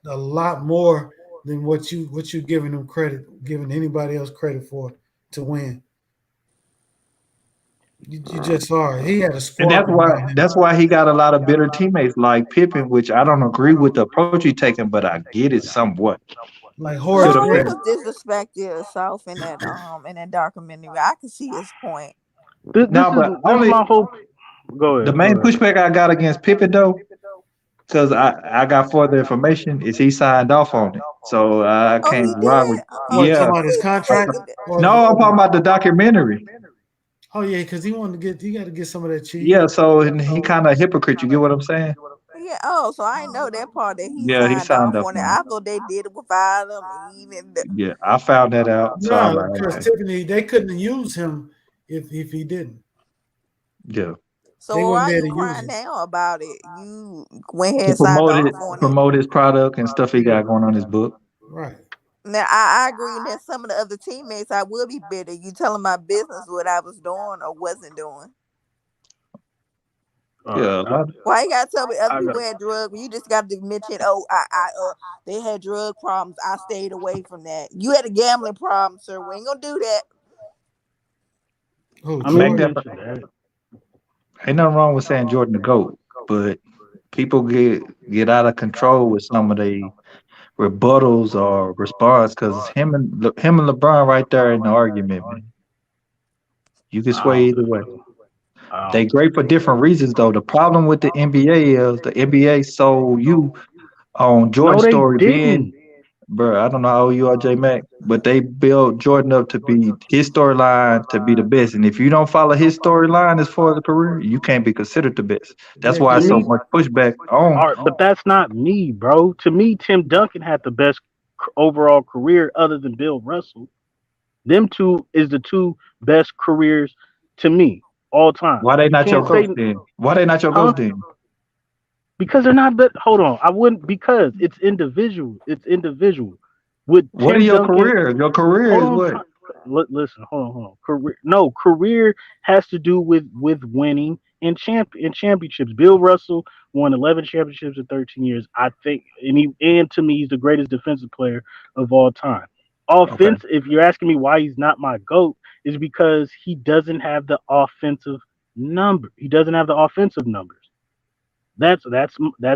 a lot more than what you giving anybody else credit for to win. You just are. He had a squad. And that's why he got a lot of bitter teammates like Pippen, which I don't agree with the approach he's taking, but I get it somewhat. Like Horace he was disrespected himself in that documentary. I can see his point. This is my whole. Go ahead. The main pushback I got against Pippen though, because I got further information, is he signed off on it. So I can't rock with. Yeah. About his contract? No, I'm talking about the documentary. Oh yeah, because he got to get some of that cheese. Yeah, so he kind of hypocrite. You get what I'm saying? Yeah. Oh, so I know that part that he signed off on it. I thought they did it without him. Yeah, I found that out. No, because Tiffany, they couldn't use him if he didn't. Yeah. So why are you crying now about it? You went ahead and signed off on it. Promote his product and stuff he got going on his book. Right. Now I agree that some of the other teammates I will be bitter. You telling my business what I was doing or wasn't doing. Yeah. Why you gotta tell me other people had drugs? You just got to mention, they had drug problems. I stayed away from that. You had a gambling problem, sir. We ain't gonna do that. Ain't nothing wrong with saying Jordan the GOAT, but people get out of control with some of the rebuttals or response, because him and LeBron right there in the argument, man. You can sway either way. They great for different reasons, though. The problem with the NBA is the NBA sold you on Jordan's story being, bro. I don't know how old you are, J Mac, but they built Jordan up to be his storyline to be the best. And if you don't follow his storyline as far as the career, you can't be considered the best. That's why so much pushback on. All right, but that's not me, bro. To me, Tim Duncan had the best overall career other than Bill Russell. Them two is the two best careers to me all time. Why they not your coach then? Why they not your coach then? Because they're not. But hold on, I wouldn't, because it's individual. It's individual. With what is your career? Your career is what? Listen, hold on. Career has to do with winning in championships. Bill Russell won 11 championships in 13 years. I think, and to me, he's the greatest defensive player of all time. Offense, if you're asking me why he's not my GOAT, is because he doesn't have the offensive number. He doesn't have the offensive numbers. That's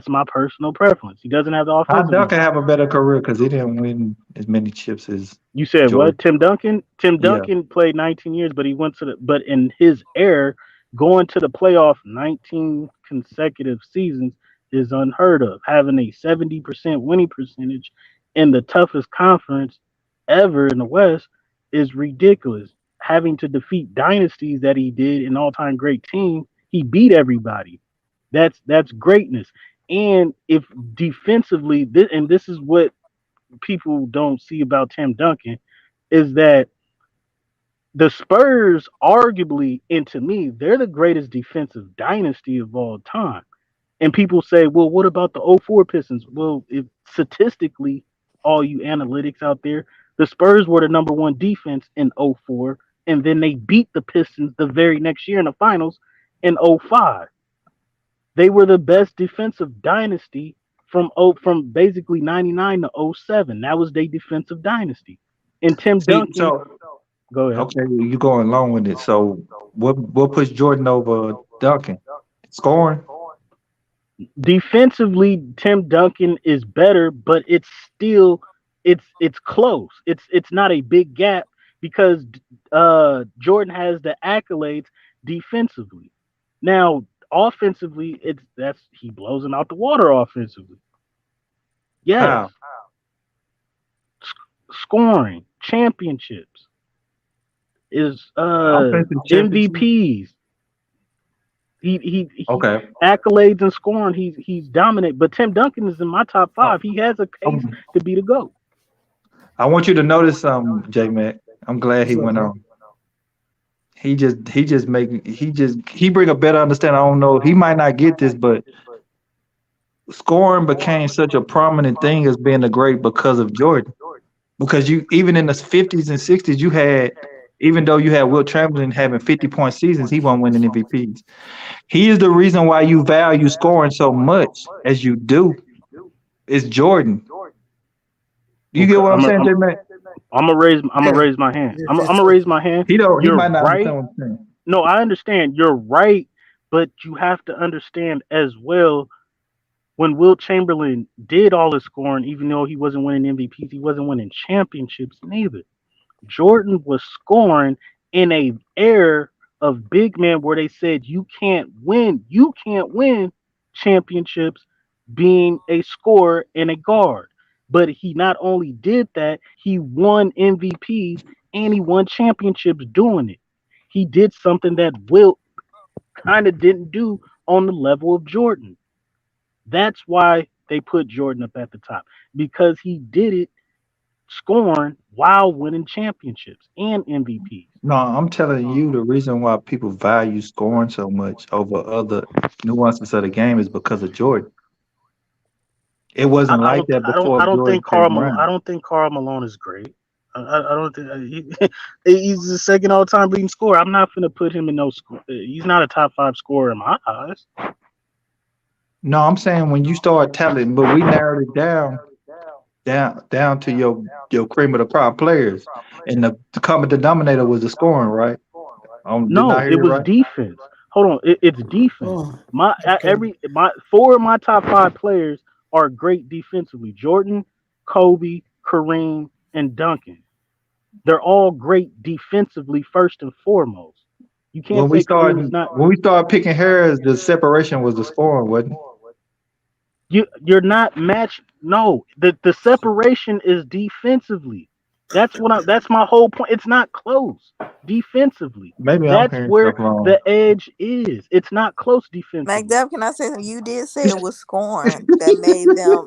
my personal preference. He doesn't have the offensive. Duncan have a better career because he didn't win as many chips as you said. Jordan. What? Tim Duncan? Tim Duncan played 19 years, but he went to but in his era, going to the playoff 19 consecutive seasons is unheard of. Having a 70% winning percentage in the toughest conference ever in the West is ridiculous. Having to defeat dynasties that he did, an all-time great team, he beat everybody. That's greatness. And if defensively, this is what people don't see about Tim Duncan, is that the Spurs arguably, and to me, they're the greatest defensive dynasty of all time. And people say, well, what about the 04 Pistons? Well, if statistically, all you analytics out there, the Spurs were the number one defense in 04, and then they beat the Pistons the very next year in the finals in 05. They were the best defensive dynasty from basically 99 to 07. That was their defensive dynasty. And Tim Duncan. Go ahead. Okay, you going along with it. So what puts Jordan over Duncan? Scoring? Defensively, Tim Duncan is better, but it's still it's close. It's not a big gap because Jordan has the accolades defensively. Now, offensively, he blows him out the water offensively. Yes. Scoring, championships, is MVPs. He accolades and scoring. He's dominant. But Tim Duncan is in my top 5. He has a case to be the GOAT. I want you to notice something, J-Mac. I'm glad he went on. He bring a better understanding. I don't know. He might not get this, but scoring became such a prominent thing as being a great because of Jordan. Because you even in the 50s and 60s, you had, even though you had Wilt Chamberlain having 50-point seasons, he wasn't winning MVPs. He is the reason why you value scoring so much as you do. It's Jordan. You get what I'm saying, J-Mac? I'm gonna raise my hand. I'm gonna raise my hand. He might not right. Understand what I'm saying. No, I understand. You're right, but you have to understand as well. When Wilt Chamberlain did all his scoring, even though he wasn't winning MVPs, he wasn't winning championships neither. Jordan was scoring in a era of big men where they said you can't win championships being a scorer and a guard. But he not only did that, he won MVPs and he won championships doing it. He did something that Wilt kind of didn't do on the level of Jordan. That's why they put Jordan up at the top, because he did it scoring while winning championships and MVPs. No, I'm telling you the reason why people value scoring so much over other nuances of the game is because of Jordan. It wasn't like that before. I don't think Karl Malone is great. I don't think he's the second all-time leading scorer. I'm not going to put him in no score. He's not a top 5 scorer in my eyes. No, I'm saying when you start telling, but we narrowed it down to your cream of the crop players, and the common denominator was the scoring, right? No, it was defense. Hold on, it's defense. Four of my top 5 players are great defensively: Jordan, Kobe, Kareem, and Duncan. They're all great defensively first and foremost. You can't when we started picking hairs, the separation was the scoring, wasn't it? You're not matched. No, the separation is defensively. That's my whole point. It's not close defensively. Maybe that's where the edge is. It's not close defensively. McDuff, can I say something? You did say it was scoring that made them.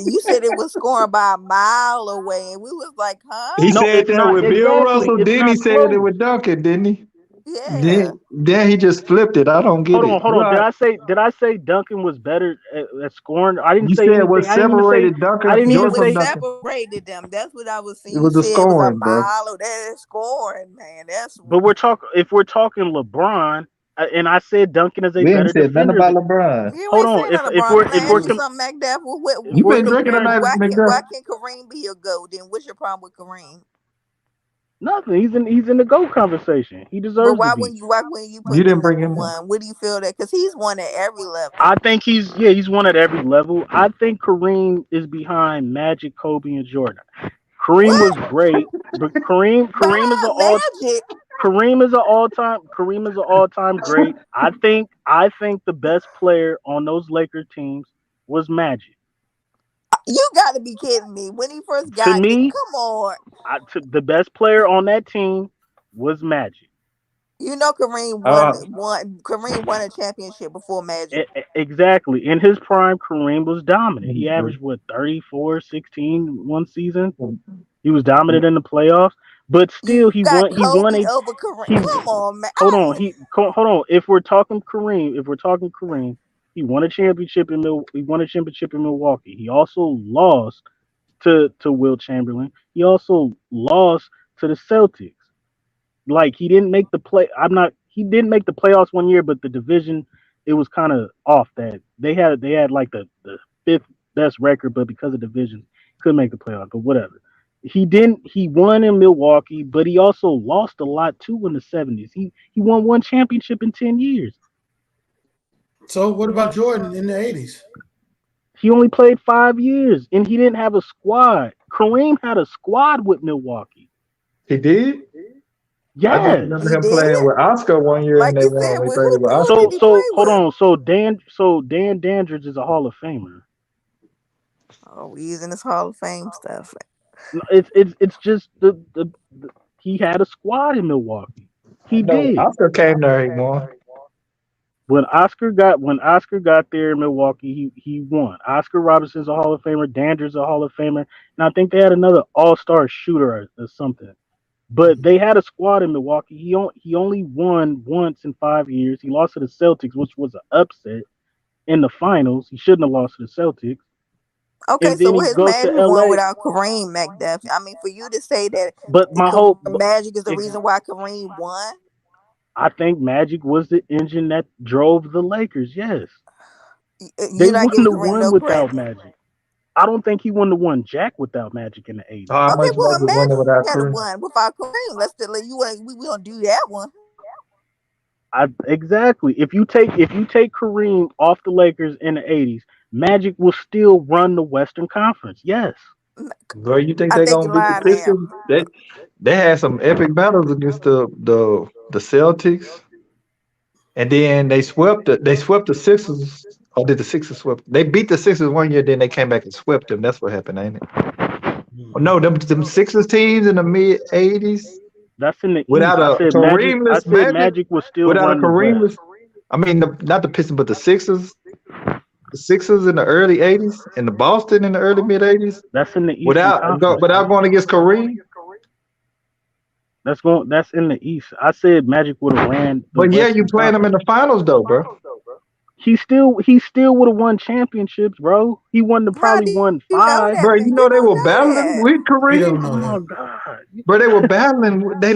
You said it was scoring by a mile away, and we was like, huh? He said that with Bill Russell. Then he said it with Duncan, didn't he? Yeah. Then he just flipped it. I don't get it. Hold on. Did I say Duncan was better at scoring? I didn't you say said it was separated Duncan. I didn't even say separated them. That's what I was saying. It was the scoring, bro. That's scoring, man. But if we're talking LeBron, And I said Duncan is a We ain't better said nothing defender. about LeBron. You Hold ain't on. saying nothing, If LeBron. we're Can I if we're ask you something, McDuff? if You we're been drinking comparing, tonight, McDuff? Why can't Kareem be a GOAT? Then what's your problem with Kareem? nothing. He's in the GOAT conversation. He But deserves to why be. wouldn't you put You him didn't at bring number him up. one? What do you feel that? Because he's won at every level. I think he's won at every level. I think Kareem is behind Magic, Kobe, and Jordan. Kareem was great, but Kareem is an all Magic. Kareem is an all time great. I think the best player on those Lakers teams was Magic. You got to be kidding me. When he first To got there, me, come on. the best player on that team was Magic. You know Kareem won a championship before Magic. Exactly. In his prime, Kareem was dominant. He averaged 34, 16 one season. He was dominant in the playoffs, but still He won over Kareem. Come on, man. Hold on. If we're talking Kareem, he won a championship in Milwaukee. He also lost to Will Chamberlain. He also lost to the Celtics. Like he didn't make the play. He didn't make the playoffs one year, but the division it was kind of off. That they had like the fifth best record, but because of division couldn't make the playoffs. But whatever. He won in Milwaukee, but he also lost a lot too in the 70s. He won one championship in 10 years. So what about Jordan in the 80s? He only played 5 years and he didn't have a squad. Kareem had a squad with Milwaukee. He did? Yeah. I just remember him playing with Oscar one year and they won. They played with Oscar. So hold on. So Dan Dandridge is a Hall of Famer. Oh, he's in his Hall of Fame stuff. It's just the he had a squad in Milwaukee. He did. Oscar came there, he won. When Oscar got there in Milwaukee, he won. Oscar Robinson's a Hall of Famer, Dandridge's a Hall of Famer, and I think they had another all-star shooter or something. But they had a squad in Milwaukee. He only won once in 5 years. He lost to the Celtics, which was an upset in the finals. He shouldn't have lost to the Celtics. Okay, and so then he his goes Magic to LA. won without Kareem McDuff. I mean, for you to say that, but my whole Magic is the reason why Kareem won. I think Magic was the engine that drove the Lakers. Yes, they wouldn't have won without Magic. I don't think he wouldn't have won Jack without Magic in the 80s. Okay, well, Magic had won without Kareem. Let's still we don't do that one. Exactly. If you take Kareem off the Lakers in the 80s, Magic will still run the Western Conference. Yes. Bro, you think they're gonna beat the Pistons? They had some epic battles against the Celtics, and then they swept the Sixers. Or did the Sixers swept? They beat the Sixers one year, then they came back and swept them. That's what happened, ain't it? Oh, no, them Sixers teams in the mid '80s. That's in the without East. a Kareemless Magic was still without a Kareemless. I mean, not the Pistons, but the Sixers. The Sixers in the early '80s and the Boston in the early mid '80s. That's in the East. Without going against Kareem. That's in the East. I said Magic would have ran. But yeah, you playing them in the finals though, bro. He still would have won championships, bro. He probably won 5. Bro, you know they were battling with Kareem. Oh my god, bro, they were battling. They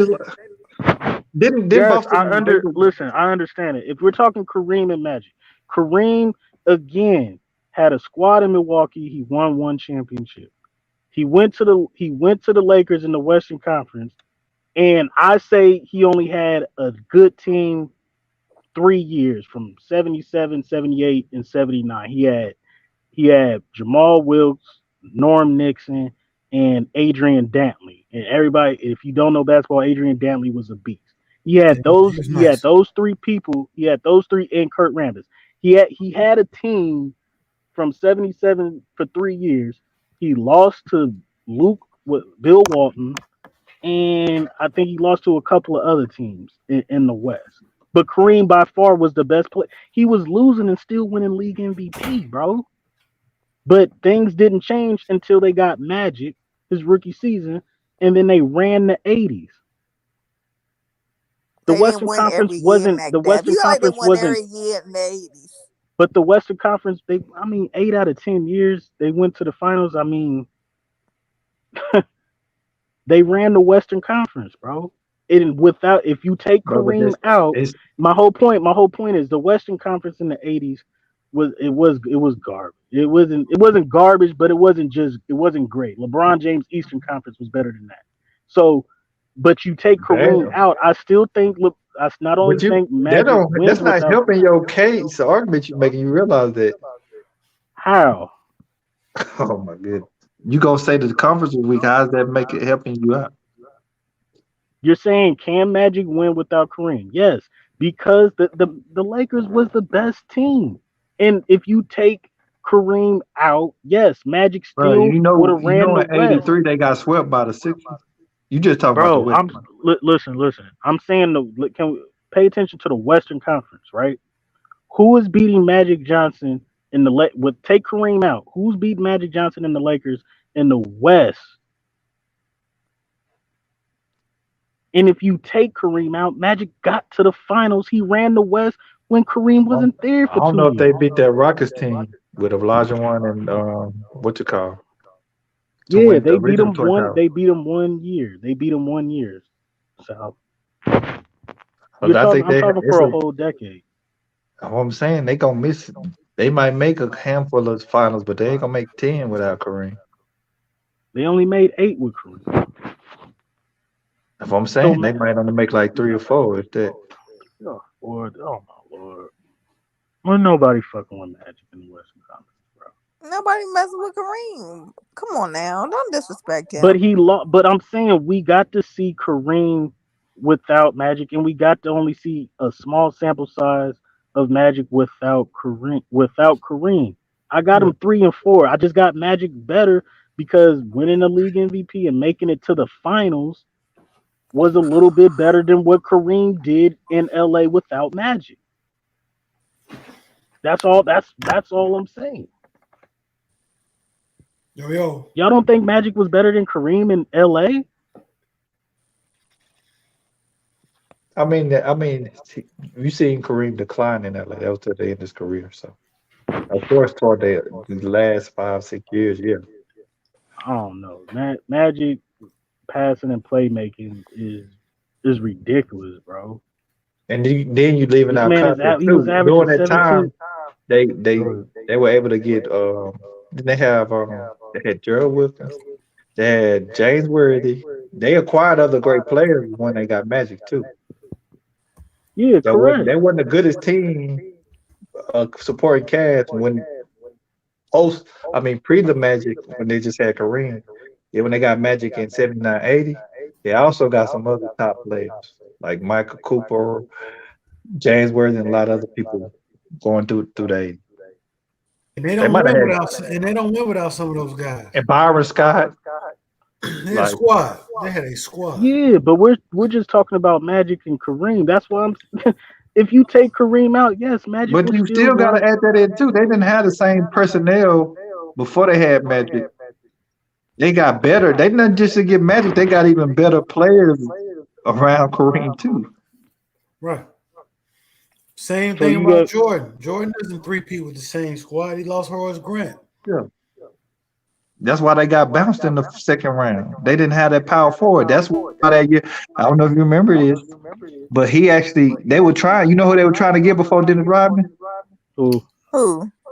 didn't Boston. Listen, I understand it. If we're talking Kareem and Magic, Kareem again had a squad in Milwaukee. He won one championship. He went to the Lakers in the Western Conference, and I say he only had a good team 3 years from 77, 78, and 79. He had Jamal Wilkes, Norm Nixon, and Adrian Dantley. And everybody, if you don't know basketball, Adrian Dantley was a beast. He had those 3 people. He had those 3 and Kurt Rambis. He had a team from 77 for 3 years. He lost to Bill Walton, and I think he lost to a couple of other teams in the West. But Kareem by far was the best player. He was losing and still winning league MVP, bro. But things didn't change until they got Magic his rookie season, and then they ran the 80s. The Western Conference wasn't. The Western Conference wasn't every year in the 80s. But the Western Conference, 8 out of 10 years they went to the finals. I mean, they ran the Western Conference, bro. without, if you take Kareem out, my whole point is the Western Conference in the '80s was garbage. It wasn't garbage, but it wasn't great. LeBron James Eastern Conference was better than that. So, but you take Kareem out, I still think. Look, I not only think Magic wins that's not without helping your case. The argument you're making, you realize that. How? Oh my goodness. You gonna say that the conference was weak? How does that make it helping you out? You're saying can Magic win without Kareem? Yes, because the Lakers was the best team. And if you take Kareem out, yes, Magic still would have ran the in West. '83 they got swept by the Sixers. You just talking about the West. Listen. I'm saying can we pay attention to the Western Conference, right? Who is beating Magic Johnson in the take Kareem out? Who's beating Magic Johnson in the Lakers in the West? And if you take Kareem out, Magic got to the finals. He ran the West when Kareem wasn't there for 2 years. I don't know if they beat that Rockets team with Olajuwon and what you call. Yeah, they beat them one. They beat them 1 year. They beat them 1 year. So I'm talking for a whole decade. I'm saying they gonna miss. They might make a handful of finals, but they ain't gonna make 10 without Kareem. They only made 8 with Kareem. If I'm saying they might only make like 3 or 4, if that. Oh Lord! Oh my Lord! Well, nobody fucking with Magic in the Western Conference, bro. Nobody messing with Kareem. Come on now, don't disrespect him. But he lost. But I'm saying we got to see Kareem without Magic, and we got to only see a small sample size of Magic without Kareem. I got him 3 and 4. I just got Magic better because winning the league MVP and making it to the finals was a little bit better than what Kareem did in LA without Magic. That's all. That's all I'm saying. Yo. Y'all don't think Magic was better than Kareem in LA? I mean, you seen Kareem decline in LA. That was at the end of his career. So, of course, toward the last 5-6 years, yeah. I don't know. Magic passing and playmaking is ridiculous, bro. And then you leaving out context he was too. averaging During that 17. time, they were able to get. Didn't they have? They had Gerald Wilkins. They had James Worthy. They acquired other great players when they got Magic too. Yeah, so correct. They weren't the goodest team supporting cast when pre the Magic when they just had Kareem. Yeah, when they got Magic in 79, 80, they also got some other top players like Michael Cooper, James Worthy, and a lot of other people going through the 80s. And they don't win without some of those guys. And Byron Scott. They had a squad. They had a squad. Yeah, but we're just talking about Magic and Kareem. That's why I'm. If you take Kareem out, yes, Magic. But you still got to add that in too. They didn't have the same personnel before they had Magic. They got better. They didn't just get Magic. They got even better players around Kareem too. Right. Same thing about Jordan. Jordan doesn't three-peat with the same squad. He lost Horace Grant. Yeah. That's why they got bounced in the second round. They didn't have that power forward. That's why that year. I don't know if you remember this, but they were trying. You know who they were trying to get before Dennis Rodman? Who?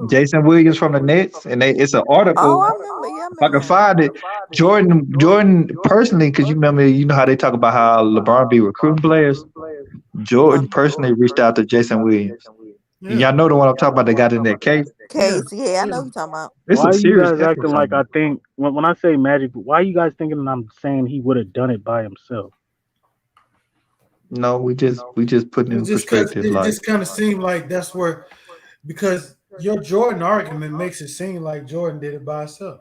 Jason Williams from the Nets, and it's an article. Oh, I remember. Yeah, if I can find it, Jordan personally, because you know how they talk about how LeBron be recruiting players. Jordan personally reached out to Jason Williams. Yeah. Y'all know the one I'm talking about. They got in that case. Yeah, I know you're talking about. Why are you guys acting like I think when I say Magic? Why are you guys thinking that I'm saying he would have done it by himself? No, we just putting in perspective. It just kind of seemed like that's where, because your Jordan argument makes it seem like Jordan did it by himself.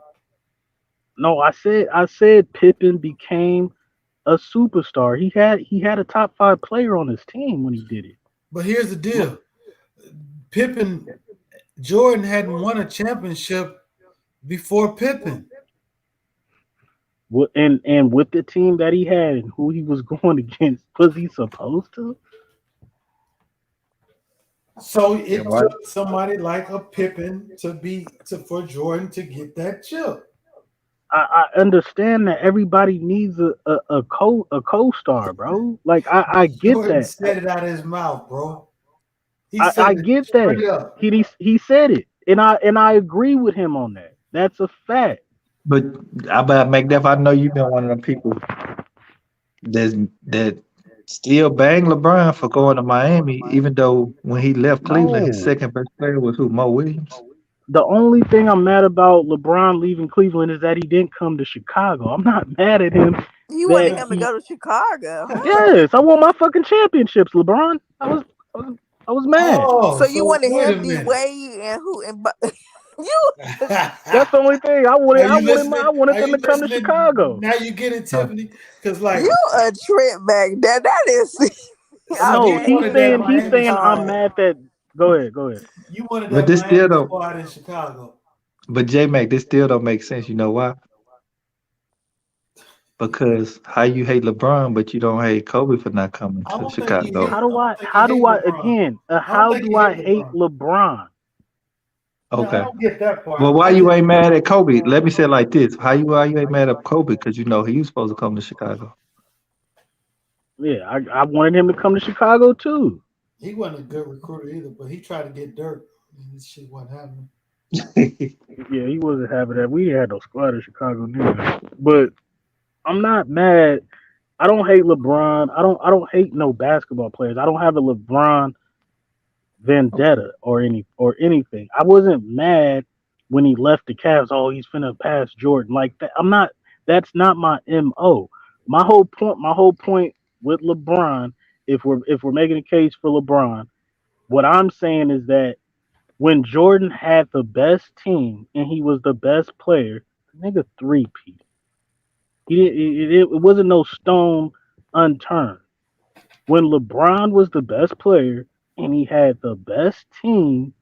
No, I said Pippen became a superstar. He had a top 5 player on his team when he did it. But here's the deal. Jordan hadn't won a championship before Pippen. Well, and with the team that he had and who he was going against, was he supposed to? So it took somebody like a Pippen for Jordan to get that chip. I understand that everybody needs a co-star, bro. Like I get Jordan that. said it out of his mouth, bro. He I said it get straight that. up. He said it, and I agree with him on that. That's a fact. But I bet McDuff, I know you've been one of them people that still bang LeBron for going to Miami, even though when he left Cleveland, his No, second best player was who? Mo Williams. the only thing I'm mad about LeBron leaving Cleveland is that he didn't come to Chicago. I'm not mad at him. You That wanted him to go to Chicago, huh? yes, I want my fucking championships, LeBron. I was mad. Oh, So you so wanted wait a him, D minute. Wade, and who? And you? That's the only thing I wanted. Are you listening? I wanted Are them you to come to listening? Chicago. Now you get it, Tiffany, because like You a trip back there. That is. so No, you wanted that he's Miami saying I'm squad. mad that. Go ahead. You wanted But that this still Miami don't. squad in Chicago. But J Mac, this still don't make sense. You know why? Because how you hate LeBron, but you don't hate Kobe for not coming I to don't think he Chicago. hate. How I do I? don't think he hate LeBron. Again? I don't How think he do I hate hate LeBron. LeBron? No, I Okay. don't get that part. Well, why I you just ain't mad at Kobe? Let me say it like this: why you ain't mad at Kobe? Because you know he was supposed to come to Chicago. Yeah, I wanted him to come to Chicago too. he wasn't a good recruiter either, but he tried to get dirt, and this shit wasn't happening. Yeah, he wasn't having that. We had no squad in Chicago neither. But I'm not mad. I don't hate LeBron. I don't hate no basketball players. I don't have a LeBron vendetta or anything. I wasn't mad when he left the Cavs. Oh, he's finna pass Jordan like that. I'm not. That's not my mo. My whole point with LeBron, if we're making a case for LeBron, what I'm saying is that when Jordan had the best team and he was the best player, the nigga three-peat. It wasn't no stone unturned. When LeBron was the best player and he had the best team,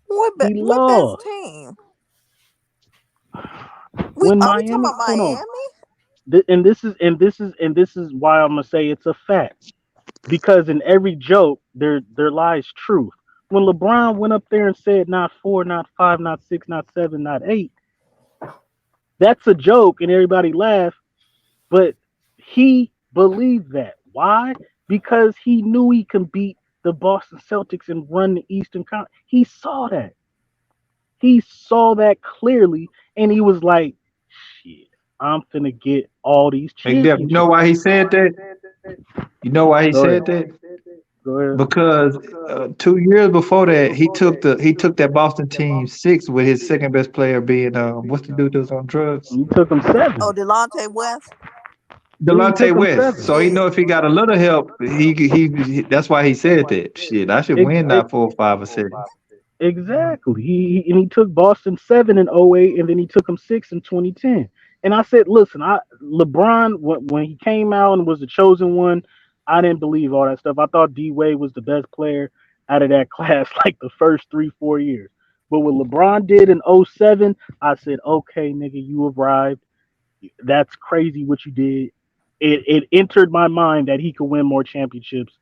What he what best lost. team? When Are we talking Miami, about hold on, Miami? and this is why I'm gonna say it's a fact. Because in every joke there lies truth. When LeBron went up there and said not 4, not 5, not 6, not 7, not 8, that's a joke and everybody laughed, but he believed that. Why? Because he knew he could beat the Boston Celtics and run the Eastern Conference. He saw that. He saw that clearly, and he was like, "Shit, I'm finna get all these McDuff, you know championships." why he said that? You know why he Go ahead. said that? Go ahead. Because 2 years before that, he took that Boston team 6 with his second best player being what's the dude that was on drugs? He took him 7. Oh, Delonte West. He Delonte took him West. 7. So he know if he got a little help, that's why he said that. Shit, I should win that 4, 5, or 6. Exactly. He took Boston 7 in '08, and then he took him 6 in 2010. And I said, listen, LeBron when he came out and was the chosen one, I didn't believe all that stuff. I thought D Wade was the best player out of that class, like the first 3-4 years. But what LeBron did in '07, I said, okay, nigga, you arrived. That's crazy what you did. It entered my mind that he could win more championships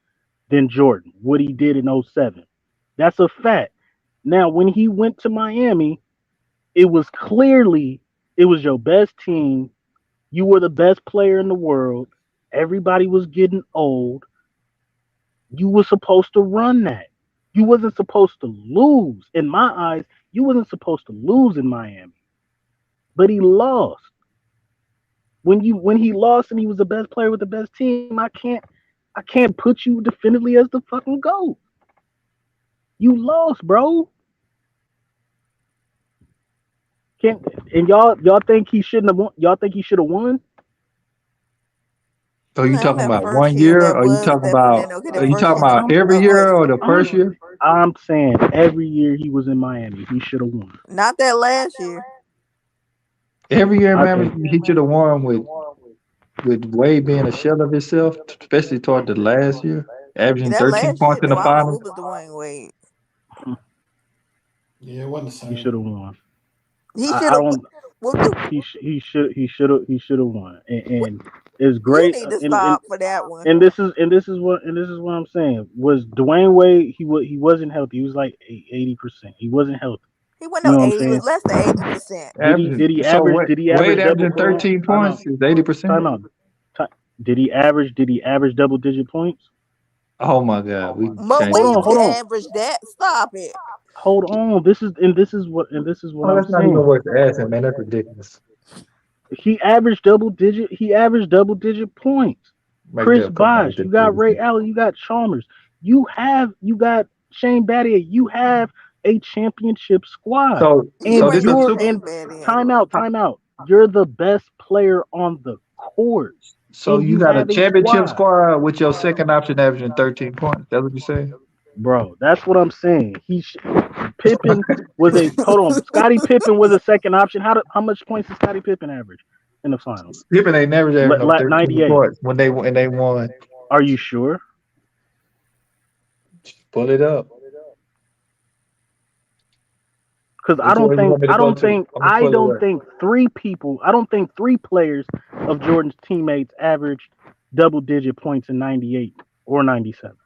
than Jordan. What he did in '07. That's a fact. Now, when he went to Miami, it was your best team. You were the best player in the world. Everybody was getting old. You were supposed to run that. You wasn't supposed to lose. In my eyes, you wasn't supposed to lose in Miami. But he lost. When he lost and he was the best player with the best team, I can't put you definitively as the fucking GOAT. You lost, bro. And y'all think he shouldn't have won? Y'all think he should have won? So you Man, talking that about first 1 year year, that or you was talking definitely about okay. are The you first talking year about that every year or the first year? I'm saying every year he was in Miami, he should have won. not that last year. Every year, man, Okay. he should have won with Wade being a shell of himself, especially toward the last year, averaging That 13 last year points in though, the I don't know. final. It was Dwayne Wade. Yeah, it wasn't the He same. should have won. He I should have. don't. Well, do He should have won. And it's you great. need to stop for that one? This is what I'm saying. Was Dwayne Wade? He wasn't healthy. He was like 80%. He wasn't healthy. He went You no know what I'm 80. He saying? was less than 80%. Did he So average? Did he average Wade double? averaging Hold on. 13 Time out. points is 80%. Time out. Did he average? Did he average double digit points? Oh my God, we Mo changed. Williams Hold can on. average that. Stop it. Hold on. This is what Oh, I'm that's not even saying. worth asking, man. That's ridiculous. He averaged double digit. He averaged double digit points. Make Chris that come back Bosh, to you got Ray 80%. Allen, you got Chalmers, you got Shane Battier, you have a championship squad, You So and this bring is up you're super. in Shane Battier. timeout. You're the best player on the court, So and you you got a have a championship squad, squad with your second option averaging 13 points. That's what you're saying? bro. That's what I'm saying. Pippen was a hold on. Scottie Pippen was a second option. How much points did Scottie Pippen average in the finals? Pippen ain't never averaged no 13 98. points when they won. Are you sure? Pull it up. Because Which one you want me to go to? I'm gonna pull it up. I don't think three players of Jordan's teammates averaged double digit points in 98 or 97.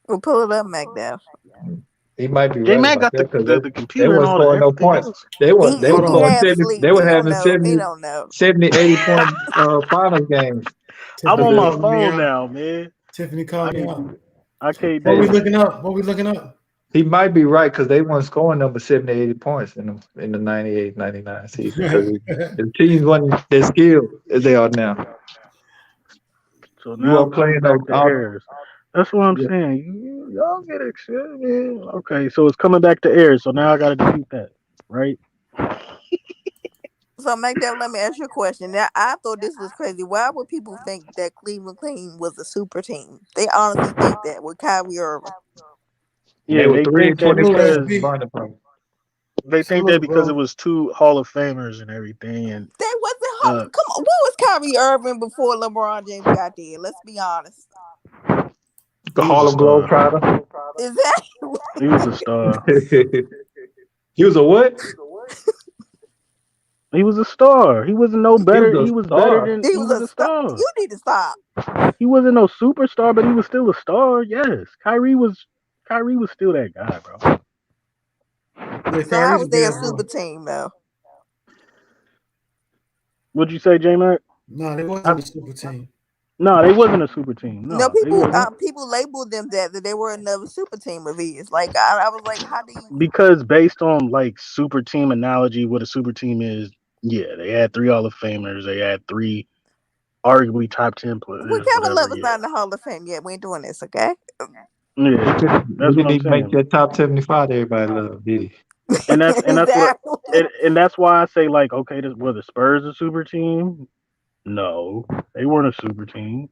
We'll pull it up, McDowell. He might be J right Man about got that because the they computer and weren't all the scoring no everything points. else. They were He scoring half 70. sleep. They were He don't having know. He 70, don't know. 70, 80 point finals games. I'm Tiffany on my calling me phone out. now, man. Tiffany called me out. I can't What do we it. looking up? What we looking up? He might be right because they weren't scoring number 70, 80 points in the 98, 99 season because the teams wasn't as skilled as they are now. So You now are it comes playing back to out. errors. That's what I'm Yeah. saying. Y'all get excited, man. Okay, so it's coming back to errors. So now I got to defeat that, right? So, McDowell, let me ask you a question. Now, I thought this was crazy. Why would people think that Cleveland Clean was a super team? They honestly think that with Kyrie Irving. Yeah, They were they 3 and think that 24. because Burning point. they So think that look, because it bro. was two Hall of Famers and everything, and They wasn't. Come on, what was Kyrie Irving before LeBron James got there? Let's be honest. The he was a Harlem star. Globetrotter. Exactly. He was a star. He was a what? He was a star. He wasn't no He was better. a He was better star. than He he was was a a star. star. You need to stop. He wasn't no superstar, but he was still a star. Yes, Kyrie was still that guy, bro. Yeah, So how Kyrie's a was they a bad super boy. team though? What'd you say, J Mac? No, they wasn't a super team. No, they wasn't a super team. No, No, they wasn't. people labeled them that they were another super team of his. Like I was like, how do you? Because based on like super team analogy, what a super team is, yeah, they had three Hall of Famers. They had three arguably top 10 Well, players, Kevin whatever. Love is Yeah, not in the Hall of Fame yet. We ain't doing this, okay? yeah, He that's what didn't I'm even make saying. that top 75 everybody loved, did he? And that's what Exactly. and that's why I say like, okay, were the Spurs a super team? No, they weren't a super team.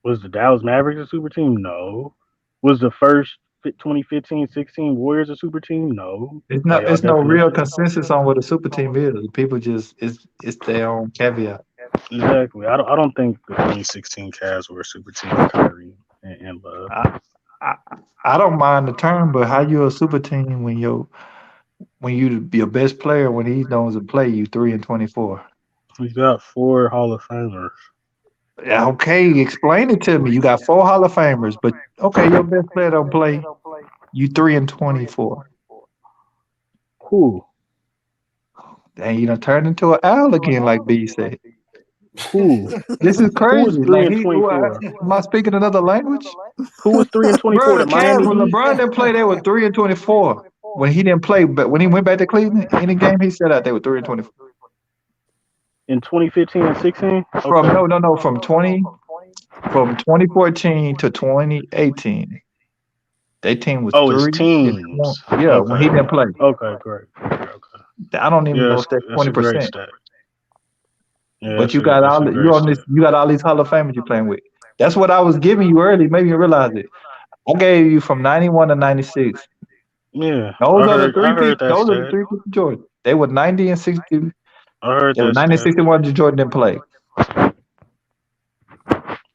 Was the Dallas Mavericks a super team? No. Was the first 2015-16 Warriors a super team? No. By y'all It's no real definition. consensus on what a super team is. People just it's their own caveat. Exactly. I don't think the 2016 Cavs were a super team with Kyrie and Love. I don't mind the term, but how you a super team when you be your best player when he doesn't play you 3 and 24? We got 4 Hall of Famers. Yeah, okay, explain it to me. You got 4 Hall of Famers, but okay, your best player don't play. You 3 and 24. Who? And you done turned into an owl again, like B said. Who? This is Who was crazy. 3 Like and 24? am I speaking another language? Who was 3 and 24? Bro, The Cavs Miami when Heat? LeBron didn't play, they were 3 and 24. When he didn't play, but when he went back to Cleveland, any game he set out, they were 3 and 24. In 2015 and 16? Okay. From 2014 to 2018. Their team was Oh, it's 3 and 20. teams. Yeah, when he didn't play. Okay, great. Okay. I don't even know Yeah, if that's that's a great 20%. stat. Yeah, But you got all these Hall of Famers you playing with. That's what I was giving you early. Maybe you realize it. I gave you from 91 to 96. Yeah, Those are the three I heard people. that Those are the stat. 3 people Jordan. They were 90 and 60. I heard They were that 90 and stat. 61 to Jordan didn't play.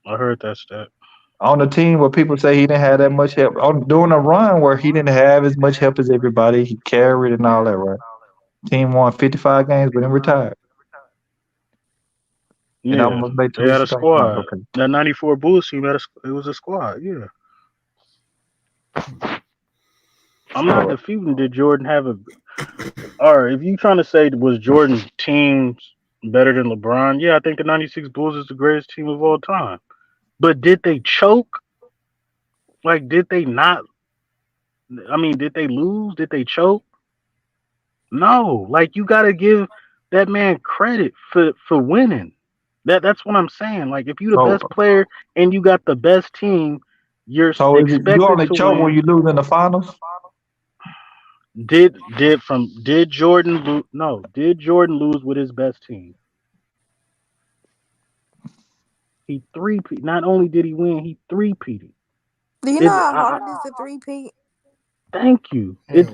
I heard that stat. On a team where people say he didn't have that much help. During a run where he didn't have as much help as everybody. He carried and all that, right? Team won 55 games, but then retired. And Yeah, almost made they had a 2 straight points. squad. Okay. That 94 Bulls team it was a squad. Yeah. I'm not disputing did Jordan have a. Or if you trying to say was Jordan's teams better than LeBron? Yeah, I think the '96 Bulls is the greatest team of all time. But did they choke? Like, did they not? I mean, did they lose? Did they choke? No. Like, you got to give that man credit for winning. That's what I'm saying. Like, if you the best player and you got the best team, you're expected you only to choke win. when you lose in the finals? Did Jordan lose? No, did Jordan lose with his best team? He three-peat. Not only did he win, he three-peated. Do you know how hard it is to three-peat? Thank you. It's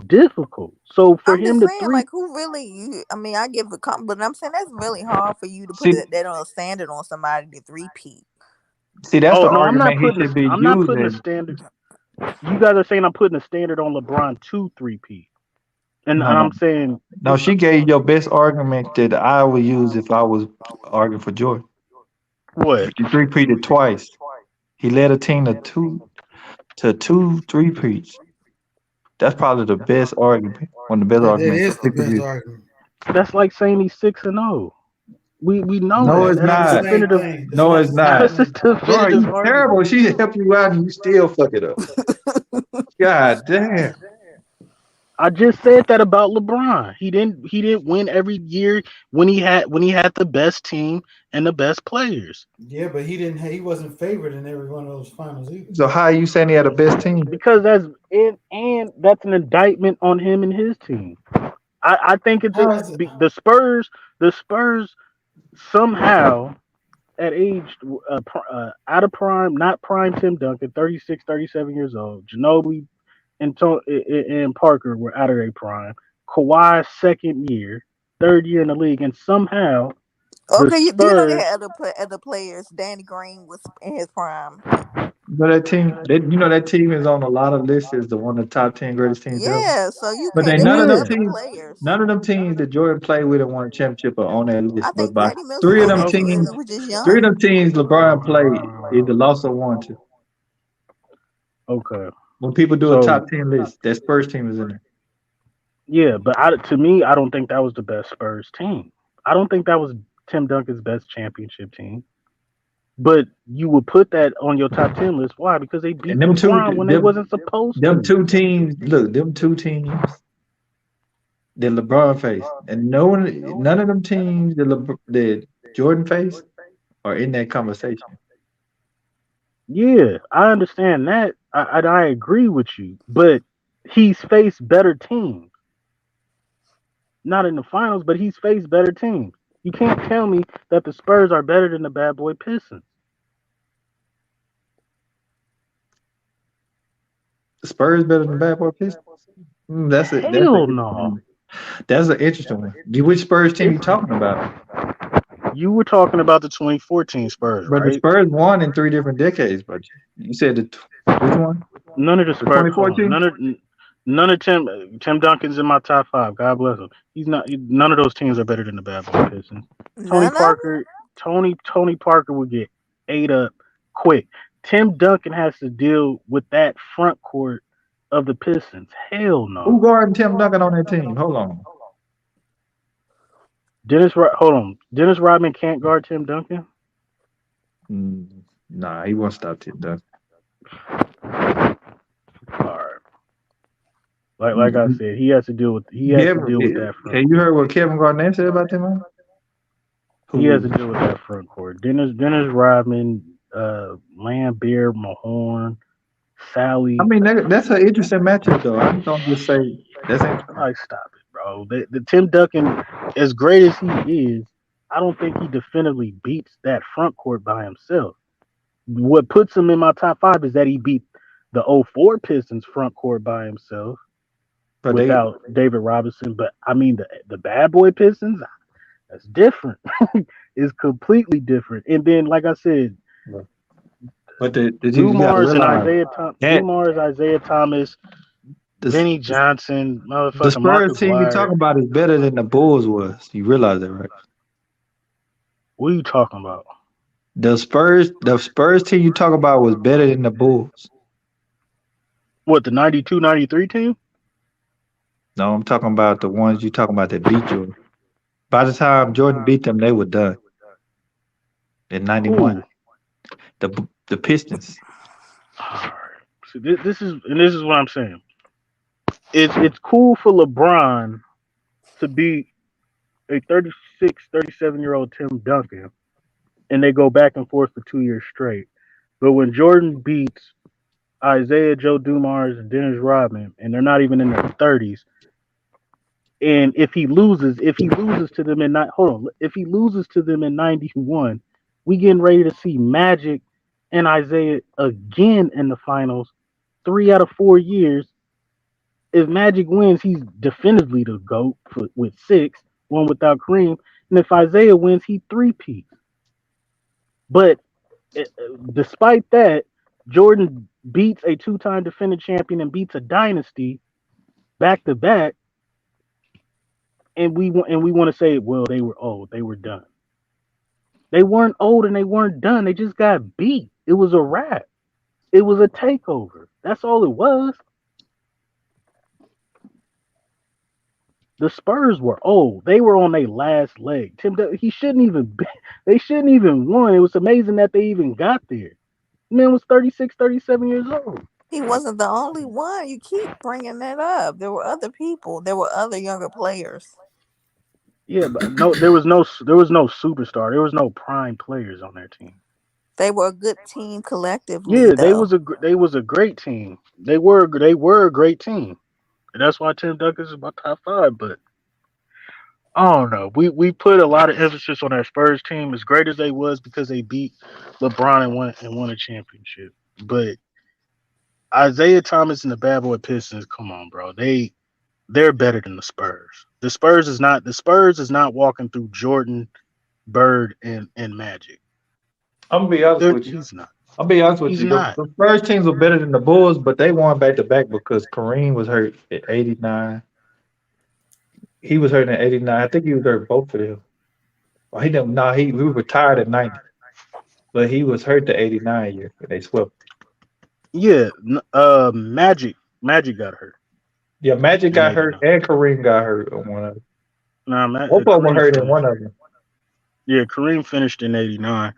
difficult. So for I'm him just to saying, like, who really? I mean, I give a compliment, but I'm saying that's really hard for you to put that on a standard on somebody to three-peat. See, that's the I'm not argument he putting. should be I'm not putting a using. standard. You guys are saying I'm putting a standard on LeBron to three-peat, and I'm saying no. She gave your best argument that I would use if I was arguing for Jordan. What? He three-peated twice. He led a team to two three-peats. That's probably the best argument. One of the best arguments. It is the best argument. That's like saying he's 6-0. We know no, that. it's That's not. definitive. No, it's not. That's definitive. Bro, you terrible. She help you out and you still fuck it up. God damn. I just said that about LeBron. He didn't win every year when he had the best team and the best players. Yeah, but he wasn't favored in every one of those finals either. So how are you saying he had the best team? Because that's an indictment on him and his team. I think it's the Spurs somehow at age out of prime, not prime Tim Duncan, 36, 37 years old. Ginobili and Parker were out of their prime. Kawhi's second year, third year in the league, and somehow okay, you know they had other players. Danny Green was in his prime. You know that team is on a lot of lists as one of the top 10 greatest teams ever. Yeah, so you but can't. none of them teams that Jordan played with and won a championship are on that list. But by three of them teams, LeBron played either lost or won to. Okay. When people do a top 10 list, that Spurs team is in there. Yeah, but to me, I don't think that was the best Spurs team. I don't think that was Tim Duncan's best championship team. But you would put that on your top 10 list. Why? Because they beat LeBron when they wasn't supposed to. Them two teams that LeBron faced, and none of them teams that Jordan faced are in that conversation. Yeah, I understand that. I agree with you. But he's faced better teams. Not in the finals, but he's faced better teams. You can't tell me that the Spurs are better than the Bad Boy Pistons. The Spurs better than the Bad Boy Pistons? That's an interesting one. Which Spurs team you talking about? You were talking about the 2014 Spurs, but right? The Spurs won in 3 different decades, but you said which one? None of the Spurs. None of Tim Duncan's in my top 5. God bless him. He's not. None of those teams are better than the Bad Boy Pistons. Tony Parker would get ate up quick. Tim Duncan has to deal with that front court of the Pistons. Hell no. Who guarding Tim Duncan on that team? Hold on. Dennis Rodman can't guard Tim Duncan? Nah, he won't stop Tim Duncan. All right. Like I said, he has to deal with that front. Hey, you heard what Kevin Garnett said about them, man? He has to deal with that front court. Dennis Rodman, Lambert, Mahorn, Sally. I mean, that's an interesting matchup, though. I don't just say that's interesting. Like, stop it, bro. The Tim Duncan, as great as he is, I don't think he definitively beats that front court by himself. What puts him in my top 5 is that he beat the 04 Pistons front court by himself without David Robinson. But I mean, the Bad Boy Pistons, that's different. It's completely different. And then, like I said, but Dumars and Isaiah Thomas, Vinny Johnson, motherfucker. The Spurs team you're talking about is better than the Bulls was. You realize that, right? What are you talking about? The Spurs team you talk about was better than the Bulls. What, the 92, 93 team? No, I'm talking about the ones you talking about that beat Jordan. By the time Jordan beat them, they were done. In 91. The Pistons. All right. So this is what I'm saying. It's cool for LeBron to beat a 36, 37-year-old Tim Duncan, and they go back and forth for 2 years straight. But when Jordan beats Isaiah Joe Dumars and Dennis Rodman, and they're not even in their 30s, and if he loses to them if he loses to them in 91, we getting ready to see Magic and Isaiah again in the finals 3 out of 4 years. If Magic wins, he's definitively the GOAT with 6, one without Kareem. And if Isaiah wins, he three-peats. But despite that, Jordan beats a 2-time defending champion and beats a dynasty back-to-back. And we want to say, well, they were old. They were done. They weren't old and they weren't done. They just got beat. It was a wrap. It was a takeover. That's all it was. The Spurs were old. They were on their last leg. They shouldn't even won. It was amazing that they even got there. The man was 36, 37 years old. He wasn't the only one. You keep bringing that up. There were other people. There were other younger players. Yeah, but there was no superstar. There was no prime players on their team. They were a good team collectively. Yeah, they was a great team. They were a great team. And that's why Tim Duncan is my top 5. But I don't know. We put a lot of emphasis on that Spurs team, as great as they was, because they beat LeBron and won a championship. But Isaiah Thomas and the Bad Boy Pistons, come on, bro. They're better than the Spurs. The Spurs is not walking through Jordan, Bird, and Magic. I'm gonna be honest with you. He's not. I'll be honest with you. The Spurs teams were better than the Bulls, but they won back to back because Kareem was hurt at 89. He was hurt in 89. I think he was hurt both of them. Well, he didn't. No, he retired at 90, but he was hurt the 89 year. They swept. Yeah, Magic got hurt. Yeah, Magic got hurt and Kareem got hurt on one of them. Both of them were hurt in one of them. Yeah, Kareem finished in 89.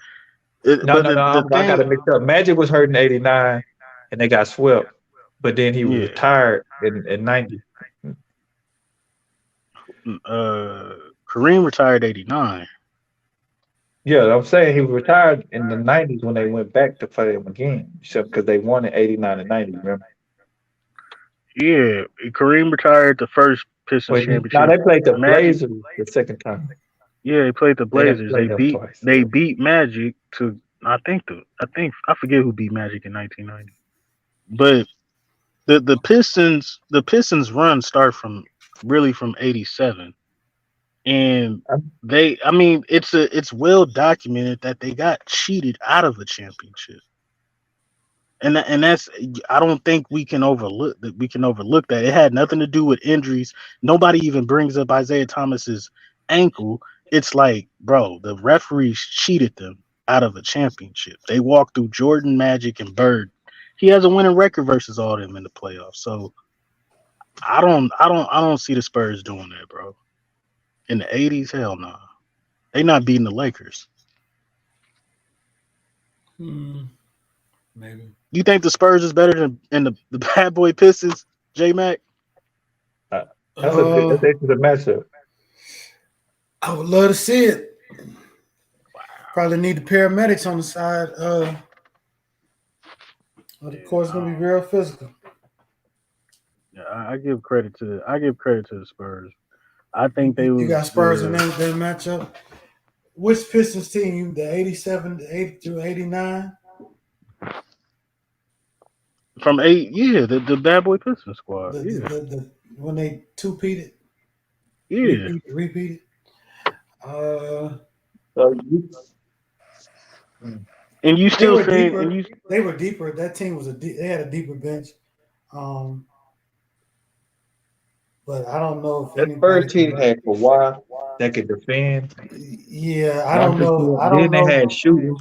I got to mix up. Magic was hurt in 89, and they got swept. But then he retired in 90. Kareem retired 89. Yeah, I'm saying he retired in the 90s when they went back to play him again. Because they won in 89 and 90, remember? Yeah, Kareem retired the first Pistons championship. Now they played the Blazers the second time. Yeah, they played the Blazers. They beat Magic to I forget who beat Magic in 1990. But the Pistons run start from 87. And it's well documented that they got cheated out of a championship. And that's, I don't think we can overlook that. It had nothing to do with injuries. Nobody even brings up Isaiah Thomas's ankle. It's like, bro, the referees cheated them out of a championship. They walked through Jordan, Magic, and Bird. He has a winning record versus all of them in the playoffs. So I don't see the Spurs doing that, bro. In the 80s, hell no. They not beating the Lakers. Maybe. You think the Spurs is better than the Bad Boy Pistons, J-Mac? That's a matchup. I would love to see it. Wow. Probably need the paramedics on the side. The court's gonna be real physical. Yeah, I give credit to the Spurs. I think they You got Spurs in their matchup. Which Pistons team? The 87 to 80 through 89? From 8, yeah, the Bad Boy Pistons squad. When they two-peated? Yeah. Repeated? And you still saying they were deeper. That team they had a deeper bench. But I don't know if that Spurs team had Kawhi that could defend. Yeah, I don't know. They had shooters.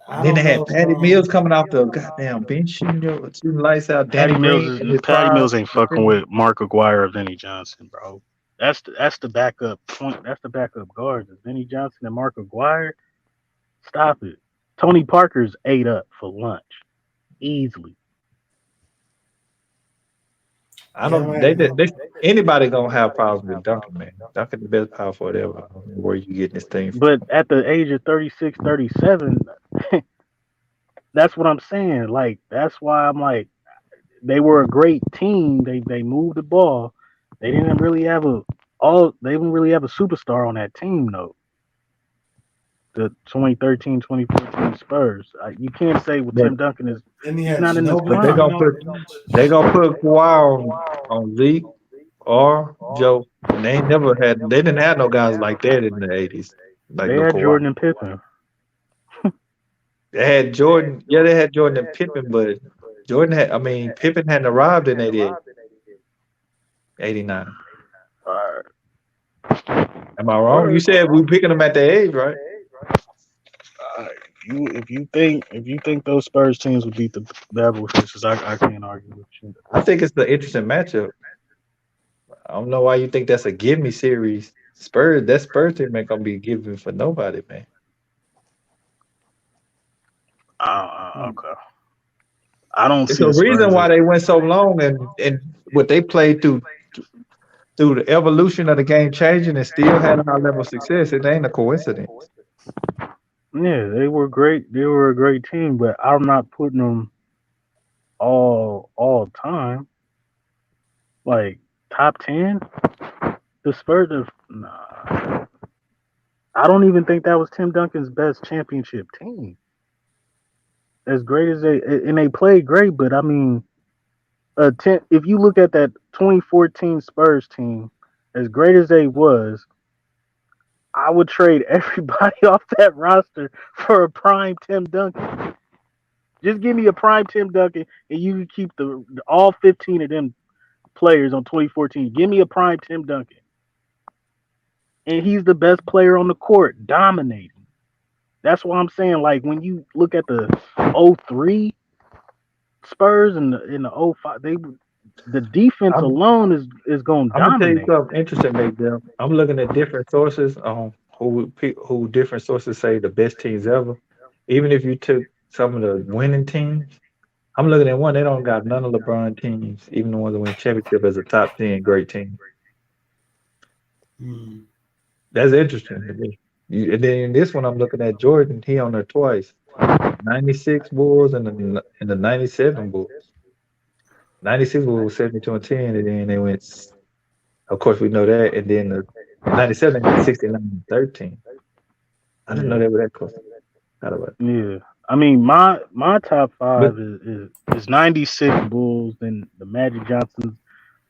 Then they had Patty Mills coming off the goddamn bench shooting lights out. Danny Green Patty Mills ain't fucking with Mark Aguirre or Vinny Johnson, bro. That's the backup point. That's the backup guards. Vinny Johnson and Mark Aguirre. Stop it. Tony Parker's ate up for lunch easily. I don't. They anybody gonna have problems with Duncan, man. Duncan the best power forward ever. I don't know where you getting this thing from. But at the age of 36, 37, that's what I'm saying. Like, that's why I'm like, they were a great team. They moved the ball. They didn't really have a superstar on that team though. The 2013, 2014 Spurs. You can't say Tim Duncan is he's not in this But they're gonna put Kawhi on Zeke or Joe. And they didn't have no guys like that in the 80s. Like they had Kawhi. Jordan and Pippen. They had Jordan. Yeah, they had Jordan and Pippen, but Pippen hadn't arrived in 88. 89. Am I wrong? You said we picking them at their age, right? If you think those Spurs teams would beat the Devil Fishes, I can't argue with you. I think it's the interesting matchup. I don't know why you think that's a give me series. That Spurs team ain't gonna be giving for nobody, man. Okay. I don't it's see the reason why they went so long and what they played through the evolution of the game changing and still had a high level of success. It ain't a coincidence. Yeah, they were great. They were a great team, but I'm not putting them all time. Like top 10. The Spurs of nah. I don't even think that was Tim Duncan's best championship team. As great as they played great, but I mean, if you look at that 2014 Spurs team, as great as they was, I would trade everybody off that roster for a prime Tim Duncan. Just give me a prime Tim Duncan, and you can keep all 15 of them players on 2014. Give me a prime Tim Duncan, and he's the best player on the court, dominating. That's why I'm saying, like, when you look at the 03 Spurs and the 05, the defense alone is going to dominate. I'm going to tell you something interesting, Miguel. I'm looking at different sources on who different sources say the best teams ever. Even if you took some of the winning teams, I'm looking at one, they don't got none of LeBron teams, even the ones that win championship as a top 10 great team. That's interesting to me. And then in this one, I'm looking at Jordan. He on there twice. 96 Bulls and the 97 Bulls. 96 Bulls 72-10, and then they went. Of course, we know that. And then the 97 got 69-13. I didn't know they were that close. Yeah, I mean, my top 5 is 96 Bulls, then the Magic Johnson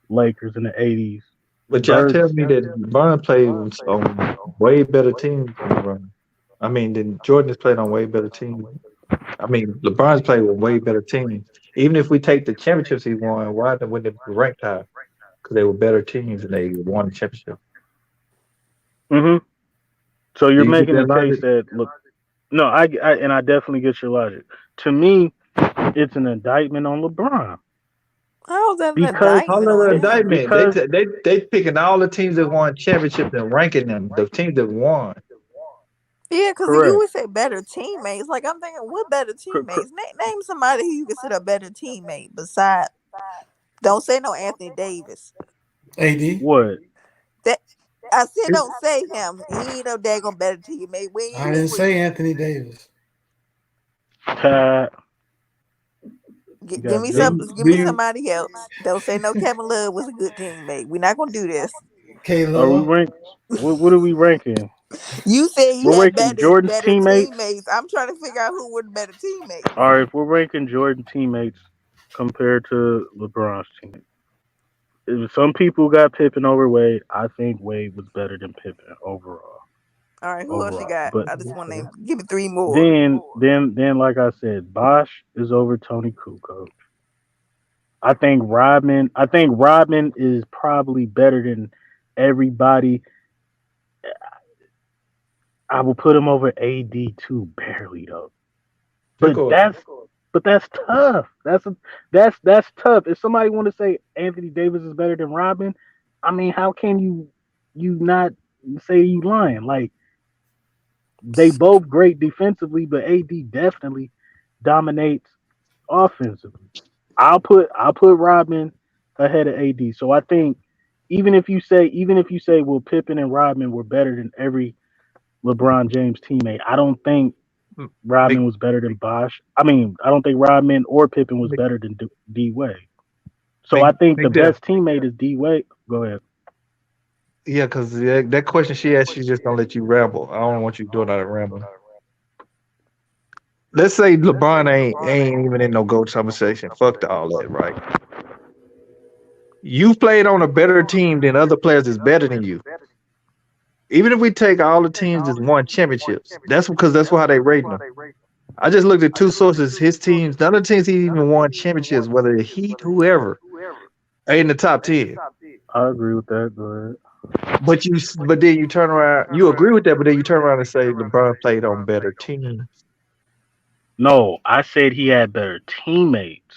Lakers in the 80s. But y'all tell me that LeBron played on way better teams than LeBron. I mean, then Jordan has played on way better teams. I mean, LeBron's played with way better teams. Even if we take the championships he won, why wouldn't they be ranked high? Because they were better teams and they won the championship. So you're making the case that no, I definitely get your logic. To me, it's an indictment on LeBron. How's that an indictment? Because they picking all the teams that won championships and ranking them, the teams that won. Yeah, because you would say better teammates. Like, I'm thinking, what better teammates? Name somebody who you consider a better teammate besides. Don't say no Anthony Davis. AD. What? I said don't say him. He ain't no daggone better teammate. I didn't say Anthony Davis. Give me somebody else. Don't say no Kevin Love was a good teammate. We're not gonna do this. Are we ranked? What are we ranking? You said you had better teammates. I'm trying to figure out who were the better teammates. All right, if we're ranking Jordan teammates compared to LeBron's teammates, if some people got Pippen over Wade, I think Wade was better than Pippen overall. All right, who else you got? But I just want to give me 3 more. Then, like I said, Bosh is over Tony Kukoc. I think Rodman is probably better than everybody. I will put him over AD too, barely though. But that's tough. That's tough. If somebody want to say Anthony Davis is better than Robin, I mean, how can you not say you lying? Like they both great defensively, but AD definitely dominates offensively. I'll put Rodman ahead of AD. So I think even if you say well Pippen and Rodman were better than every LeBron James teammate, I don't think Rodman was better than Bosh. I mean, I don't think Rodman or Pippen was better than D Wade. So I think the best teammate is D Wade. Go ahead. Yeah, because that question she asked you just don't let you ramble. I don't want you doing all that rambling. Let's say LeBron ain't even in no GOAT conversation. Fuck all that, right? You've played on a better team than other players that's better than you. Even if we take all the teams that's won championships, that's why they rating them. I just looked at two sources. His teams, none of the teams he even won championships, whether the Heat, whoever, are in the top 10. I agree with that. Go ahead. But then you turn around, you agree with that, but then you turn around and say LeBron played on better teams. No, I said he had better teammates.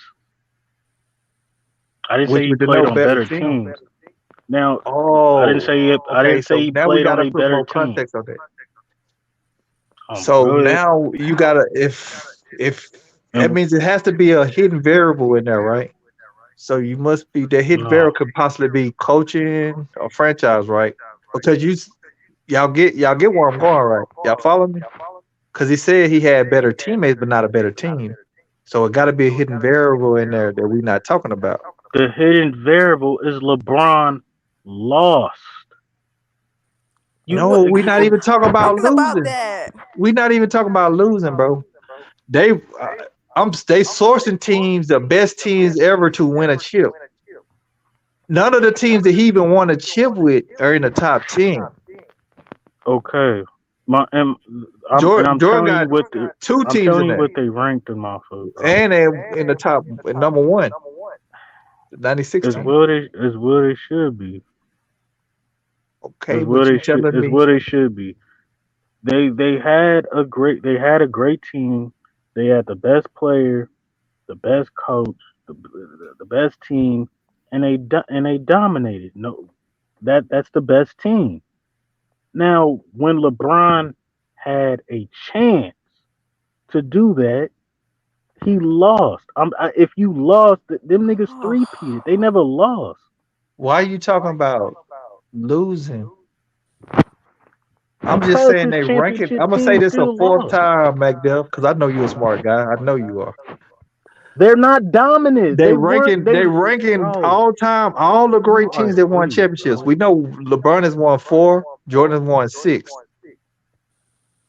I didn't say he played on better teams. Now, I didn't say he played on a better team. Context on that. So now you gotta if that means it has to be a hidden variable in there, right? So you must be the hidden variable could possibly be coaching or franchise, right? Because y'all get where I'm going, right? Y'all follow me? Because he said he had better teammates, but not a better team. So it got to be a hidden variable in there that we're not talking about. The hidden variable is LeBron lost. We're not even talking about losing. We're not even talking about losing, bro. They sourcing teams, the best teams ever to win a chip. None of the teams that he even won a chip with are in the top 10. Okay. I'm Jordan telling you got two teams I'm telling in you there. what they ranked him off of. And they're in the top number 1. 96 As well they should be. Okay, as well they should be. They had a great team. They had the best player, the best coach, the best team, and they dominated. No, that's the best team. Now, when LeBron had a chance to do that, he lost. If you lost, them niggas three-peated. They never lost. Why are you talking about losing? I'm just saying they ranking. I'm gonna say this a fourth time, McDuff, because I know you're a smart guy. I know you are. They're not dominant. They ranking all time, all the great teams that won championships. We know LeBron has won 4, Jordan has won 6.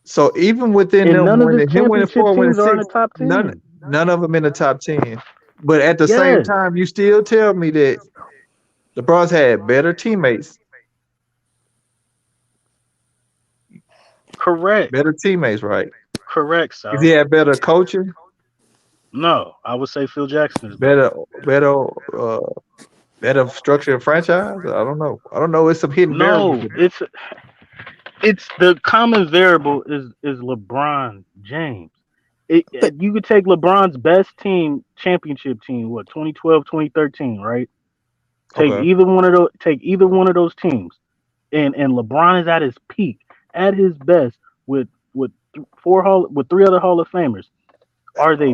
So even within them, none of the him winning 4, winning 6, are in the top 10. None of them in the top 10. But at the same time, you still tell me that LeBron's had better teammates. Correct. Better teammates, right? Correct, sir. If he had better coaching? No, I would say Phil Jackson is better structure of franchise. I don't know. It's some hidden variables. It's the common variable is LeBron James. You could take LeBron's best team, championship team, 2012, 2013, right? Take either one of those teams, and LeBron is at his peak, at his best with 3 other Hall of Famers. Are they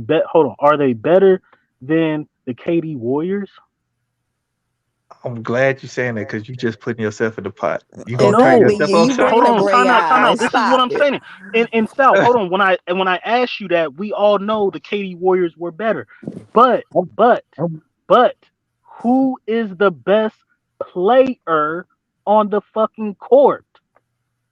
Are they better than the KD Warriors? I'm glad you're saying that because you're just putting yourself in the pot. You gonna turn yourself on? Hold on, time out. This is what I'm saying. And Sal, hold on. When I asked you that, we all know the KD Warriors were better, but who is the best player on the fucking court?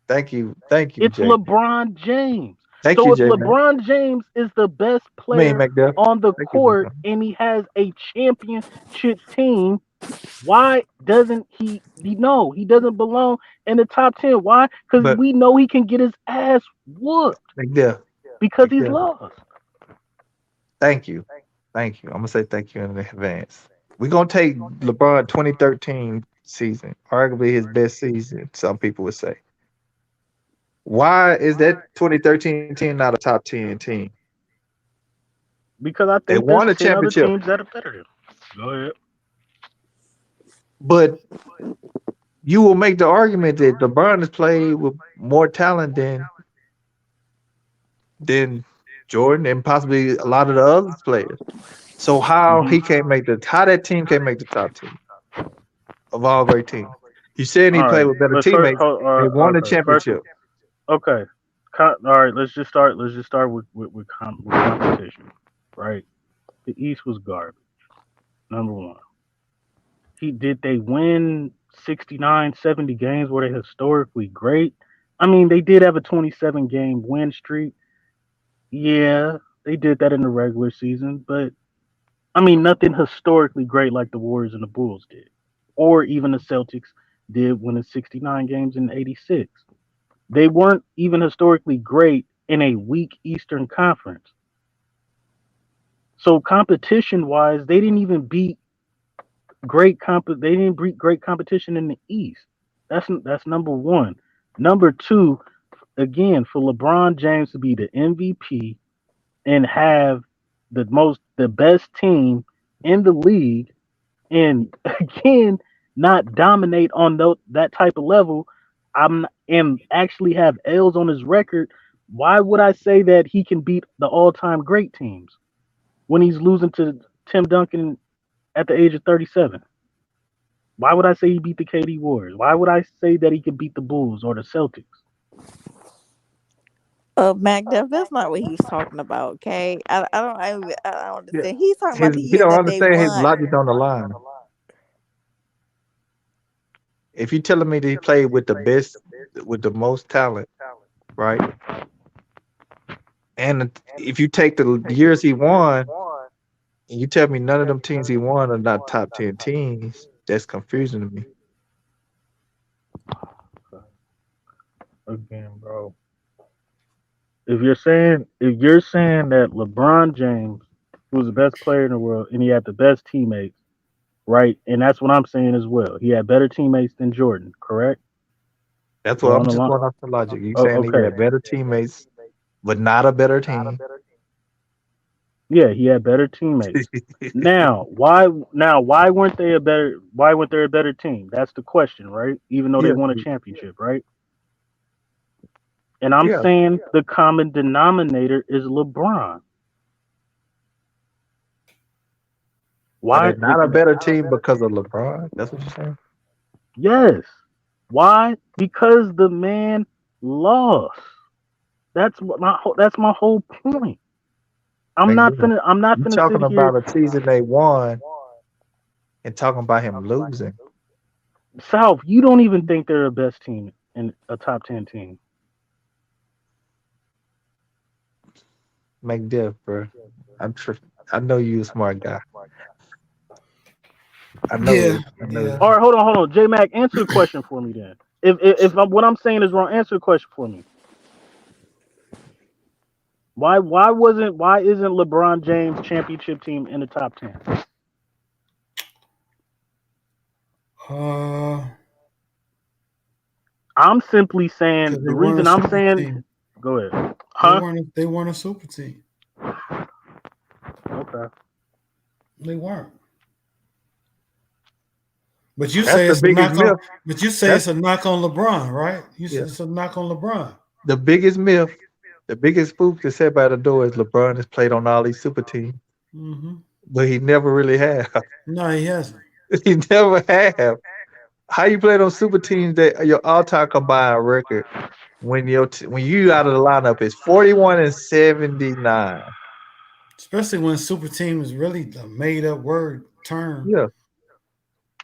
Thank you. It's Jay. LeBron James. If LeBron James is the best player on the court and he has a championship team, why doesn't he? No, he doesn't belong in the top 10. Why? Because we know he can get his ass whooped. Because he's lost. Thank you. I'm gonna say thank you in advance. We're gonna take LeBron 2013 season, arguably his best season. Some people would say. Why is that 2013 team not a top 10 team? Because I They think won there's a 10 other championship. teams that are better than them. Go ahead. But you will make the argument that LeBron has played with more talent than Jordan and possibly a lot of the other players. So how that team can't make the top 10 of all great teams? You said he All played right, with better let's teammates. They won the okay. championship. Okay. All right, let's just start with competition, right? The East was garbage. Number one. Did they win 69, 70 games? Were they historically great? I mean, they did have a 27 game win streak. Yeah, they did that in the regular season, but I mean, nothing historically great like the Warriors and the Bulls did, or even the Celtics did winning 69 games in '86. They weren't even historically great in a weak Eastern Conference. So competition wise, they didn't even beat they didn't beat great competition in the East. That's number one. Number two, again, for LeBron James to be the MVP and have the best team in the league, and again not dominate on that type of level, and actually have L's on his record. Why would I say that he can beat the all-time great teams when he's losing to Tim Duncan at the age of 37? Why would I say he beat the KD Warriors? Why would I say that he could beat the Bulls or the Celtics? Mac Dev, that's not what he's talking about. Okay, I don't understand. He's talking about the He year don't that they understand his won. logic on the line. If you're telling me that he played with the best, with the most talent, right? And if you take the years he won, and you tell me none of them teams he won are not top 10 teams, that's confusing to me. Again, bro. If you're saying that LeBron James was the best player in the world and he had the best teammates, right? And that's what I'm saying as well. He had better teammates than Jordan, correct? That's what I'm just going off the logic. You saying he had better teammates, but not a better team. Yeah, he had better teammates. Now, why weren't they a better team? That's the question, right? Even though they won a championship, right? And I'm saying the common denominator is LeBron. Why they're not a better team because of LeBron? That's what you're saying? Yes. Why? Because the man lost. That's my whole point. I'm not finna talking sit here. about a season they won and talking about him losing. South, you don't even think they're the best team in a top 10 team. Make diff, bro. I know you a smart guy. I know. Yeah. All right, hold on. J Mac, answer the question for me then. If what I'm saying is wrong, answer the question for me. Why isn't LeBron James championship team in the top 10? I'm simply saying the reason I'm saying team. Go ahead. Huh? They weren't a super team. Okay. They weren't. But you say it's a knock on. But you say it's a knock on LeBron, right? You say it's a knock on LeBron. The biggest myth, the biggest spook that's said by the door is LeBron has played on all these super teams, but he never really have. No, he hasn't. He never have. How you played on super teams that your all-time combined record when you out of the lineup is 41-79? Especially when super team is really a made-up word term. Yeah.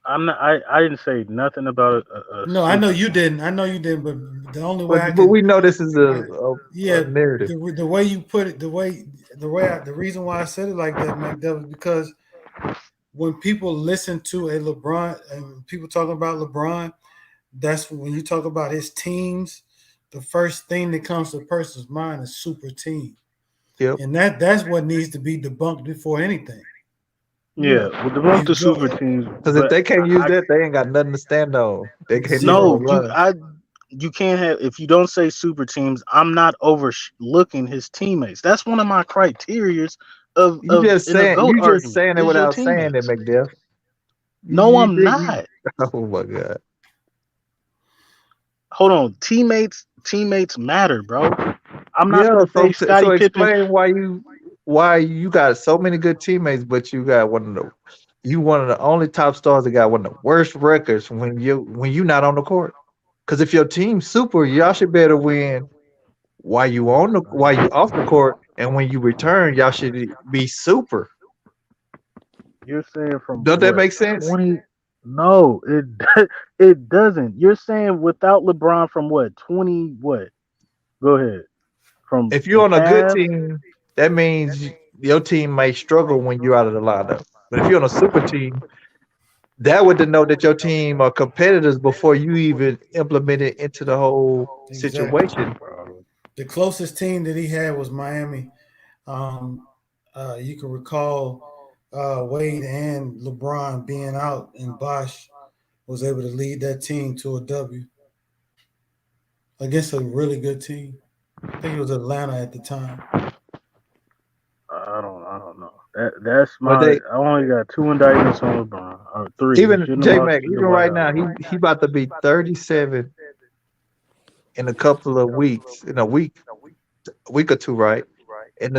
I didn't say nothing about no, I know you didn't. But the only way but we know this is a narrative. The way you put it, the reason why I said it like that, McDowell, is because when people listen to a LeBron and people talking about LeBron, that's when you talk about his teams. The first thing that comes to a person's mind is super team. Yep. And that's what needs to be debunked before anything. Yeah, with the run to super teams. Because if they can't use that, they ain't got nothing to stand on. They can't. You can't have, if you don't say super teams, I'm not overlooking his teammates. That's one of my criterias of just in the saying GOAT you just argument saying it is your without saying it, teammates. McDuff. No, I'm not. Oh my God. Hold on. Teammates matter, bro. I'm not gonna say So Scottie Pippen. explain why you got so many good teammates, but you got one of the only top stars that got one of the worst records when you not on the court. Because if your team's super, y'all should better win while you off the court, and when you return, y'all should be super. You're saying from Does that what make sense? 20? No, it doesn't. You're saying without LeBron from what 20? What? Go ahead. From If the you're on a good Cavs. team, that means your team may struggle when you're out of the lineup. But if you're on a super team, that would denote that your team are competitors before you even implement it into the whole situation. The closest team that he had was Miami. You can recall Wade and LeBron being out, and Bosh was able to lead that team to a W against a really good team. I think it was Atlanta at the time. I don't know. That's my. I only got 2 indictments on LeBron, or 3. Even J Mac, even right now, he about to be 37 in a couple of weeks, in a week or two, right? And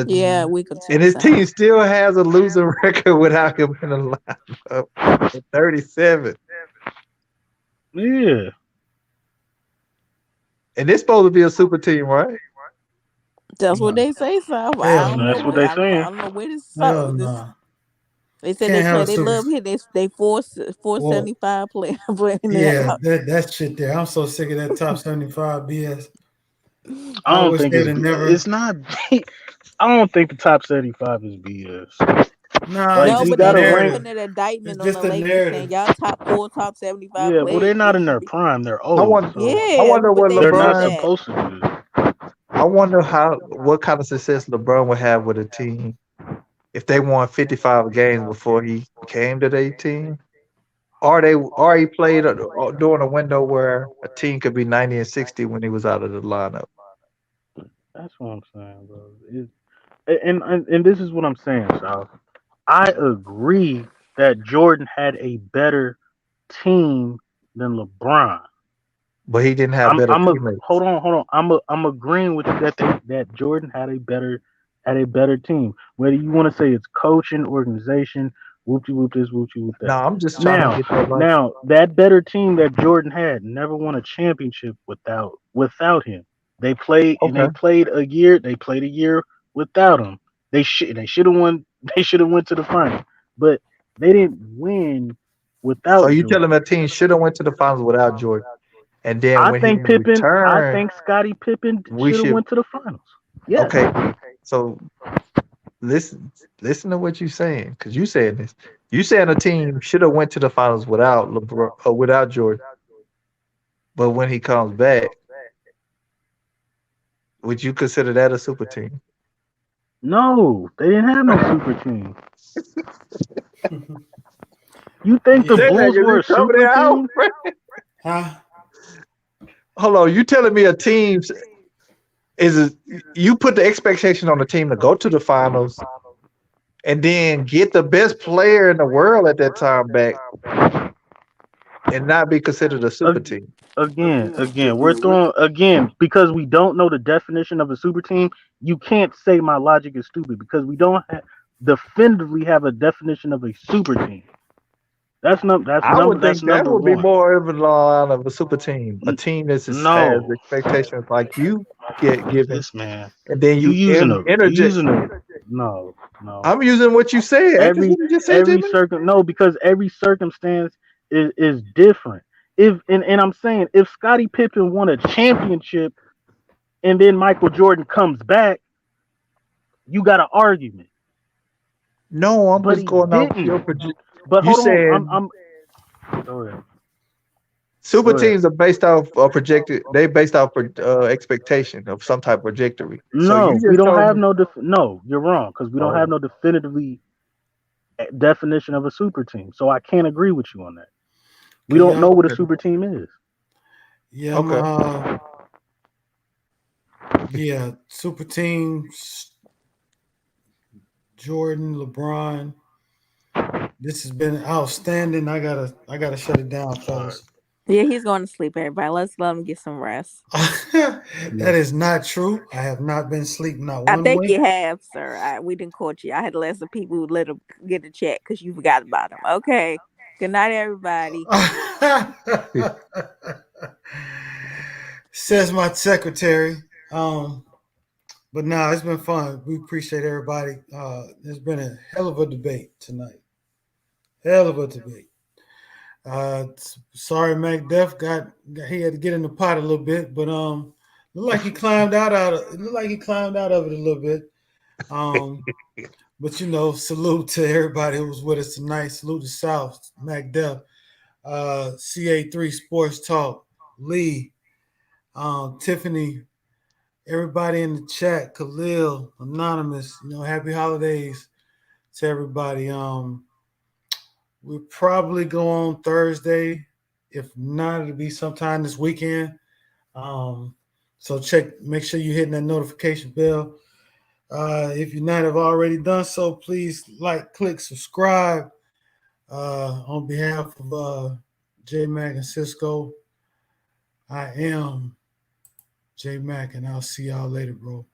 we could. And his team still has a losing record without him in the lineup. At 37. Yeah. And it's supposed to be a super team, right? That's what they say, so That's what they saying. I don't know where this stuff. Nah. They said they love him. They 475 player. Yeah, that shit there. I'm so sick of that top 75 BS. I don't think it's not. I don't think the top 75 is BS. Nah, no, but they're putting an indictment on the Lakers saying y'all top 75 Yeah, players. well, they're not in their prime. They're old. I wonder what they're not LeBron supposed to do. I wonder what kind of success LeBron would have with a team if they won 55 games before he came to their team. Or he played during a window where a team could be 90 and 60 when he was out of the lineup. That's what I'm saying, bro. And this is what I'm saying, Sal. I agree that Jordan had a better team than LeBron. But he didn't have better teammates. Hold on. I'm agreeing with you that Jordan had a better team. Whether you want to say it's coaching, organization, whoop this, whoop that. No, I'm just trying to get that right. Now that better team that Jordan had never won a championship without him. They played a year. They played a year without him. They should have won. They should have went to the final, but they didn't win without. So you telling me a team should have went to the finals without Jordan, and then I think Scottie Pippen should have went to the finals. Yeah. Okay. So listen to what you're saying, because you saying this. You saying a team should have went to the finals without LeBron or without Jordan, but when he comes back, would you consider that a super team? No, they didn't have no super team. You think the Bulls were a super team? Huh? Hold on, you telling me a team you put the expectation on the team to go to the finals and then get the best player in the world at that time back and not be considered a super team. Again, we're throwing because we don't know the definition of a super team. You can't say my logic is stupid because we don't definitively have a definition of a super team. I would think that would be more of a line of a super team, a team that has expectations like you get given. This man, and then you interject. No. I'm using what you said. Because every circumstance is different. And I'm saying if Scottie Pippen won a championship and then Michael Jordan comes back, you got an argument. No, I'm just going off your projection. But hold on, go ahead. Super teams are based off projected. They based off expectation of some type of trajectory. No, we don't have no. You're wrong because we don't have no definitively definition of a super team. So I can't agree with you on that. We don't know what a super team is. Yeah. Yeah. Super teams. Jordan, LeBron. This has been outstanding. I gotta shut it down, fellas. Yeah, he's going to sleep, everybody. Let's let him get some rest. That is not true. I have not been sleeping not I one think wink. you have, sir. We didn't quote you. I had to let some people who let him get a check because you forgot about him. Okay. Good night, everybody. Says my secretary. But no, it's been fun. We appreciate everybody. It's been a hell of a debate tonight. Hell of a debate. Sorry, Macduff he had to get in the pot a little bit, but looked like he climbed out of it. Looked like he climbed out of it a little bit. But salute to everybody who was with us tonight. Salute to South, Macduff, CA3 Sports Talk, Lee, Tiffany, everybody in the chat, Khalil, Anonymous. Happy holidays to everybody. We'll probably go on Thursday. If not, it'll be sometime this weekend. So make sure you're hitting that notification bell. If you not have already done so, please click, subscribe. On behalf of J Mac and Cisco, I am J Mac, and I'll see y'all later, bro.